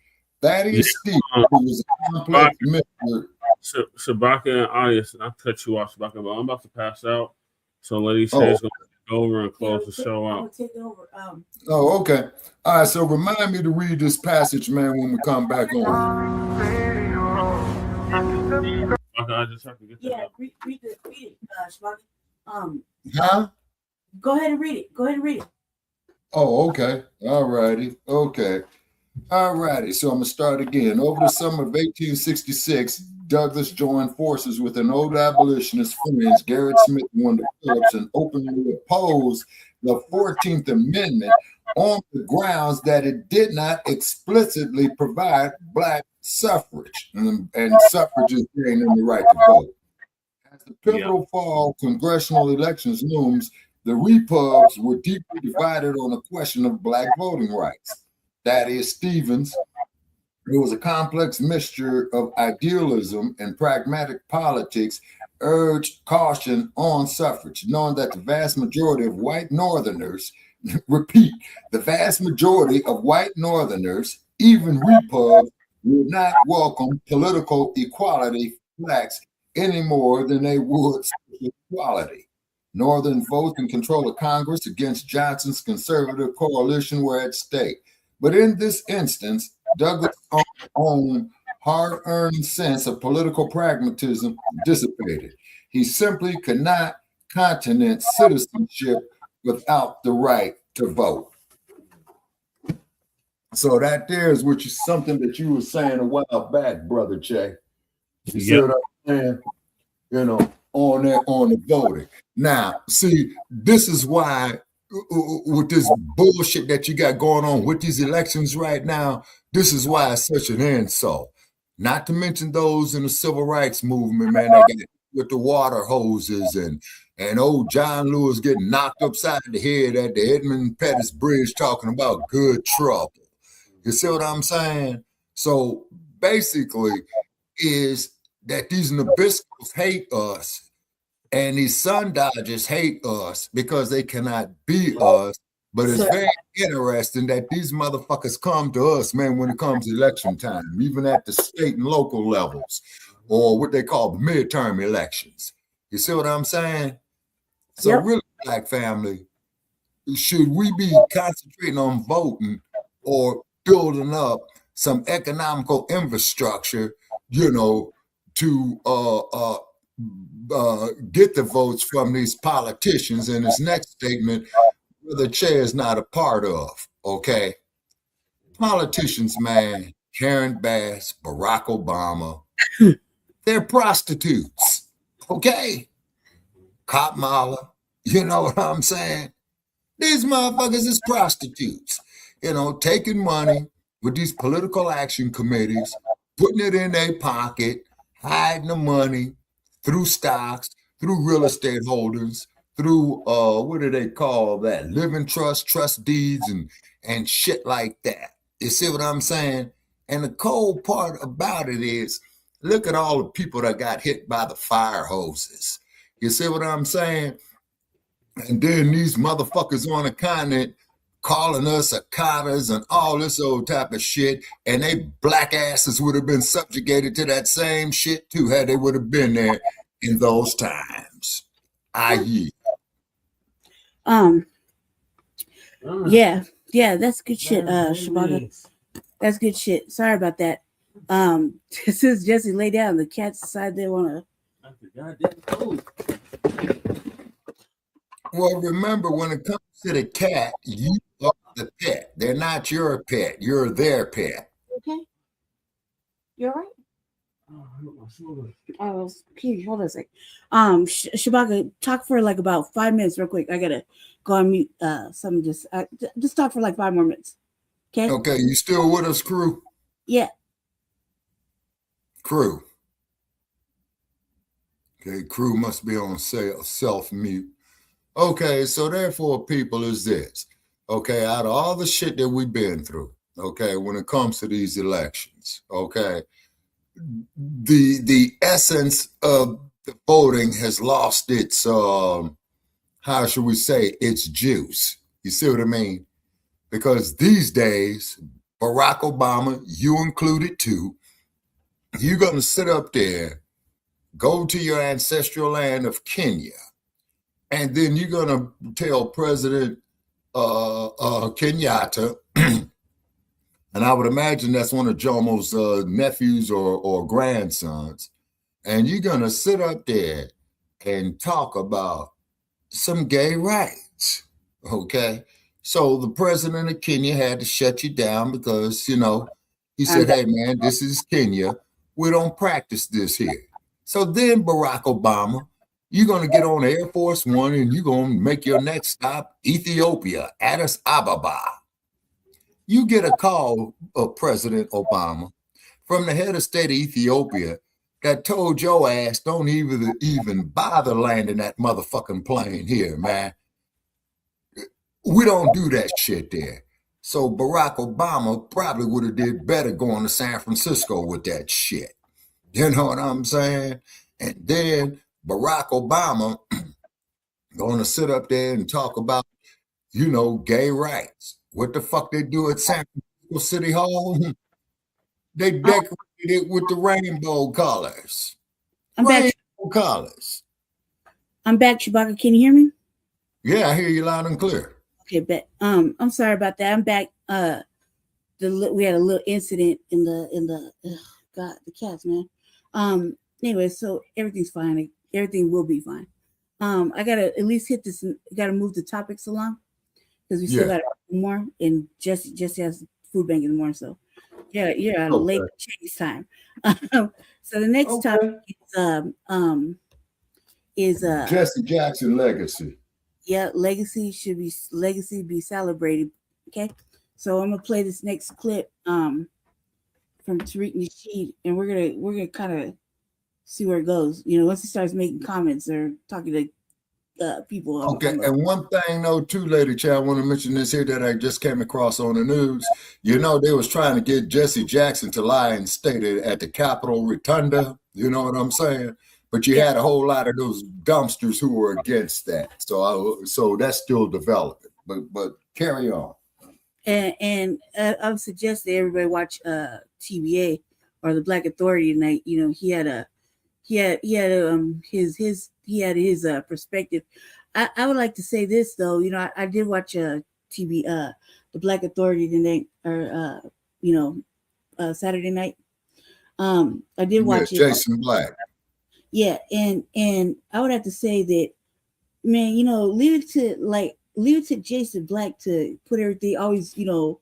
I: Thaddeus Stevens, who was a complex Mr.
U: Shabaka and audience, I'll cut you off, Shabaka, but I'm about to pass out. So Lady Shay's going to take over and close the show out.
I: Oh, okay. All right, so remind me to read this passage, man, when we come back on.
U: I just have to get that.
D: Read it, Shabaka.
I: Huh?
D: Go ahead and read it. Go ahead and read it.
I: Oh, okay. All righty. Okay. All righty. So I'm going to start again. Over the summer of 1866, Douglas joined forces with an old abolitionist friends, Gerrit Smith and Wendell Phillips, and openly opposed the 14th Amendment on the grounds that it did not explicitly provide Black suffrage and suffragists gaining the right to vote. As the pivotal fall congressional elections looms, the Repubs were deeply divided on the question of Black voting rights. Thaddeus Stevens, who was a complex mixture of idealism and pragmatic politics, urged caution on suffrage, knowing that the vast majority of white Northerners, repeat, the vast majority of white Northerners, even Repubs, would not welcome political equality for Blacks any more than they would social equality. Northern votes and control of Congress against Johnson's conservative coalition were at stake. But in this instance, Douglas' own hard-earned sense of political pragmatism dissipated. He simply could not continent citizenship without the right to vote. So that there is which is something that you were saying a while back, Brother Che. You see what I'm saying? You know, on the voting. Now, see, this is why with this bullshit that you got going on with these elections right now, this is why it's such an insult. Not to mention those in the civil rights movement, man, that got with the water hoses and old John Lewis getting knocked upside the head at the Edmund Pettus Bridge talking about good trouble. You see what I'm saying? So basically is that these Nabiscos hate us and these Sun Dodgers hate us because they cannot be us. But it's very interesting that these motherfuckers come to us, man, when it comes to election time, even at the state and local levels, or what they call midterm elections. You see what I'm saying? So really, Black family, should we be concentrating on voting or building up some economical infrastructure, you know, to get the votes from these politicians? And his next statement, the chair is not a part of, okay? Politicians, man, Karen Bass, Barack Obama, they're prostitutes, okay? Kamala, you know what I'm saying? These motherfuckers is prostitutes, you know, taking money with these political action committees, putting it in their pocket, hiding the money through stocks, through real estate holdings, through what do they call that? Living trust, trust deeds, and shit like that. You see what I'm saying? And the cold part about it is, look at all the people that got hit by the fire hoses. You see what I'm saying? And then these motherfuckers on the continent calling us Akatas and all this old type of shit, and they black asses would have been subjugated to that same shit too, had they would have been there in those times. I.e.
D: Yeah, that's good shit, Shabaka. That's good shit. Sorry about that. As soon as Jesse lay down, the cats decided they want to.
I: Well, remember, when it comes to the cat, you are the pet. They're not your pet. You're their pet.
D: Okay. You all right? I was peeing. Hold on a sec. Shabaka, talk for like about 5 minutes real quick. I gotta go on mute. Just talk for like 5 more minutes.
S: Okay.
I: Okay, you still with us, crew?
S: Yeah.
I: Crew. Okay, crew must be on self-mute. Okay, so therefore, people, is this. Okay, out of all the shit that we've been through, okay, when it comes to these elections, okay, the essence of the voting has lost its, how should we say, its juice. You see what I mean? Because these days, Barack Obama, you included too, you're going to sit up there, go to your ancestral land of Kenya, and then you're going to tell President Kenyatta, and I would imagine that's one of Jomo's nephews or grandsons, and you're going to sit up there and talk about some gay rights, okay? So the president of Kenya had to shut you down because, you know, he said, hey, man, this is Kenya. We don't practice this here. So then Barack Obama, you're going to get on Air Force One and you're going to make your next stop, Ethiopia, Addis Ababa. You get a call of President Obama from the head of state of Ethiopia that told your ass don't even bother landing that motherfucking plane here, man. We don't do that shit there. So Barack Obama probably would have did better going to San Francisco with that shit. You know what I'm saying? And then Barack Obama going to sit up there and talk about, you know, gay rights. What the fuck they do at San Francisco City Hall? They decorated it with the rainbow colors. Rainbow colors.
S: I'm back, Chewbacca. Can you hear me?
I: Yeah, I hear you loud and clear.
S: Okay, but I'm sorry about that. I'm back. We had a little incident in the God, the cats, man. Anyway, so everything's fine. Everything will be fine. I gotta at least hit this. Gotta move the topics along because we still got more. And Jesse has food bank in the morning, so you're on late change time. So the next topic is
I: Jesse Jackson legacy.
S: Yeah, legacy be celebrated. Okay, so I'm gonna play this next clip from Tariq Nasheed, and we're gonna kind of see where it goes. You know, once he starts making comments or talking to people.
I: Okay, and one thing though, too, Lady Chair, I want to mention this here that I just came across on the news. You know, they was trying to get Jesse Jackson to lie and state it at the Capitol Rotunda. You know what I'm saying? But you had a whole lot of those dumpsters who were against that. So that's still developing. But carry on.
S: And I would suggest that everybody watch TBA or the Black Authority tonight. You know, he had his perspective. I would like to say this though. You know, I did watch the Black Authority tonight or Saturday night. I did watch it.
I: Jason Black.
S: Yeah, and I would have to say that, man, you know, leave it to Jason Black to put everything, always, you know,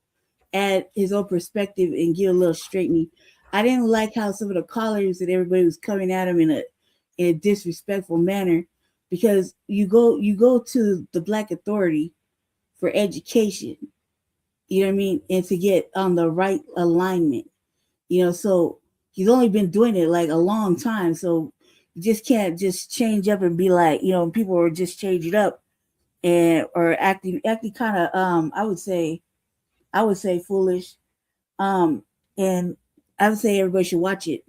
S: add his own perspective and give a little straightening. I didn't like how some of the callers and everybody was coming at him in a disrespectful manner, because you go to the Black Authority for education, you know what I mean, and to get on the right alignment, you know. So he's only been doing it like a long time, so you just can't just change up and be like, you know, people are just changing up and or acting kind of I would say foolish. And I would say everybody should watch it.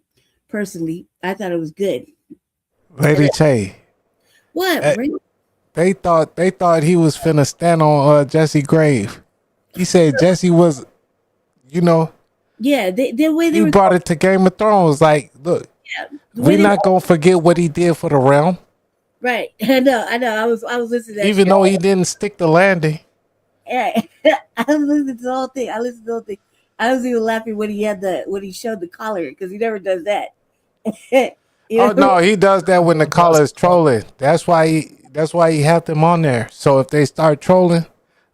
S: Personally, I thought it was good.
A: Lady Che.
S: What?
A: They thought he was finna stand on Jesse grave. He said Jesse was, you know.
S: Yeah, the way they
A: brought it to Game of Thrones. Like, look, we're not gonna forget what he did for the realm.
S: Right. I know. I was listening to that.
A: Even though he didn't stick the landing.
S: Yeah. I was listening to the whole thing. I was even laughing when he showed the collar, because he never does that.
A: Oh no, he does that when the caller is trolling. That's why he have them on there. So if they start trolling,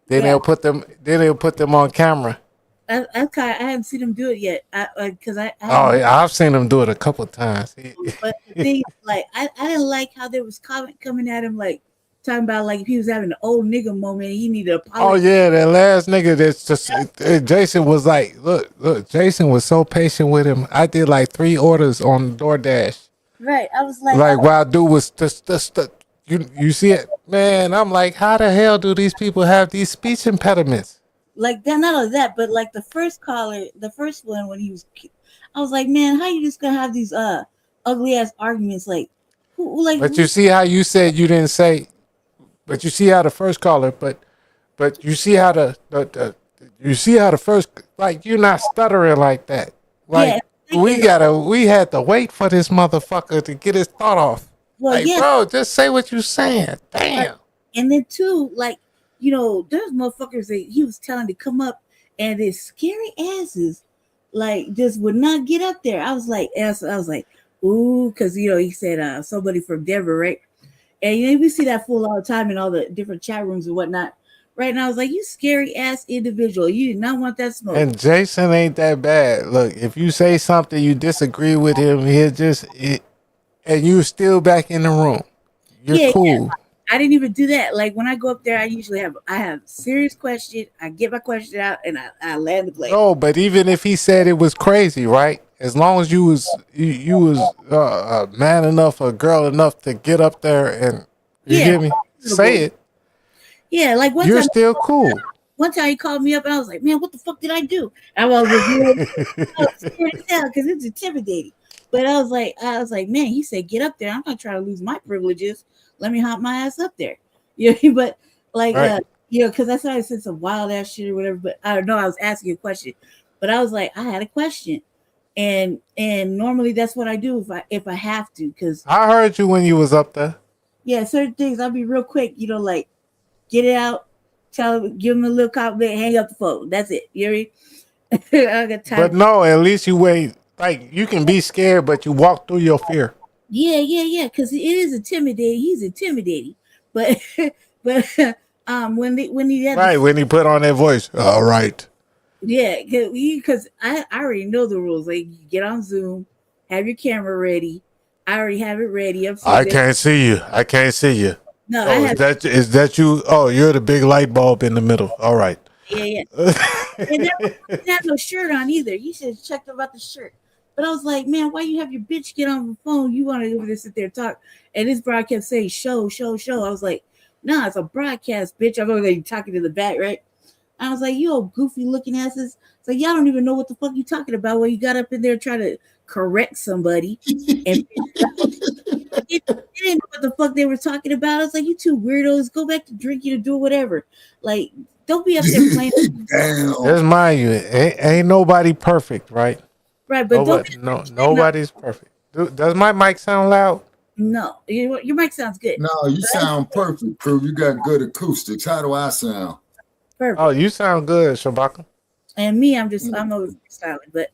A: then they'll put them on camera.
S: I haven't seen him do it yet.
A: I've seen him do it a couple of times.
S: But the thing, like, I didn't like how there was comment coming at him like, talking about like if he was having an old nigga moment, he needed to
A: Oh
S: apologize.
A: yeah, that last nigga that's just Jason was like, look, Jason was so patient with him. I did like 3 orders on DoorDash.
S: Right. I was like,
A: Like while dude was just you see it, man. I'm like, how the hell do these people have these speech impediments?
S: like that. Not only that, but like the first caller, the first one when he was, I was like, man, how you just gonna have these ugly ass arguments? Like, who like?
A: But you see how you said you didn't say. But you see how the first caller, but you see how you see how the first, like, you're not stuttering like that. Like we had to wait for this motherfucker to get his thought off.
S: Well,
A: like, bro, just say what you're saying. Damn.
S: And then too, like, you know, there's motherfuckers that he was telling to come up, and his scary asses, like, just would not get up there. I was like, ooh, because you know he said somebody from Denver, right? And you know we see that fool all the time in all the different chat rooms and whatnot. Right now, I was like, you scary ass individual. You do not want that smoke.
A: And Jason ain't that bad. Look, if you say something you disagree with him, and you still back in the room. You're cool.
S: Yeah. I didn't even do that. Like when I go up there, I have serious question. I get my question out and I land the plane.
A: No, but even if he said it was crazy, right? As long as you was man enough or girl enough to get up there and you hear me say it.
S: Yeah, like one
A: you're
S: time,
A: still cool.
S: One time he called me up and I was like, man, what the fuck did I do? I was scared as hell because it's intimidating. But I was like, man, he said, get up there. I'm not trying to lose my privileges. Let me hop my ass up there. Yeah, but like,
A: right.
S: You know, because I started saying some wild ass shit or whatever. But I don't know. I was asking a question, but I was like, I had a question, and normally that's what I do if I have to. Because
A: I heard you when you was up there.
S: Yeah, certain things I'll be real quick. You know, like get it out, give him a little compliment, hang up the phone. That's it. You know what I mean? I got time.
A: But no, at least you wait. Like you can be scared, but you walk through your fear.
S: Yeah, because it is intimidating. He's intimidating, but when he had
A: right when he put on that voice. All right.
S: Yeah, because I already know the rules. Like you get on Zoom, have your camera ready. I already have it ready.
A: I can't see you. I can't see you.
S: No,
A: is that you? Oh, you're the big light bulb in the middle. All right.
S: Yeah. And then he had no shirt on either. You should have checked about the shirt. But I was like, man, why you have your bitch get on the phone? You want to over there sit there and talk. And this broad kept saying, show. I was like, nah, it's a broadcast, bitch. I'm over there talking to the back, right? I was like, you old goofy looking asses. It's like, y'all don't even know what the fuck you talking about when you got up in there trying to correct somebody. And it didn't know what the fuck they were talking about. I was like, you two weirdos, go back to drinking or do whatever. Like, don't be up there playing.
A: Just mind you, ain't nobody perfect, right?
S: Right, but
A: nobody's perfect. Does my mic sound loud?
S: No, your mic sounds good.
I: No, you sound perfect, crew. You got good acoustics. How do I sound?
S: Perfect.
A: Oh, you sound good, Shabaka.
S: And me, I'm over styling, but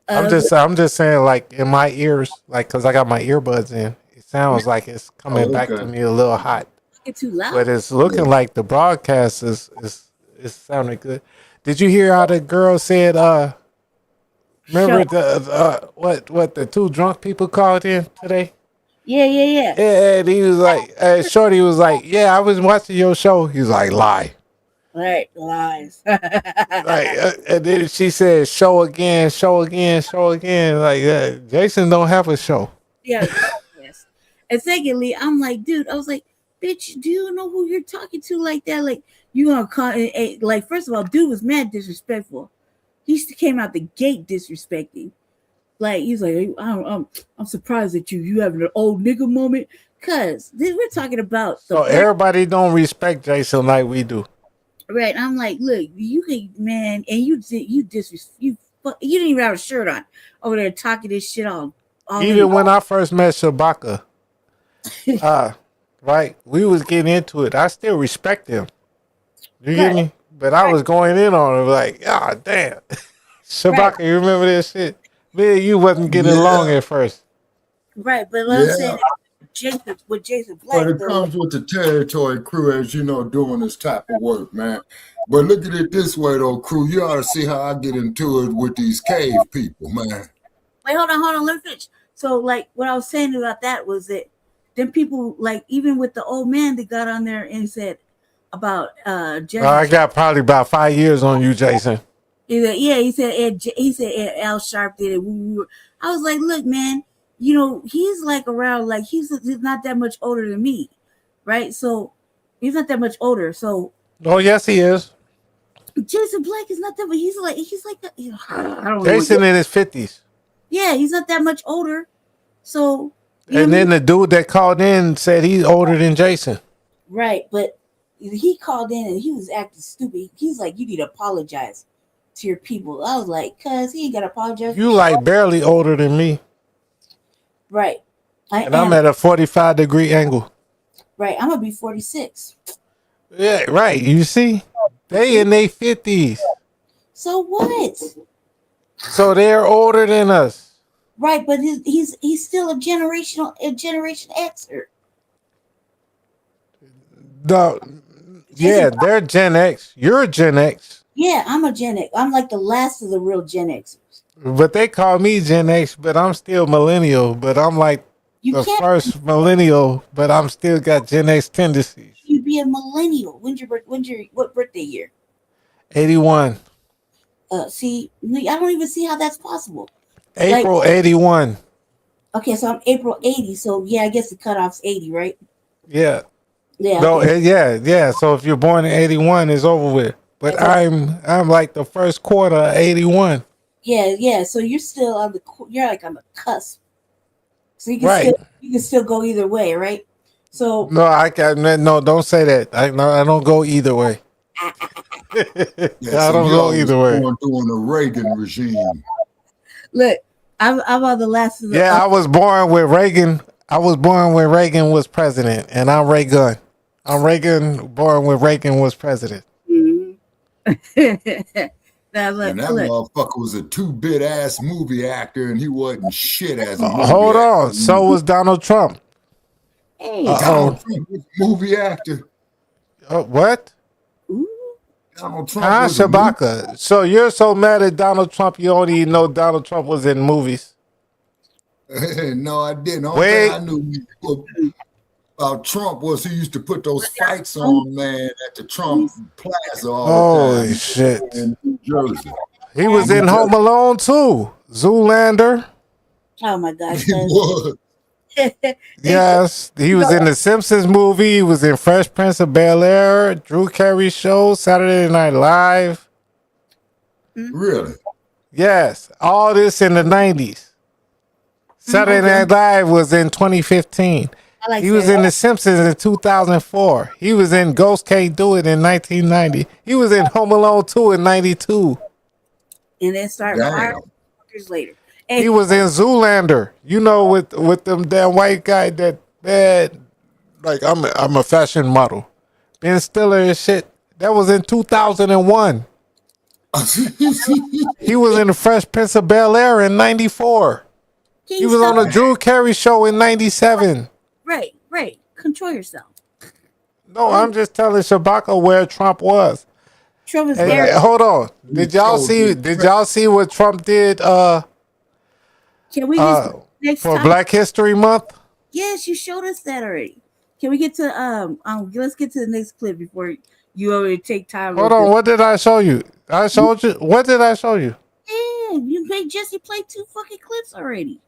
A: I'm just saying, like in my ears, like because I got my earbuds in, it sounds like it's coming back to me a little hot.
S: It's too loud.
A: But it's looking like the broadcast is sounding good. Did you hear how the girl said? Remember what the 2 drunk people called in today?
S: Yeah.
A: And he was like, Shorty was like, yeah, I was watching your show. He was like, lie.
S: Right, lies.
A: And then she said, show again. Like, Jason don't have a show.
S: Yeah, yes. And secondly, I'm like, dude, I was like, bitch, do you know who you're talking to like that? Like, you gonna call like, first of all, dude was mad disrespectful. He came out the gate disrespecting. Like, he's like, I'm surprised at you having an old nigga moment. Cause we're talking about
A: everybody don't respect Jason like we do.
S: Right. I'm like, look, you can, man, and you didn't even have a shirt on over there talking this shit all
A: even when I first met Shabaka, right, we was getting into it. I still respect him. You get me? But I was going in on him like, ah, damn. Shabaka, you remember this shit? Man, you wasn't getting along at first.
S: Right, but I'm saying with Jason Blacc.
I: But it comes with the territory, crew, as you know, doing this type of work, man. But look at it this way, though, crew. You ought to see how I get into it with these cave people, man.
S: Wait, hold on, let me finish. So, like, what I was saying about that was that then people like even with the old man that got on there and said about Judge.
A: I got probably about 5 years on you, Jason.
S: He said Ed Al Sharp did it. I was like, look, man, you know, he's like around, like he's not that much older than me, right? So he's not that much older. So
A: oh yes, he is.
S: Jason Blacc is not that, but he's like that. You know, I don't
A: Jason
S: know.
A: in his 50s.
S: Yeah, he's not that much older. So
A: and then the dude that called in said he's older than Jason.
S: Right, but he called in and he was acting stupid. He's like, you need to apologize to your people. I was like, cuz he ain't gotta apologize.
A: You like barely older than me.
S: Right.
A: I'm at a 45-degree angle.
S: Right, I'm gonna be 46.
A: Yeah, right. You see? They in their 50s.
S: So what?
A: So they're older than us.
S: Right, but he's still a Generation Xer.
A: No, yeah, they're Gen X. You're Gen X.
S: Yeah, I'm a Gen X. I'm like the last of the real Gen Xers.
A: But they call me Gen X, but I'm still millennial. But I'm like the first millennial, but I'm still got Gen X tendencies.
S: You'd be a millennial. What birthday year?
A: 81.
S: See, I don't even see how that's possible.
A: April 81.
S: Okay, so I'm April 80. So yeah, I guess the cutoff's 80, right?
A: Yeah.
S: Yeah.
A: No,
S: Okay.
A: yeah. So if you're born in 81, it's over with. But I'm like the first quarter of 81.
S: Yeah. So you're still on you're like on the cusp. So you can still go either way, right? So
A: no, don't say that. I don't go either way. I don't go either way.
I: During the Reagan regime.
S: Look, I'm on the last of the.
A: Yeah, I was born with Reagan. I was born when Reagan was president, and I'm Ray Gun. I'm Reagan, born when Reagan was president.
S: Mm-hmm.
I: Now, look, and that motherfucker was a 2-bit ass movie actor, and he wasn't shit as a movie
A: hold
I: actor.
A: on. So was Donald Trump.
S: Hey,
I: Donald Trump was a movie actor.
A: What?
I: Donald Trump.
A: Shabaka. So you're so mad at Donald Trump, you don't even know Donald Trump was in movies.
I: No, I didn't. The only thing I knew about Trump was he used to put those fights on, man, at the Trump Plaza all the time.
A: Holy shit.
I: In New Jersey.
A: He was in Home Alone too. Zoolander.
S: Oh my gosh.
I: He was.
A: Yes. He was in the Simpsons movie. He was in Fresh Prince of Bel-Air, Drew Carey Show, Saturday Night Live.
I: Really?
A: Yes. All this in the 90s. Saturday Night Live was in 2015. He was in The Simpsons in 2004. He was in Ghost Can't Do It in 1990. He was in Home Alone 2 in 92.
S: And then started 5 years later.
A: He was in Zoolander. You know, with them damn white guy that bad. Like I'm a fashion model. Ben Stiller and shit. That was in 2001. He was in the Fresh Prince of Bel-Air in 94. He was on the Drew Carey Show in 97.
S: Right. Control yourself.
A: No, I'm just telling Shabaka where Trump was.
S: Trump was there.
A: Hold on. Did y'all see what Trump did
S: Can we just next
A: for
S: time?
A: Black History Month?
S: Yes, you showed us that already. Can we get to let's get to the next clip before you already take time.
A: Hold on, what did I show you? I showed you. What did I show you?
S: Yeah, you made Jesse play 2 fucking clips already.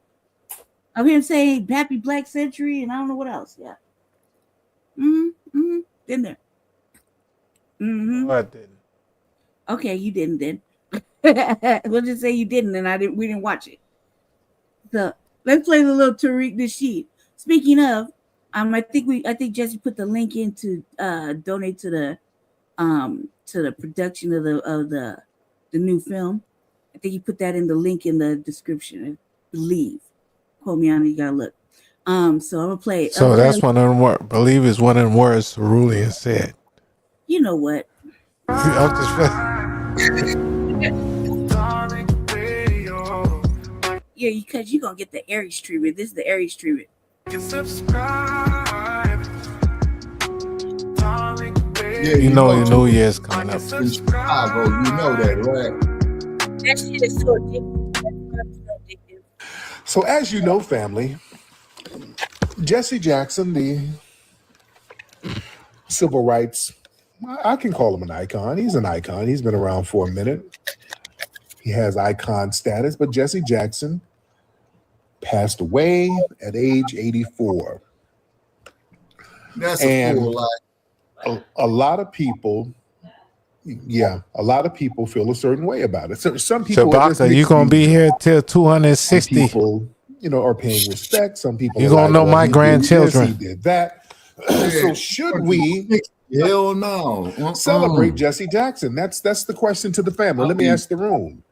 S: I'm here saying Happy Black Century and I don't know what else. Yeah. Been there.
A: I didn't.
S: Okay, you didn't then. We'll just say you didn't, and we didn't watch it. So let's play the little Tariq Nasheed. Speaking of, I think Jesse put the link in to donate to the production of the new film. I think he put that in the link in the description. I believe. Quote me on it, you gotta look. So I'm gonna play it.
A: So that's one of them words. Believe is one of them words Cerulean said.
S: You know what?
A: I'm just
S: yeah, because you're gonna get the Aries treatment. This is the Aries treatment.
I: Yeah,
A: you know your New Year's coming up.
I: In Chicago, you know that, right?
S: That shit is so addictive.
N: So as you know, family, Jesse Jackson, the civil rights, I can call him an icon. He's an icon. He's been around for a minute. He has icon status, but Jesse Jackson passed away at age 84.
I: That's
N: and
I: a full life.
N: a lot of people, a lot of people feel a certain way about it. So some people,
A: Shabazz, you gonna be here till 260.
N: Some people, are paying respect. Some people,
A: you gonna know my grandchildren.
N: He did that. So should we?
I: Hell no.
N: Celebrate Jesse Jackson. That's the question to the family. Let me ask the room.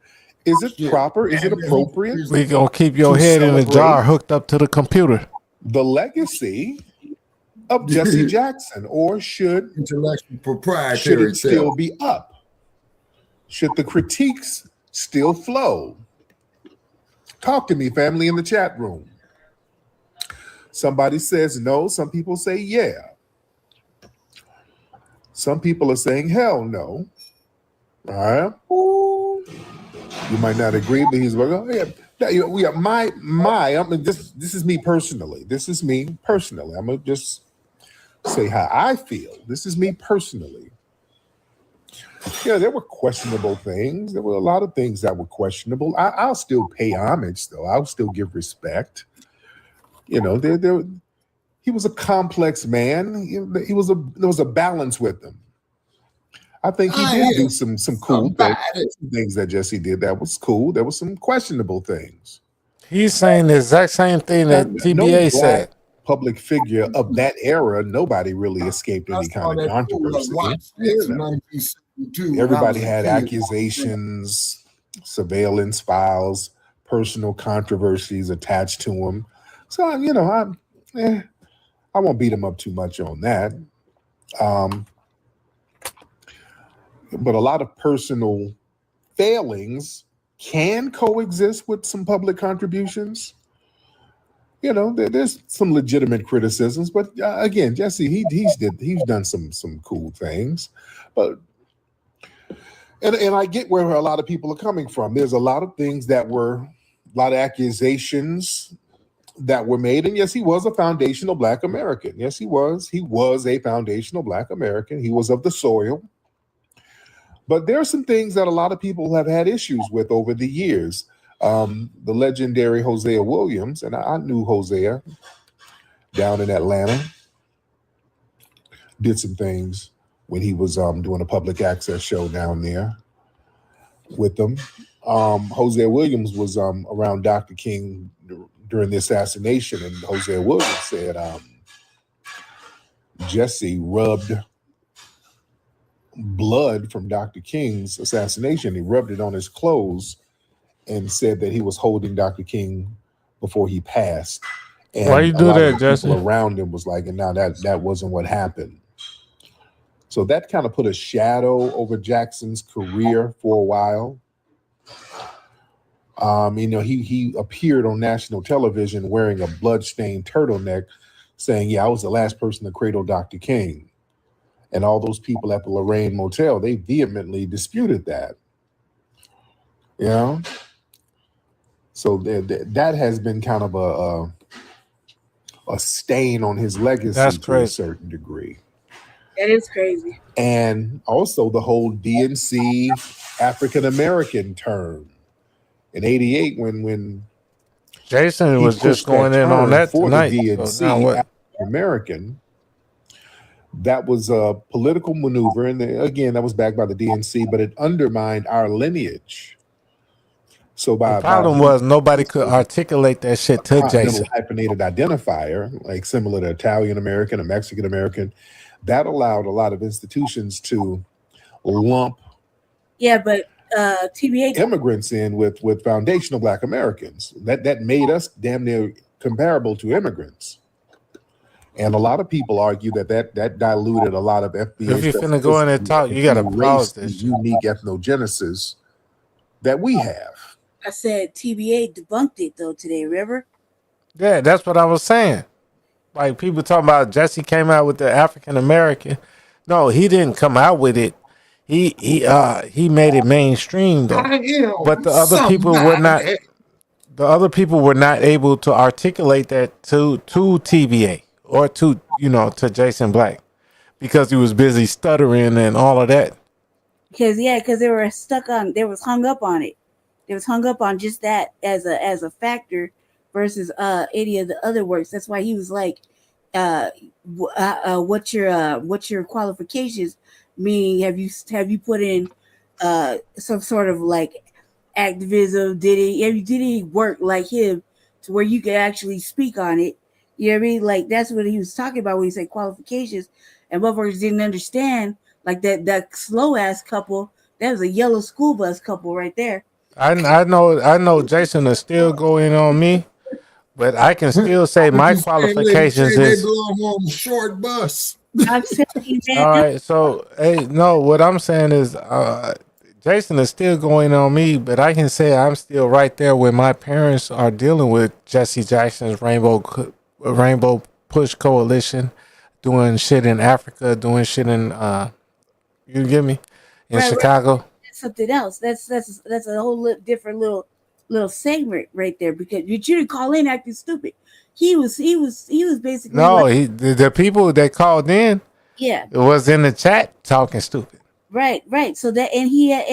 N: Is it proper? Is it appropriate?
A: We gonna keep your head in a jar hooked up to the computer.
N: The legacy of Jesse Jackson, or should
I: intellectual proprietary
N: it still be up? Should the critiques still flow? Talk to me, family, in the chat room. Somebody says no. Some people say yeah. Some people are saying hell no. All right. You might not agree, but he's like, oh yeah. This is me personally. I'm gonna just say how I feel. This is me personally. Yeah, there were questionable things. There were a lot of things that were questionable. I'll still pay homage, though. I'll still give respect. He was a complex man. There was a balance with him. I think he did do some cool things that Jesse did. That was cool. There was some questionable things.
A: He's saying the exact same thing that TBA said.
N: Public figure of that era, nobody really escaped any kind of controversy. Everybody had accusations, surveillance files, personal controversies attached to him. So, I won't beat him up too much on that. But a lot of personal failings can coexist with some public contributions. There's some legitimate criticisms, but again, Jesse, he's done some cool things, but and I get where a lot of people are coming from. There's a lot of things a lot of accusations that were made, and yes, he was a foundational Black American. Yes, he was. He was a foundational Black American. He was of the soil. But there are some things that a lot of people have had issues with over the years. The legendary Hosea Williams, and I knew Hosea down in Atlanta, did some things when he was doing a public access show down there with them. Hosea Williams was around Dr. King during the assassination, and Hosea Williams said Jesse rubbed blood from Dr. King's assassination. He rubbed it on his clothes and said that he was holding Dr. King before he passed. And
A: why you do that, Jesse?
N: People around him was like, and now that wasn't what happened. So that kind of put a shadow over Jackson's career for a while. He appeared on national television wearing a bloodstained turtleneck saying, I was the last person to cradle Dr. King. And all those people at the Lorraine Motel, they vehemently disputed that. So that has been kind of a stain on his legacy to a certain degree.
S: That is crazy.
N: And also the whole DNC African American term in '88 when
A: Jason was just going in on that
N: for
A: tonight.
N: The DNC African American. That was a political maneuver, and again, that was backed by the DNC, but it undermined our lineage. So
A: the problem was nobody could articulate that shit to Jason.
N: Hyphenated identifier, like similar to Italian American or Mexican American, that allowed a lot of institutions to lump
S: TBA
N: immigrants in with foundational Black Americans. That made us damn near comparable to immigrants. And a lot of people argue that diluted a lot of FBA.
A: If you're finna go in and talk, you gotta pause this.
N: Unique ethnogenesis that we have.
S: I said TBA debunked it though today, River.
A: Yeah, that's what I was saying. Like people talking about Jesse came out with the African American. No, he didn't come out with it. He made it mainstream though. But the other people would not. the other people were not able to articulate that to TVA or to to Jason Blacc because he was busy stuttering and all of that.
S: Because they were they was hung up on it. They was hung up on just that as a factor versus any of the other works. That's why he was like, what's your qualifications? Meaning, have you put in some sort of like activism? Did he work like him to where you could actually speak on it? You know what I mean? Like that's what he was talking about when he said qualifications, and motherfuckers didn't understand. Like that slow ass couple, that was a yellow school bus couple right there.
A: I know Jason is still going on me, but I can still say my qualifications is.
I: They go on a short bus.
S: I'm saying,
A: all right, so what I'm saying is Jason is still going on me, but I can say I'm still right there where my parents are dealing with Jesse Jackson's Rainbow Push Coalition, doing shit in Africa, doing shit in you get me? In Chicago.
S: Right. That's something else. That's a whole different little segment right there because you didn't call in acting stupid. He was basically
A: the people that called in.
S: Yeah.
A: It was in the chat talking stupid.
S: Right. So that and he had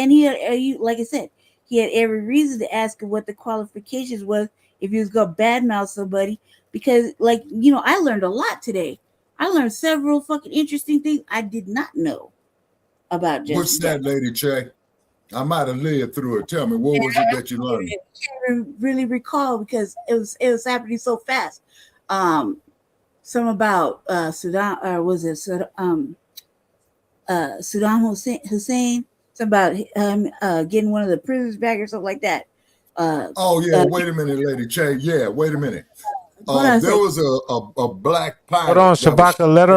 S: like I said, he had every reason to ask him what the qualifications was if he was gonna badmouth somebody because I learned a lot today. I learned several fucking interesting things I did not know about Jesse.
I: What's that, Lady Che? I might have lived through it. Tell me, what was it that you learned?
S: I can't really recall because it was happening so fast. Some about Saddam, was it Saddam Hussein? Some about him getting one of the prisoners back or something like that.
I: Wait a minute, Lady Che. Yeah, wait a minute. There was a black pilot.
A: Hold on, Shabaka. Let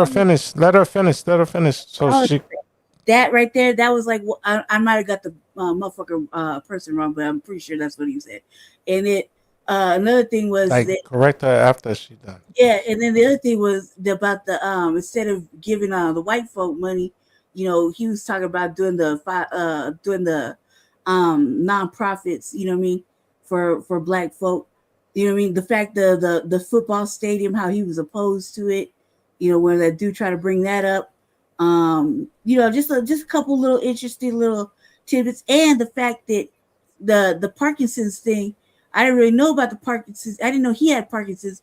A: her finish. So she.
S: That right there, that was like I might have got the motherfucker person wrong, but I'm pretty sure that's what he said. And it another thing was that,
A: correct her after she done.
S: Yeah, and then the other thing was about the instead of giving the white folk money, he was talking about doing the nonprofits, you know what I mean, for black folk. You know what I mean? The fact the football stadium, how he was opposed to it, where that dude tried to bring that up. Just a couple little interesting little tidbits, and the fact that the Parkinson's thing, I didn't really know about the Parkinson's. I didn't know he had Parkinson's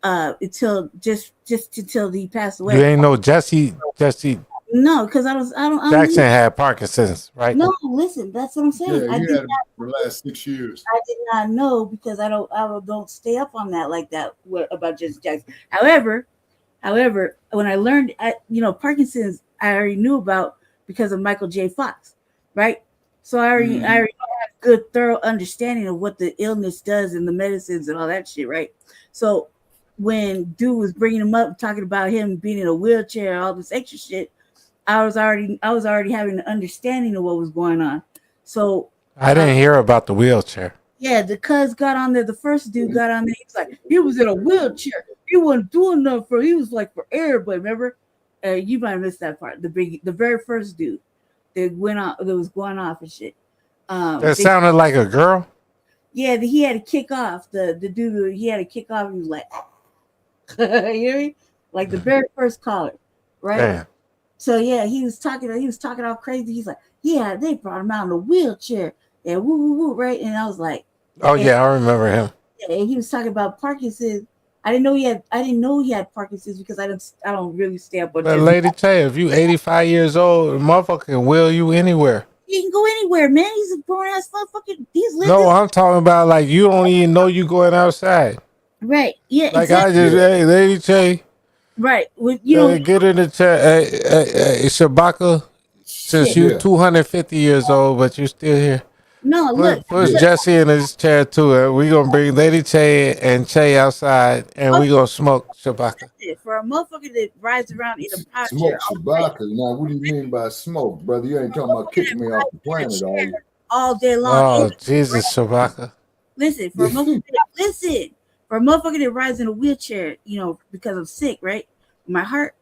S: until until he passed away.
A: You ain't know Jesse.
S: No, because I don't.
A: Jackson had Parkinson's, right?
S: No, listen, that's what I'm saying.
I: Yeah, he had it for the last 6 years.
S: I did not know because I don't stay up on that like that about Jesse Jackson. However, when I learned, Parkinson's, I already knew about because of Michael J. Fox, right? So I already had a good, thorough understanding of what the illness does and the medicines and all that shit, right? So when dude was bringing him up, talking about him being in a wheelchair, all this extra shit, I was already having an understanding of what was going on. So
A: I didn't hear about the wheelchair.
S: Yeah, the cuz got on there. The first dude got on there. He was like, he was in a wheelchair. He wasn't doing nothing for. He was like for everybody. Remember? You might have missed that part. The very first dude that was going off and shit.
A: That sounded like a girl.
S: Yeah, he had to kick off. The dude, he had to kick off. He was like, you know what I mean? Like the very first caller, right?
A: Damn.
S: So yeah, he was talking all crazy. He's like, yeah, they brought him out in a wheelchair. Yeah, woo woo woo, right? And I was like,
A: oh yeah, I remember him.
S: Yeah, and he was talking about Parkinson's. I didn't know he had Parkinson's because I don't really stay up on.
A: But Lady Tay, if you 85 years old, the motherfucker can wheel you anywhere.
S: He can go anywhere, man. He's a grown ass motherfucker.
A: No, I'm talking about like you don't even know you going outside.
S: Right. Yeah.
A: Like
S: exactly.
A: hey, Lady Tay.
S: Right. With
A: get in the chair, Shabaka. Since you're 250 years old, but you're still here.
S: No, look.
A: Put Jesse in his chair too. We're gonna bring Lady Che and Che outside, and we're gonna smoke Shabaka.
S: For a motherfucker that rides around in a power
I: smoke Shabaka. Now, what do you mean by smoke, brother? You ain't talking about kicking me off the planet, are you?
S: All day long.
A: Oh, Jesus, Shabaka.
S: Listen, for a motherfucker that rides in a wheelchair, because I'm sick, right? My heart,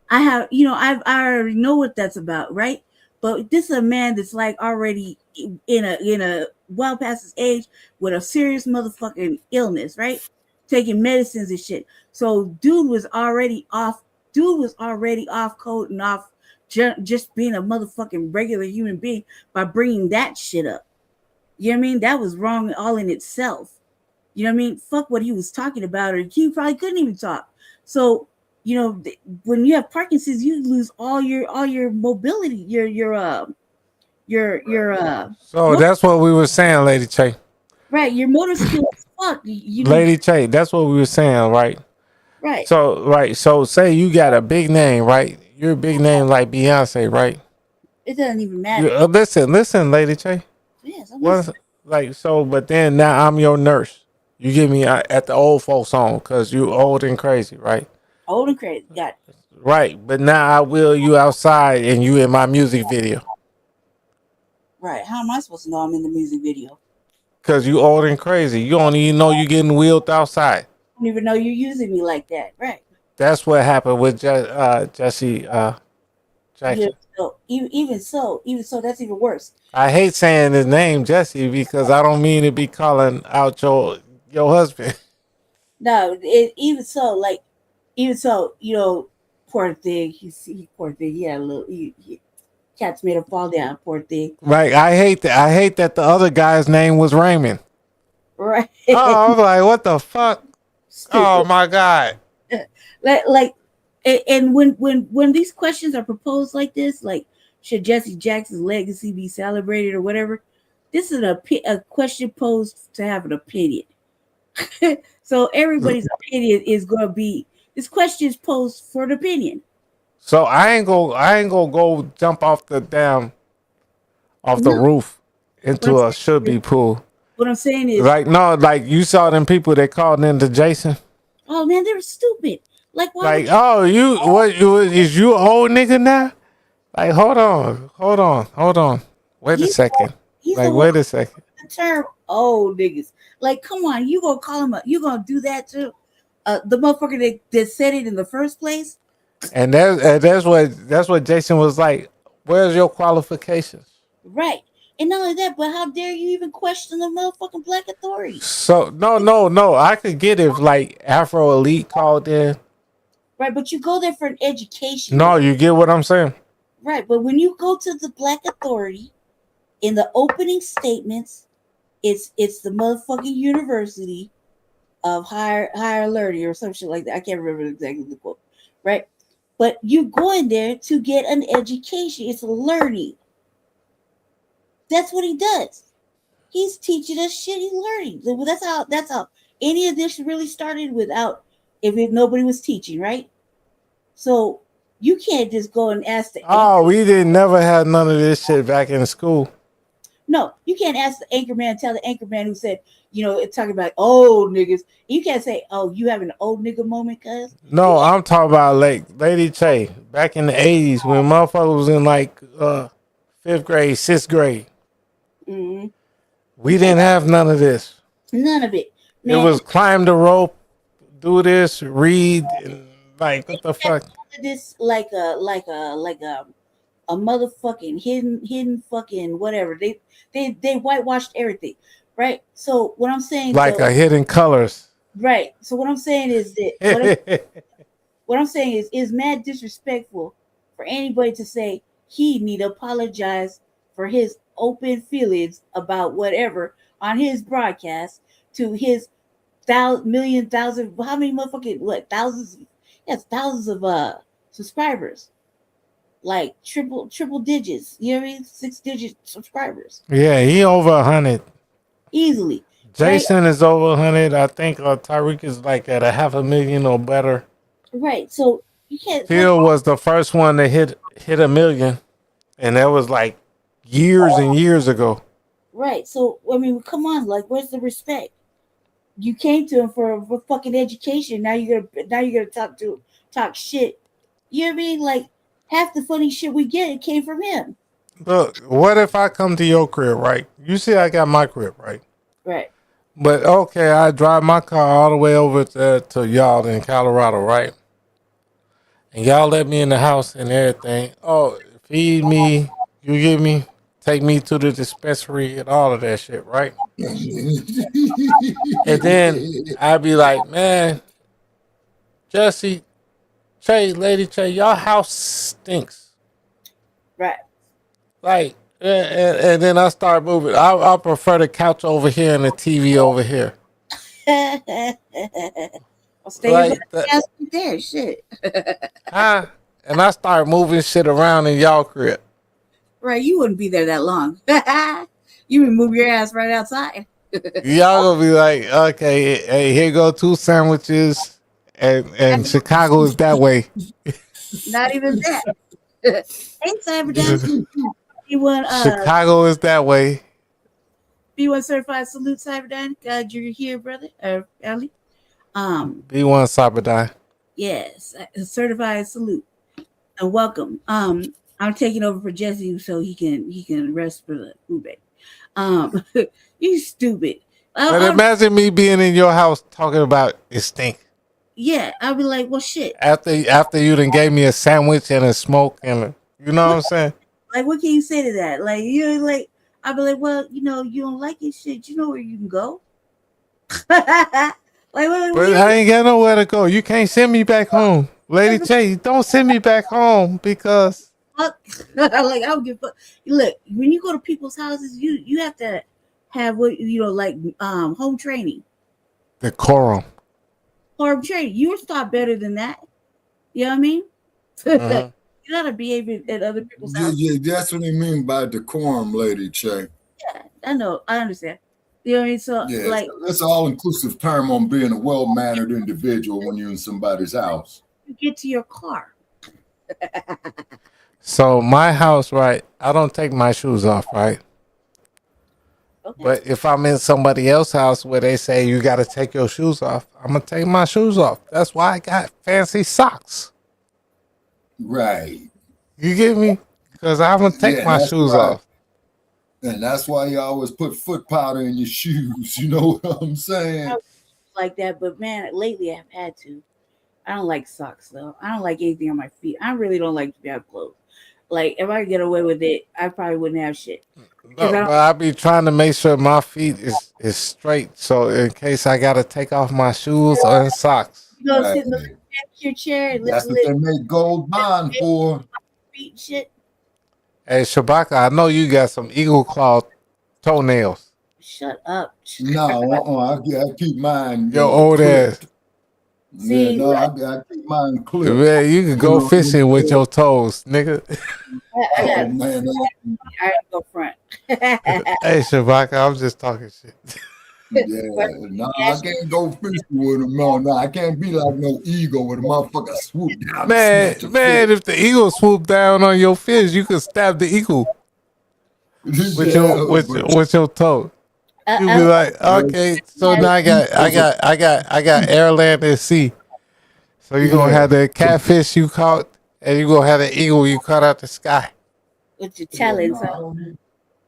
S: I already know what that's about, right? But this is a man that's like already in a well past his age with a serious motherfucking illness, right? Taking medicines and shit. So dude was already off. Dude was already off code and off just being a motherfucking regular human being by bringing that shit up. You know what I mean? That was wrong all in itself. You know what I mean? Fuck what he was talking about, or he probably couldn't even talk. So, you know, when you have Parkinson's, you lose all your mobility,
A: So that's what we were saying, Lady Che.
S: Right, your motor skills. Fuck,
A: Lady Che, that's what we were saying, right?
S: Right.
A: So say you got a big name, right? You're a big name like Beyonce, right?
S: It doesn't even matter.
A: Listen, Lady Che.
S: Yes,
A: but then now I'm your nurse. You get me at the old folks home because you old and crazy, right?
S: Old and crazy, got it.
A: Right, but now I will you outside and you in my music video.
S: Right, how am I supposed to know I'm in the music video?
A: Because you old and crazy. You don't even know you getting wheeled outside.
S: I don't even know you're using me like that, right?
A: That's what happened with Jesse Jackson.
S: Yeah, so, even so, that's even worse.
A: I hate saying his name, Jesse, because I don't mean to be calling out your husband.
S: No, even so, you know, poor thing. Poor thing. He had a little. Cats made him fall down. Poor thing.
A: Right. I hate that the other guy's name was Raymond.
S: Right.
A: Oh, I was like, what the fuck? Stupid. Oh my God.
S: And when these questions are proposed like this, like should Jesse Jackson's legacy be celebrated or whatever, this is a question posed to have an opinion. So everybody's opinion is going to be, this question is posed for an opinion.
A: So I ain't gonna go jump off the roof into a should be pool.
S: What I'm saying is,
A: like you saw them people that called into Jason.
S: Oh man, they were stupid. Like why?
A: Like is you an old nigga now? Like hold on. Wait a second. Wait a second.
S: The term old niggas. Like come on, you gonna call him you gonna do that to the motherfucker that said it in the first place?
A: And that's what Jason was like. Where's your qualifications?
S: Right. And not only that, but how dare you even question the motherfucking black authority?
A: So no. I could get if like Afro Elite called in.
S: Right, but you go there for an education.
A: No, you get what I'm saying.
S: Right, but when you go to the black authority, in the opening statements, it's the motherfucking University of higher learning or some shit like that. I can't remember exactly the quote. Right, but you go in there to get an education. It's learning. That's what he does. He's teaching us shit. He's learning. That's how any of this really started without if nobody was teaching, right? So you can't just go and ask the
A: we didn't never have none of this shit back in school.
S: No, you can't ask the anchorman, tell the anchorman who said, it's talking about old niggas. You can't say, oh, you having an old nigga moment, cuz.
A: No, I'm talking about like Lady Che back in the 80s when motherfuckers was in like 5th grade, 6th grade.
S: Mm-hmm.
A: We didn't have none of this.
S: None of it. Man.
A: It was climb the rope, do this, read, and like what the fuck?
S: This like a motherfucking hidden fucking whatever. They whitewashed everything, right? So what I'm saying,
A: like a hidden colors,
S: right? So what I'm saying is that what I'm saying is mad disrespectful for anybody to say he need to apologize for his open feelings about whatever on his broadcast to his thousands, how many motherfucking thousands? Yes, thousands of subscribers, like triple digits. You know what I mean? 6-digit subscribers.
A: Yeah, he over 100
S: easily.
A: Jason is over 100. I think Tyreek is like at 500,000 or better.
S: Right. So you can't.
A: Phil was the first one to hit 1 million, and that was like years and years ago.
S: Right. So I mean, come on, like, where's the respect? You came to him for fucking education. Now you're gonna talk shit. You know what I mean? Like half the funny shit we get, it came from him.
A: Look, what if I come to your crib, right? You see, I got my crib, right?
S: Right.
A: But okay, I drive my car all the way over to y'all in Colorado, right? And y'all let me in the house and everything. Oh, feed me. You give me take me to the dispensary and all of that shit, right? And then I'd be like, man, Jesse, Che, Lady Che, y'all house stinks.
S: Right.
A: Like, and then I start moving. I prefer the couch over here and the TV over here.
S: I'll stay
A: Like
S: there. Shit.
A: Huh? And I start moving shit around in y'all crib.
S: Right, you wouldn't be there that long. You would move your ass right outside.
A: Y'all gonna be like, okay, hey, here go 2 sandwiches, and Chicago is that way.
S: Not even that. Ain't Cyberdyne. You want
A: Chicago is that way.
S: B1 certified salute, Cyberdyne. God, you're here, brother. Ali.
A: B1 Cyberdyne.
S: Yes, a certified salute and welcome. I'm taking over for Jesse so he can rest for the ube. You stupid.
A: But imagine me being in your house talking about it stink.
S: Yeah, I'll be like, well, shit.
A: After you done gave me a sandwich and a smoke and you know what I'm saying?
S: Like, what can you say to that? Like, you're like, I'll be like, well, you don't like it, shit. You know where you can go. Like,
A: but I ain't got nowhere to go. You can't send me back home. Lady Che, don't send me back home because
S: fuck. Like, I don't give a fuck. Look, when you go to people's houses, you have to have what like home training.
A: Decorum.
S: Home training. You were taught better than that. You know what I mean? You gotta behave at other people's houses.
I: Yeah, that's what I mean by decorum, Lady Che.
S: Yeah, I know. I understand. You know what I mean? So
I: Yeah,
S: like
I: that's an all-inclusive term on being a well-mannered individual when you're in somebody's house.
S: you get to your car.
A: So my house, right? I don't take my shoes off, right?
S: Okay.
A: But if I'm in somebody else's house where they say you got to take your shoes off, I'm gonna take my shoes off. That's why I got fancy socks.
I: Right.
A: You get me? Because I'm gonna take my shoes off.
I: And that's why you always put foot powder in your shoes. You know what I'm saying?
S: Like that, but man, lately I've had to. I don't like socks though. I don't like anything on my feet. I really don't like to be out clothes. Like if I could get away with it, I probably wouldn't have shit.
A: No, but I be trying to make sure my feet is straight. So in case I gotta take off my shoes or socks.
S: You go sit in your chair and
I: that's what they make gold bond for.
S: Feet shit.
A: Hey Shabaka, I know you got some eagle claw toenails.
S: Shut up.
I: No, I keep mine.
A: Your old ass.
I: Yeah, no, I keep mine clear.
A: Man, you can go fishing with your toes, nigga.
S: I go front.
A: Hey Shabaka, I'm just talking shit.
I: Yeah, no, I can't go fishing with them. No, I can't be like no eagle with a motherfucker swoop down.
A: Man, if the eagle swoop down on your fish, you could stab the eagle with your toe. You be like, okay, so now I got air, land, and sea. So you're gonna have the catfish you caught, and you're gonna have the eagle you caught out the sky.
S: With your talents.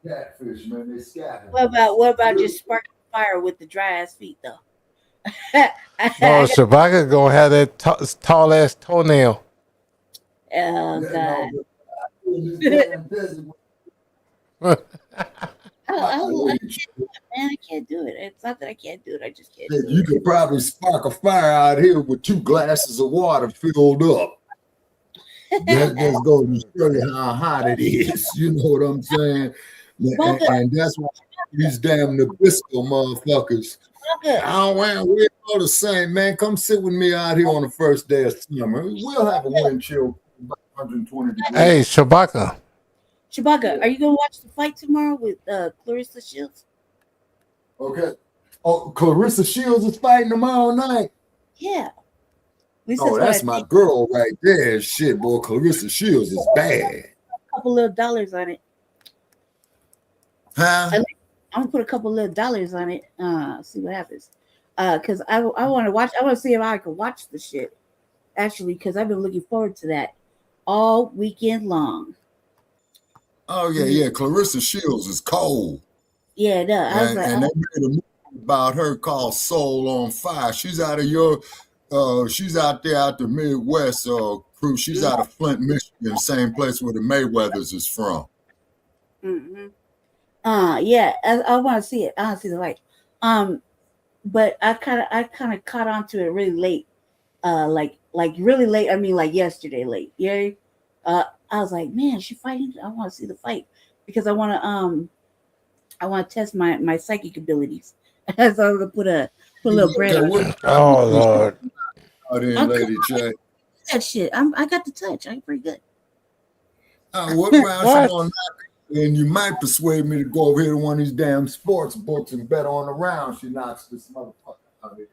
I: Catfish, man, they scatter.
S: What about just sparking fire with the dry ass feet though?
A: No, Shabaka gonna have that tall ass toenail.
S: Oh god. Man, I can't do it. It's not that I can't do it. I just can't.
I: You could probably spark a fire out here with 2 glasses of water filled up. That just goes to show you how hot it is. You know what I'm saying? And that's why these damn Nabisco motherfuckers. We're all the same, man. Come sit with me out here on the first day of summer. We'll have a wind chill about 120 degrees.
A: Hey, Shabaka,
S: are you gonna watch the fight tomorrow with Clarissa Shields?
I: Okay. Oh, Clarissa Shields is fighting tomorrow night.
S: Yeah.
I: That's my girl right there. Shit, boy. Clarissa Shields is bad.
S: A couple little dollars on it.
I: Huh?
S: I'm gonna put a couple little dollars on it. See what happens. Because I want to watch. I want to see if I can watch the shit. Actually, because I've been looking forward to that all weekend long.
I: Oh yeah. Clarissa Shields is cold.
S: Yeah, no.
I: And they made a movie about her called Soul on Fire. She's out of she's out there out the Midwest crew. She's out of Flint, Michigan, same place where the Mayweathers is from.
S: Yeah, I want to see it. I want to see the fight. But I kind of caught on to it really late. Like really late. I mean, like yesterday late. Yeah. I was like, man, she fighting. I want to see the fight because I want to test my psychic abilities. So I'm gonna put a little bread.
A: Oh Lord.
I: Lady J.
S: That shit. I got the touch. I'm pretty good.
I: What round she gonna knock? And you might persuade me to go over here to one of these damn sports books and bet on the round she knocks this motherfucker out here.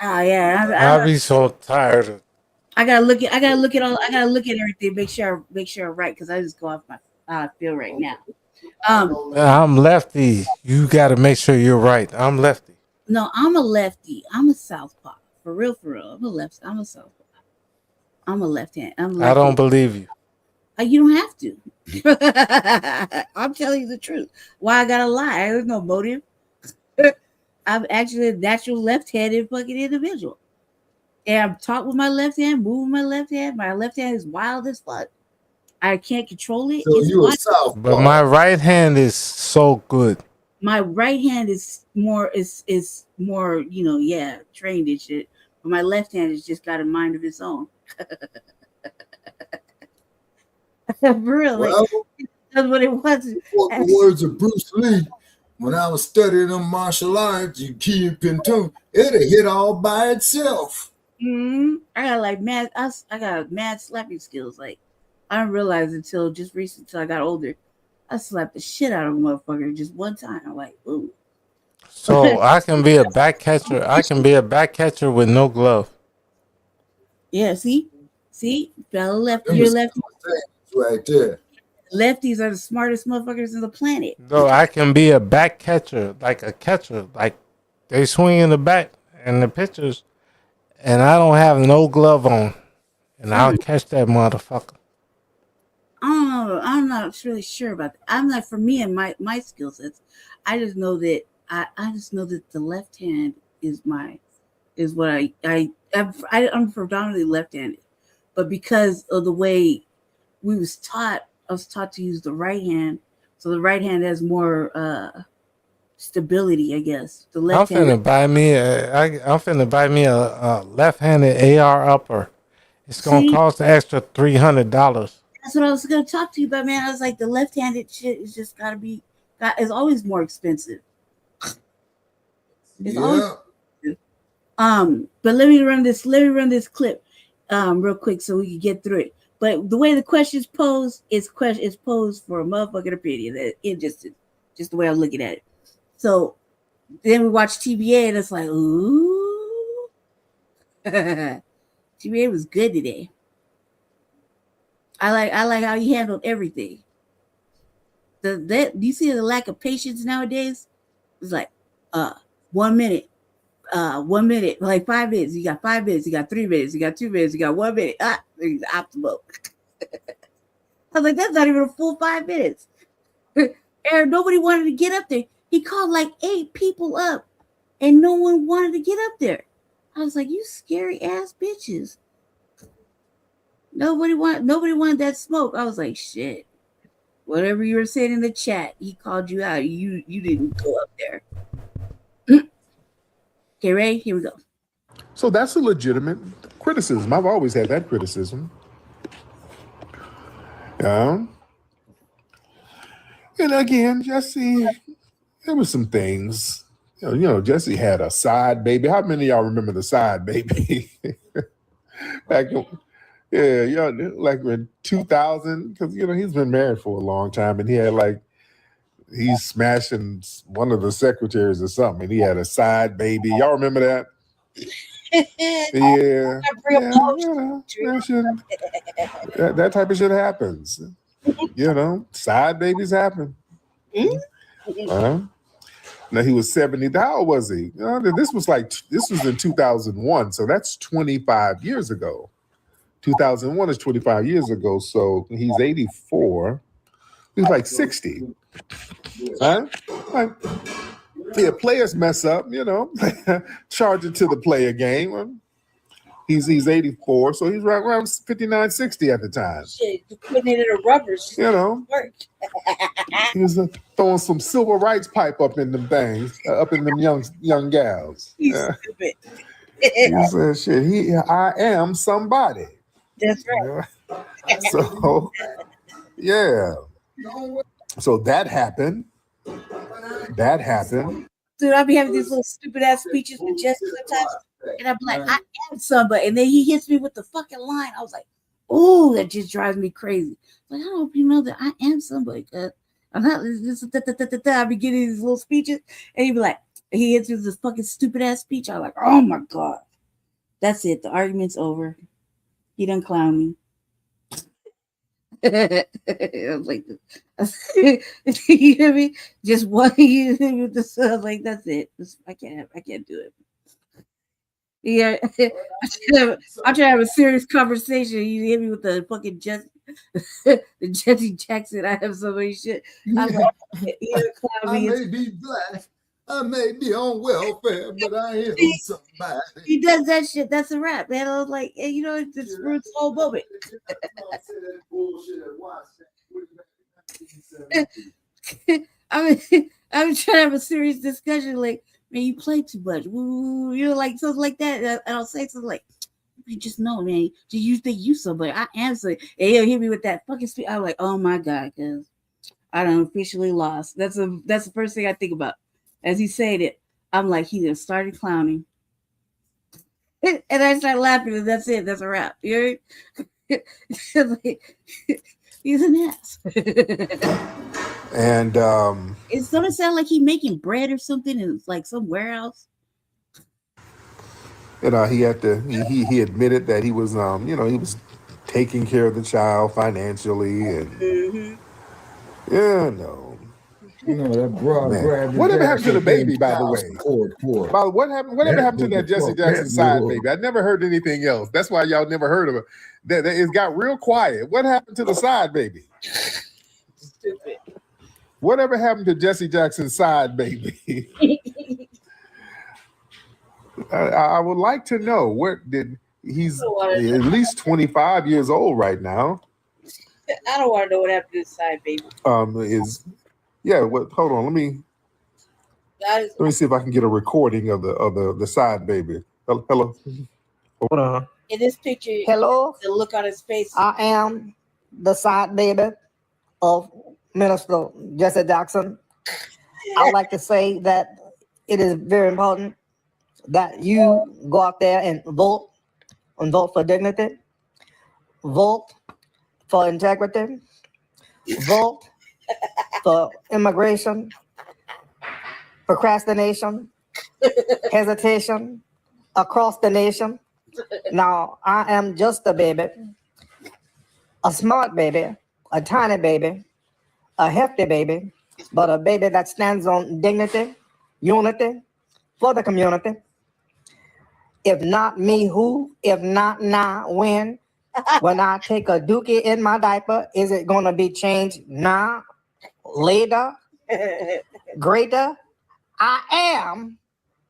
S: Oh yeah,
A: I'll be so tired.
S: I gotta look at all. I gotta look at everything. Make sure I'm right because I just go off my how I feel right now.
A: I'm lefty. You got to make sure you're right. I'm lefty.
S: No, I'm a lefty. I'm a southpaw. For real. I'm a left. I'm a southpaw. I'm a left hand.
A: I don't believe you.
S: You don't have to. I'm telling you the truth. Why I gotta lie? There's no motive. I'm actually a natural left-handed fucking individual. And I'm taught with my left hand, move with my left hand. My left hand is wild as fuck. I can't control it.
I: So you a southpaw.
A: But my right hand is so good.
S: My right hand is more trained and shit. But my left hand has just got a mind of its own. Really?
I: Well,
S: that's what it was.
I: The words of Bruce Lee, when I was studying them martial arts, you keep in tune, it'll hit all by itself.
S: I got mad slapping skills. Like I didn't realize until just recently, until I got older. I slapped the shit out of a motherfucker just one time. I'm like, ooh.
A: So I can be a back catcher. I can be a back catcher with no glove.
S: Yeah, see, fellow lefty, you're lefty.
I: Right there.
S: Lefties are the smartest motherfuckers on the planet.
A: No, I can be a back catcher, like a catcher, like they swing in the back and the pitchers, and I don't have no glove on, and I'll catch that motherfucker.
S: I don't know. I'm not really sure about that. I'm not, for me and my skill sets. I just know that I just know that the left hand is what I'm predominantly left-handed, but because of the way I was taught to use the right hand, so the right hand has more stability, I guess. The left
A: I'm finna buy me a left-handed AR upper. It's gonna cost an extra $300.
S: That's what I was gonna talk to you about, man. I was like, the left-handed shit is just is always more expensive. It's always expensive. But let me run this clip real quick so we can get through it. But the way the question's posed is posed for a motherfucking opinion. It just the way I'm looking at it. So then we watch TBA and it's like, ooh. TBA was good today. I like how he handled everything. Do you see the lack of patience nowadays? It's like 1 minute. 1 minute, like 5 minutes. You got 5 minutes, you got 3 minutes, you got 2 minutes, you got 1 minute. Optimal. I was like, that's not even a full 5 minutes. And nobody wanted to get up there. He called like 8 people up, and no one wanted to get up there. I was like, you scary ass bitches. Nobody wanted that smoke. I was like, shit. Whatever you were saying in the chat, he called you out. You didn't go up there. Okay, Ray, here we go.
N: So that's a legitimate criticism. I've always had that criticism. And again, Jesse, there was some things. You know, Jesse had a side baby. How many of y'all remember the side baby? Back in, like in 2000, because he's been married for a long time, and he had he's smashing one of the secretaries or something, and he had a side baby. Y'all remember that? Yeah. That type of shit happens. Side babies happen. Now he was 70. How old was he? This was in 2001, so that's 25 years ago. 2001 is 25 years ago, so he's 84. He's like 60. Huh? Players mess up, charge it to the player game. He's 84, so he's right around 59, 60 at the time.
S: Shit, putting it in a rubber.
N: You know, he was throwing some civil rights pipe up in them things, up in them young gals.
S: He's stupid.
N: He said, "Shit, I am somebody."
S: That's right.
N: So, yeah. So that happened.
S: Dude, I be having these little stupid ass speeches with Jesse sometimes, and I'm like, I am somebody, and then he hits me with the fucking line. I was like, oh, that just drives me crazy. Like, I hope you know that I am somebody. Cause I'm not. I be getting these little speeches, and he be like, he hits me with this fucking stupid ass speech. I'm like, oh my god, that's it. The argument's over. He done clown me. I was like, you hear me? Just one you with the stuff like that's it. I can't do it. Yeah, I'm trying to have a serious conversation. You hit me with the fucking the Jesse Jackson. I have so many shit. I'm like,
I: I may be black, I may be on welfare, but I am somebody.
S: He does that shit. That's a rap, man. I was like, hey, you know, it's just ruins the whole moment. I'm trying to have a serious discussion. Like, man, you play too much. Ooh, you know, like something like that. And I'll say something like, man, just know, man. Do you think you somebody? I am somebody. And he'll hit me with that fucking speech. I'm like, oh my god, because I done officially lost. That's the first thing I think about. As he said it, I'm like, he just started clowning. And I started laughing, and that's it. That's a wrap. You heard? Like, he's an ass.
N: And
S: it's gonna sound like he's making bread or something in like some warehouse.
N: You know, he admitted that he was he was taking care of the child financially, and
I: that broad grab.
N: Whatever happened to the baby, by the way? Whatever happened to that Jesse Jackson side baby? I never heard anything else. That's why y'all never heard of it. It got real quiet. What happened to the side baby?
S: Stupid.
N: Whatever happened to Jesse Jackson's side baby? I would like to know he's at least 25 years old right now.
S: I don't want to know what happened to the side baby.
N: Hold on. Let me see if I can get a recording of the side baby. Hello. Hold on.
S: In this picture,
C: hello,
S: the look on his face.
C: I am the side baby of Minister Jesse Jackson. I'd like to say that it is very important that you go out there and vote for dignity, vote for integrity, vote for immigration, procrastination, hesitation across the nation. Now, I am just a baby, a smart baby, a tiny baby, a hefty baby, but a baby that stands on dignity, unity for the community. If not me, who? If not now, when? When I take a dookie in my diaper, is it going to be changed now, later, greater? I am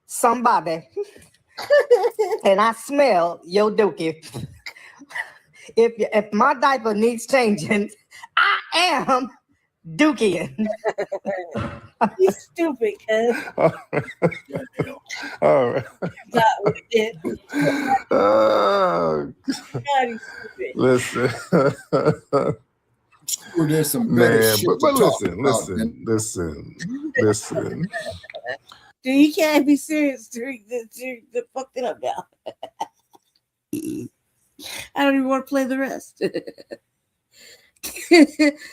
C: somebody. And I smell your dookie. If my diaper needs changing, I am dookie.
S: You stupid, cuz.
N: All right.
S: Not what it did.
N: God,
S: he's stupid.
N: Listen.
I: Well, there's some better shit
N: but
I: to talk
N: listen.
S: Dude, you can't be serious. The fucked it up now. I don't even want to play the rest.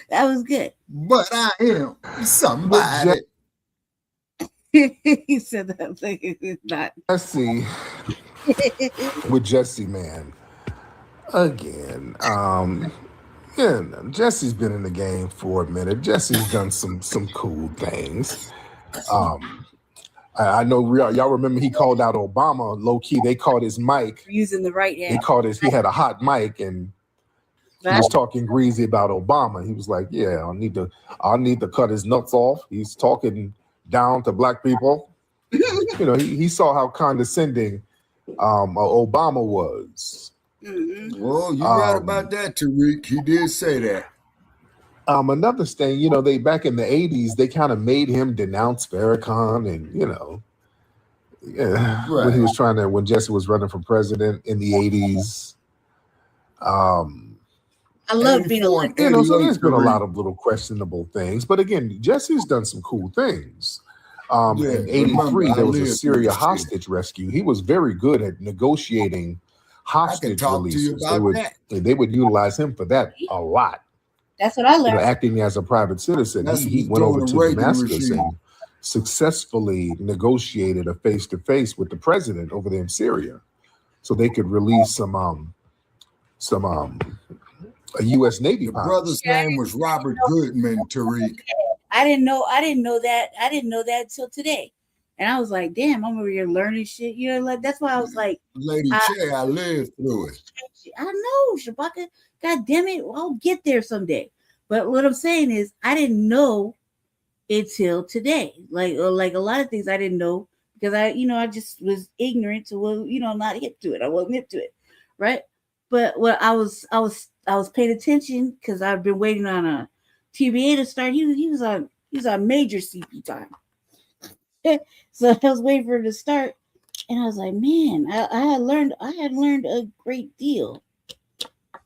S: That was good.
I: But I am somebody.
S: He said that like it's not.
N: Jesse, with Jesse, man. Again, Jesse's been in the game for a minute. Jesse's done some cool things. I know y'all remember he called out Obama low key. They called his mic
S: using the right hand.
N: He had a hot mic and he was talking greasy about Obama. He was like, "Yeah, I'll need to cut his nuts off." He's talking down to black people. You know, he saw how condescending Obama was.
I: Well, you right about that, Tariq. He did say that.
N: Another thing, you know, they back in the 80s, they kind of made him denounce Farrakhan, and you know, when he was when Jesse was running for president in the 80s.
S: I love being elected.
N: You know, so there's been a lot of little questionable things, but again, Jesse's done some cool things. In 83, there was a Syria hostage rescue. He was very good at negotiating hostage releases. They would utilize him for that a lot.
S: That's what I learned.
N: You know, acting as a private citizen, he went over to Damascus and successfully negotiated a face-to-face with the president over there in Syria, so they could release a U.S. Navy pilot.
I: The brother's name was Robert Goodman, Tariq.
S: I didn't know that until today. And I was like, damn, I'm over here learning shit. You know, like that's why I was like,
I: Lady Che, I lived through it.
S: I know, Shabaka. God damn it, I'll get there someday. But what I'm saying is, I didn't know until today. Like a lot of things I didn't know because I just was ignorant to not hip to it. I wasn't hip to it, right? But what I was paying attention because I've been waiting on a TBA to start. He was on major CP time. So I was waiting for it to start, and I was like, man, I had learned a great deal.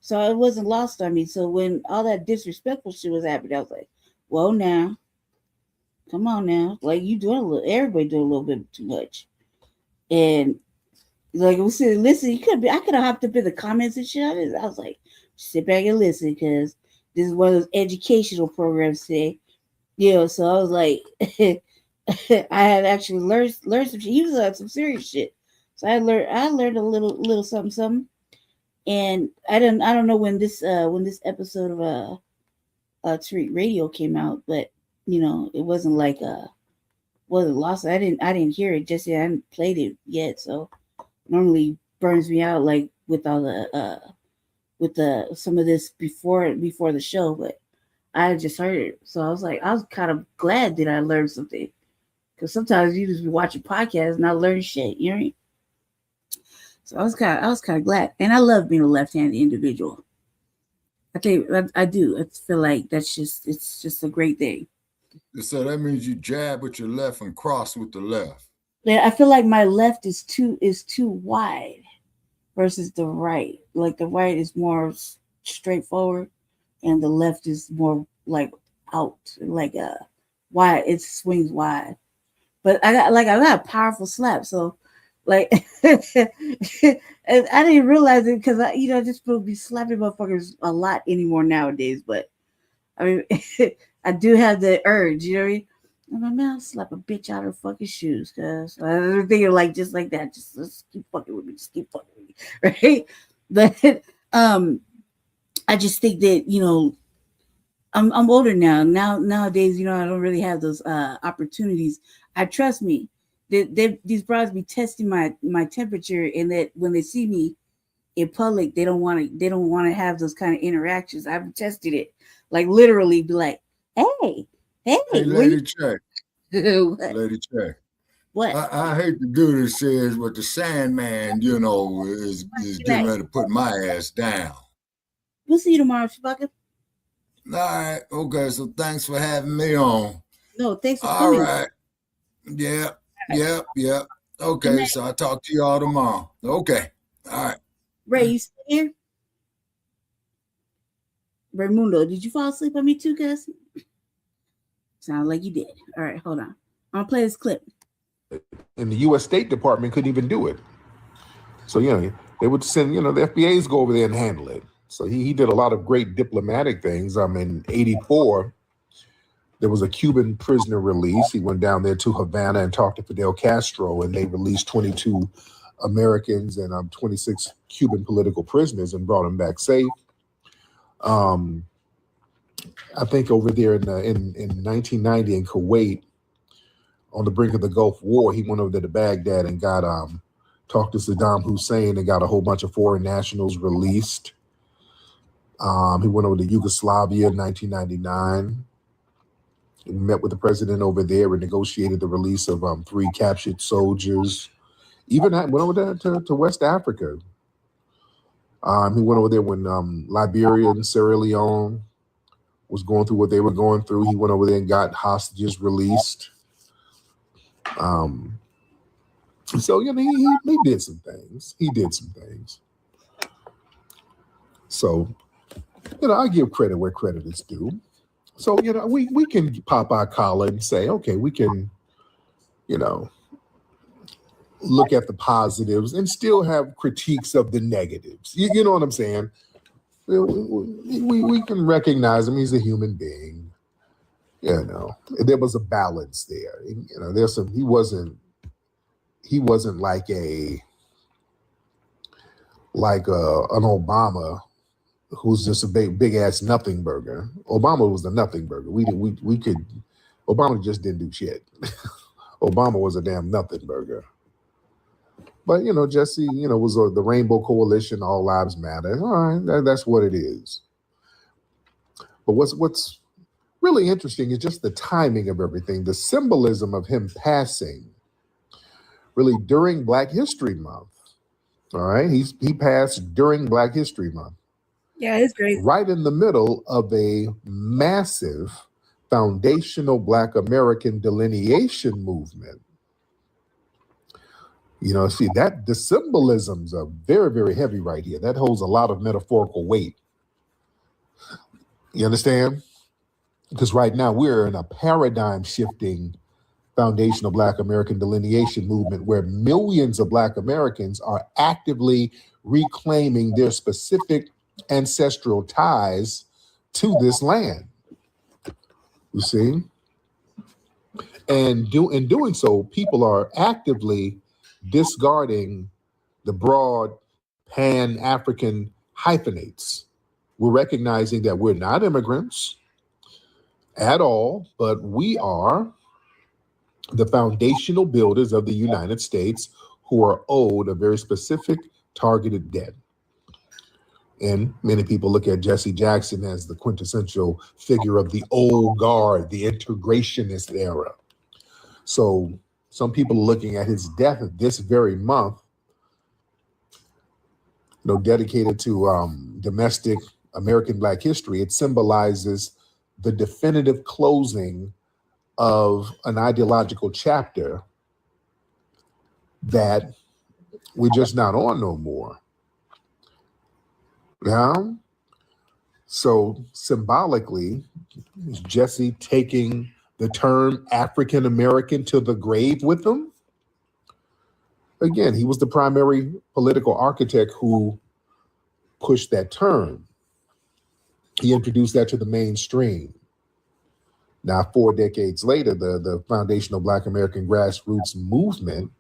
S: So it wasn't lost on me. So when all that disrespectful shit was happening, I was like, well, now, come on now. Like, everybody doing a little bit too much. And like, listen, I could have hopped up in the comments and shit. I was like, sit back and listen, because this is one of those educational programs today. So I was like, I had actually learned some shit. He was on some serious shit. So I learned a little something. And I don't know when this episode of Tariq Radio came out, but it wasn't like wasn't lost. I didn't hear it just yet. I hadn't played it yet, so normally burns me out like with all the some of this before the show, but I just heard it. So I was kind of glad that I learned something. Because sometimes you just be watching podcasts and not learn shit, you know what I mean? So I was kind of glad. And I love being a left-handed individual. I think I do. I feel like it's just a great thing.
I: So that means you jab with your left and cross with the left.
S: Yeah, I feel like my left is too wide versus the right. Like the right is more straightforward and the left is more like out, like wide. It swings wide. But I got a powerful slap, so like and I didn't realize it because I just supposed to be slapping motherfuckers a lot anymore nowadays. But I mean, I do have the urge, you know what I mean? I'm like, man, I'll slap a bitch out of her fucking shoes, cause I was thinking like just like that, just keep fucking with me, right? But I just think that I'm older now. Nowadays, I don't really have those opportunities. Trust me, these broads be testing my temperature, and that when they see me in public, they don't want to have those kind of interactions. I've tested it, like literally, be like, hey,
I: Lady Check.
S: Lady
I: Check.
S: What?
I: I hate to do this, says, but the Sandman, is getting ready to put my ass down.
S: We'll see you tomorrow, Shabaka.
I: All right. Okay. So thanks for having me on.
S: No, thanks for coming.
I: All right. Yeah. Okay. So I'll talk to you all tomorrow. Okay. All right.
S: Ray, you still here? Raymundo, did you fall asleep on me too, cuz? Sounds like you did. All right, hold on. I'm gonna play this clip.
N: And the U.S. State Department couldn't even do it. So, they would send, the FBAs go over there and handle it. So he did a lot of great diplomatic things. In 84, there was a Cuban prisoner release. He went down there to Havana and talked to Fidel Castro, and they released 22 Americans and 26 Cuban political prisoners and brought them back safe. I think over there in 1990 in Kuwait, on the brink of the Gulf War, he went over there to Baghdad and got talked to Saddam Hussein and got a whole bunch of foreign nationals released. He went over to Yugoslavia in 1999. He met with the president over there and negotiated the release of 3 captured soldiers Even went over there to West Africa. He went over there when Liberia and Sierra Leone was going through what they were going through. He went over there and got hostages released. So, you know, he did some things. He did some things. So, you know, I give credit where credit is due. So, you know, we can pop our collar and say, okay, we can, you know, look at the positives and still have critiques of the negatives. You know what I'm saying? We can recognize him. He's a human being. You know, there was a balance there. You know, there's some. He wasn't like an Obama who's just a big ass nothing burger. Obama was the nothing burger. Obama just didn't do shit. Obama was a damn nothing burger. But, you know, Jesse, you know, was the Rainbow Coalition, All Lives Matter. All right, that's what it is. But what's really interesting is just the timing of everything, the symbolism of him passing really during Black History Month. All right, he passed during Black History Month.
S: Yeah, it's great.
N: Right in the middle of a massive foundational Black American delineation movement. You know, see that the symbolisms are very, very heavy right here. That holds a lot of metaphorical weight. You understand? Because right now we're in a paradigm shifting foundational Black American delineation movement where millions of Black Americans are actively reclaiming their specific ancestral ties to this land. You see? And in doing so, people are actively discarding the broad Pan-African hyphenates. We're recognizing that we're not immigrants at all, but we are the foundational builders of the United States who are owed a very specific targeted debt. And many people look at Jesse Jackson as the quintessential figure of the old guard, the integrationist era. So some people are looking at his death this very month, you know, dedicated to domestic American Black history. It symbolizes the definitive closing of an ideological chapter that we're just not on no more. Yeah. So symbolically, is Jesse taking the term African American to the grave with him? Again, he was the primary political architect who pushed that term. He introduced that to the mainstream. Now, 4 decades later, the foundational Black American grassroots movement,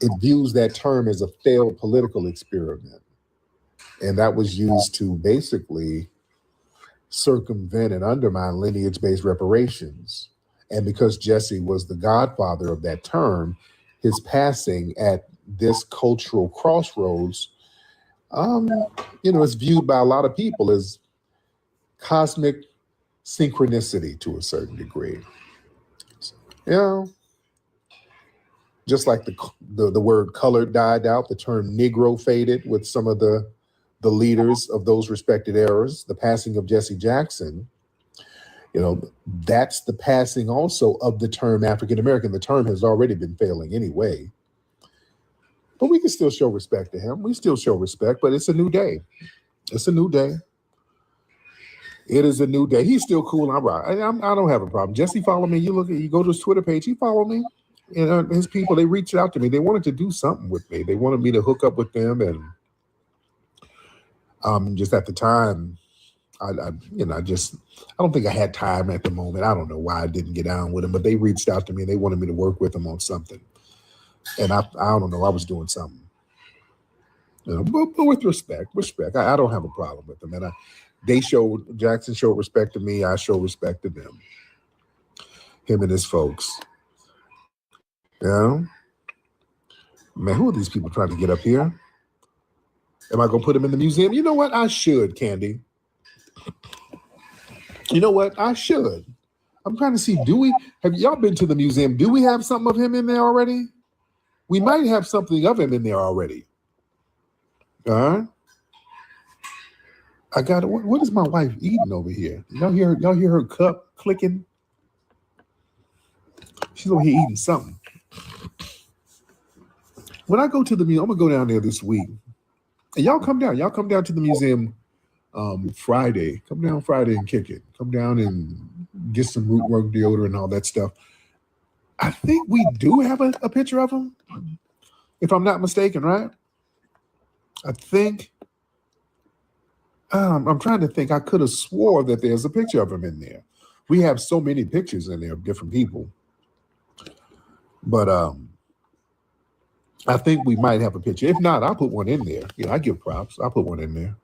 N: it views that term as a failed political experiment. And that was used to basically circumvent and undermine lineage-based reparations. And because Jesse was the godfather of that term, his passing at this cultural crossroads, you know, is viewed by a lot of people as cosmic synchronicity to a certain degree. You know, just like the word colored died out, the term Negro faded with some of the leaders of those respected eras, the passing of Jesse Jackson, you know, that's the passing also of the term African American. The term has already been failing anyway. But we can still show respect to him. We still show respect, but it's a new day. It's a new day. It is a new day. He's still cool. I'm right. I don't have a problem. Jesse follow me. You go to his Twitter page. He follow me. And his people, they reached out to me. They wanted to do something with me. They wanted me to hook up with them. And just at the time, I don't think I had time at the moment. I don't know why I didn't get down with them, but they reached out to me and they wanted me to work with them on something. And I don't know, I was doing something. You know, but with respect. I don't have a problem with them. And Jackson showed respect to me. I show respect to them. Him and his folks. You know? Man, who are these people trying to get up here? Am I going to put them in the museum? You know what? I should, Candy. You know what? I should. I'm trying to see, have y'all been to the museum? Do we have something of him in there already? We might have something of him in there already. All right. I got it. What is my wife eating over here? Y'all hear her cup clicking? She's over here eating something. When I go to the museum, I'm gonna go down there this week. And y'all come down. Y'all come down to the museum Friday. Come down Friday and kick it. Come down and get some root work deodorant and all that stuff. I think we do have a picture of him, if I'm not mistaken, right? I think I'm trying to think. I could have swore that there's a picture of him in there. We have so many pictures in there of different people. But I think we might have a picture. If not, I'll put one in there. I give props. I'll put one in there.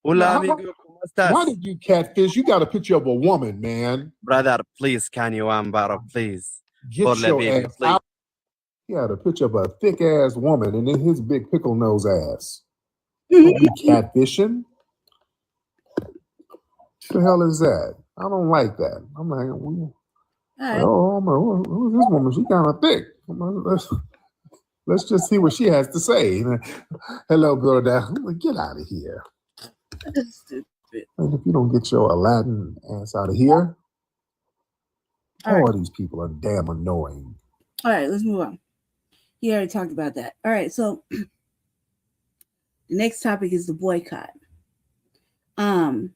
O: Hola, amigo, ¿cómo estás?
N: Why did you catfish? You got a picture of a woman, man.
O: Brother, please, can you borrow, please?
N: Get
O: Por
N: your
O: baby,
N: ass
O: please.
N: out. He had a picture of a thick ass woman and then his big pickle nose ass. Don't be catfishing. What the hell is that? I don't like that. I'm like, who's this woman? She kind of thick. Let's just see what she has to say. Hello, brother. Get out of here.
S: That's stupid.
N: And if you don't get your Aladdin ass out of here, all these people are damn annoying.
S: All right, let's move on. You already talked about that. All right, so the next topic is the boycott. I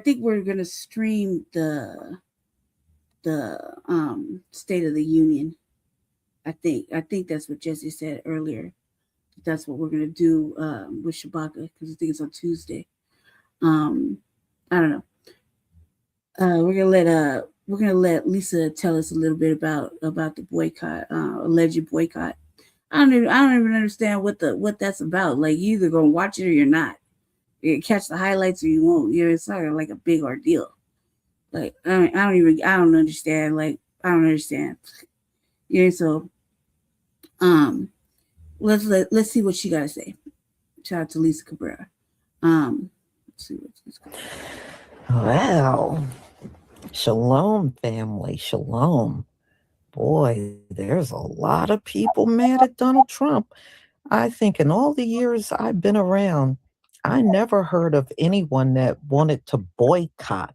S: think we're gonna stream the State of the Union. I think that's what Jesse said earlier. That's what we're gonna do with Shabaka because I think it's on Tuesday. I don't know. We're gonna let Lisa tell us a little bit about the boycott, alleged boycott. I don't even understand what that's about. Like, you either gonna watch it or you're not. You catch the highlights or you won't. It's not like a big ordeal. Like, I don't understand. Like, I don't understand. So let's see what she got to say. Shout out to Lisa Cabrera. Let's see what she's got.
V: Well, shalom, family. Shalom. Boy, there's a lot of people mad at Donald Trump. I think in all the years I've been around, I never heard of anyone that wanted to boycott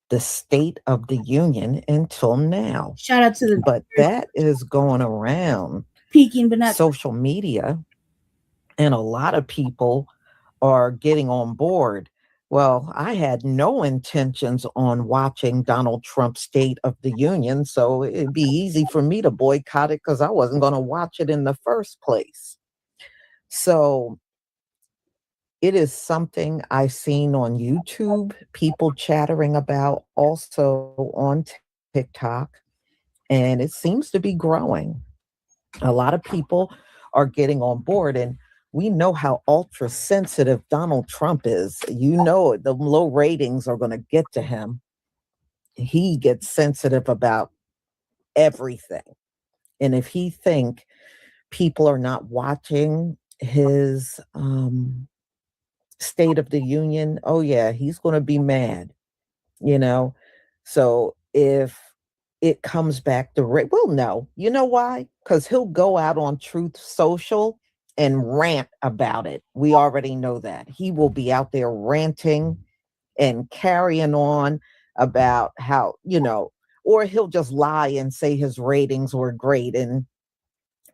V: the State of the Union until now.
S: Shout out to the
V: But that is going around
S: peaking, but not
V: social media, and a lot of people are getting on board. Well, I had no intentions on watching Donald Trump's State of the Union, so it'd be easy for me to boycott it because I wasn't going to watch it in the first place. So it is something I've seen on YouTube, people chattering about, also on TikTok, and it seems to be growing. A lot of people are getting on board, and we know how ultra sensitive Donald Trump is. You know, the low ratings are going to get to him. He gets sensitive about everything. And if he think people are not watching his State of the Union, oh yeah, he's going to be mad, So if it comes back to, well, no, you know why? Because he'll go out on Truth Social and rant about it. We already know that. He will be out there ranting and carrying on about how, or he'll just lie and say his ratings were great. And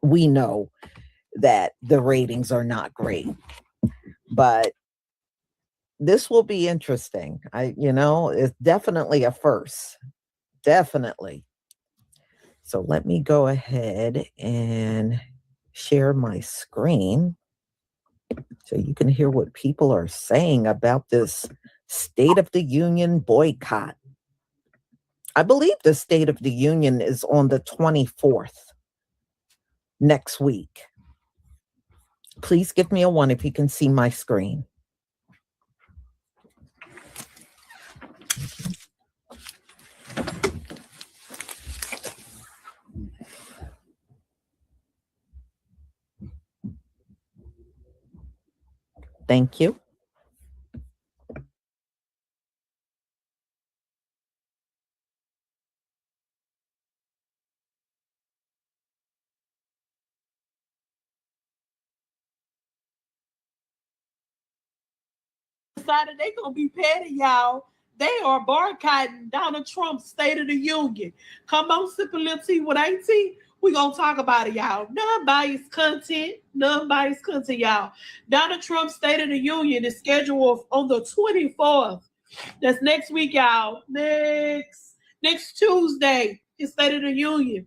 V: we know that the ratings are not great. But this will be interesting. It's definitely a first. Definitely. So let me go ahead and share my screen so you can hear what people are saying about this State of the Union boycott. I believe the State of the Union is on the 24th next week. Please give me a 1 if you can see my screen. Thank you.
B: decided they're going to be petty, y'all. They are boycotting Donald Trump's State of the Union. Come on, sip a little tea with Auntie. We're going to talk about it, y'all. Non-biased content, y'all. Donald Trump's State of the Union is scheduled on the 24th. That's next week, y'all. Next Tuesday, his State of the Union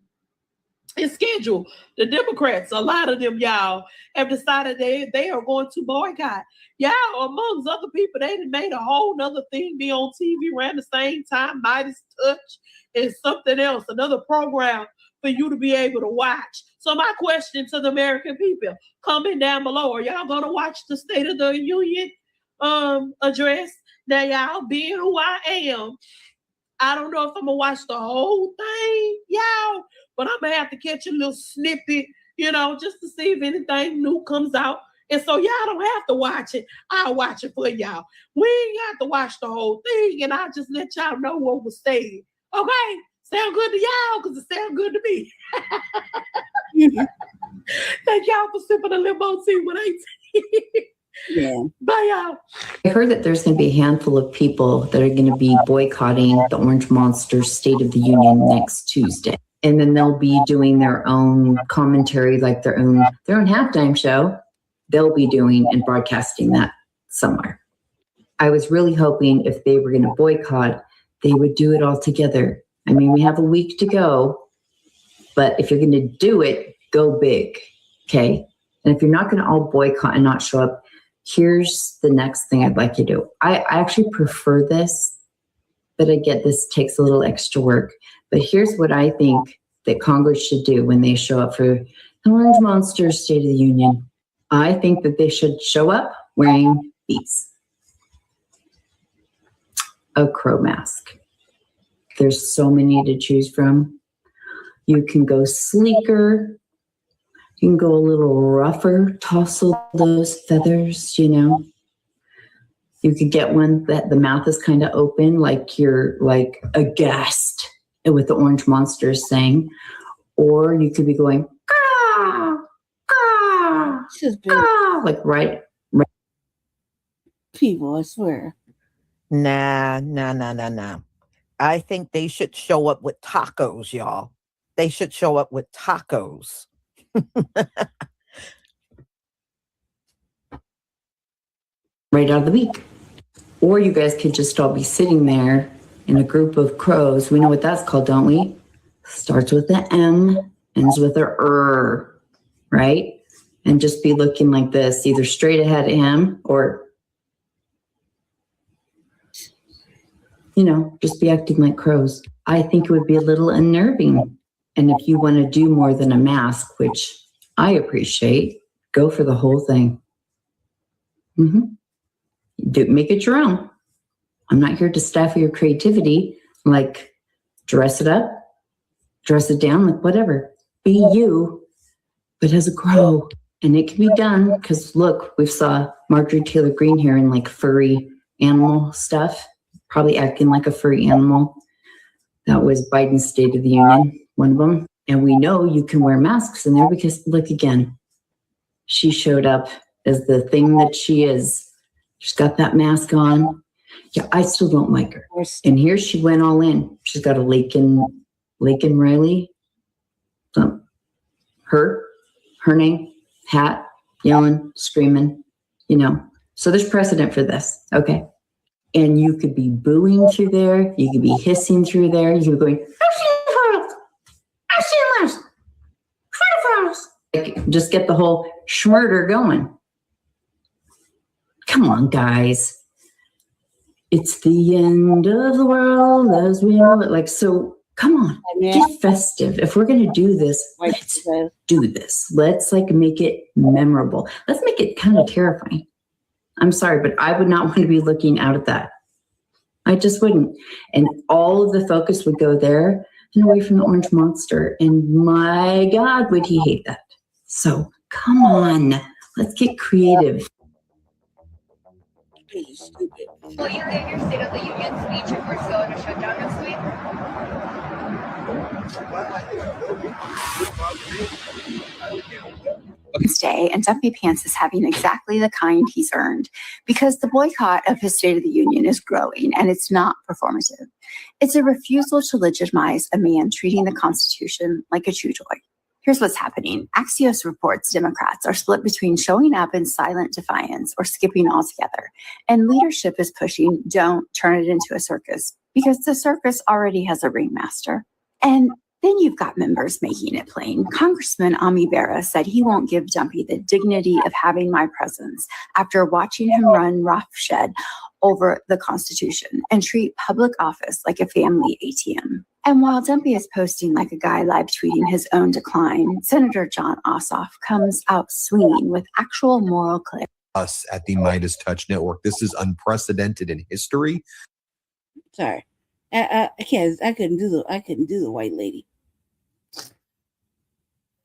B: is scheduled. The Democrats, a lot of them, y'all, have decided they are going to boycott. Y'all, amongst other people, they made a whole nother thing be on TV around the same time. Midas Touch and something else, another program for you to be able to watch. So my question to the American people, comment down below, are y'all going to watch the State of the Union address? Now, y'all, being who I am, I don't know if I'm going to watch the whole thing, y'all, but I'm going to have to catch a little snippet, just to see if anything new comes out. And so y'all don't have to watch it. I'll watch it for y'all. We ain't got to watch the whole thing, and I'll just let y'all know what was said. Okay? Sound good to y'all? Because it sound good to me. Thank y'all for sipping a limo tea with Auntie.
K: Yeah.
B: Bye, y'all.
K: I heard that there's going to be a handful of people that are going to be boycotting the Orange Monster's State of the Union next Tuesday. And then they'll be doing their own commentary, like their own halftime show. They'll be doing and broadcasting that somewhere. I was really hoping if they were going to boycott, they would do it all together. I mean, we have a week to go, but if you're going to do it, go big, okay? And if you're not going to all boycott and not show up, here's the next thing I'd like you to do. I actually prefer this, but I get this takes a little extra work. But here's what I think that Congress should do when they show up for the Orange Monster's State of the Union. I think that they should show up wearing these. A crow mask. There's so many to choose from. You can go sleeker. You can go a little rougher, tousle those feathers, You could get one that the mouth is kind of open, like you're like aghast with the Orange Monsters saying. Or you could be going, ah, ah, ah, like right.
S: People, I swear.
V: Nah. I think they should show up with tacos, y'all. They should show up with tacos.
K: Right out of the week. Or you guys could just all be sitting there in a group of crows. We know what that's called, don't we? Starts with the M, ends with a R, right? And just be looking like this, either straight ahead of him or, just be acting like crows. I think it would be a little unnerving. And if you want to do more than a mask, which I appreciate, go for the whole thing. Make it your own. I'm not here to stifle your creativity. Like, dress it up, dress it down, like whatever. Be you, but as a crow. And it can be done because, look, we saw Marjorie Taylor Greene here in like furry animal stuff, probably acting like a furry animal. That was Biden's State of the Union, one of them. And we know you can wear masks in there because, look, again, she showed up as the thing that she is. She's got that mask on. Yeah, I still don't like her. And here she went all in. She's got a Lakin Riley. Her name, hat, yelling, screaming, So there's precedent for this, okay? And you could be booing through there. You could be hissing through there. You could be going, like, just get the whole schmurder going. Come on, guys. It's the end of the world as we know it. Like, so come on, get festive. If we're going to do this, let's do this. Let's make it memorable. Let's make it kind of terrifying. I'm sorry, but I would not want to be looking out at that. I just wouldn't. And all of the focus would go there and away from the Orange Monster. And my God, would he hate that. So come on, let's get creative.
W: Will you give your State of the Union speech if we're still in a shutdown next week?
E: Day, and Dumpy Pants is having exactly the kind he's earned because the boycott of his State of the Union is growing and it's not performative. It's a refusal to legitimize a man treating the Constitution like a chew toy. Here's what's happening. Axios reports Democrats are split between showing up in silent defiance or skipping altogether. And leadership is pushing, don't turn it into a circus, because the circus already has a ringmaster. And then you've got members making it plain. Congressman Ami Bera said he won't give Dumpy the dignity of having my presence after watching him run roughshed over the Constitution and treat public office like a family ATM. And while Dumpy is posting like a guy live tweeting his own decline, Senator John Ossoff comes out swinging with actual moral clarity.
P: Us at the Midas Touch Network. This is unprecedented in history.
S: Sorry, I couldn't do the white lady.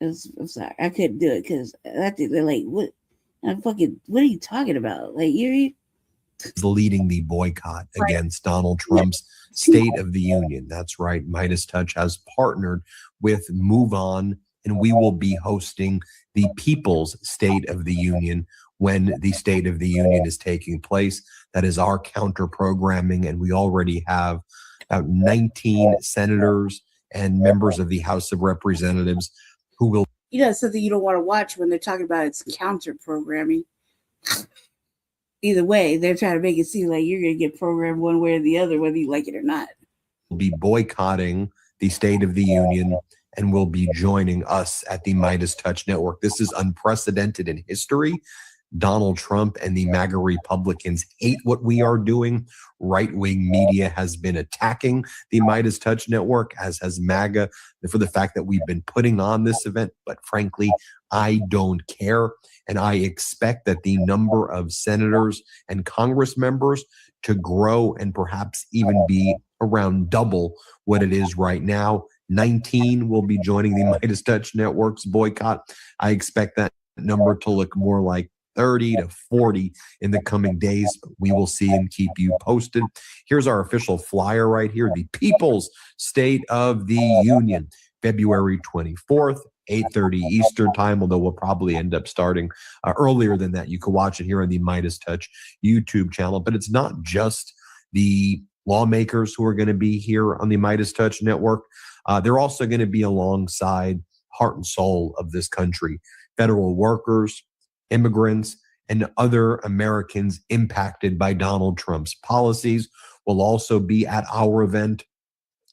S: I'm sorry, I couldn't do it because I think they're like, what are you talking about? Like you're
P: leading the boycott against Donald Trump's State of the Union. That's right. Midas Touch has partnered with Move On, and we will be hosting the People's State of the Union when the State of the Union is taking place. That is our counter programming, and we already have about 19 senators and members of the House of Representatives who will.
S: Something you don't want to watch when they're talking about its counter programming. Either way, they're trying to make it seem like you're going to get programmed one way or the other, whether you like it or not.
P: Be boycotting the State of the Union and will be joining us at the Midas Touch Network. This is unprecedented in history. Donald Trump and the MAGA Republicans hate what we are doing. Right-wing media has been attacking the Midas Touch Network, as has MAGA, for the fact that we've been putting on this event. But frankly, I don't care. And I expect that the number of senators and Congress members to grow and perhaps even be around double what it is right now. 19 will be joining the Midas Touch Network's boycott. I expect that number to look more like 30 to 40 in the coming days. We will see and keep you posted. Here's our official flyer right here. The People's State of the Union, February 24th, 8:30 Eastern time, although we'll probably end up starting earlier than that. You can watch it here on the Midas Touch YouTube channel. But it's not just the lawmakers who are going to be here on the Midas Touch Network. They're also going to be alongside heart and soul of this country, federal workers, immigrants, and other Americans impacted by Donald Trump's policies will also be at our event.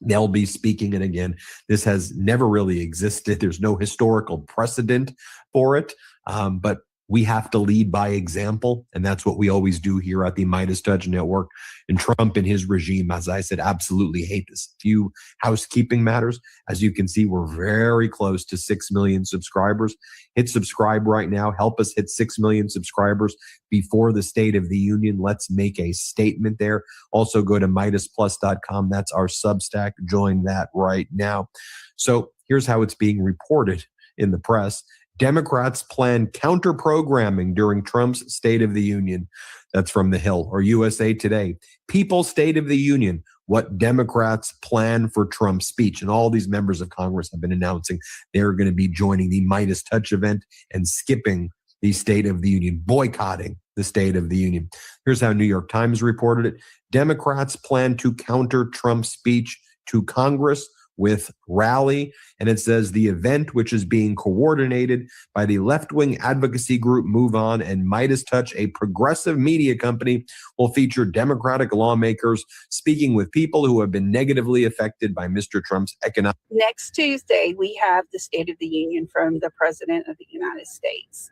P: They'll be speaking. And again, this has never really existed. There's no historical precedent for it. But we have to lead by example. And that's what we always do here at the Midas Touch Network. And Trump and his regime, as I said, absolutely hate this. Few housekeeping matters. As you can see, we're very close to 6 million subscribers. Hit subscribe right now. Help us hit 6 million subscribers before the State of the Union. Let's make a statement there. Also go to MidasPlus.com. That's our Substack. Join that right now. So here's how it's being reported in the press. Democrats plan counter-programming during Trump's State of the Union. That's from The Hill or USA Today. People's State of the Union, what Democrats plan for Trump's speech. And all these members of Congress have been announcing they're going to be joining the Midas Touch event and skipping the State of the Union, boycotting the State of the Union. Here's how New York Times reported it. Democrats plan to counter Trump's speech to Congress with rally. And it says the event, which is being coordinated by the left-wing advocacy group Move On and Midas Touch, a progressive media company, will feature Democratic lawmakers speaking with people who have been negatively affected by Mr. Trump's economic.
Q: Next Tuesday, we have the State of the Union from the President of the United States.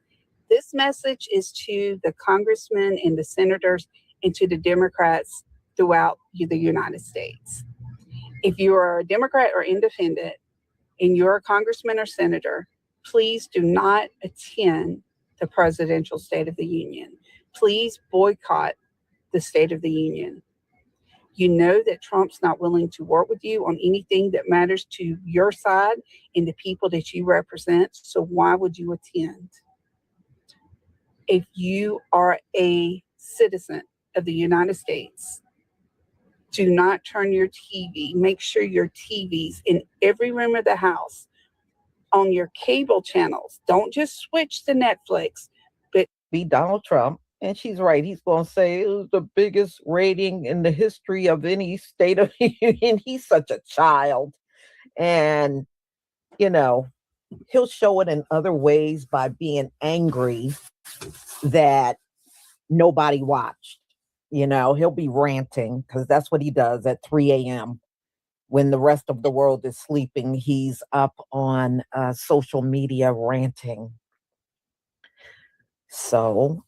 Q: This message is to the congressmen and the senators and to the Democrats throughout the United States. If you are a Democrat or independent and you're a congressman or senator, please do not attend the presidential State of the Union. Please boycott the State of the Union. You know that Trump's not willing to work with you on anything that matters to your side and the people that you represent. So why would you attend? If you are a citizen of the United States, do not turn your TV. Make sure your TVs in every room of the house on your cable channels. Don't just switch to Netflix, but
V: be Donald Trump. And she's right. He's going to say it was the biggest rating in the history of any State of the Union. He's such a child. And, you know, he'll show it in other ways by being angry that nobody watched. You know, he'll be ranting because that's what he does at 3 a.m. when the rest of the world is sleeping. He's up on social media ranting. So,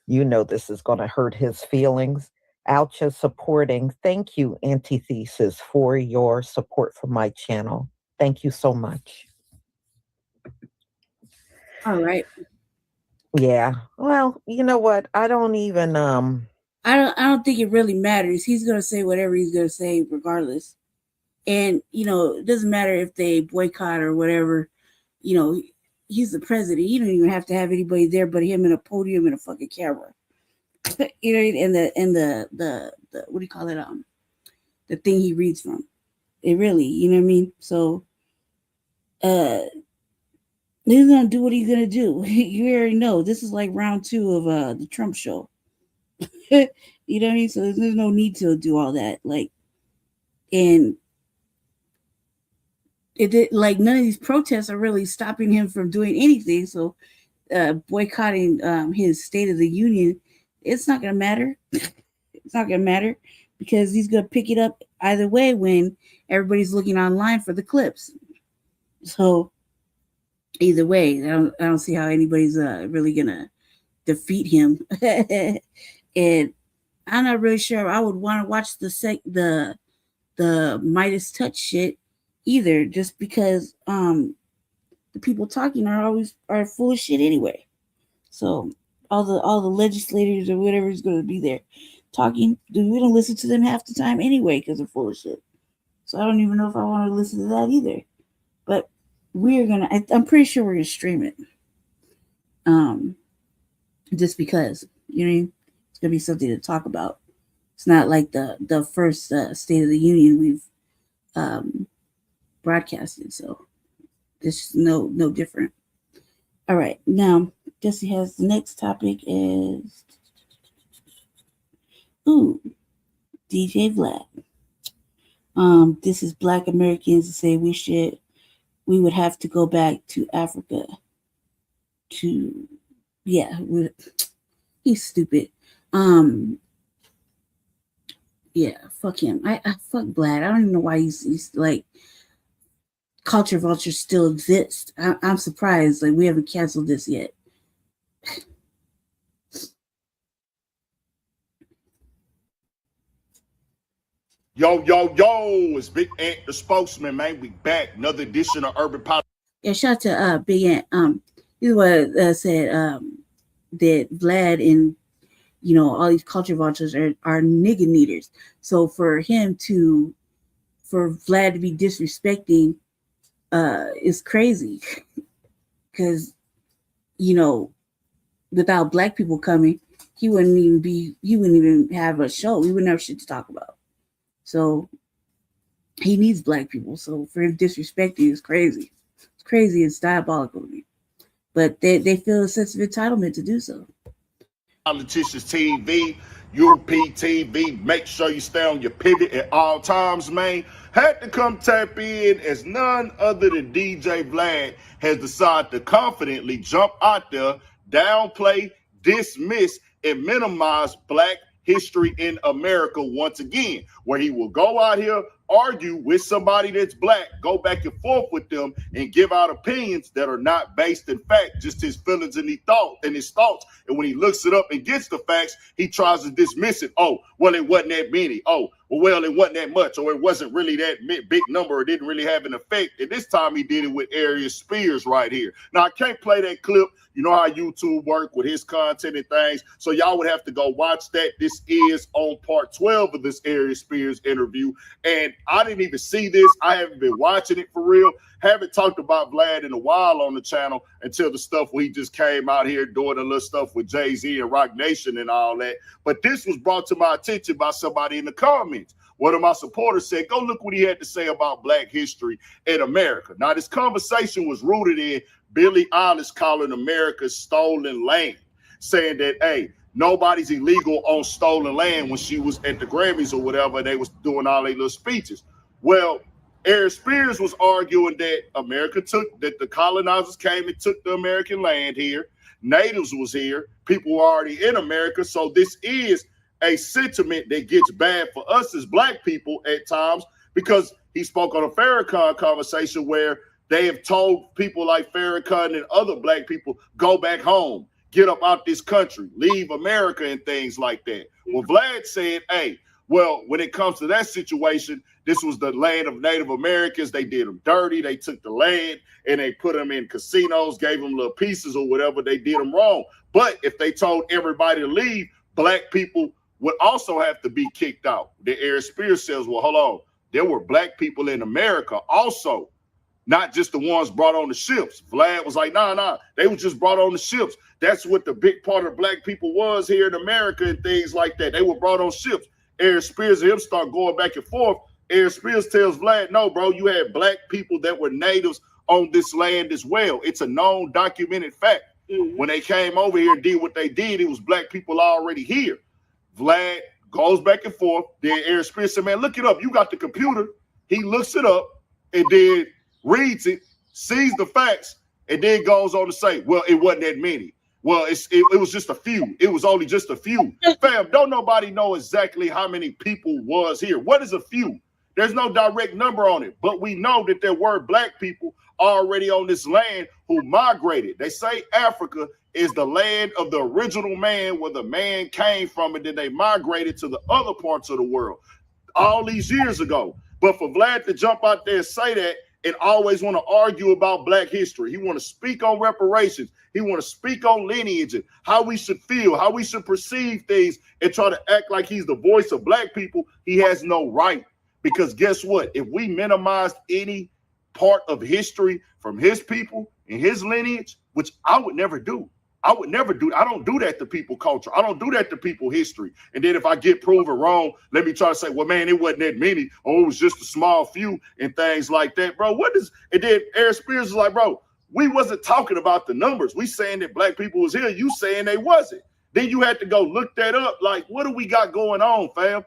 V: you know, this is going to hurt his feelings. Alcha supporting. Thank you, Antithesis, for your support for my channel. Thank you so much.
S: All right.
V: Yeah. Well, you know what? I don't even
S: I don't think it really matters. He's gonna say whatever he's gonna say regardless. And you know, it doesn't matter if they boycott or whatever, you know, he's the president. You don't even have to have anybody there but him in a podium and a fucking camera. You know, and the what do you call it? The thing he reads from. It really, you know what I mean? So he's gonna do what he's gonna do. You already know this is like round 2 of the Trump show. You know what I mean? So there's no need to do all that. Like, and like none of these protests are really stopping him from doing anything. So boycotting his State of the Union, it's not gonna matter. It's not gonna matter because he's gonna pick it up either way when everybody's looking online for the clips. So either way, I don't see how anybody's really gonna defeat him. And I'm not really sure I would want to watch the Midas touch shit either, just because the people talking are full of shit anyway. So all the legislators or whatever is going to be there talking, we don't listen to them half the time anyway because they're full of shit. So I don't even know if I want to listen to that either. But I'm pretty sure we're gonna stream it. Just because, you know, it's gonna be something to talk about. It's not like the first State of the Union we've broadcasted, so this is no different. All right, now Jesse has the next topic is DJ Vlad. This is Black Americans that say we would have to go back to Africa to, he's stupid. Yeah, fuck him. I fuck Vlad. I don't even know why he's like, culture vultures still exist. I'm surprised like we haven't canceled this yet.
G: Yo, it's Big Ant, the spokesman, man. We back. Another edition of Urban Politics.
S: Yeah, shout out to Big Ant. This is what said that Vlad and, you know, all these culture vultures are nigga needers. So for Vlad to be disrespecting is crazy. Because, you know, without Black people coming, he wouldn't even have a show. He wouldn't have shit to talk about. So he needs Black people. So for him disrespecting is crazy. It's crazy. It's diabolical to me. But they feel a sense of entitlement to do so.
G: Politicians TV, UPTV, make sure you stay on your pivot at all times, man. Had to come tap in as none other than DJ Vlad has decided to confidently jump out there, downplay, dismiss, and minimize Black history in America once again, where he will go out here, argue with somebody that's Black, go back and forth with them, and give out opinions that are not based in fact, just his feelings and his thoughts. And when he looks it up and gets the facts, he tries to dismiss it. Oh, well, it wasn't that many. Oh, well, it wasn't that much, or it wasn't really that big number. It didn't really have an effect. And this time he did it with Arius Spears right here. Now, I can't play that clip. You know how YouTube work with his content and things. So y'all would have to go watch that. This is on part 12 of this Arius Spears interview. And I didn't even see this. I haven't been watching it for real. Haven't talked about Vlad in a while on the channel until the stuff where he just came out here doing a little stuff with Jay-Z and Rock Nation and all that. But this was brought to my attention by somebody in the comments. One of my supporters said, go look what he had to say about Black history in America. Now, this conversation was rooted in Billie Eilish calling America stolen land, saying that, hey, nobody's illegal on stolen land when she was at the Grammys or whatever, and they was doing all their little speeches. Well, Eric Spears was arguing that that the colonizers came and took the American land here. Natives was here. People were already in America. So this is a sentiment that gets bad for us as Black people at times, because he spoke on a Farrakhan conversation where they have told people like Farrakhan and other Black people, go back home, get up out this country, leave America and things like that. Well, Vlad said, hey, well, when it comes to that situation, this was the land of Native Americans. They did them dirty. They took the land and they put them in casinos, gave them little pieces or whatever. They did them wrong. But if they told everybody to leave, Black people would also have to be kicked out. The Eric Spears says, well, hold on. There were Black people in America also, not just the ones brought on the ships. Vlad was like, nah, they were just brought on the ships. That's what the big part of Black people was here in America and things like that. They were brought on ships. Eric Spears and him start going back and forth. Eric Spears tells Vlad, no, bro, you had Black people that were natives on this land as well. It's a known documented fact. When they came over here and did what they did, it was Black people already here. Vlad goes back and forth. Then Eric Spears said, man, look it up. You got the computer. He looks it up and then reads it, sees the facts, and then goes on to say, well, it wasn't that many. Well, it was just a few. It was only just a few. Fam, don't nobody know exactly how many people was here. What is a few? There's no direct number on it, but we know that there were Black people already on this land who migrated. They say Africa is the land of the original man, where the man came from, and then they migrated to the other parts of the world all these years ago. But for Vlad to jump out there and say that and always want to argue about Black history, he want to speak on reparations, he want to speak on lineage and how we should feel, how we should perceive things, and try to act like he's the voice of Black people, he has no right. Because guess what? If we minimized any part of history from his people and his lineage, which I would never do. I don't do that to people culture. I don't do that to people history. And then if I get proven wrong, let me try to say, well, man, it wasn't that many, or it was just a small few and things like that, bro. And then Eric Spears is like, bro, we wasn't talking about the numbers. We saying that Black people was here. You saying they wasn't. Then you had to go look that up. Like, what do we got going on, fam?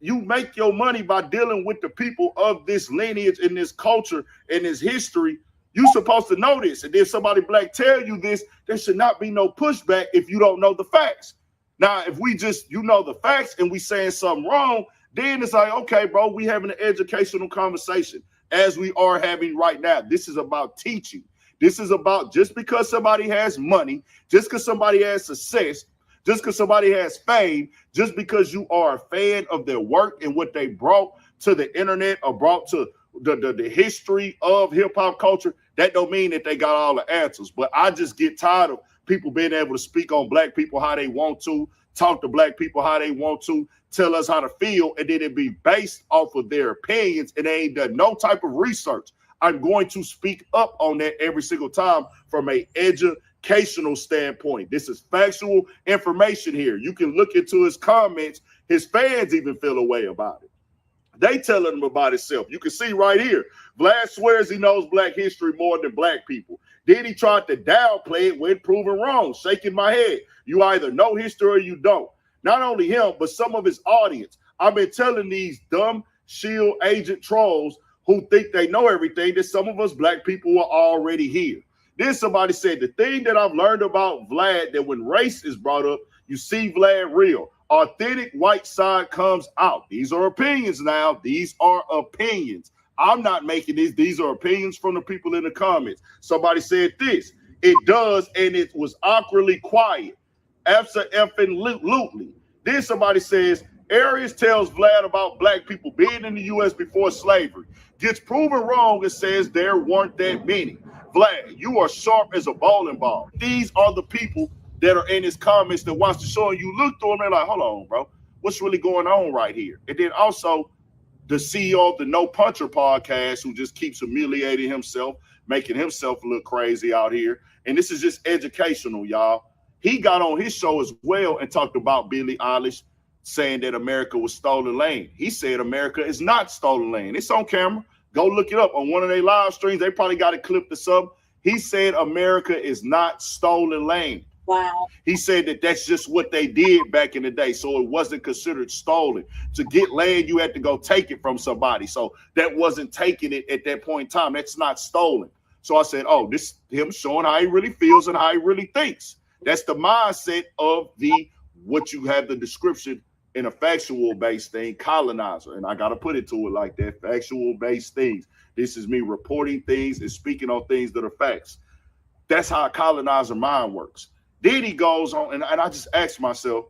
G: You make your money by dealing with the people of this lineage and this culture and this history. You're supposed to know this. And if somebody Black tell you this, there should not be no pushback if you don't know the facts. Now, if we just, know the facts and we saying something wrong, then it's like, okay, bro, we having an educational conversation as we are having right now. This is about teaching. This is about, just because somebody has money, just because somebody has success, just because somebody has fame, just because you are a fan of their work and what they brought to the internet or brought to the history of hip hop culture, that don't mean that they got all the answers. But I just get tired of people being able to speak on Black people how they want to, talk to Black people how they want to, tell us how to feel, and then it be based off of their opinions, and they ain't done no type of research. I'm going to speak up on that every single time from a educational standpoint. This is factual information here. You can look into his comments. His fans even feel a way about it. They telling him about himself. You can see right here, Vlad swears he knows Black history more than Black people. Then he tried to downplay it when proven wrong, shaking my head. You either know history or you don't. Not only him, but some of his audience. I've been telling these dumb shield agent trolls who think they know everything that some of us Black people are already here. Then somebody said, the thing that I've learned about Vlad, that when race is brought up, you see Vlad real. Authentic white side comes out. These are opinions now. These are opinions. I'm not making these. These are opinions from the people in the comments. Somebody said this. It does, and it was awkwardly quiet. Absolutely. Then somebody says, Arias tells Vlad about Black people being in the U.S. before slavery. Gets proven wrong and says there weren't that many. Vlad, you are sharp as a bowling ball. These are the people that are in his comments that watch the show, and you look through them and they're like, hold on, bro, what's really going on right here? And then also the CEO of the No Puncher podcast, who just keeps humiliating himself, making himself look crazy out here. And this is just educational, y'all. He got on his show as well and talked about Billie Eilish saying that America was stolen land. He said America is not stolen land. It's on camera. Go look it up on one of their live streams. They probably got it clipped or something. He said America is not stolen land.
D: Wow.
G: He said that that's just what they did back in the day. So it wasn't considered stolen. To get land, you had to go take it from somebody. So that wasn't taking it at that point in time. That's not stolen. So I said, oh, this him showing how he really feels and how he really thinks. That's the mindset of what you have the description in a factual based thing, colonizer. And I got to put it to it like that, factual based things. This is me reporting things and speaking on things that are facts. That's how a colonizer mind works. Then he goes on, and I just asked myself,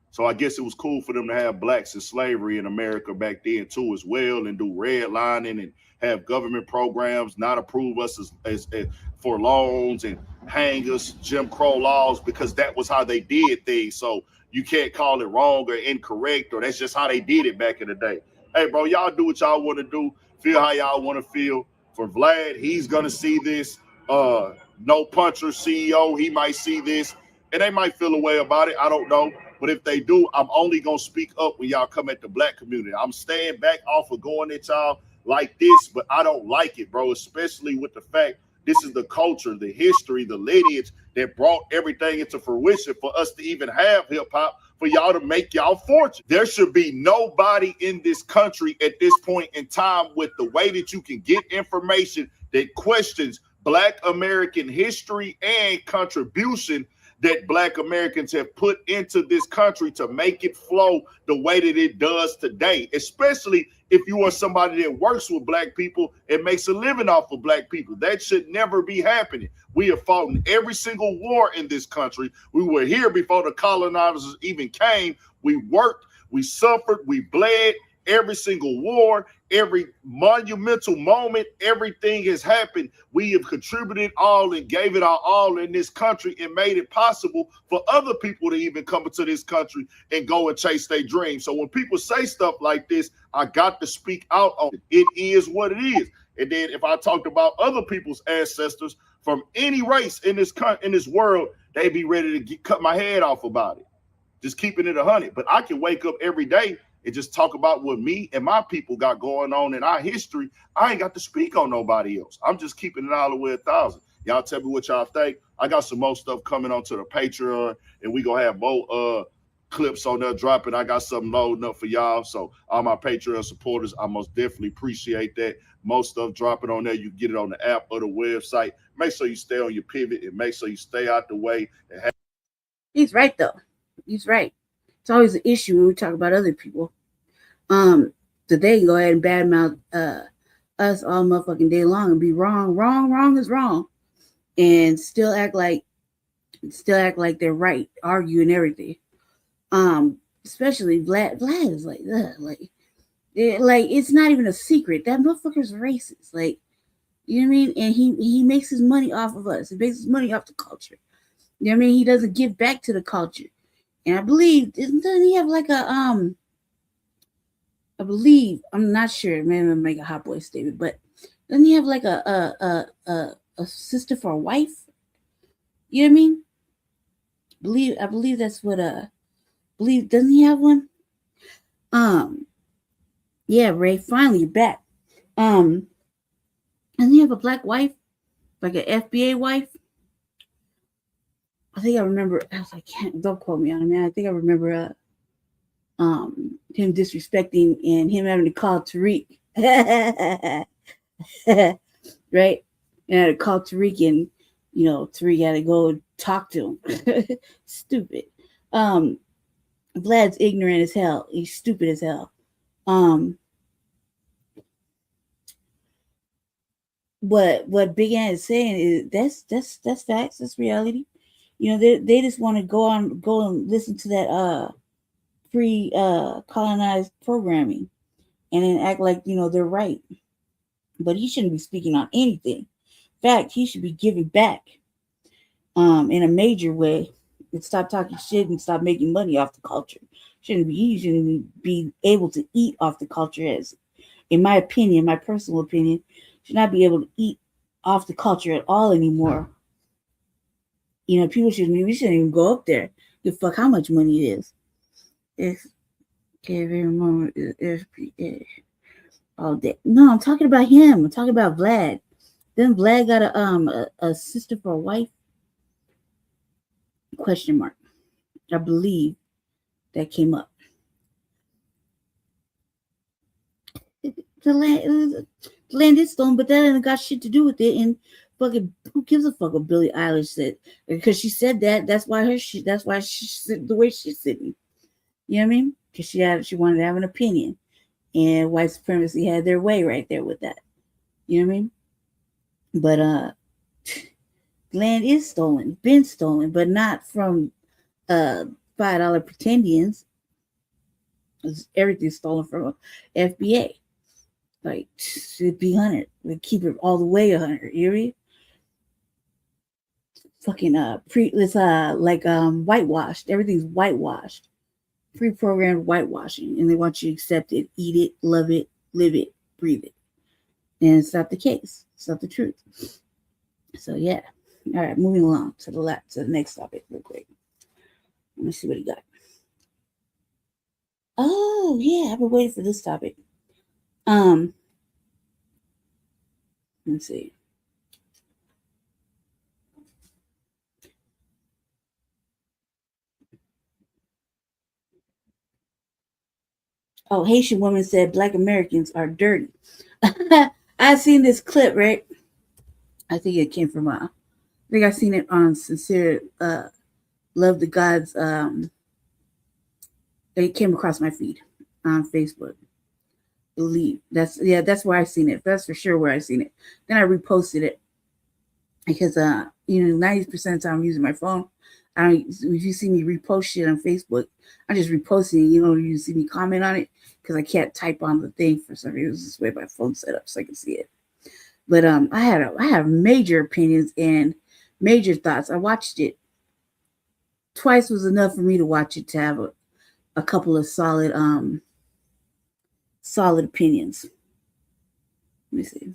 G: so I guess it was cool for them to have blacks in slavery in America back then too as well, and do redlining and have government programs not approve us as for loans and hang us, Jim Crow laws, because that was how they did things. So you can't call it wrong or incorrect, or that's just how they did it back in the day. Hey, bro, y'all do what y'all want to do. Feel how y'all want to feel. For Vlad, he's going to see this. No Puncher CEO, he might see this, and they might feel a way about it. I don't know. But if they do, I'm only going to speak up when y'all come at the black community. I'm staying back off of going at y'all like this, but I don't like it, bro, especially with the fact this is the culture, the history, the lineage that brought everything into fruition for us to even have hip-hop, for y'all to make y'all fortune. There should be nobody in this country at this point in time with the way that you can get information that questions Black American history and contribution that Black Americans have put into this country to make it flow the way that it does today, especially if you are somebody that works with Black people and makes a living off of Black people. That should never be happening. We have fought in every single war in this country. We were here before the colonizers even came. We worked, we suffered, we bled. Every single war, every monumental moment, everything has happened. We have contributed all and gave it our all in this country and made it possible for other people to even come into this country and go and chase their dreams. So when people say stuff like this, I got to speak out on it. It is what it is. And then if I talked about other people's ancestors from any race in this world, they'd be ready to cut my head off about it. Just keeping it 100. But I can wake up every day and just talk about what me and my people got going on in our history. I ain't got to speak on nobody else. I'm just keeping it all the way 1,000. Y'all tell me what y'all think. I got some more stuff coming onto the Patreon, and we gonna have more clips on there dropping. I got something loading up for y'all. So all my Patreon supporters, I most definitely appreciate that. Most stuff dropping on there. You can get it on the app or the website. Make sure you stay on your pivot and make sure you stay out the way. And
S: He's right though. He's right. It's always an issue when we talk about other people. So they can go ahead and badmouth us all motherfucking day long and be wrong. Wrong is wrong, and still act like they're right, argue and everything. Especially Vlad. Vlad is like it's not even a secret. That motherfucker's racist. Like, you know what I mean? And he makes his money off of us. He makes his money off the culture. You know what I mean? He doesn't give back to the culture. And I believe, doesn't he have like a I believe, I'm not sure, maybe I'm make a hot boy statement, but doesn't he have like a sister for a wife? You know what I mean? I believe that's what doesn't he have one? Yeah, Ray, finally you're back. Doesn't he have a black wife? Like an FBA wife? I think I remember, don't quote me on it, man. I think I remember him disrespecting and him having to call Tariq. Right? And I had to call Tariq, and Tariq had to go talk to him. Stupid. Vlad's ignorant as hell. He's stupid as hell. What Big Ant is saying is that's facts, that's reality. They just want to go and listen to that free colonized programming and then act like they're right. But he shouldn't be speaking on anything. In fact, he should be giving back in a major way and stop talking shit and stop making money off the culture. He shouldn't be able to eat off the culture, as in my opinion, my personal opinion, should not be able to eat off the culture at all anymore. We shouldn't even go up there. Give a fuck how much money it is. It's every moment is FBA all day. No, I'm talking about him. I'm talking about Vlad. Then Vlad got a sister for a wife? Question mark. I believe that came up. The land is stolen, but that ain't got shit to do with it. And fucking, who gives a fuck what Billie Eilish said? Because she said that. That's why she's the way she's sitting. You know what I mean? Because she wanted to have an opinion, and white supremacy had their way right there with that. You know what I mean? But land is stolen, been stolen, but not from $5 pretendians. Everything's stolen from FBA. Like, should be 100. We keep it all the way 100. You know? Fucking whitewashed. Everything's whitewashed. Pre-programmed whitewashing, and they want you to accept it, eat it, love it, live it, breathe it. And it's not the case. It's not the truth. So yeah. All right, moving along to the next topic real quick. Let me see what he got. Oh yeah, I've been waiting for this topic. Let's see. Oh, Haitian woman said Black Americans are dirty. I've seen this clip, right? I think it came from I think I seen it on Sincere Love the Gods. It came across my feed on Facebook. Believe that's where I seen it. That's for sure where I seen it. Then I reposted it because 90% of the time I'm using my phone. If you see me repost shit on Facebook, I'm just reposting. You see me comment on it because I can't type on the thing for some reason. This way my phone's set up so I can see it. But I have major opinions and major thoughts. I watched it twice. Was enough for me to watch it to have a couple of solid opinions. Let me see.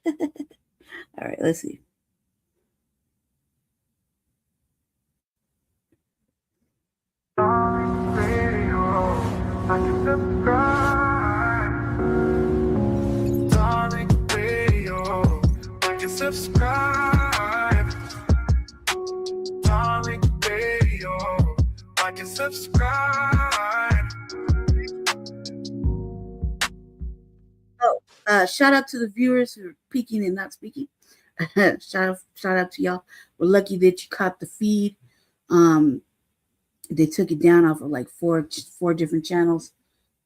S: All right, let's see.
H: Subscribe. Darling Radio. Like and subscribe.
S: Oh, shout out to the viewers who are peeking and not speaking. shout out to y'all. We're lucky that you caught the feed. They took it down off of like four different channels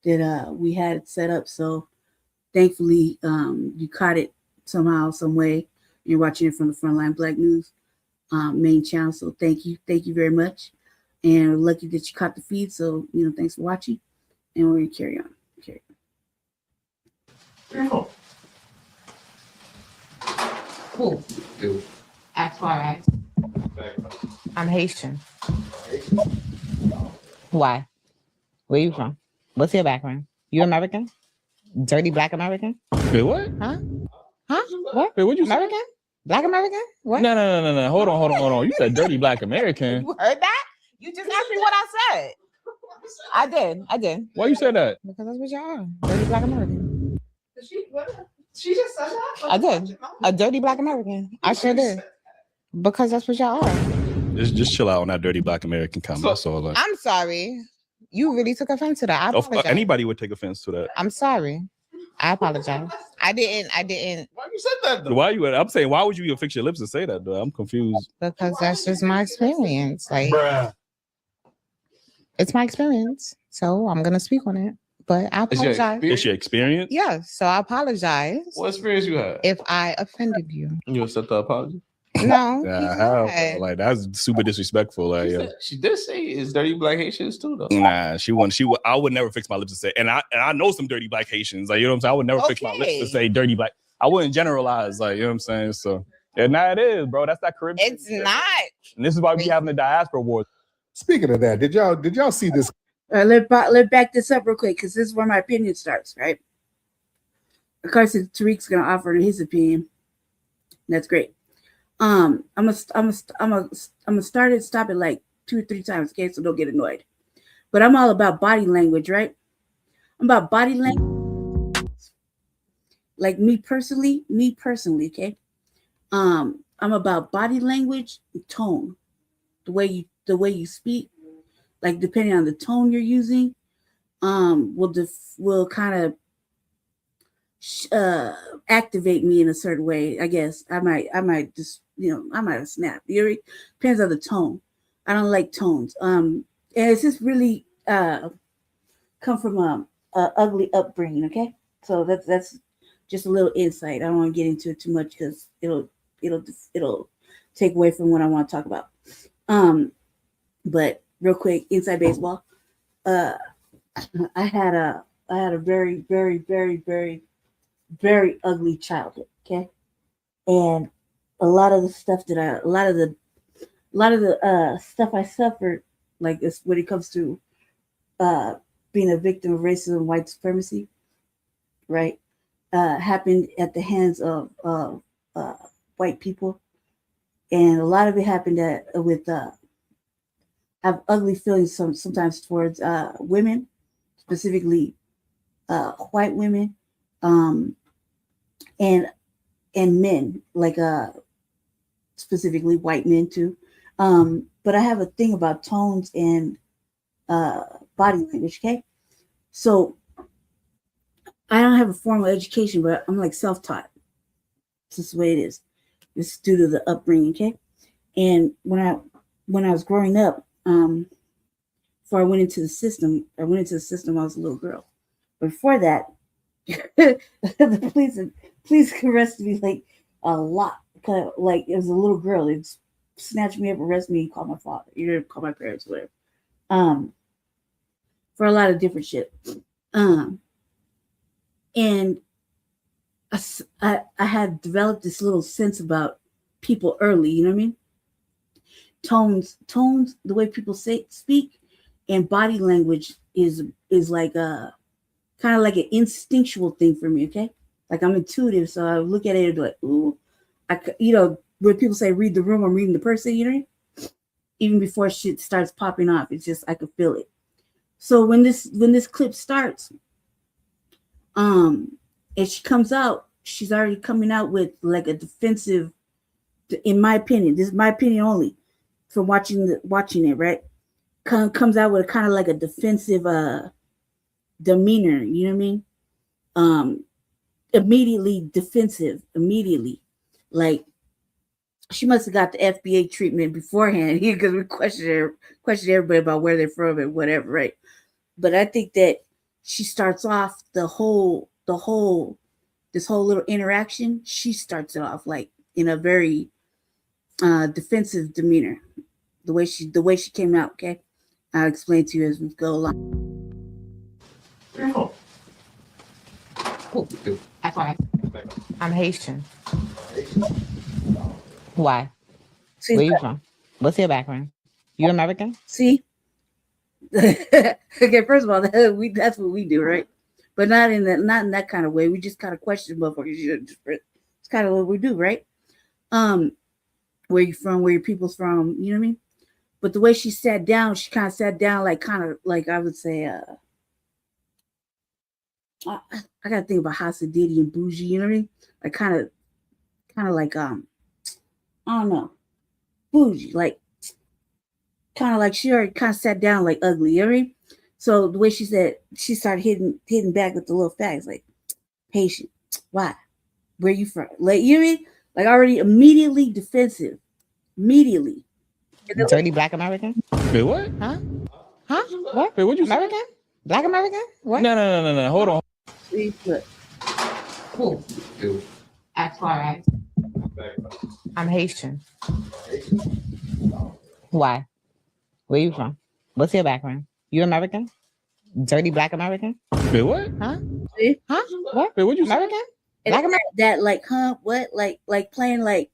S: that we had it set up. So thankfully, you caught it somehow, some way. You're watching it from the Front Line Blacc News main channel. So thank you very much. And we're lucky that you caught the feed. So thanks for watching. And we're gonna carry on.
J: Cool. Ask why I asked. I'm Haitian. Why? Where you from? What's your background? You American? Dirty Black American?
R: Wait, what?
J: Huh? What?
R: Wait, what'd you
J: American?
R: say?
J: Black American? What?
R: No. Hold on. You said dirty Black American.
J: You heard that? You just asked me what I said. I did.
R: Why you said that?
J: Because that's what y'all are. Dirty Black American.
X: She just said that?
J: I did. A dirty Black American. I sure did. Because that's what y'all are.
R: Just chill out on that dirty Black American comment. That's all.
J: I'm sorry. You really took offense to that. I apologize.
R: Anybody would take offense to that.
J: I'm sorry. I apologize. I didn't.
R: Why you said that though? I'm saying, why would you even fix your lips and say that though? I'm confused.
J: Because that's just my experience. Like, it's my experience. So I'm gonna speak on it. But I apologize.
R: It's your experience?
J: Yeah. So I apologize.
R: What experience you had?
J: If I offended you.
R: You accept the apology?
J: No.
R: How? Like, that's super disrespectful. Like,
Y: She did say it's dirty Black Haitians too, though.
R: Nah, she would. I would never fix my lips to say. And I know some dirty Black Haitians. Like, you know what I'm saying? I would never fix my lips to say dirty Black. I wouldn't generalize. Like, you know what I'm saying? So, yeah, nah, it is, bro. That's that Caribbean.
J: It's not.
R: And this is why we having the diaspora wars.
N: Speaking of that, did y'all see this?
S: Let's back this up real quick because this is where my opinion starts, right? Of course, Tariq's gonna offer his opinion, That's great. I'm gonna start it, stop it like 2 or 3 times, okay? So don't get annoyed. But I'm all about body language, right? I'm about body language. Like me personally, okay? I'm about body language and tone. The way you speak, like depending on the tone you're using, will kind of activate me in a certain way. I guess I might just, I might have snapped. Depends on the tone. I don't like tones. And it's just really come from a ugly upbringing. Okay, so that's just a little insight. I don't want to get into it too much because it'll take away from what I want to talk about. But real quick, inside baseball. I had a very, very, very, very, very ugly childhood. Okay, and a lot of the stuff stuff I suffered, like this, when it comes to being a victim of racism and white supremacy, right? Happened at the hands of white people, and a lot of it happened with I have ugly feelings sometimes towards women, specifically white women, and men, like specifically white men too. But I have a thing about tones and body language. Okay, so I don't have a formal education, but I'm like self-taught. It's just the way it is. It's due to the upbringing. Okay, and when I was growing up, before I went into the system, I was a little girl. But before that, the police arrested me like a lot. Like it was a little girl. They'd snatch me up, arrest me, and call my father. Call my parents, whatever. For a lot of different shit. And I had developed this little sense about people early. You know what I mean? Tones, the way people speak, and body language is like kind of like an instinctual thing for me. Okay, like I'm intuitive, so I look at it and be like, ooh, when people say read the room, I'm reading the person. You know, even before shit starts popping off, it's just I could feel it. So when this clip starts, and she comes out, she's already coming out with like a defensive. In my opinion, this is my opinion only. From watching it, right? Comes out with a kind of like a defensive demeanor, you know what I mean? Immediately defensive, like she must have got the FBA treatment beforehand here because we questioned everybody about where they're from and whatever, right? But I think that she starts off this whole little interaction. She starts it off like in a very defensive demeanor. The way she came out, okay? I'll explain to you as we go along.
J: That's why I'm Haitian. Why?
S: See,
J: where you from? What's your background? You American?
S: See? Okay, first of all, that's what we do, right? But not in that kind of way. We just kind of question motherfuckers. It's kind of what we do, right? Where you from, where your people's from, you know what I mean? But the way she sat down, kind of like I would say, I gotta think about Hasididi and bougie, you know what I mean? Like kind of like I don't know, bougie, like kind of like she already kind of sat down like ugly, you know what I mean? So the way she said, she started hitting back with the little facts, like Haitian, why? Where you from? Like, you know what I mean? Like already immediately defensive. Immediately.
J: Dirty Black American?
R: Wait, what?
J: Huh? What?
R: Wait, what'd you
J: American?
R: say?
J: Black American? What?
R: No. Hold on.
J: Cool. That's why I'm Haitian. Why? Where you from? What's your background? You American? Dirty Black American?
R: Wait, what?
J: Huh?
S: Huh?
J: What?
R: Wait, what'd you
S: American?
R: say?
S: Black American? That like, huh? What? Like playing like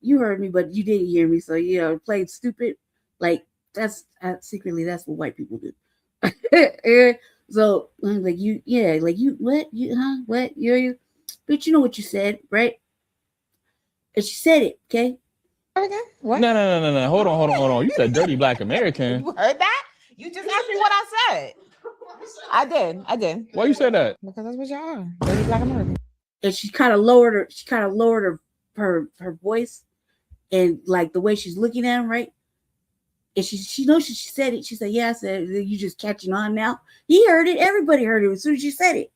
S: you heard me, but you didn't hear me. So playing stupid. Like that's secretly that's what white people do. So like you, like you, what you, huh? What you? But you know what you said, right? And she said it, okay?
J: Okay. What?
R: No. Hold on. You said dirty black American.
J: You heard that? You just asked me what I said. I did.
R: Why you say that?
J: Because that's what y'all are. Dirty black American.
S: And she kind of lowered her voice and like the way she's looking at him, right? And she knows she said it. She said, yeah, I said, you just catching on now. He heard it. Everybody heard it as soon as she said it.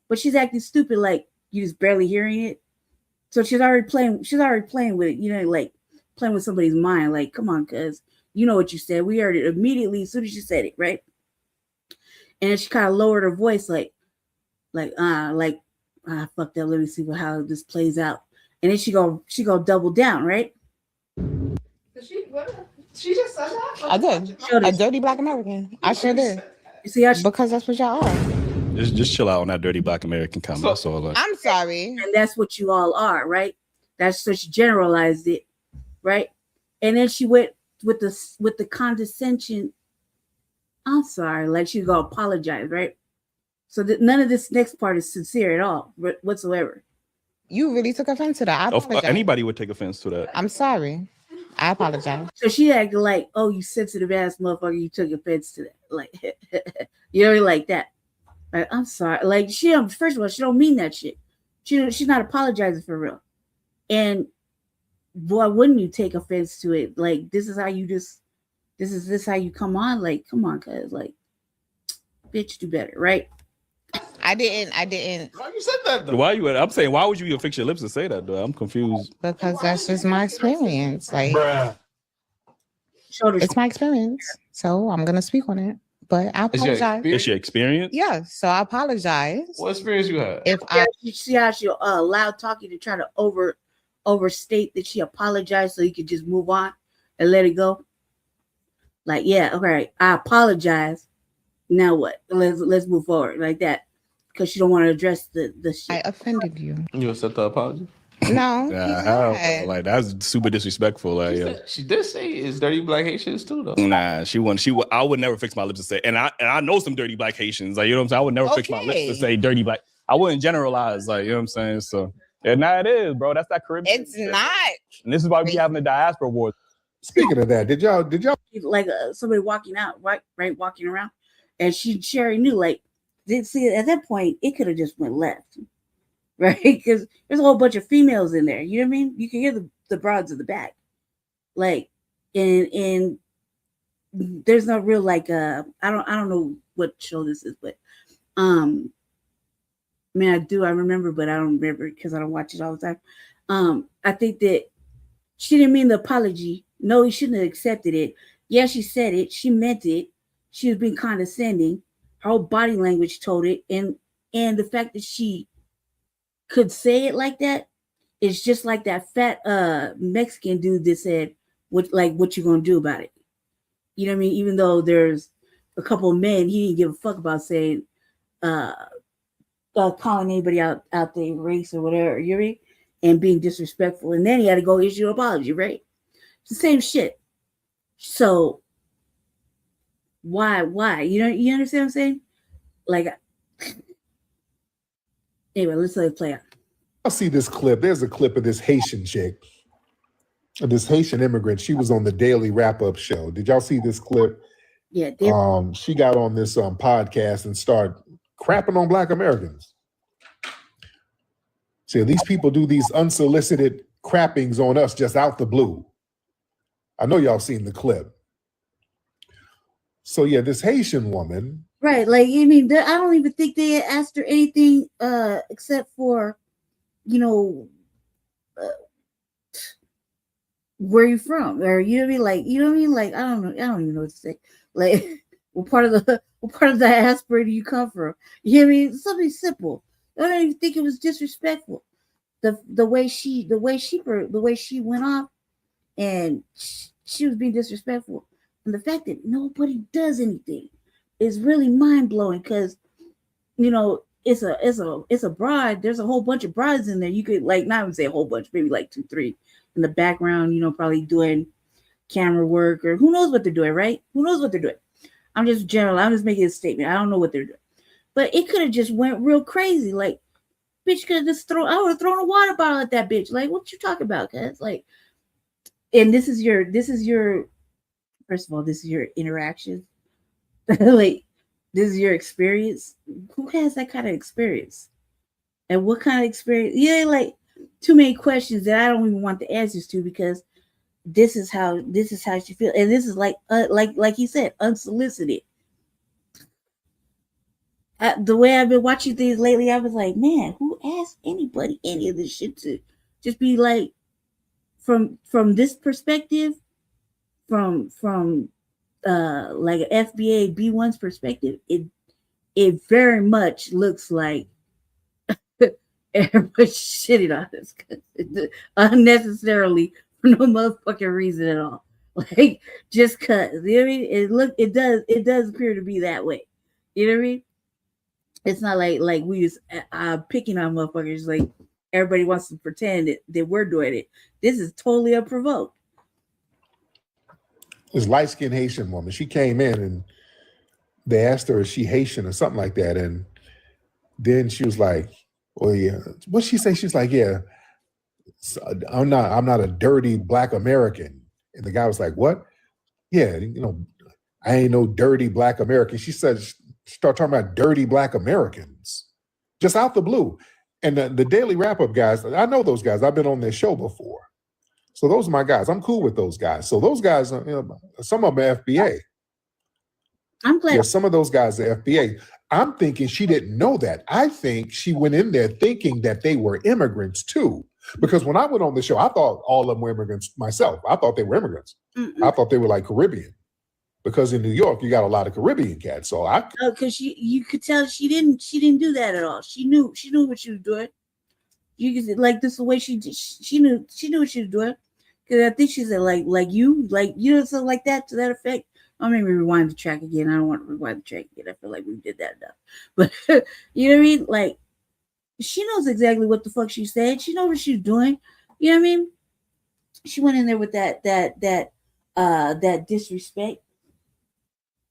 S: But she's acting stupid, like you just barely hearing it. So she's already playing with it, you know, like playing with somebody's mind. Like, come on, cuz you know what you said. We heard it immediately as soon as you said it, right? And then she kind of lowered her voice, fuck that. Let me see how this plays out. And then she go double down, right?
X: She just said that?
J: I did. A dirty black American. I sure did.
S: You see how
J: because that's what y'all are.
R: Just chill out on that dirty black American comment. That's all. Like.
J: I'm sorry.
S: And that's what you all are, right? That's so she generalized it, right? And then she went with the condescension. I'm sorry, like she's gonna apologize, right? So that none of this next part is sincere at all, whatsoever.
J: You really took offense to that. I apologize.
R: Anybody would take offense to that.
J: I'm sorry. I apologize.
S: So she acted like, oh, you sensitive ass motherfucker, you took offense to that. Like, you know, like that. Like, I'm sorry. Like, first of all, she don't mean that shit. She's not apologizing for real. And why wouldn't you take offense to it? Like, this is how you come on? Like, come on, cuz, like, bitch, do better, right?
J: I didn't.
R: Why you said that though? I'm saying, why would you even fix your lips to say that though? I'm confused.
J: Because that's just my experience. Like, it's my experience. So I'm gonna speak on it. But I apologize.
R: It's your experience?
J: Yeah. So I apologize.
Y: What experience you had?
S: You see how she loud talking to try to overstate that she apologized so you could just move on and let it go. Like, yeah, okay, I apologize. Now what? Let's move forward like that. Because she don't want to address the shit.
J: I offended you.
Y: You accept the apology?
J: No.
R: Like that's super disrespectful. Like
Y: She did say it's dirty black Haitians too, though.
R: Nah, I would never fix my lips to say, and I know some dirty black Haitians. Like, you know what I'm saying? I would never fix my lips to say dirty black. I wouldn't generalize, like, you know what I'm saying? So it is, bro. That's that Caribbean.
J: It's not.
R: And this is why we having the diaspora wars.
N: Speaking of that, did y'all
S: like somebody walking out, right, walking around, and Sherry knew, like, didn't see it at that point. It could have just went left, right? Because there's a whole bunch of females in there. You know what I mean? You can hear the broads of the back, like, and there's no real like I don't know what show this is, but I mean I remember, but I don't remember because I don't watch it all the time. I think that she didn't mean the apology. No, he shouldn't have accepted it. Yeah, she said it. She meant it. She was being condescending. Her whole body language told it. And the fact that she could say it like that is just like that fat Mexican dude that said, what you gonna do about it? You know what I mean? Even though there's a couple of men, he didn't give a fuck about saying calling anybody out their race or whatever, you know what I mean? And being disrespectful. And then he had to go issue an apology, right? It's the same shit. So why? You understand what I'm saying? Like, anyway, let's let it play out.
N: I'll see this clip. There's a clip of this Haitian chick, this Haitian immigrant. She was on the Daily Wrap-Up show. Did y'all see this clip?
S: Yeah.
N: She got on this podcast and started crapping on Black Americans. See, these people do these unsolicited crappings on us just out the blue. I know y'all seen the clip. So yeah, this Haitian woman.
S: Right, like, I mean, I don't even think they asked her anything except for, where you from, or you know what I mean? Like, you know what I mean? Like, I don't even know what to say. Like, what part of the diaspora do you come from? You know what I mean? Something simple. I don't even think it was disrespectful. The way she went off, and she was being disrespectful, and the fact that nobody does anything is really mind blowing. Because it's a bride. There's a whole bunch of brides in there. You could not even say a whole bunch, maybe like 2, 3 in the background. Probably doing camera work or who knows what they're doing. Right? Who knows what they're doing? I'm just making a statement. I don't know what they're doing, but it could have just went real crazy. Like, bitch could just I would have thrown a water bottle at that bitch. Like, what you talking about? Cause like, and this is your first of all, this is your interaction. Like, this is your experience. Who has that kind of experience? And what kind of experience? Yeah, like too many questions that I don't even want the answers to, because this is how she feels, and this is like he said, unsolicited. The way I've been watching things lately, I was like, man, who asked anybody any of this shit to just be like, from this perspective, from like an FBA B1's perspective, it very much looks like everybody's shitting on us unnecessarily for no motherfucking reason at all. Like, just cause, you know what I mean? It does appear to be that way. You know what I mean? It's not like we just picking on motherfuckers. Like, everybody wants to pretend that we're doing it. This is totally unprovoked.
N: This light-skinned Haitian woman, she came in and they asked her, is she Haitian or something like that? And then she was like, well, yeah. What'd she say? She's like, yeah, I'm not a dirty Black American. And the guy was like, what? Yeah, you know, I ain't no dirty Black American. She said, start talking about dirty Black Americans, just out the blue. And the Daily Wrap-Up guys, I know those guys. I've been on their show before. So those are my guys. I'm cool with those guys. So those guys, you know, some of them are FBA.
S: I'm glad.
N: Yeah, some of those guys are FBA. I'm thinking she didn't know that. I think she went in there thinking that they were immigrants too. Because when I went on the show, I thought all of them were immigrants myself. I thought they were immigrants. I thought they were like Caribbean. Because in New York, you got a lot of Caribbean cats. So
S: because you could tell she didn't do that at all. She knew what she was doing. You could, like, this is the way she knew what she was doing. Because I think she said like you know, something like that, to that effect. I'll maybe rewind the track again. I don't want to rewind the track again. I feel like we did that enough. But you know what I mean? Like, she knows exactly what the fuck she said. She knows what she's doing. You know what I mean? She went in there with that disrespect.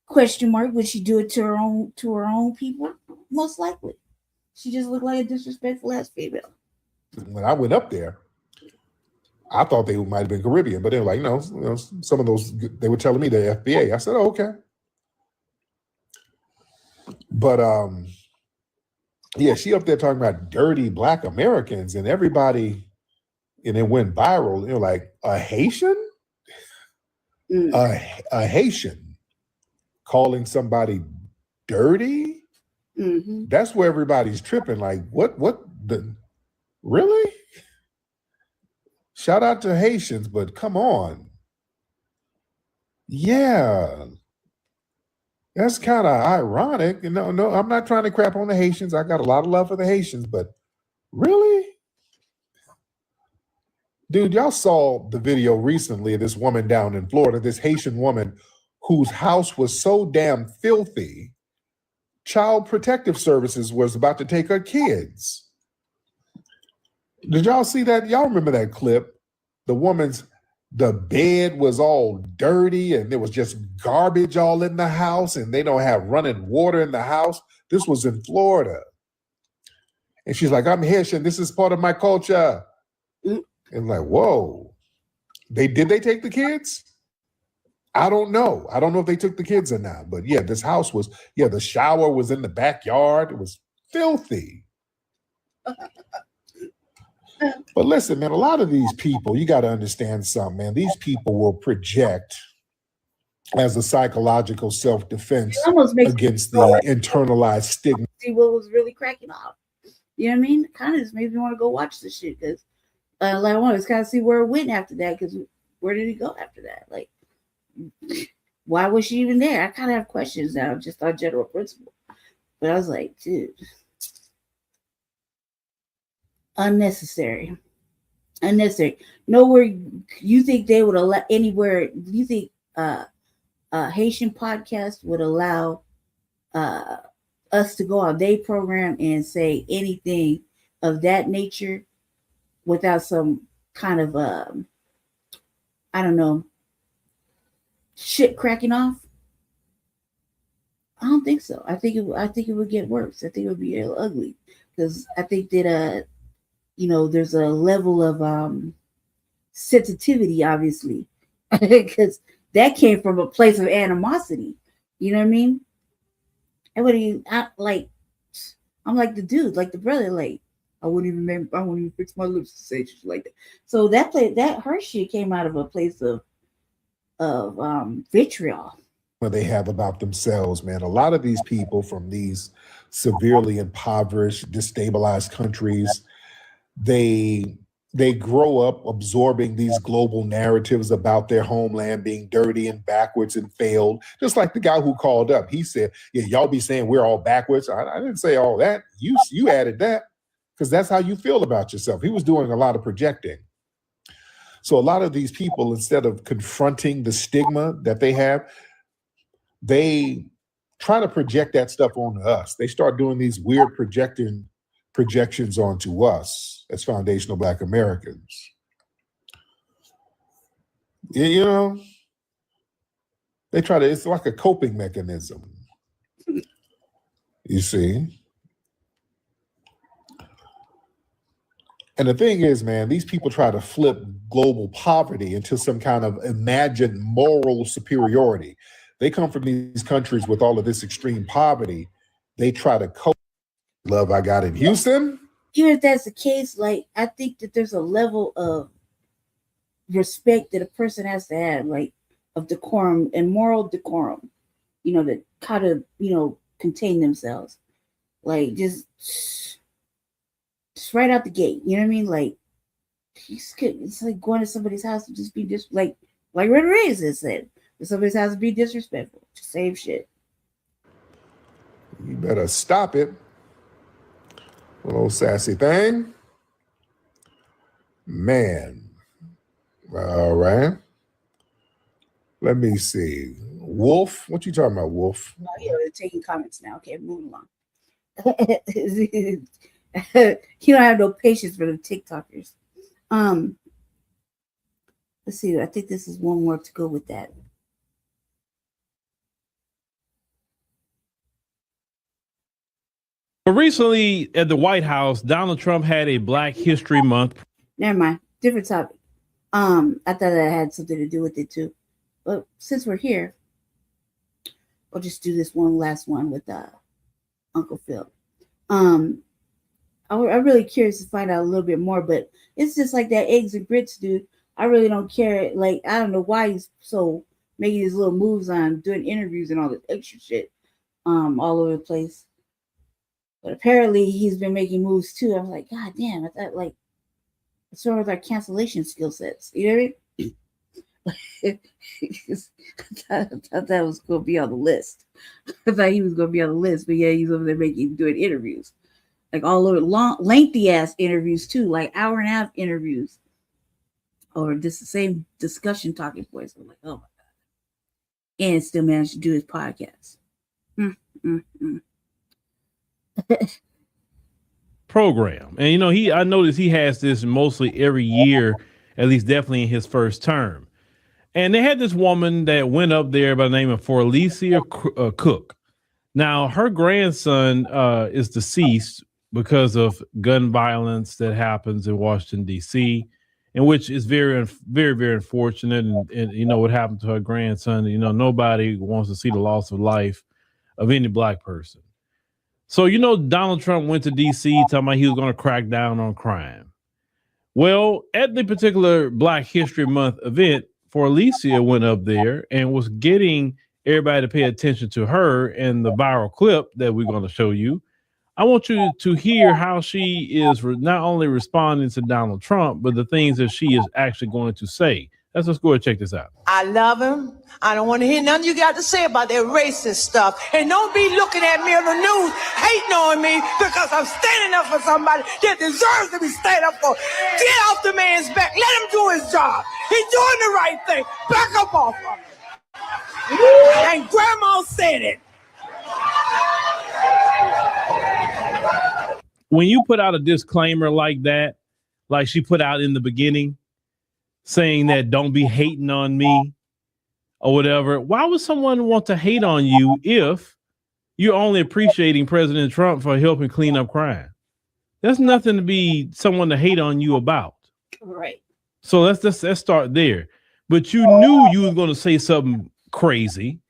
S: Question mark, would she do it to her own people? Most likely. She just looked like a disrespectful ass female.
N: When I went up there, I thought they might have been Caribbean, but they were like, no, some of those, they were telling me they're FBA. I said, oh, okay. But yeah, she up there talking about dirty Black Americans, and everybody, and it went viral. You're like, a Haitian? A Haitian calling somebody dirty? That's where everybody's tripping. Like, really? Shout out to Haitians, but come on. Yeah. That's kind of ironic. No, I'm not trying to crap on the Haitians. I got a lot of love for the Haitians, but really? Dude, y'all saw the video recently of this woman down in Florida, this Haitian woman whose house was so damn filthy, Child Protective Services was about to take her kids. Did y'all see that? Y'all remember that clip? The bed was all dirty and there was just garbage all in the house and they don't have running water in the house. This was in Florida. And she's like, I'm Haitian. This is part of my culture. And like, whoa. Did they take the kids? I don't know. I don't know if they took the kids or not. But yeah, this house was, the shower was in the backyard. It was filthy. But listen, man, a lot of these people, you got to understand something, man. These people will project as a psychological self-defense against the internalized stigma.
S: See what was really cracking off. You know what I mean? Kind of just made me want to go watch this shit, because like, I want to kind of see where it went after that, because where did it go after that? Like, why was she even there? I kind of have questions now, just on general principle. But I was like, dude. Unnecessary. Nowhere you think they would allow anywhere. You think Haitian podcast would allow us to go on their program and say anything of that nature without some kind of I don't know, shit cracking off? I don't think so. I think it would get worse. I think it would be ugly because I think that there's a level of sensitivity, obviously, because that came from a place of animosity. You know what I mean? I'm like the dude, like the brother, like I wouldn't even fix my lips to say shit like that. So that her shit came out of a place of vitriol.
N: What they have about themselves, man. A lot of these people from these severely impoverished, destabilized countries, they grow up absorbing these global narratives about their homeland being dirty and backwards and failed. Just like the guy who called up, he said, "Yeah, y'all be saying we're all backwards." I didn't say all that. You added that because that's how you feel about yourself. He was doing a lot of projecting. So a lot of these people, instead of confronting the stigma that they have, they try to project that stuff onto us. They start doing these weird projections onto us as foundational Black Americans. You know, they try to, it's like a coping mechanism. You see? And the thing is, man, these people try to flip global poverty into some kind of imagined moral superiority. They come from these countries with all of this extreme poverty. They try to cope. Love I got in Houston.
S: Even if that's the case, like I think that there's a level of respect that a person has to have, like of decorum and moral decorum, to kind of, contain themselves. Like just right out the gate. You know what I mean? Like it's like going to somebody's house and just be like Red Reyes has said. Somebody's house to be disrespectful. Same shit.
N: You better stop it. Little sassy thing. Man. All right. Let me see. Wolf? What you talking about, Wolf?
S: Oh, yeah, they're taking comments now. Okay, moving along. You don't have no patience for the TikTokers. Let's see. I think this is one more to go with that.
F: But recently at the White House, Donald Trump had a Black History Month.
S: Never mind. Different topic. I thought that had something to do with it too. But since we're here, we'll just do this one last one with Uncle Phil. I'm really curious to find out a little bit more, but it's just like that eggs and grits dude. I really don't care. Like, I don't know why he's so making these little moves on doing interviews and all this extra shit all over the place. But apparently he's been making moves too. I was like, God damn, I thought like what's wrong with our cancellation skill sets? You know what I mean? I thought that was gonna be on the list. I thought he was gonna be on the list, but yeah, he's over there doing interviews. Like all over long, lengthy ass interviews too, like hour and a half interviews. Or just the same discussion talking points. I'm like, oh my God. And still managed to do his podcast.
F: Program. And I noticed he has this mostly every year, at least definitely in his first term. And they had this woman that went up there by the name of Ilyasah Cook. Now her grandson is deceased because of gun violence that happens in Washington, D.C., and which is very, very, very unfortunate. And what happened to her grandson, nobody wants to see the loss of life of any Black person. So, Donald Trump went to D.C. talking about he was going to crack down on crime. Well, at the particular Black History Month event, Ilyasah went up there and was getting everybody to pay attention to her and the viral clip that we're going to show you. I want you to hear how she is not only responding to Donald Trump, but the things that she is actually going to say. Let's just go and check this out.
L: I love him. I don't want to hear nothing you got to say about that racist stuff. And don't be looking at me on the news, hating on me because I'm standing up for somebody that deserves to be standing up for. Get off the man's back. Let him do his job. He's doing the right thing. Back up off of him. And Grandma said it.
F: When you put out a disclaimer like that, like she put out in the beginning, saying that don't be hating on me or whatever, why would someone want to hate on you if you're only appreciating President Trump for helping clean up crime. That's nothing to be someone to hate on you about.
S: Right.
F: So let's start there. But you knew you was going to say something crazy.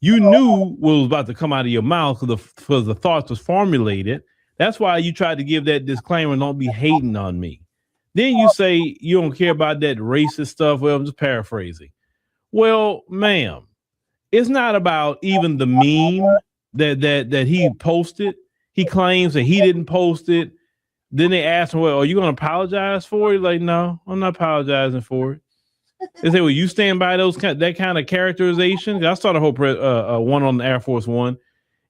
F: You knew what was about to come out of your mouth because the thoughts was formulated. That's why you tried to give that disclaimer, don't be hating on me. Then you say you don't care about that racist stuff. Well, I'm just paraphrasing. Well, ma'am, it's not about even the meme that he posted. He claims that he didn't post it. Then they asked him, well, are you going to apologize for it? Like, no, I'm not apologizing for it. They say, well, you stand by that kind of characterization? I saw the whole one on the Air Force One.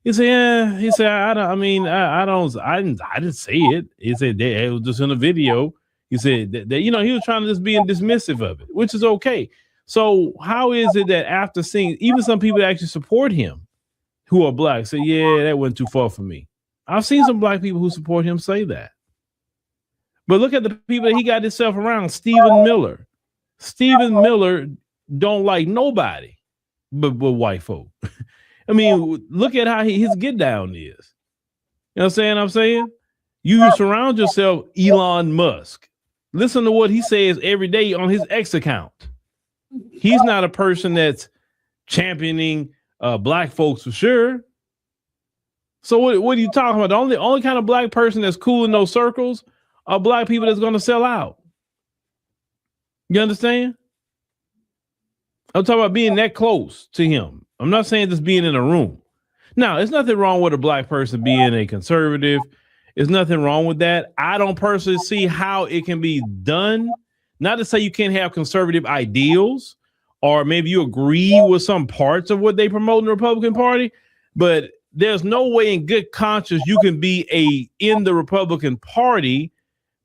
F: He said, yeah. He said, I didn't say it. He said it was just in a video. He said that he was trying to just be dismissive of it, which is okay. So how is it that after seeing even some people that actually support him who are black say, yeah, that went too far for me. I've seen some black people who support him say that. But look at the people that he got himself around. Stephen Miller. Stephen Miller don't like nobody but white folk. I mean, look at how his get down is. You know what I'm saying? You surround yourself Elon Musk. Listen to what he says every day on his X account. He's not a person that's championing black folks for sure. So what are you talking about? The only kind of black person that's cool in those circles are black people that's going to sell out. You understand? I'm talking about being that close to him. I'm not saying just being in a room. Now, there's nothing wrong with a black person being a conservative. There's nothing wrong with that. I don't personally see how it can be done. Not to say you can't have conservative ideals, or maybe you agree with some parts of what they promote in the Republican Party, but there's no way in good conscience you can be in the Republican Party,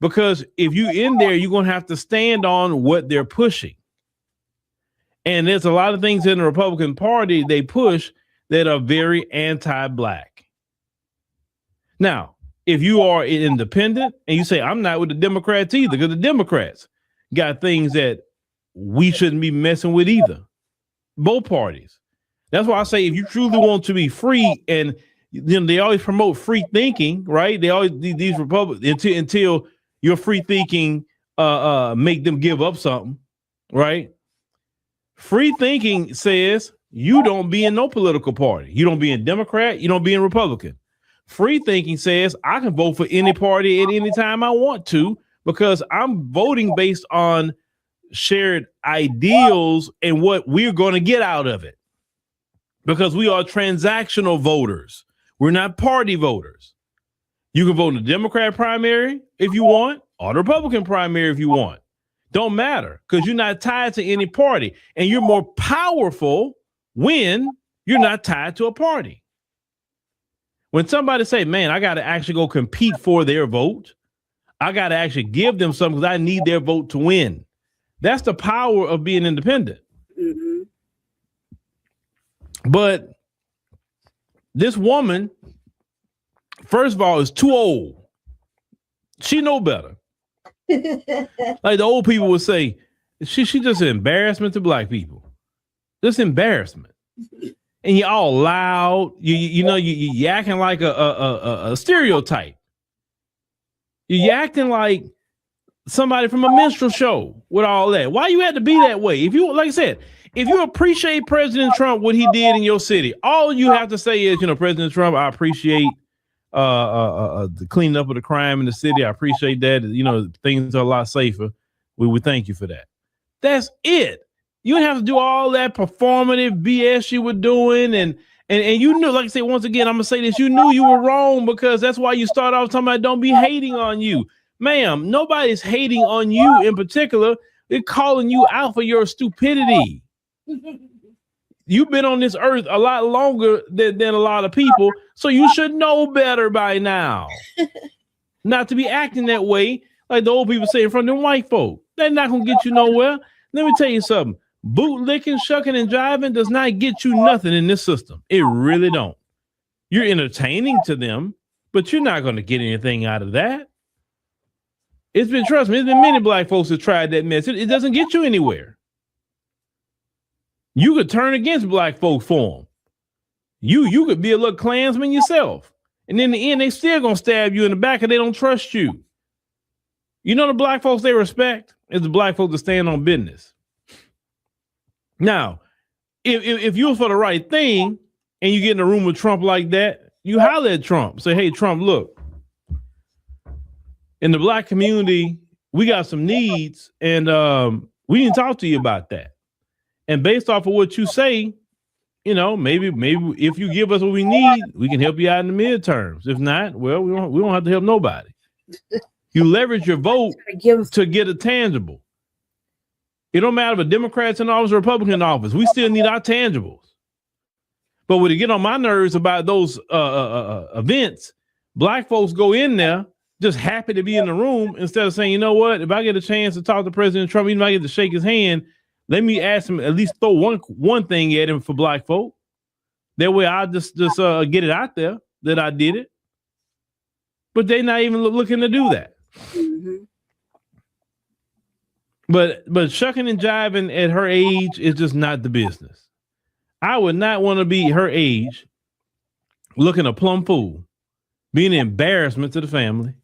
F: because if you in there, you're going to have to stand on what they're pushing. And there's a lot of things in the Republican Party they push that are very anti-black. Now, if you are an independent and you say, I'm not with the Democrats either, because the Democrats got things that we shouldn't be messing with either. Both parties. That's why I say if you truly want to be free, and they always promote free thinking, right? They always these Republicans until your free thinking make them give up something, right? Free thinking says you don't be in no political party. You don't be in Democrat. You don't be in Republican. Free thinking says I can vote for any party at any time I want to, because I'm voting based on shared ideals and what we're going to get out of it. Because we are transactional voters. We're not party voters. You can vote in the Democrat primary if you want, or the Republican primary if you want. Don't matter, because you're not tied to any party, and you're more powerful when you're not tied to a party. When somebody say, man, I got to actually go compete for their vote, I got to actually give them something because I need their vote to win. That's the power of being independent.
S: Mm-hmm.
F: But this woman, first of all, is too old. She know better. Like the old people would say, she just an embarrassment to black people. Just embarrassment. And you're all loud. You acting like a stereotype. You're acting like somebody from a minstrel show with all that. Why you had to be that way? If you, like I said, if you appreciate President Trump, what he did in your city, all you have to say is, President Trump, I appreciate the cleaning up of the crime in the city. I appreciate that. Things are a lot safer. We thank you for that. That's it. You don't have to do all that performative BS you were doing. And you knew, like I said, once again, I'm going to say this, you knew you were wrong, because that's why you start off talking about don't be hating on you. Ma'am, nobody's hating on you in particular. They're calling you out for your stupidity. You've been on this earth a lot longer than a lot of people, so you should know better by now. Not to be acting that way, like the old people say in front of them white folk. They're not going to get you nowhere. Let me tell you something. Bootlicking, shucking, and jiving does not get you nothing in this system. It really don't. You're entertaining to them, but you're not going to get anything out of that. Trust me, it's been many black folks that tried that mess. It doesn't get you anywhere. You could turn against black folk for them. You could be a little Klansman yourself. And in the end, they still gonna stab you in the back and they don't trust you. You know the black folks they respect is the black folks that stand on business. Now, if you was for the right thing and you get in a room with Trump like that, you holler at Trump. Say, hey, Trump, look, in the black community, we got some needs and we didn't talk to you about that. And based off of what you say, you know, maybe if you give us what we need, we can help you out in the midterms. If not, well, we don't have to help nobody. You leverage your vote to get a tangible. It don't matter if a Democrat's in office or Republican in office. We still need our tangibles. But when it get on my nerves about those events, black folks go in there just happy to be in the room instead of saying, you know what, if I get a chance to talk to President Trump, even if I get to shake his hand, let me ask him, at least throw one thing at him for black folk. That way I'll just get it out there that I did it. But they're not even looking to do that.
S: Mm-hmm.
F: But shucking and jiving at her age is just not the business. I would not want to be her age, looking a plumb fool, being an embarrassment to the family.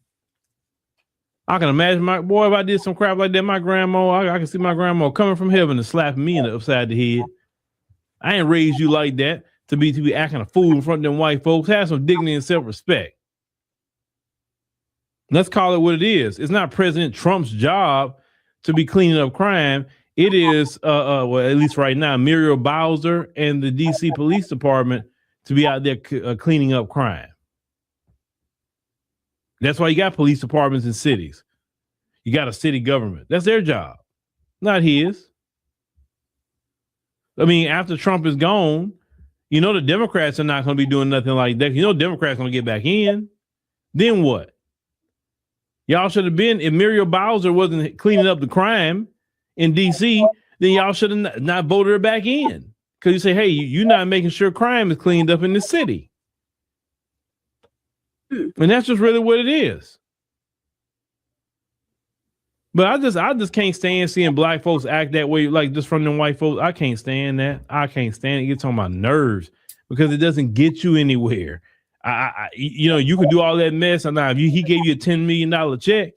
F: I can imagine if I did some crap like that, my grandma, I can see my grandma coming from heaven and slapping me in the upside the head. I ain't raised you like that to be acting a fool in front of them white folks. Have some dignity and self-respect. Let's call it what it is. It's not President Trump's job to be cleaning up crime. It is, well, at least right now, Muriel Bowser and the DC Police Department to be out there cleaning up crime. That's why you got police departments in cities. You got a city government. That's their job, not his. I mean, after Trump is gone, you know the Democrats are not going to be doing nothing like that. You know Democrats going to get back in. Then what? Y'all should have been, if Muriel Bowser wasn't cleaning up the crime in D.C., then y'all should have not voted her back in. Because you say, hey, you're not making sure crime is cleaned up in the city. And that's just really what it is. But I just can't stand seeing black folks act that way, like just from them white folks. I can't stand that. I can't stand it. It gets on my nerves because it doesn't get you anywhere. You know, you can do all that mess. And now if he gave you a $10 million check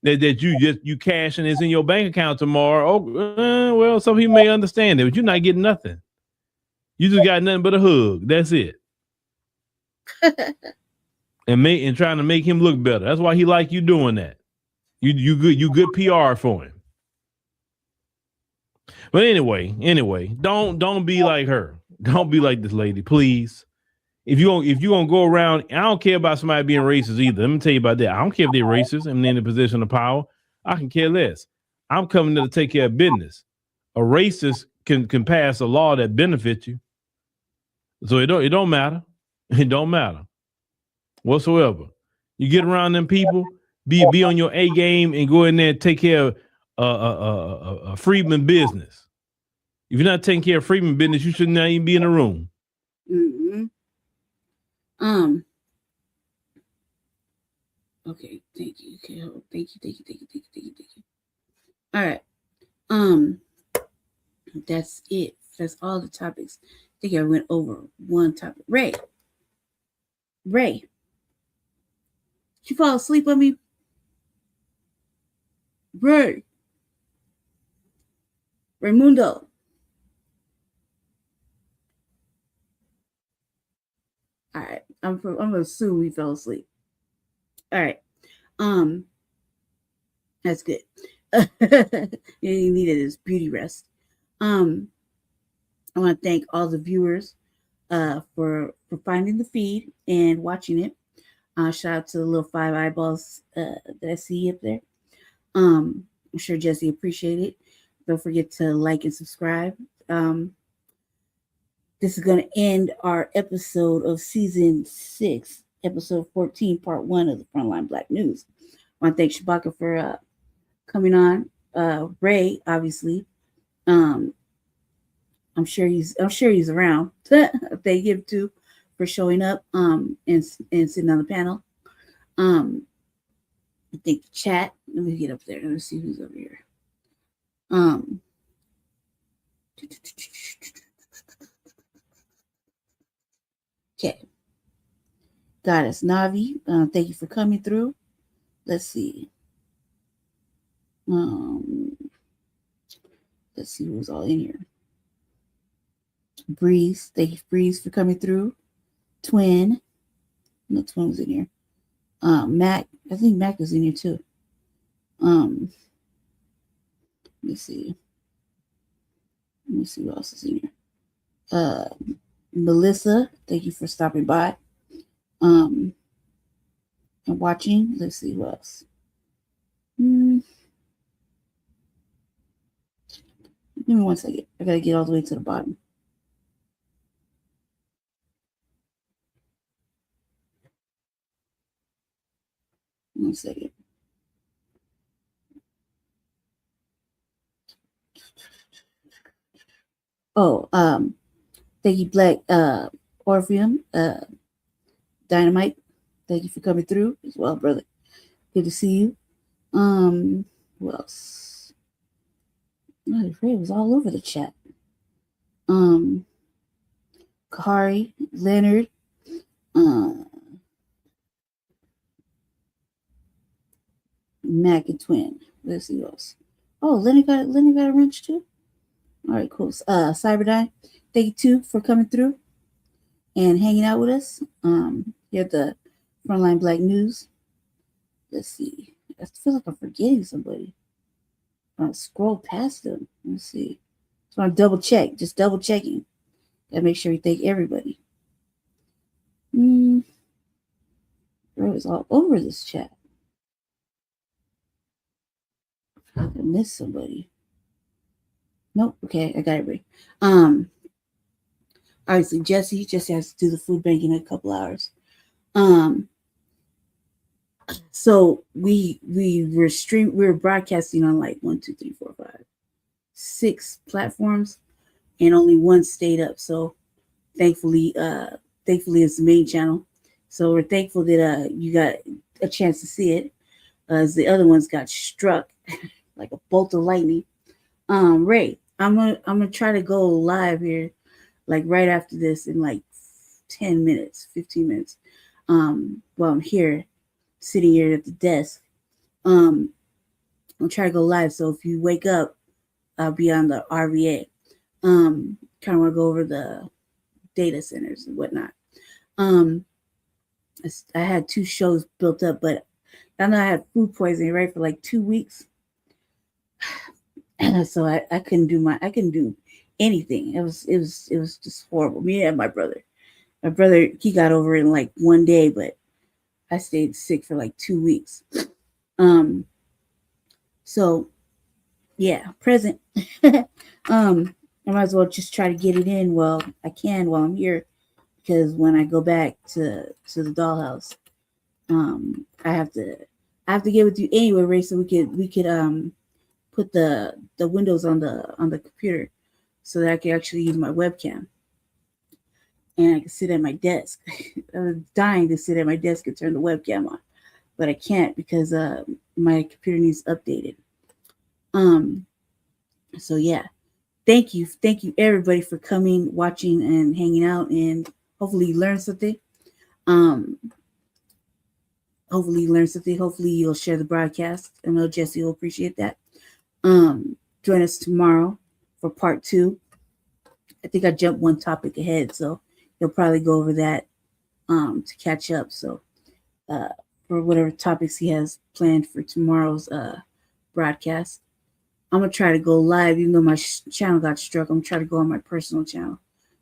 F: that you cash and it's in your bank account tomorrow. Well, some people may understand it, but you're not getting nothing. You just got nothing but a hug. That's it. and trying to make him look better. That's why he like you doing that. You good PR for him. But anyway, don't be like her. Don't be like this lady, please. If you gonna go around, I don't care about somebody being racist either. Let me tell you about that. I don't care if they're racist and in a position of power. I can care less. I'm coming there to take care of business. A racist can pass a law that benefits you. So it don't matter. It don't matter whatsoever. You get around them people, be on your A game and go in there and take care of a freedman business. If you're not taking care of freedman business, you should not even be in the room.
S: Mm-hmm. Okay, thank you. Okay, thank you. All right. That's it. That's all the topics. I think I went over one topic. Ray. Did you fall asleep on me? Raymundo. All right. I'm gonna assume we fell asleep. All right. That's good. You needed his beauty rest. I want to thank all the viewers for finding the feed and watching it. Shout out to the little 5 eyeballs that I see up there. I'm sure Jesse appreciated it. Don't forget to like and subscribe. This is going to end our episode of season 6, episode 14, part 1 of the Front Line Blacc News. I want to thank Shabaka for coming on. Ray, obviously. I'm sure he's around. Thank him too for showing up and sitting on the panel. I think the chat. Let me get up there. Let me see who's over here. Okay. Goddess Navi, thank you for coming through. Let's see. Let's see who's all in here. Breeze, thank you, Breeze, for coming through. Twin, no, Twin was in here. Mac, I think Mac was in here too. Let me see. Let me see what else is in here. Melissa, thank you for stopping by. And watching. Let's see what else. Give me 1 second. I gotta get all the way to the bottom. One second. Oh, thank you, Black Orpheum, Dynamite. Thank you for coming through as well, brother. Good to see you. Who else? Oh, Ray was all over the chat. Kahari, Leonard, Mac and Twin. Let's see what else. Oh, Leonard got a wrench too. All right, cool. Cyberdyne, thank you too for coming through and hanging out with us. Here at the Front Line Blacc News. Let's see. I feel like I'm forgetting somebody. I'll scroll past them. Let's see. So I'm double checking. Gotta make sure we thank everybody. Bro, it's all over this chat. I feel like I missed somebody. Nope. Okay, I got everybody. Obviously Jesse has to do the food bank in a couple hours. So we were broadcasting on like 1, 2, 3, 4, 5, 6 platforms, and only one stayed up. So thankfully it's the main channel. So we're thankful that you got a chance to see it, as the other ones got struck like a bolt of lightning. Ray, I'm gonna try to go live here, like right after this in like 10 minutes, 15 minutes. While I'm here, sitting here at the desk. I'll try to go live. So if you wake up, I'll be on the RVA. Kind of want to go over the data centers and whatnot. I had 2 shows built up, but I know I had food poisoning right for like 2 weeks. So I couldn't do anything. It was just horrible. Me and my brother, he got over it in like 1 day, but I stayed sick for like 2 weeks. So yeah, present. I might as well just try to get it in while I can while I'm here, because when I go back to the dollhouse, I have to get with you anyway, Ray, so we could put the windows on the computer so that I can actually use my webcam. And I can sit at my desk. I was dying to sit at my desk and turn the webcam on, but I can't because my computer needs updated. So yeah, thank you everybody for coming, watching, and hanging out, and hopefully you learned something. Hopefully you'll share the broadcast. I know Jesse will appreciate that. Join us tomorrow for part 2. I think I jumped 1 topic ahead, so he'll probably go over that to catch up. So for whatever topics he has planned for tomorrow's broadcast, I'm gonna try to go live. Even though my channel got struck, I'm gonna try to go on my personal channel,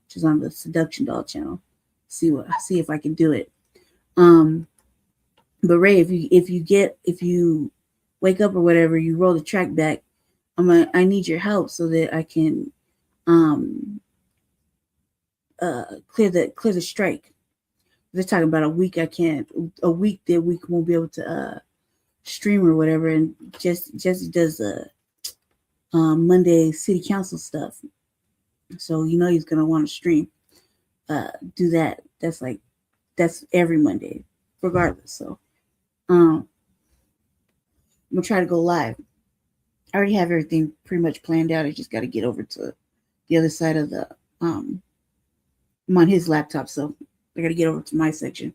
S: which is on the Seduction Doll channel. See if I can do it. But Ray, if you wake up or whatever, you roll the track back, I need your help so that I can clear the strike. They're talking about a week. A week that we won't be able to stream or whatever. And Jesse does the Monday city council stuff, so he's gonna want to stream. Do that. That's every Monday, regardless. So I'm gonna try to go live. I already have everything pretty much planned out. I just got to get over to the other side of the I'm on his laptop, so I got to get over to my section.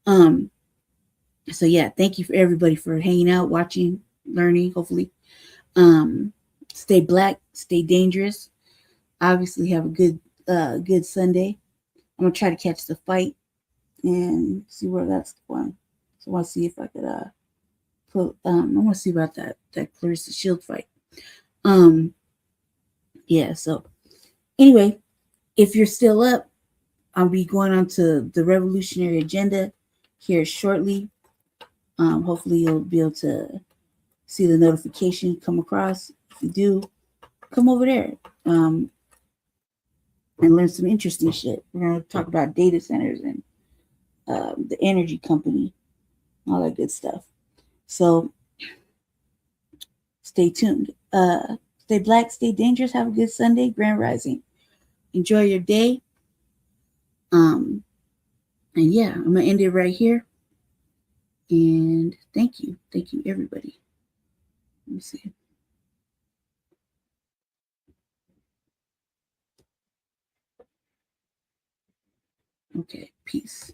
S: So yeah, thank you for everybody for hanging out, watching, learning, hopefully. Stay black, stay dangerous. Obviously have a good Sunday. I'm gonna try to catch the fight and see where that's going. So I want to see if I could I want to see about that Clarissa Shield fight. Yeah, so anyway, if you're still up, I'll be going on to the revolutionary agenda here shortly. Hopefully you'll be able to see the notification come across. If you do, come over there and learn some interesting shit. We're going to talk about data centers and the energy company, all that good stuff. So stay tuned. Stay black, stay dangerous. Have a good Sunday, Grand Rising. Enjoy your day. And yeah, I'm going to end it right here. And thank you. Thank you, everybody. Let me see. Okay, peace.